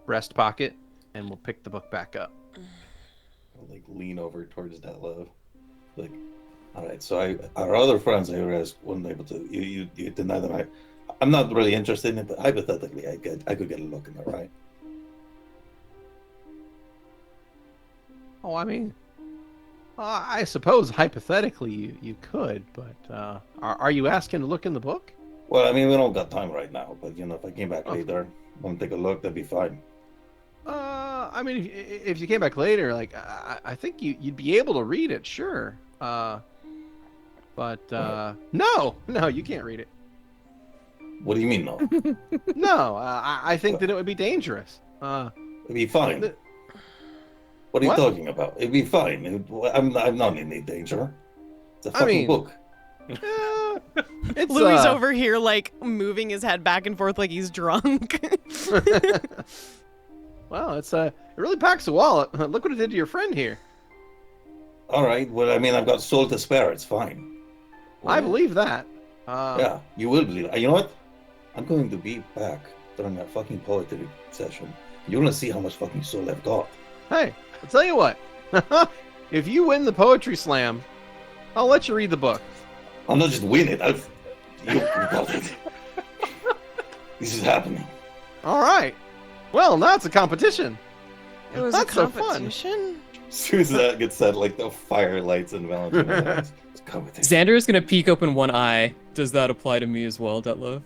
Speaker 3: breast pocket, and will pick the book back up.
Speaker 6: I'll, like lean over towards that love. Like, all right, so our other friends I realized weren't able to. You deny them. I'm not really interested in it, but hypothetically, I could get a look in there, right?
Speaker 3: Oh, I mean, I suppose hypothetically you could, but are you asking to look in the book?
Speaker 6: Well, I mean, we don't got time right now, but if I came back
Speaker 3: Okay.
Speaker 6: later, want to take a look, that'd be fine.
Speaker 3: I mean, if you came back later, like I think you'd be able to read it, sure. But no, you can't read it.
Speaker 6: What do you mean, no?
Speaker 3: No, I think that it would be dangerous.
Speaker 6: It'd be fine.
Speaker 3: The-
Speaker 6: What are you
Speaker 3: What?
Speaker 6: talking about? It'd be fine. I'm not in any danger. It's a
Speaker 3: I
Speaker 6: fucking
Speaker 3: mean-
Speaker 6: book.
Speaker 3: It's
Speaker 2: Louie's over here, like, moving his head back and forth like he's drunk.
Speaker 3: Well, it really packs a wallet. Look what it did to your friend here.
Speaker 6: All right. Well, I mean, I've got soul to spare. It's fine.
Speaker 3: I believe that.
Speaker 6: Yeah, you will believe it. You know what? I'm going to be back during that fucking poetry session. You're gonna see how much fucking soul I've got.
Speaker 3: Hey, I'll tell you what. If you win the poetry slam, I'll let you read the book.
Speaker 6: I'll not just win it. You got it. This is happening.
Speaker 3: All right. Well, now it's a competition.
Speaker 2: It was
Speaker 3: That's
Speaker 2: a
Speaker 3: so fun.
Speaker 2: competition.
Speaker 6: As soon as that gets said, like the fire lights in Valentino's eyes. It's competition.
Speaker 7: Xander is going to peek open one eye. Does that apply to me as well, Detlef?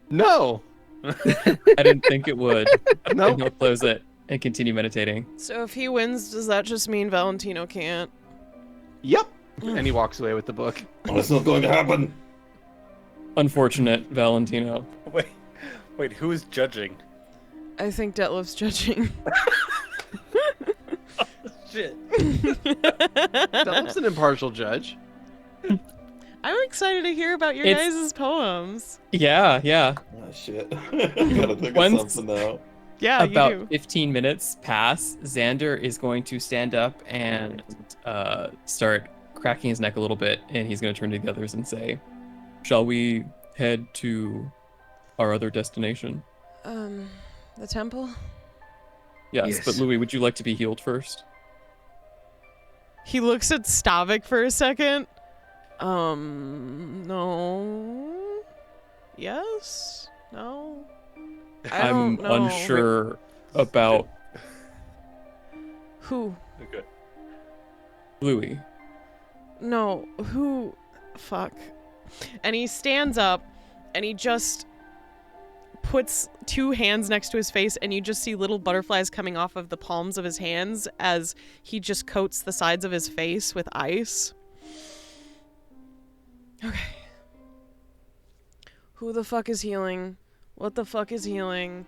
Speaker 3: No.
Speaker 7: I didn't think it would.
Speaker 3: No.
Speaker 7: And he'll close it and continue meditating.
Speaker 2: So if he wins, does that just mean Valentino can't?
Speaker 3: Yep. And he walks away with the book.
Speaker 6: Oh, it's not going to happen.
Speaker 7: Unfortunate, Valentino.
Speaker 5: Wait, who is judging?
Speaker 2: I think Detlef's judging.
Speaker 5: Shit.
Speaker 3: Detlef's an impartial judge.
Speaker 2: I'm excited to hear about your
Speaker 7: It's-
Speaker 2: guys' poems.
Speaker 7: Yeah.
Speaker 6: Oh shit. I gotta think
Speaker 7: Once-
Speaker 6: of something now.
Speaker 2: Yeah,
Speaker 7: About
Speaker 2: you do.
Speaker 7: 15 minutes pass. Xander is going to stand up and start cracking his neck a little bit, and he's going to turn to the others and say, "Shall we head to our other destination?"
Speaker 2: The temple?
Speaker 7: Yes, but
Speaker 4: Yes.
Speaker 7: Louie, would you like to be healed first?
Speaker 2: He looks at Stavik for a second. No. Yes? No? I
Speaker 7: I'm
Speaker 2: don't know.
Speaker 7: unsure about
Speaker 2: Who?
Speaker 5: Okay.
Speaker 7: Louie.
Speaker 2: No. Who? Fuck. And he stands up and he just puts two hands next to his face, and you just see little butterflies coming off of the palms of his hands as he just coats the sides of his face with ice. Okay. Who the fuck is healing? What the fuck is healing?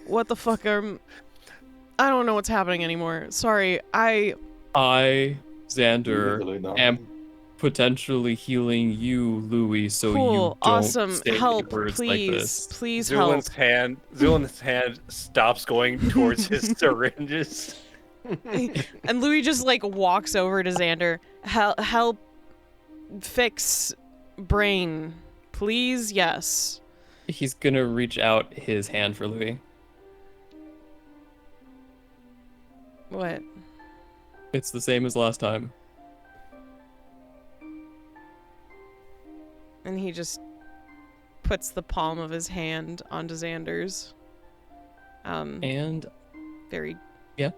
Speaker 2: What the fuck are... I don't know what's happening anymore. Sorry,
Speaker 7: I, Xander,
Speaker 6: Literally not.
Speaker 7: am potentially healing you, Louie, so you
Speaker 2: cool,
Speaker 7: don't
Speaker 2: awesome.
Speaker 7: say
Speaker 2: Help,
Speaker 7: words
Speaker 2: please.
Speaker 7: like this.
Speaker 2: Please help.
Speaker 5: Zu'lin's hand stops going towards his syringes.
Speaker 2: And Louis just like walks over to Xander. Help fix brain. Please, yes.
Speaker 7: He's gonna reach out his hand for Louie.
Speaker 2: What?
Speaker 7: It's the same as last time.
Speaker 2: And he just puts the palm of his hand onto Xander's.
Speaker 7: And
Speaker 2: Very...
Speaker 7: Yeah.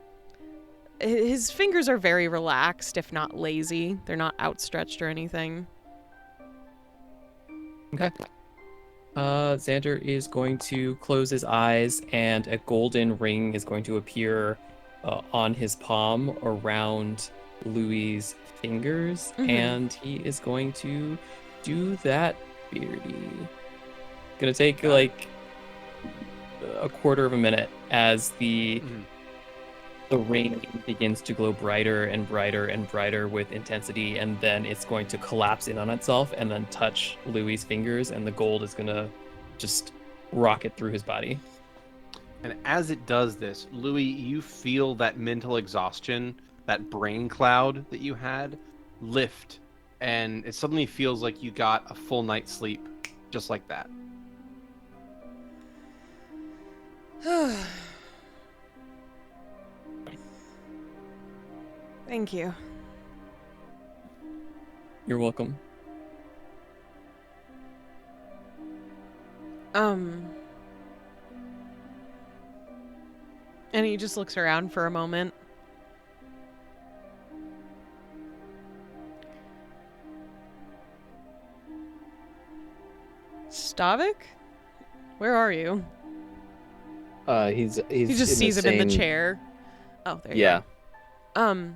Speaker 2: His fingers are very relaxed, if not lazy. They're not outstretched or anything.
Speaker 7: okay. Xander is going to close his eyes, and a golden ring is going to appear on his palm around Louie's fingers, and he is going to do that, Beardy. Gonna take like a quarter of a minute as the ring begins to glow brighter and brighter and brighter with intensity, and then it's going to collapse in on itself and then touch Louie's fingers, and the gold is gonna just rocket through his body.
Speaker 3: And as it does this, Louis, you feel that mental exhaustion, that brain cloud that you had, lift. And it suddenly feels like you got a full night's sleep, just like that.
Speaker 2: Thank you.
Speaker 7: You're welcome.
Speaker 2: And he just looks around for a moment. Stavik? Where are you?
Speaker 8: He's
Speaker 2: He just
Speaker 8: in
Speaker 2: sees him in the
Speaker 8: same-
Speaker 2: chair. Oh, there you
Speaker 8: Yeah.
Speaker 2: go.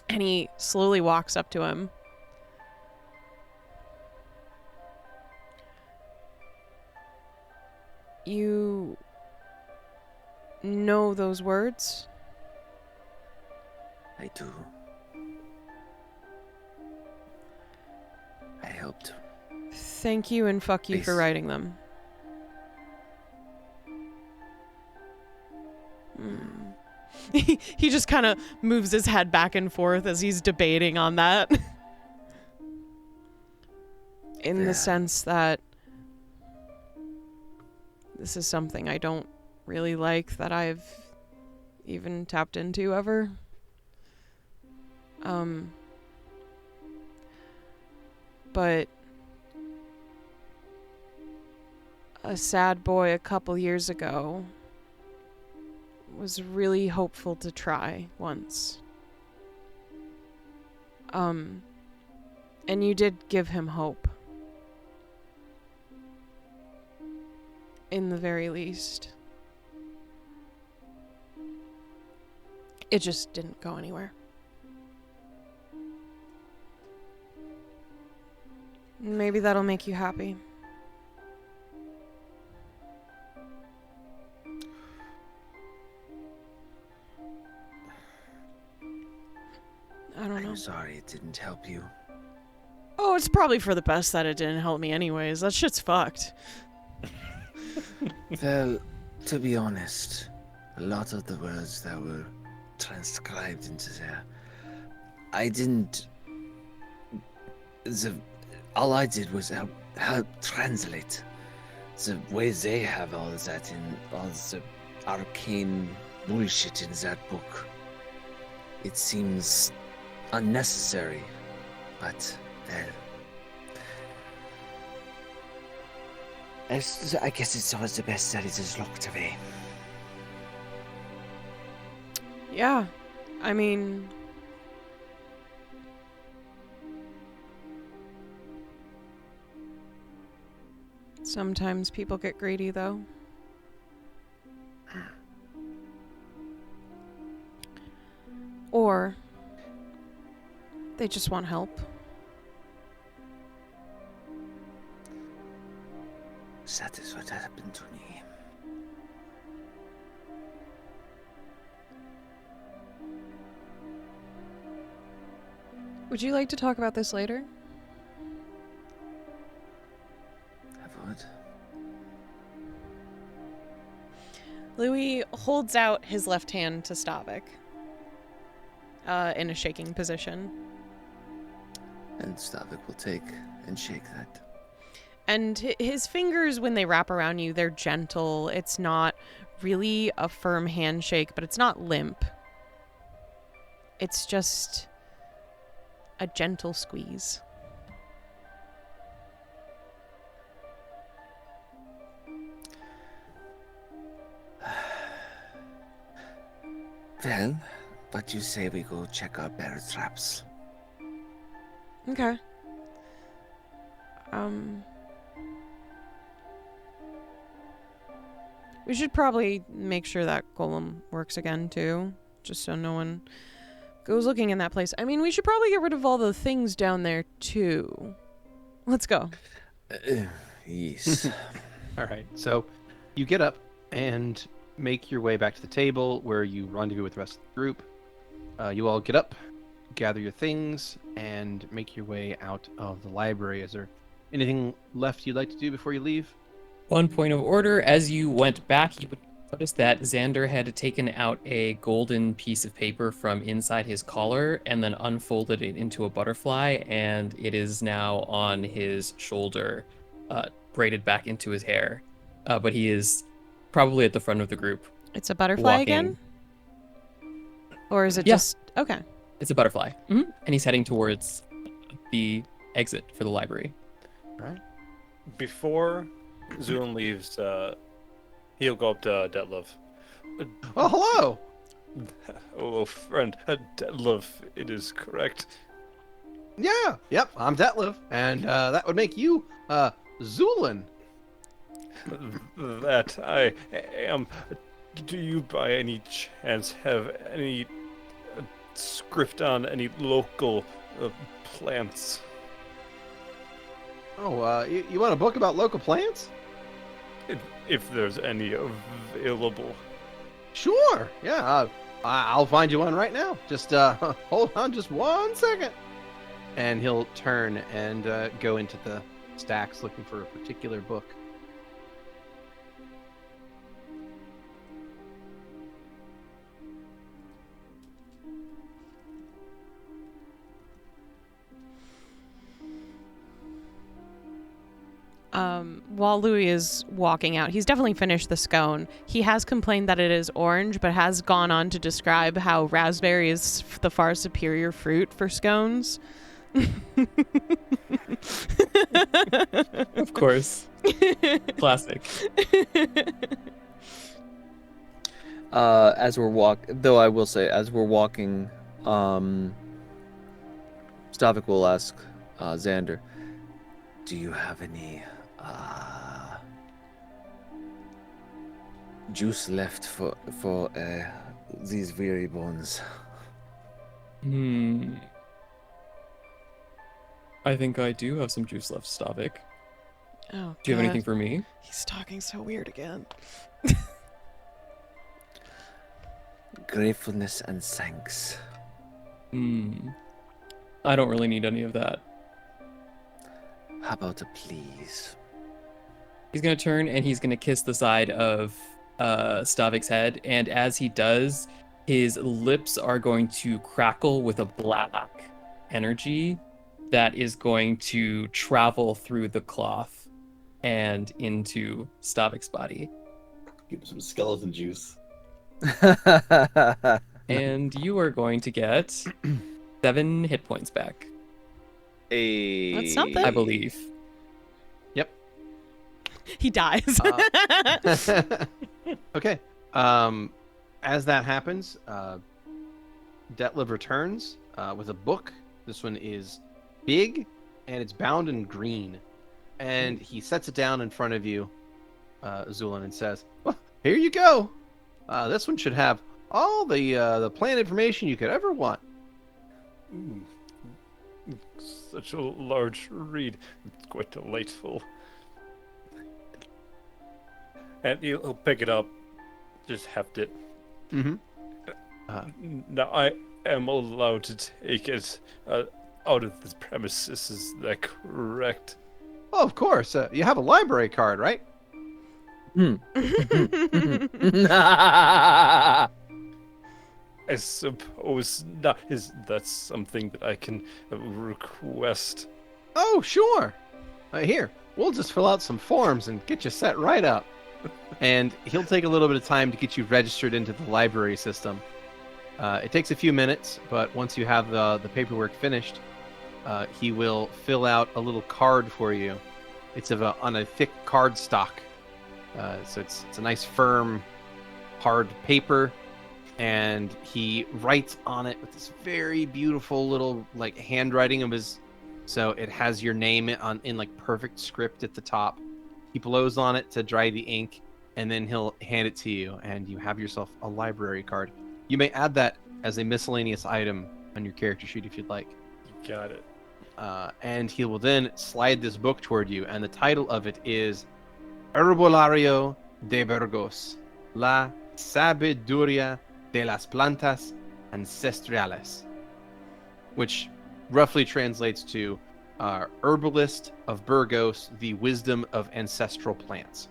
Speaker 2: And he slowly walks up to him. You know those words?
Speaker 4: I do. I helped.
Speaker 2: Thank you and fuck you for
Speaker 4: Please.
Speaker 2: writing them. He just kind of moves his head back and forth as he's debating on that. In
Speaker 4: Yeah.
Speaker 2: the sense that this is something I don't really like that I've even tapped into ever. But a sad boy a couple years ago was really hopeful to try once. And you did give him hope. In the very least. It just didn't go anywhere. Maybe that'll make you happy. I don't know.
Speaker 4: I'm sorry it didn't help you.
Speaker 2: Oh, it's probably for the best that it didn't help me anyways. That shit's fucked.
Speaker 4: Well, to be honest, a lot of the words that were transcribed into there, I didn't. All I did was help translate the way they have all of that in all the arcane bullshit in that book. It seems unnecessary, but, well... I guess it's always the best that it is locked away.
Speaker 2: Yeah, I mean... Sometimes people get greedy, though. Or they just want help.
Speaker 4: That is what happened to me.
Speaker 2: Would you like to talk about this later?
Speaker 4: I would.
Speaker 2: Louie holds out his left hand to Stavik. In a shaking position.
Speaker 4: And Stavik will take and shake that.
Speaker 2: And his fingers, when they wrap around you, they're gentle. It's not really a firm handshake, but it's not limp. It's just a gentle squeeze.
Speaker 4: Well, but you say we go check our bear traps.
Speaker 2: Okay. We should probably make sure that golem works again, too. Just so no one goes looking in that place. I mean, we should probably get rid of all the things down there, too. Let's go.
Speaker 4: Yes.
Speaker 3: All right. So you get up and make your way back to the table where you rendezvous with the rest of the group. You all get up, gather your things, and make your way out of the library. Is there anything left you'd like to do before you leave?
Speaker 7: One point of order, as you went back, you would notice that Xander had taken out a golden piece of paper from inside his collar and then unfolded it into a butterfly, and it is now on his shoulder, braided back into his hair. But he is probably at the front of the group.
Speaker 2: It's a butterfly
Speaker 7: walking.
Speaker 2: again? Or is it
Speaker 7: Yeah.
Speaker 2: just... Okay.
Speaker 7: It's a butterfly. And he's heading towards the exit for the library.
Speaker 3: All right.
Speaker 5: Before Zu'lin leaves, he'll go up to Detlef.
Speaker 3: Oh, hello.
Speaker 5: Oh, friend, Detlef, it is correct.
Speaker 3: Yeah. Yep. I'm Detlef, and that would make you Zu'lin.
Speaker 5: That I am. Do you by any chance have any script on any local plants?
Speaker 3: Oh, you want a book about local plants?
Speaker 5: If there's any available.
Speaker 3: Sure. Yeah. I'll find you one right now. Just hold on just 1 second. And he'll turn and go into the stacks looking for a particular book.
Speaker 2: While Louie is walking out, he's definitely finished the scone. He has complained that it is orange, but has gone on to describe how raspberry is the far superior fruit for scones.
Speaker 7: Of course. Classic.
Speaker 8: As we're though I will say, as we're walking, Stavik will ask Xander,
Speaker 4: Do you have any juice left for these weary bones?
Speaker 7: I think I do have some juice left, Stavik.
Speaker 2: Oh,
Speaker 7: Do you have anything for me?
Speaker 2: He's talking so weird again.
Speaker 4: Gratefulness and thanks.
Speaker 7: I don't really need any of that.
Speaker 4: How about a please?
Speaker 7: He's going to turn and he's going to kiss the side of Stavik's head, and as he does, his lips are going to crackle with a black energy that is going to travel through the cloth and into Stavik's body.
Speaker 6: Give him some skeleton juice.
Speaker 7: And you are going to get 7 hit points back,
Speaker 2: That's something.
Speaker 7: I believe.
Speaker 2: He dies.
Speaker 3: Okay. As that happens, Detlev returns with a book. This one is big, and it's bound in green. And he sets it down in front of you, Zu'lin, and says, well, here you go. This one should have all the plant information you could ever want.
Speaker 5: Such a large read. It's quite delightful. And he'll pick it up, just heft it.
Speaker 3: Mm-hmm.
Speaker 5: Now I am allowed to take it out of this premises. Is that correct?
Speaker 3: Oh, of course. You have a library card, right?
Speaker 5: I suppose not. Is that something that I can request?
Speaker 3: Oh, sure. Here, we'll just fill out some forms and get you set right up. And he'll take a little bit of time to get you registered into the library system. It takes a few minutes, but once you have the paperwork finished, he will fill out a little card for you. It's on a thick card stock. So it's a nice firm, hard paper, and he writes on it with this very beautiful little like handwriting of his. So it has your name in like perfect script at the top. He blows on it to dry the ink, and then he'll hand it to you, and you have yourself a library card. You may add that as a miscellaneous item on your character sheet if you'd like.
Speaker 5: You got it.
Speaker 3: And he will then slide this book toward you, and the title of it is Herbolario de Burgos, La Sabiduría de las Plantas Ancestrales, which roughly translates to Herbalist of Burgos, the Wisdom of Ancestral Plants.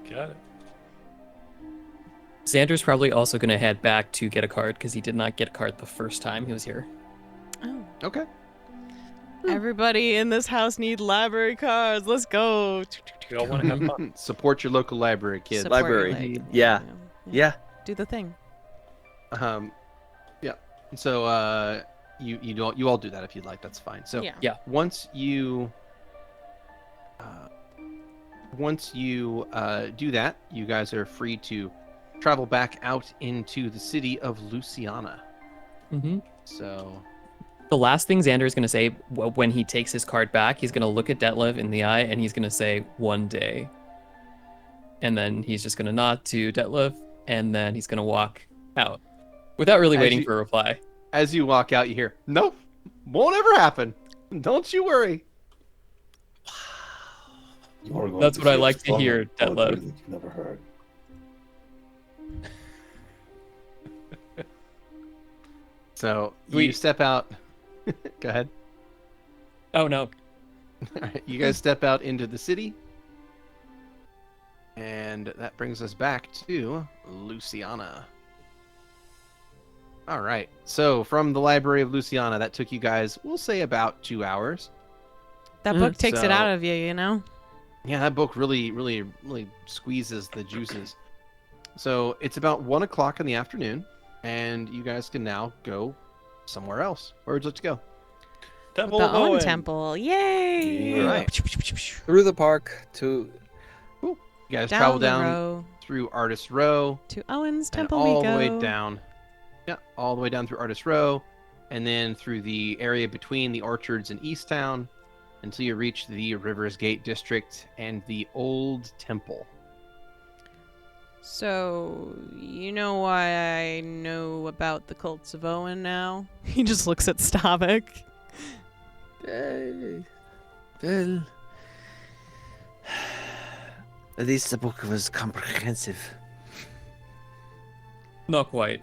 Speaker 5: Got it.
Speaker 7: Xander's probably also going to head back to get a card because he did not get a card the first time he was here.
Speaker 2: Oh.
Speaker 3: Okay.
Speaker 2: Everybody in this house need library cards. Let's go.
Speaker 5: We all want to have fun.
Speaker 3: Support your local library, kids.
Speaker 2: Support your
Speaker 8: Library.
Speaker 2: library.
Speaker 8: Yeah. Yeah.
Speaker 2: Do the thing.
Speaker 3: Yeah. So you all do that if you'd like. That's fine. So
Speaker 2: Yeah.
Speaker 3: once you do that, you guys are free to travel back out into the city of Luciana.
Speaker 7: Mm-hmm.
Speaker 3: So
Speaker 7: The last thing Xander is going to say when he takes his card back, he's going to look at Detlev in the eye and he's going to say, one day. And then he's just going to nod to Detlev and then he's going to walk out without really waiting for a reply.
Speaker 3: As you walk out, you hear, nope, won't ever happen. Don't you worry.
Speaker 7: That's what I like to hear, Detlev.
Speaker 6: You never heard.
Speaker 3: So you step out. Go ahead.
Speaker 7: Oh, no.
Speaker 3: All right, you guys step out into the city. And that brings us back to Luciana. All right. So from the Library of Luciana, that took you guys, we'll say, about 2 hours.
Speaker 2: That book takes it
Speaker 3: So-
Speaker 2: out of you, you know?
Speaker 3: Yeah, that book really squeezes the juices. So it's about 1 o'clock in the afternoon, and you guys can now go somewhere else. Where would you like to go?
Speaker 5: Temple
Speaker 2: The
Speaker 5: of
Speaker 2: Owen
Speaker 5: Owen.
Speaker 2: Temple. Yay!
Speaker 3: All right.
Speaker 8: Through the park to
Speaker 3: You guys
Speaker 2: Down
Speaker 3: travel
Speaker 2: the
Speaker 3: down
Speaker 2: row
Speaker 3: through Artist Row.
Speaker 2: to Owen's
Speaker 3: And
Speaker 2: Temple
Speaker 3: all
Speaker 2: we
Speaker 3: the
Speaker 2: go.
Speaker 3: way down. Yeah, all the way down through Artist Row, and then through the area between the orchards and East Town until you reach the Rivers Gate District and the Old Temple.
Speaker 2: So, you know why I know about the cults of Owen now? He just looks at Stavik.
Speaker 8: well, at least the book was comprehensive.
Speaker 7: Not quite.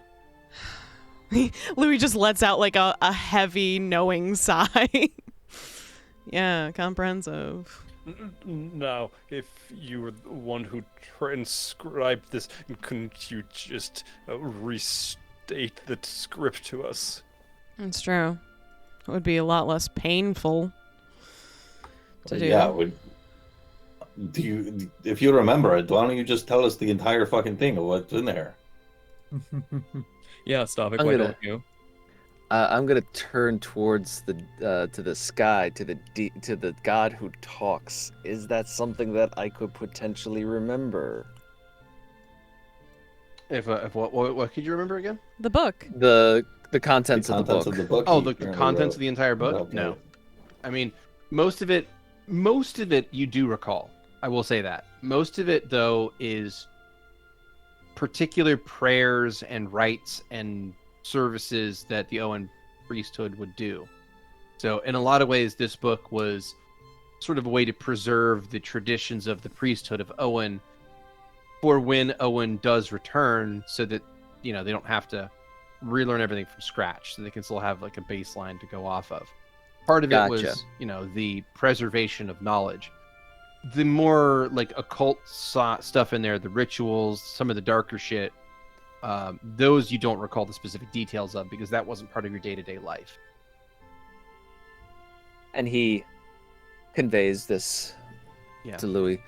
Speaker 2: Louie just lets out like a heavy, knowing sigh. Yeah, comprehensive.
Speaker 5: Now, if you were the one who transcribed this, couldn't you just restate the script to us?
Speaker 2: It's true. It would be a lot less painful to do.
Speaker 6: Yeah, If you remember it, why don't you just tell us the entire fucking thing of what's in there?
Speaker 7: Yeah, Stavik,
Speaker 8: I'm
Speaker 7: why
Speaker 8: gonna-
Speaker 7: don't you?
Speaker 8: I'm gonna turn towards the to the sky, to the god who talks. Is that something that I could potentially remember?
Speaker 3: If what could you remember again?
Speaker 2: The book.
Speaker 8: The contents,
Speaker 6: The
Speaker 8: of the
Speaker 6: contents
Speaker 8: book.
Speaker 6: of the book.
Speaker 3: Oh,
Speaker 6: he
Speaker 3: the
Speaker 6: apparently
Speaker 3: contents
Speaker 6: wrote.
Speaker 3: of the entire book?
Speaker 6: Okay.
Speaker 3: No. I mean, most of it you do recall. I will say that. Most of it, though, is particular prayers and rites and services that the Owen priesthood would do. So, in a lot of ways, this book was sort of a way to preserve the traditions of the priesthood of Owen for when Owen does return, so that, they don't have to relearn everything from scratch, so they can still have like a baseline to go off of. Part of it
Speaker 8: Gotcha.
Speaker 3: was, the preservation of knowledge. The more like occult stuff in there, the rituals, some of the darker shit, those you don't recall the specific details of because that wasn't part of your day-to-day life.
Speaker 8: And he conveys this
Speaker 3: Yeah.
Speaker 8: to Louis.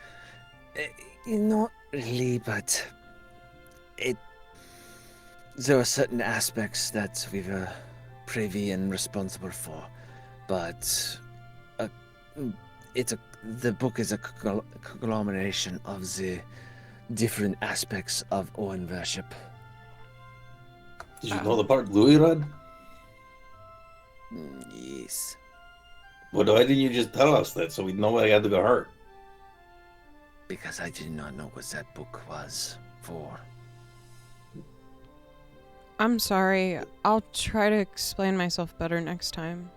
Speaker 4: Not really, but there are certain aspects that we were privy and responsible for, but the book is a conglomeration of the different aspects of Owen worship.
Speaker 6: Did you know the part Louis read?
Speaker 4: Yes.
Speaker 6: Well, why didn't you just tell us that so we'd know what had to go hurt?
Speaker 4: Because I did not know what that book was for.
Speaker 2: I'm sorry. I'll try to explain myself better next time.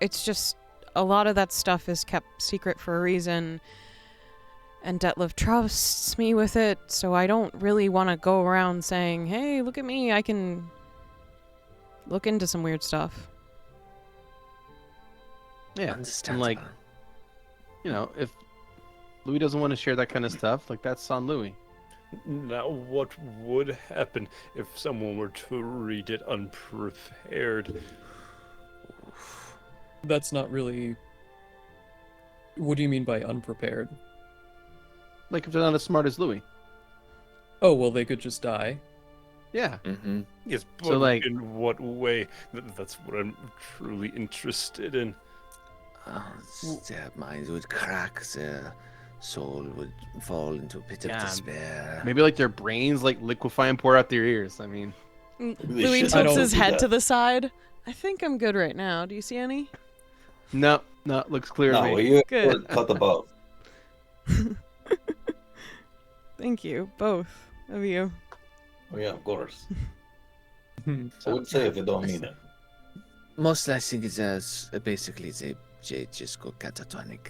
Speaker 2: It's just a lot of that stuff is kept secret for a reason, and Detlef trusts me with it, so I don't really want to go around saying, hey, look at me, I can look into some weird stuff.
Speaker 3: Yeah. And
Speaker 4: Understandable.
Speaker 3: like, if Louis doesn't want to share that kind of stuff, like that's on Louis.
Speaker 5: Now, what would happen if someone were to read it unprepared?
Speaker 7: That's not really. What do you mean by unprepared?
Speaker 3: Like if they're not as smart as Louis.
Speaker 7: Oh, well, they could just die.
Speaker 3: Yeah.
Speaker 8: Mm-hmm.
Speaker 5: Yes, but
Speaker 3: So, like-
Speaker 5: in what way? That's what I'm truly interested in.
Speaker 4: Their minds would crack, their soul would fall into a pit of
Speaker 3: Yeah,
Speaker 4: despair.
Speaker 3: Maybe like their brains like liquefy and pour out their ears. I mean,
Speaker 2: Louis
Speaker 6: should
Speaker 2: tilts
Speaker 7: not
Speaker 2: his
Speaker 6: do
Speaker 2: head
Speaker 6: that.
Speaker 2: to the side. I think I'm good right now. Do you see any?
Speaker 3: no, it looks clear to
Speaker 6: No,
Speaker 3: me.
Speaker 6: you
Speaker 2: Good.
Speaker 6: cut the boat.
Speaker 2: Thank you, both of you.
Speaker 6: Oh yeah, of course.
Speaker 7: Hmm.
Speaker 6: I would say if you don't mean it.
Speaker 4: Mostly I think it's basically they just go catatonic.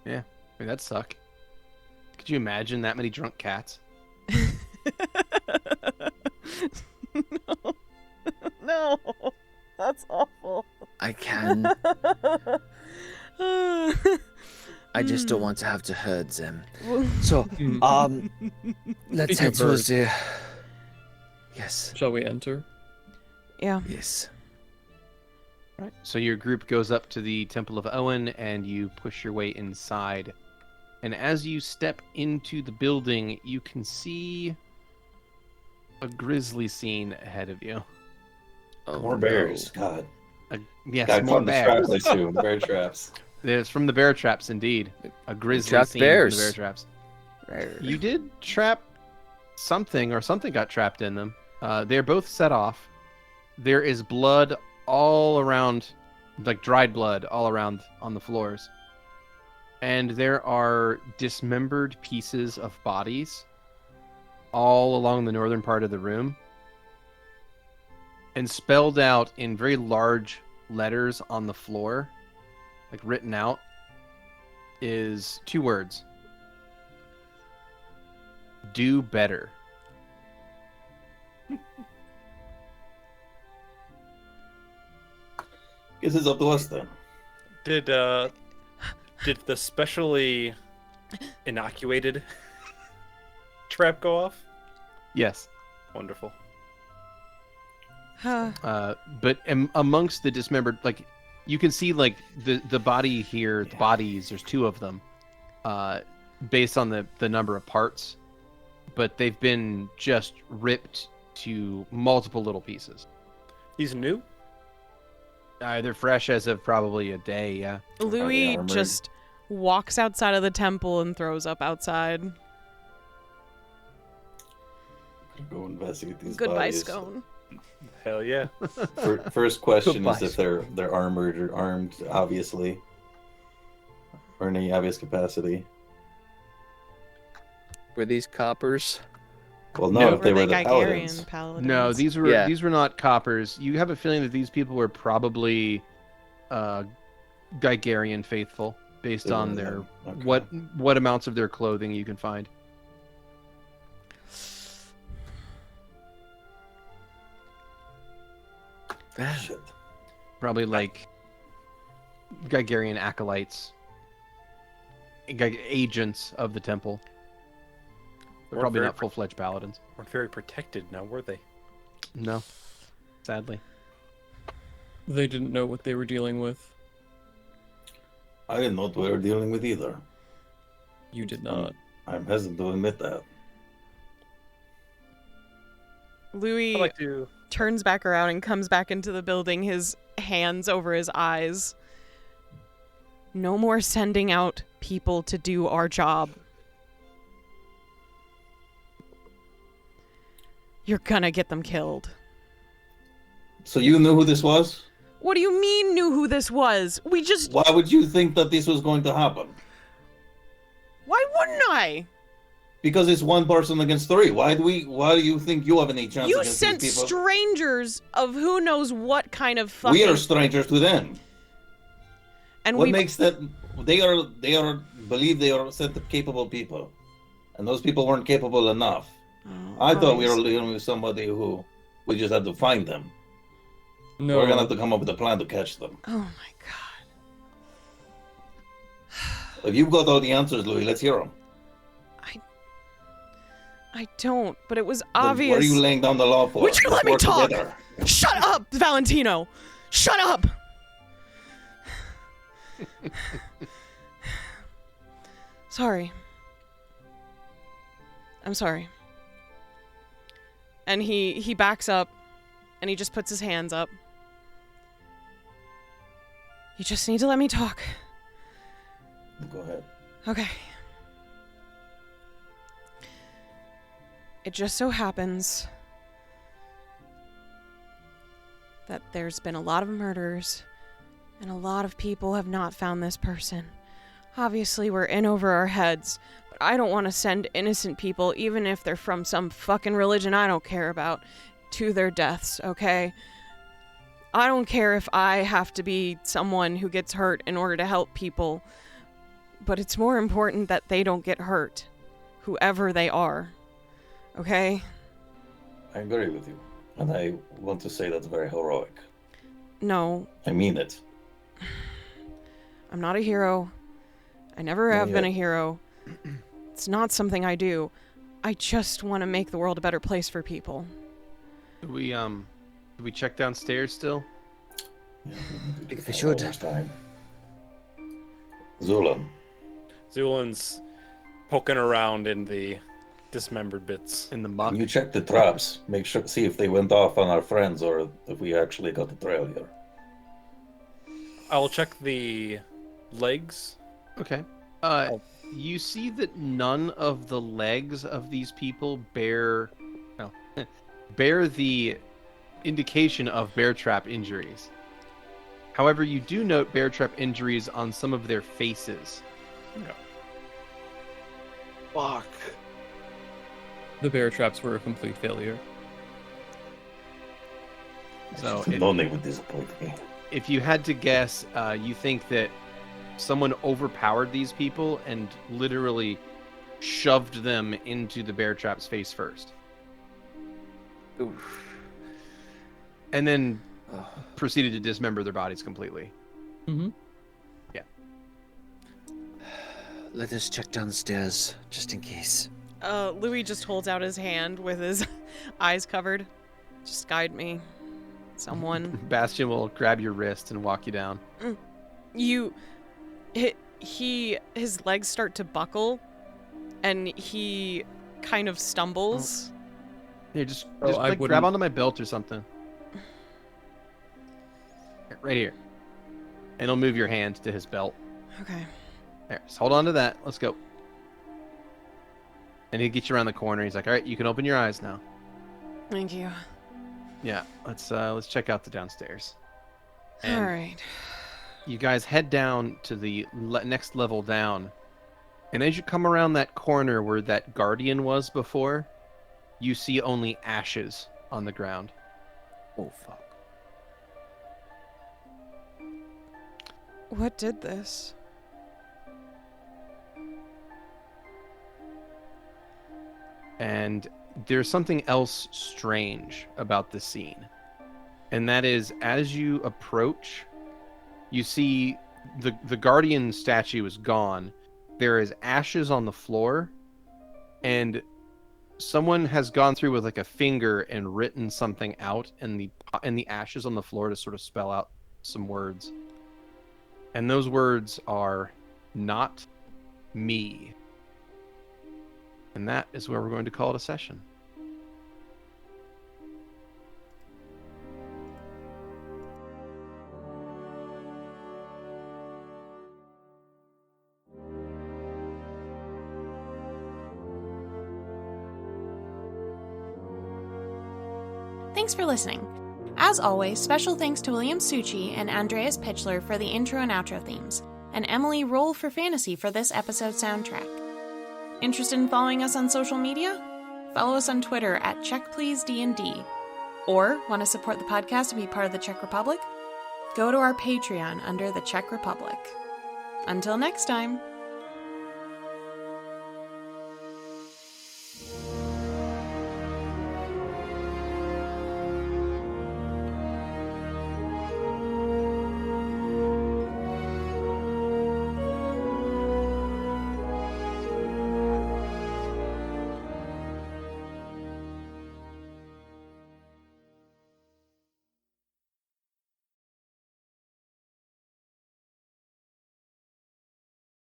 Speaker 3: I mean, that'd suck. Could you imagine that many drunk cats?
Speaker 2: No. No. That's awful.
Speaker 4: I can. I just don't want to have to herd them. So, let's
Speaker 7: Speaking
Speaker 4: head
Speaker 7: of
Speaker 4: towards the. Yes,
Speaker 7: Shall we enter?
Speaker 2: Yeah.
Speaker 4: yes.
Speaker 3: Right. So your group goes up to the Temple of Owen and you push your way inside. And as you step into the building, you can see a grisly scene ahead of you.
Speaker 4: Oh,
Speaker 6: More
Speaker 4: no.
Speaker 6: bears. God.
Speaker 3: Yes,
Speaker 6: God,
Speaker 3: more
Speaker 6: from the
Speaker 3: bears.
Speaker 6: traps, I assume. Bear traps.
Speaker 3: It's from the bear traps, indeed. A grisly
Speaker 8: trapped
Speaker 3: scene
Speaker 8: bears.
Speaker 3: from the bear traps. You did trap something, or something got trapped in them. They're both set off. There is blood all around, like dried blood all around on the floors. And there are dismembered pieces of bodies all along the northern part of the room. And spelled out in very large letters on the floor, like written out, is 2 words. Do better.
Speaker 6: Guess it's up to us then.
Speaker 5: Did the specially inoculated trap go off?
Speaker 3: Yes.
Speaker 5: Wonderful.
Speaker 3: But amongst the dismembered, like, You can see like the body here, the bodies. There's 2 of them, based on the number of parts, but they've been just ripped to multiple little pieces.
Speaker 5: He's new?
Speaker 3: They're fresh as of probably a day. Yeah.
Speaker 2: Louie
Speaker 6: armored?
Speaker 2: just walks outside of the temple and throws up outside.
Speaker 6: Go investigate these
Speaker 2: Goodbye,
Speaker 6: bodies.
Speaker 2: Scone.
Speaker 5: Hell yeah.
Speaker 6: First question
Speaker 8: Goodbye.
Speaker 6: is if they're armored or armed, obviously, or in any obvious capacity.
Speaker 8: Were these coppers?
Speaker 6: Well, no, if they were the
Speaker 2: Gigarian
Speaker 6: paladins.
Speaker 2: paladins.
Speaker 3: No, these were
Speaker 8: Yeah.
Speaker 3: these were not coppers. You have a feeling that these people were probably Gigarian faithful, based
Speaker 6: They
Speaker 3: on
Speaker 6: were
Speaker 3: their
Speaker 6: them. Okay.
Speaker 3: what amounts of their clothing you can find.
Speaker 6: Shit.
Speaker 3: Probably like Gigarian acolytes, agents of the temple. They're
Speaker 5: Or
Speaker 3: probably
Speaker 5: very
Speaker 3: not full-fledged paladins.
Speaker 5: Weren't very protected now, were they?
Speaker 3: No, sadly.
Speaker 7: They didn't know what they were dealing with.
Speaker 6: I didn't know what we were dealing with either.
Speaker 7: You did not.
Speaker 6: I'm hesitant to admit that.
Speaker 2: Louie
Speaker 5: I'd like to.
Speaker 2: turns back around and comes back into the building, his hands over his eyes. No more sending out people to do our job. You're gonna get them killed.
Speaker 6: So you knew who this was?
Speaker 2: What do you mean knew who this was? We just...
Speaker 6: Why would you think that this was going to happen?
Speaker 2: Why wouldn't I?
Speaker 6: Because it's 1 person against 3. Why do you think you have any chance
Speaker 2: You
Speaker 6: against
Speaker 2: sent
Speaker 6: these people?
Speaker 2: strangers of who knows what kind of fucking...
Speaker 6: We are strangers to them.
Speaker 2: and
Speaker 6: What
Speaker 2: we
Speaker 6: makes that they are believe they are set of capable people, and those people weren't capable enough. I thought we were dealing with somebody who we just had to find them.
Speaker 7: No.
Speaker 6: We're gonna have to come up with a plan to catch them.
Speaker 2: Oh my god.
Speaker 6: If you've got all the answers, Louis, let's hear them.
Speaker 2: I don't, but it was
Speaker 6: What
Speaker 2: obvious.
Speaker 6: are you laying down the law for?
Speaker 2: Would you let me
Speaker 6: Let's work
Speaker 2: talk?
Speaker 6: together.
Speaker 2: Shut up, Valentino! Shut up! Sorry. I'm sorry. And he backs up and he just puts his hands up. You just need to let me talk.
Speaker 6: Go ahead.
Speaker 2: Okay. It just so happens that there's been a lot of murders and a lot of people have not found this person. Obviously, we're in over our heads, but I don't want to send innocent people, even if they're from some fucking religion I don't care about, to their deaths, okay? I don't care if I have to be someone who gets hurt in order to help people, but it's more important that they don't get hurt, whoever they are. Okay?
Speaker 6: I agree with you, and I want to say that's very heroic.
Speaker 2: No,
Speaker 6: I mean it.
Speaker 2: I'm not a hero. I never
Speaker 6: Not
Speaker 2: have been a
Speaker 6: yet.
Speaker 2: hero. It's not something I do. I just want to make the world a better place for people.
Speaker 3: Do we check downstairs still?
Speaker 6: Yeah,
Speaker 4: If we should.
Speaker 6: Zu'lin,
Speaker 5: Zu'lin's poking around in the dismembered bits.
Speaker 3: In the muck?
Speaker 6: can you check the traps? Make sure, see if they went off on our friends or if we actually got the trail here.
Speaker 5: I will check the legs.
Speaker 3: Okay.
Speaker 5: Oh.
Speaker 3: You see that none of the legs of these people bear the indication of bear trap injuries. However, you do note bear trap injuries on some of their faces.
Speaker 8: Fuck.
Speaker 7: The bear traps were a complete failure.
Speaker 3: So
Speaker 6: No name would disappoint me.
Speaker 3: if you had to guess, you think that someone overpowered these people and literally shoved them into the bear trap's face first,
Speaker 8: Oof.
Speaker 3: and then proceeded to dismember their bodies completely.
Speaker 7: Mm-hmm.
Speaker 4: Let us check downstairs, just in case.
Speaker 2: Louis just holds out his hand with his eyes covered. Just guide me. Someone.
Speaker 3: Bastion will grab your wrist and walk you down.
Speaker 2: His legs start to buckle, and he kind of stumbles.
Speaker 3: Here, just
Speaker 7: Oh, I
Speaker 3: like grab
Speaker 7: wouldn't-
Speaker 3: onto my belt or something. Here, right here. And he'll move your hand to his belt.
Speaker 2: Okay.
Speaker 3: There, just hold on to that. Let's go. And he'll get you around the corner. He's like, all right, you can open your eyes now.
Speaker 2: Thank you.
Speaker 3: Yeah, let's check out the downstairs.
Speaker 2: All
Speaker 3: And
Speaker 2: right.
Speaker 3: you guys head down to the next level down. And as you come around that corner where that guardian was before, you see only ashes on the ground.
Speaker 4: Oh fuck.
Speaker 2: What did this?
Speaker 3: And there's something else strange about the scene. And that is, as you approach, you see the guardian statue is gone. There is ashes on the floor, and someone has gone through with like a finger and written something out in the ashes on the floor to sort of spell out some words. And those words are "not me." And that is where we're going to call it a session.
Speaker 9: Thanks for listening. As always, special thanks to William Succi and Andreas Pichler for the intro and outro themes, and Emily Roll for Fantasy for this episode soundtrack. Interested in following us on social media? Follow us on Twitter at CheckPleaseDND. Or want to support the podcast and be part of the Czech Republic? Go to our Patreon under the Czech Republic. Until next time.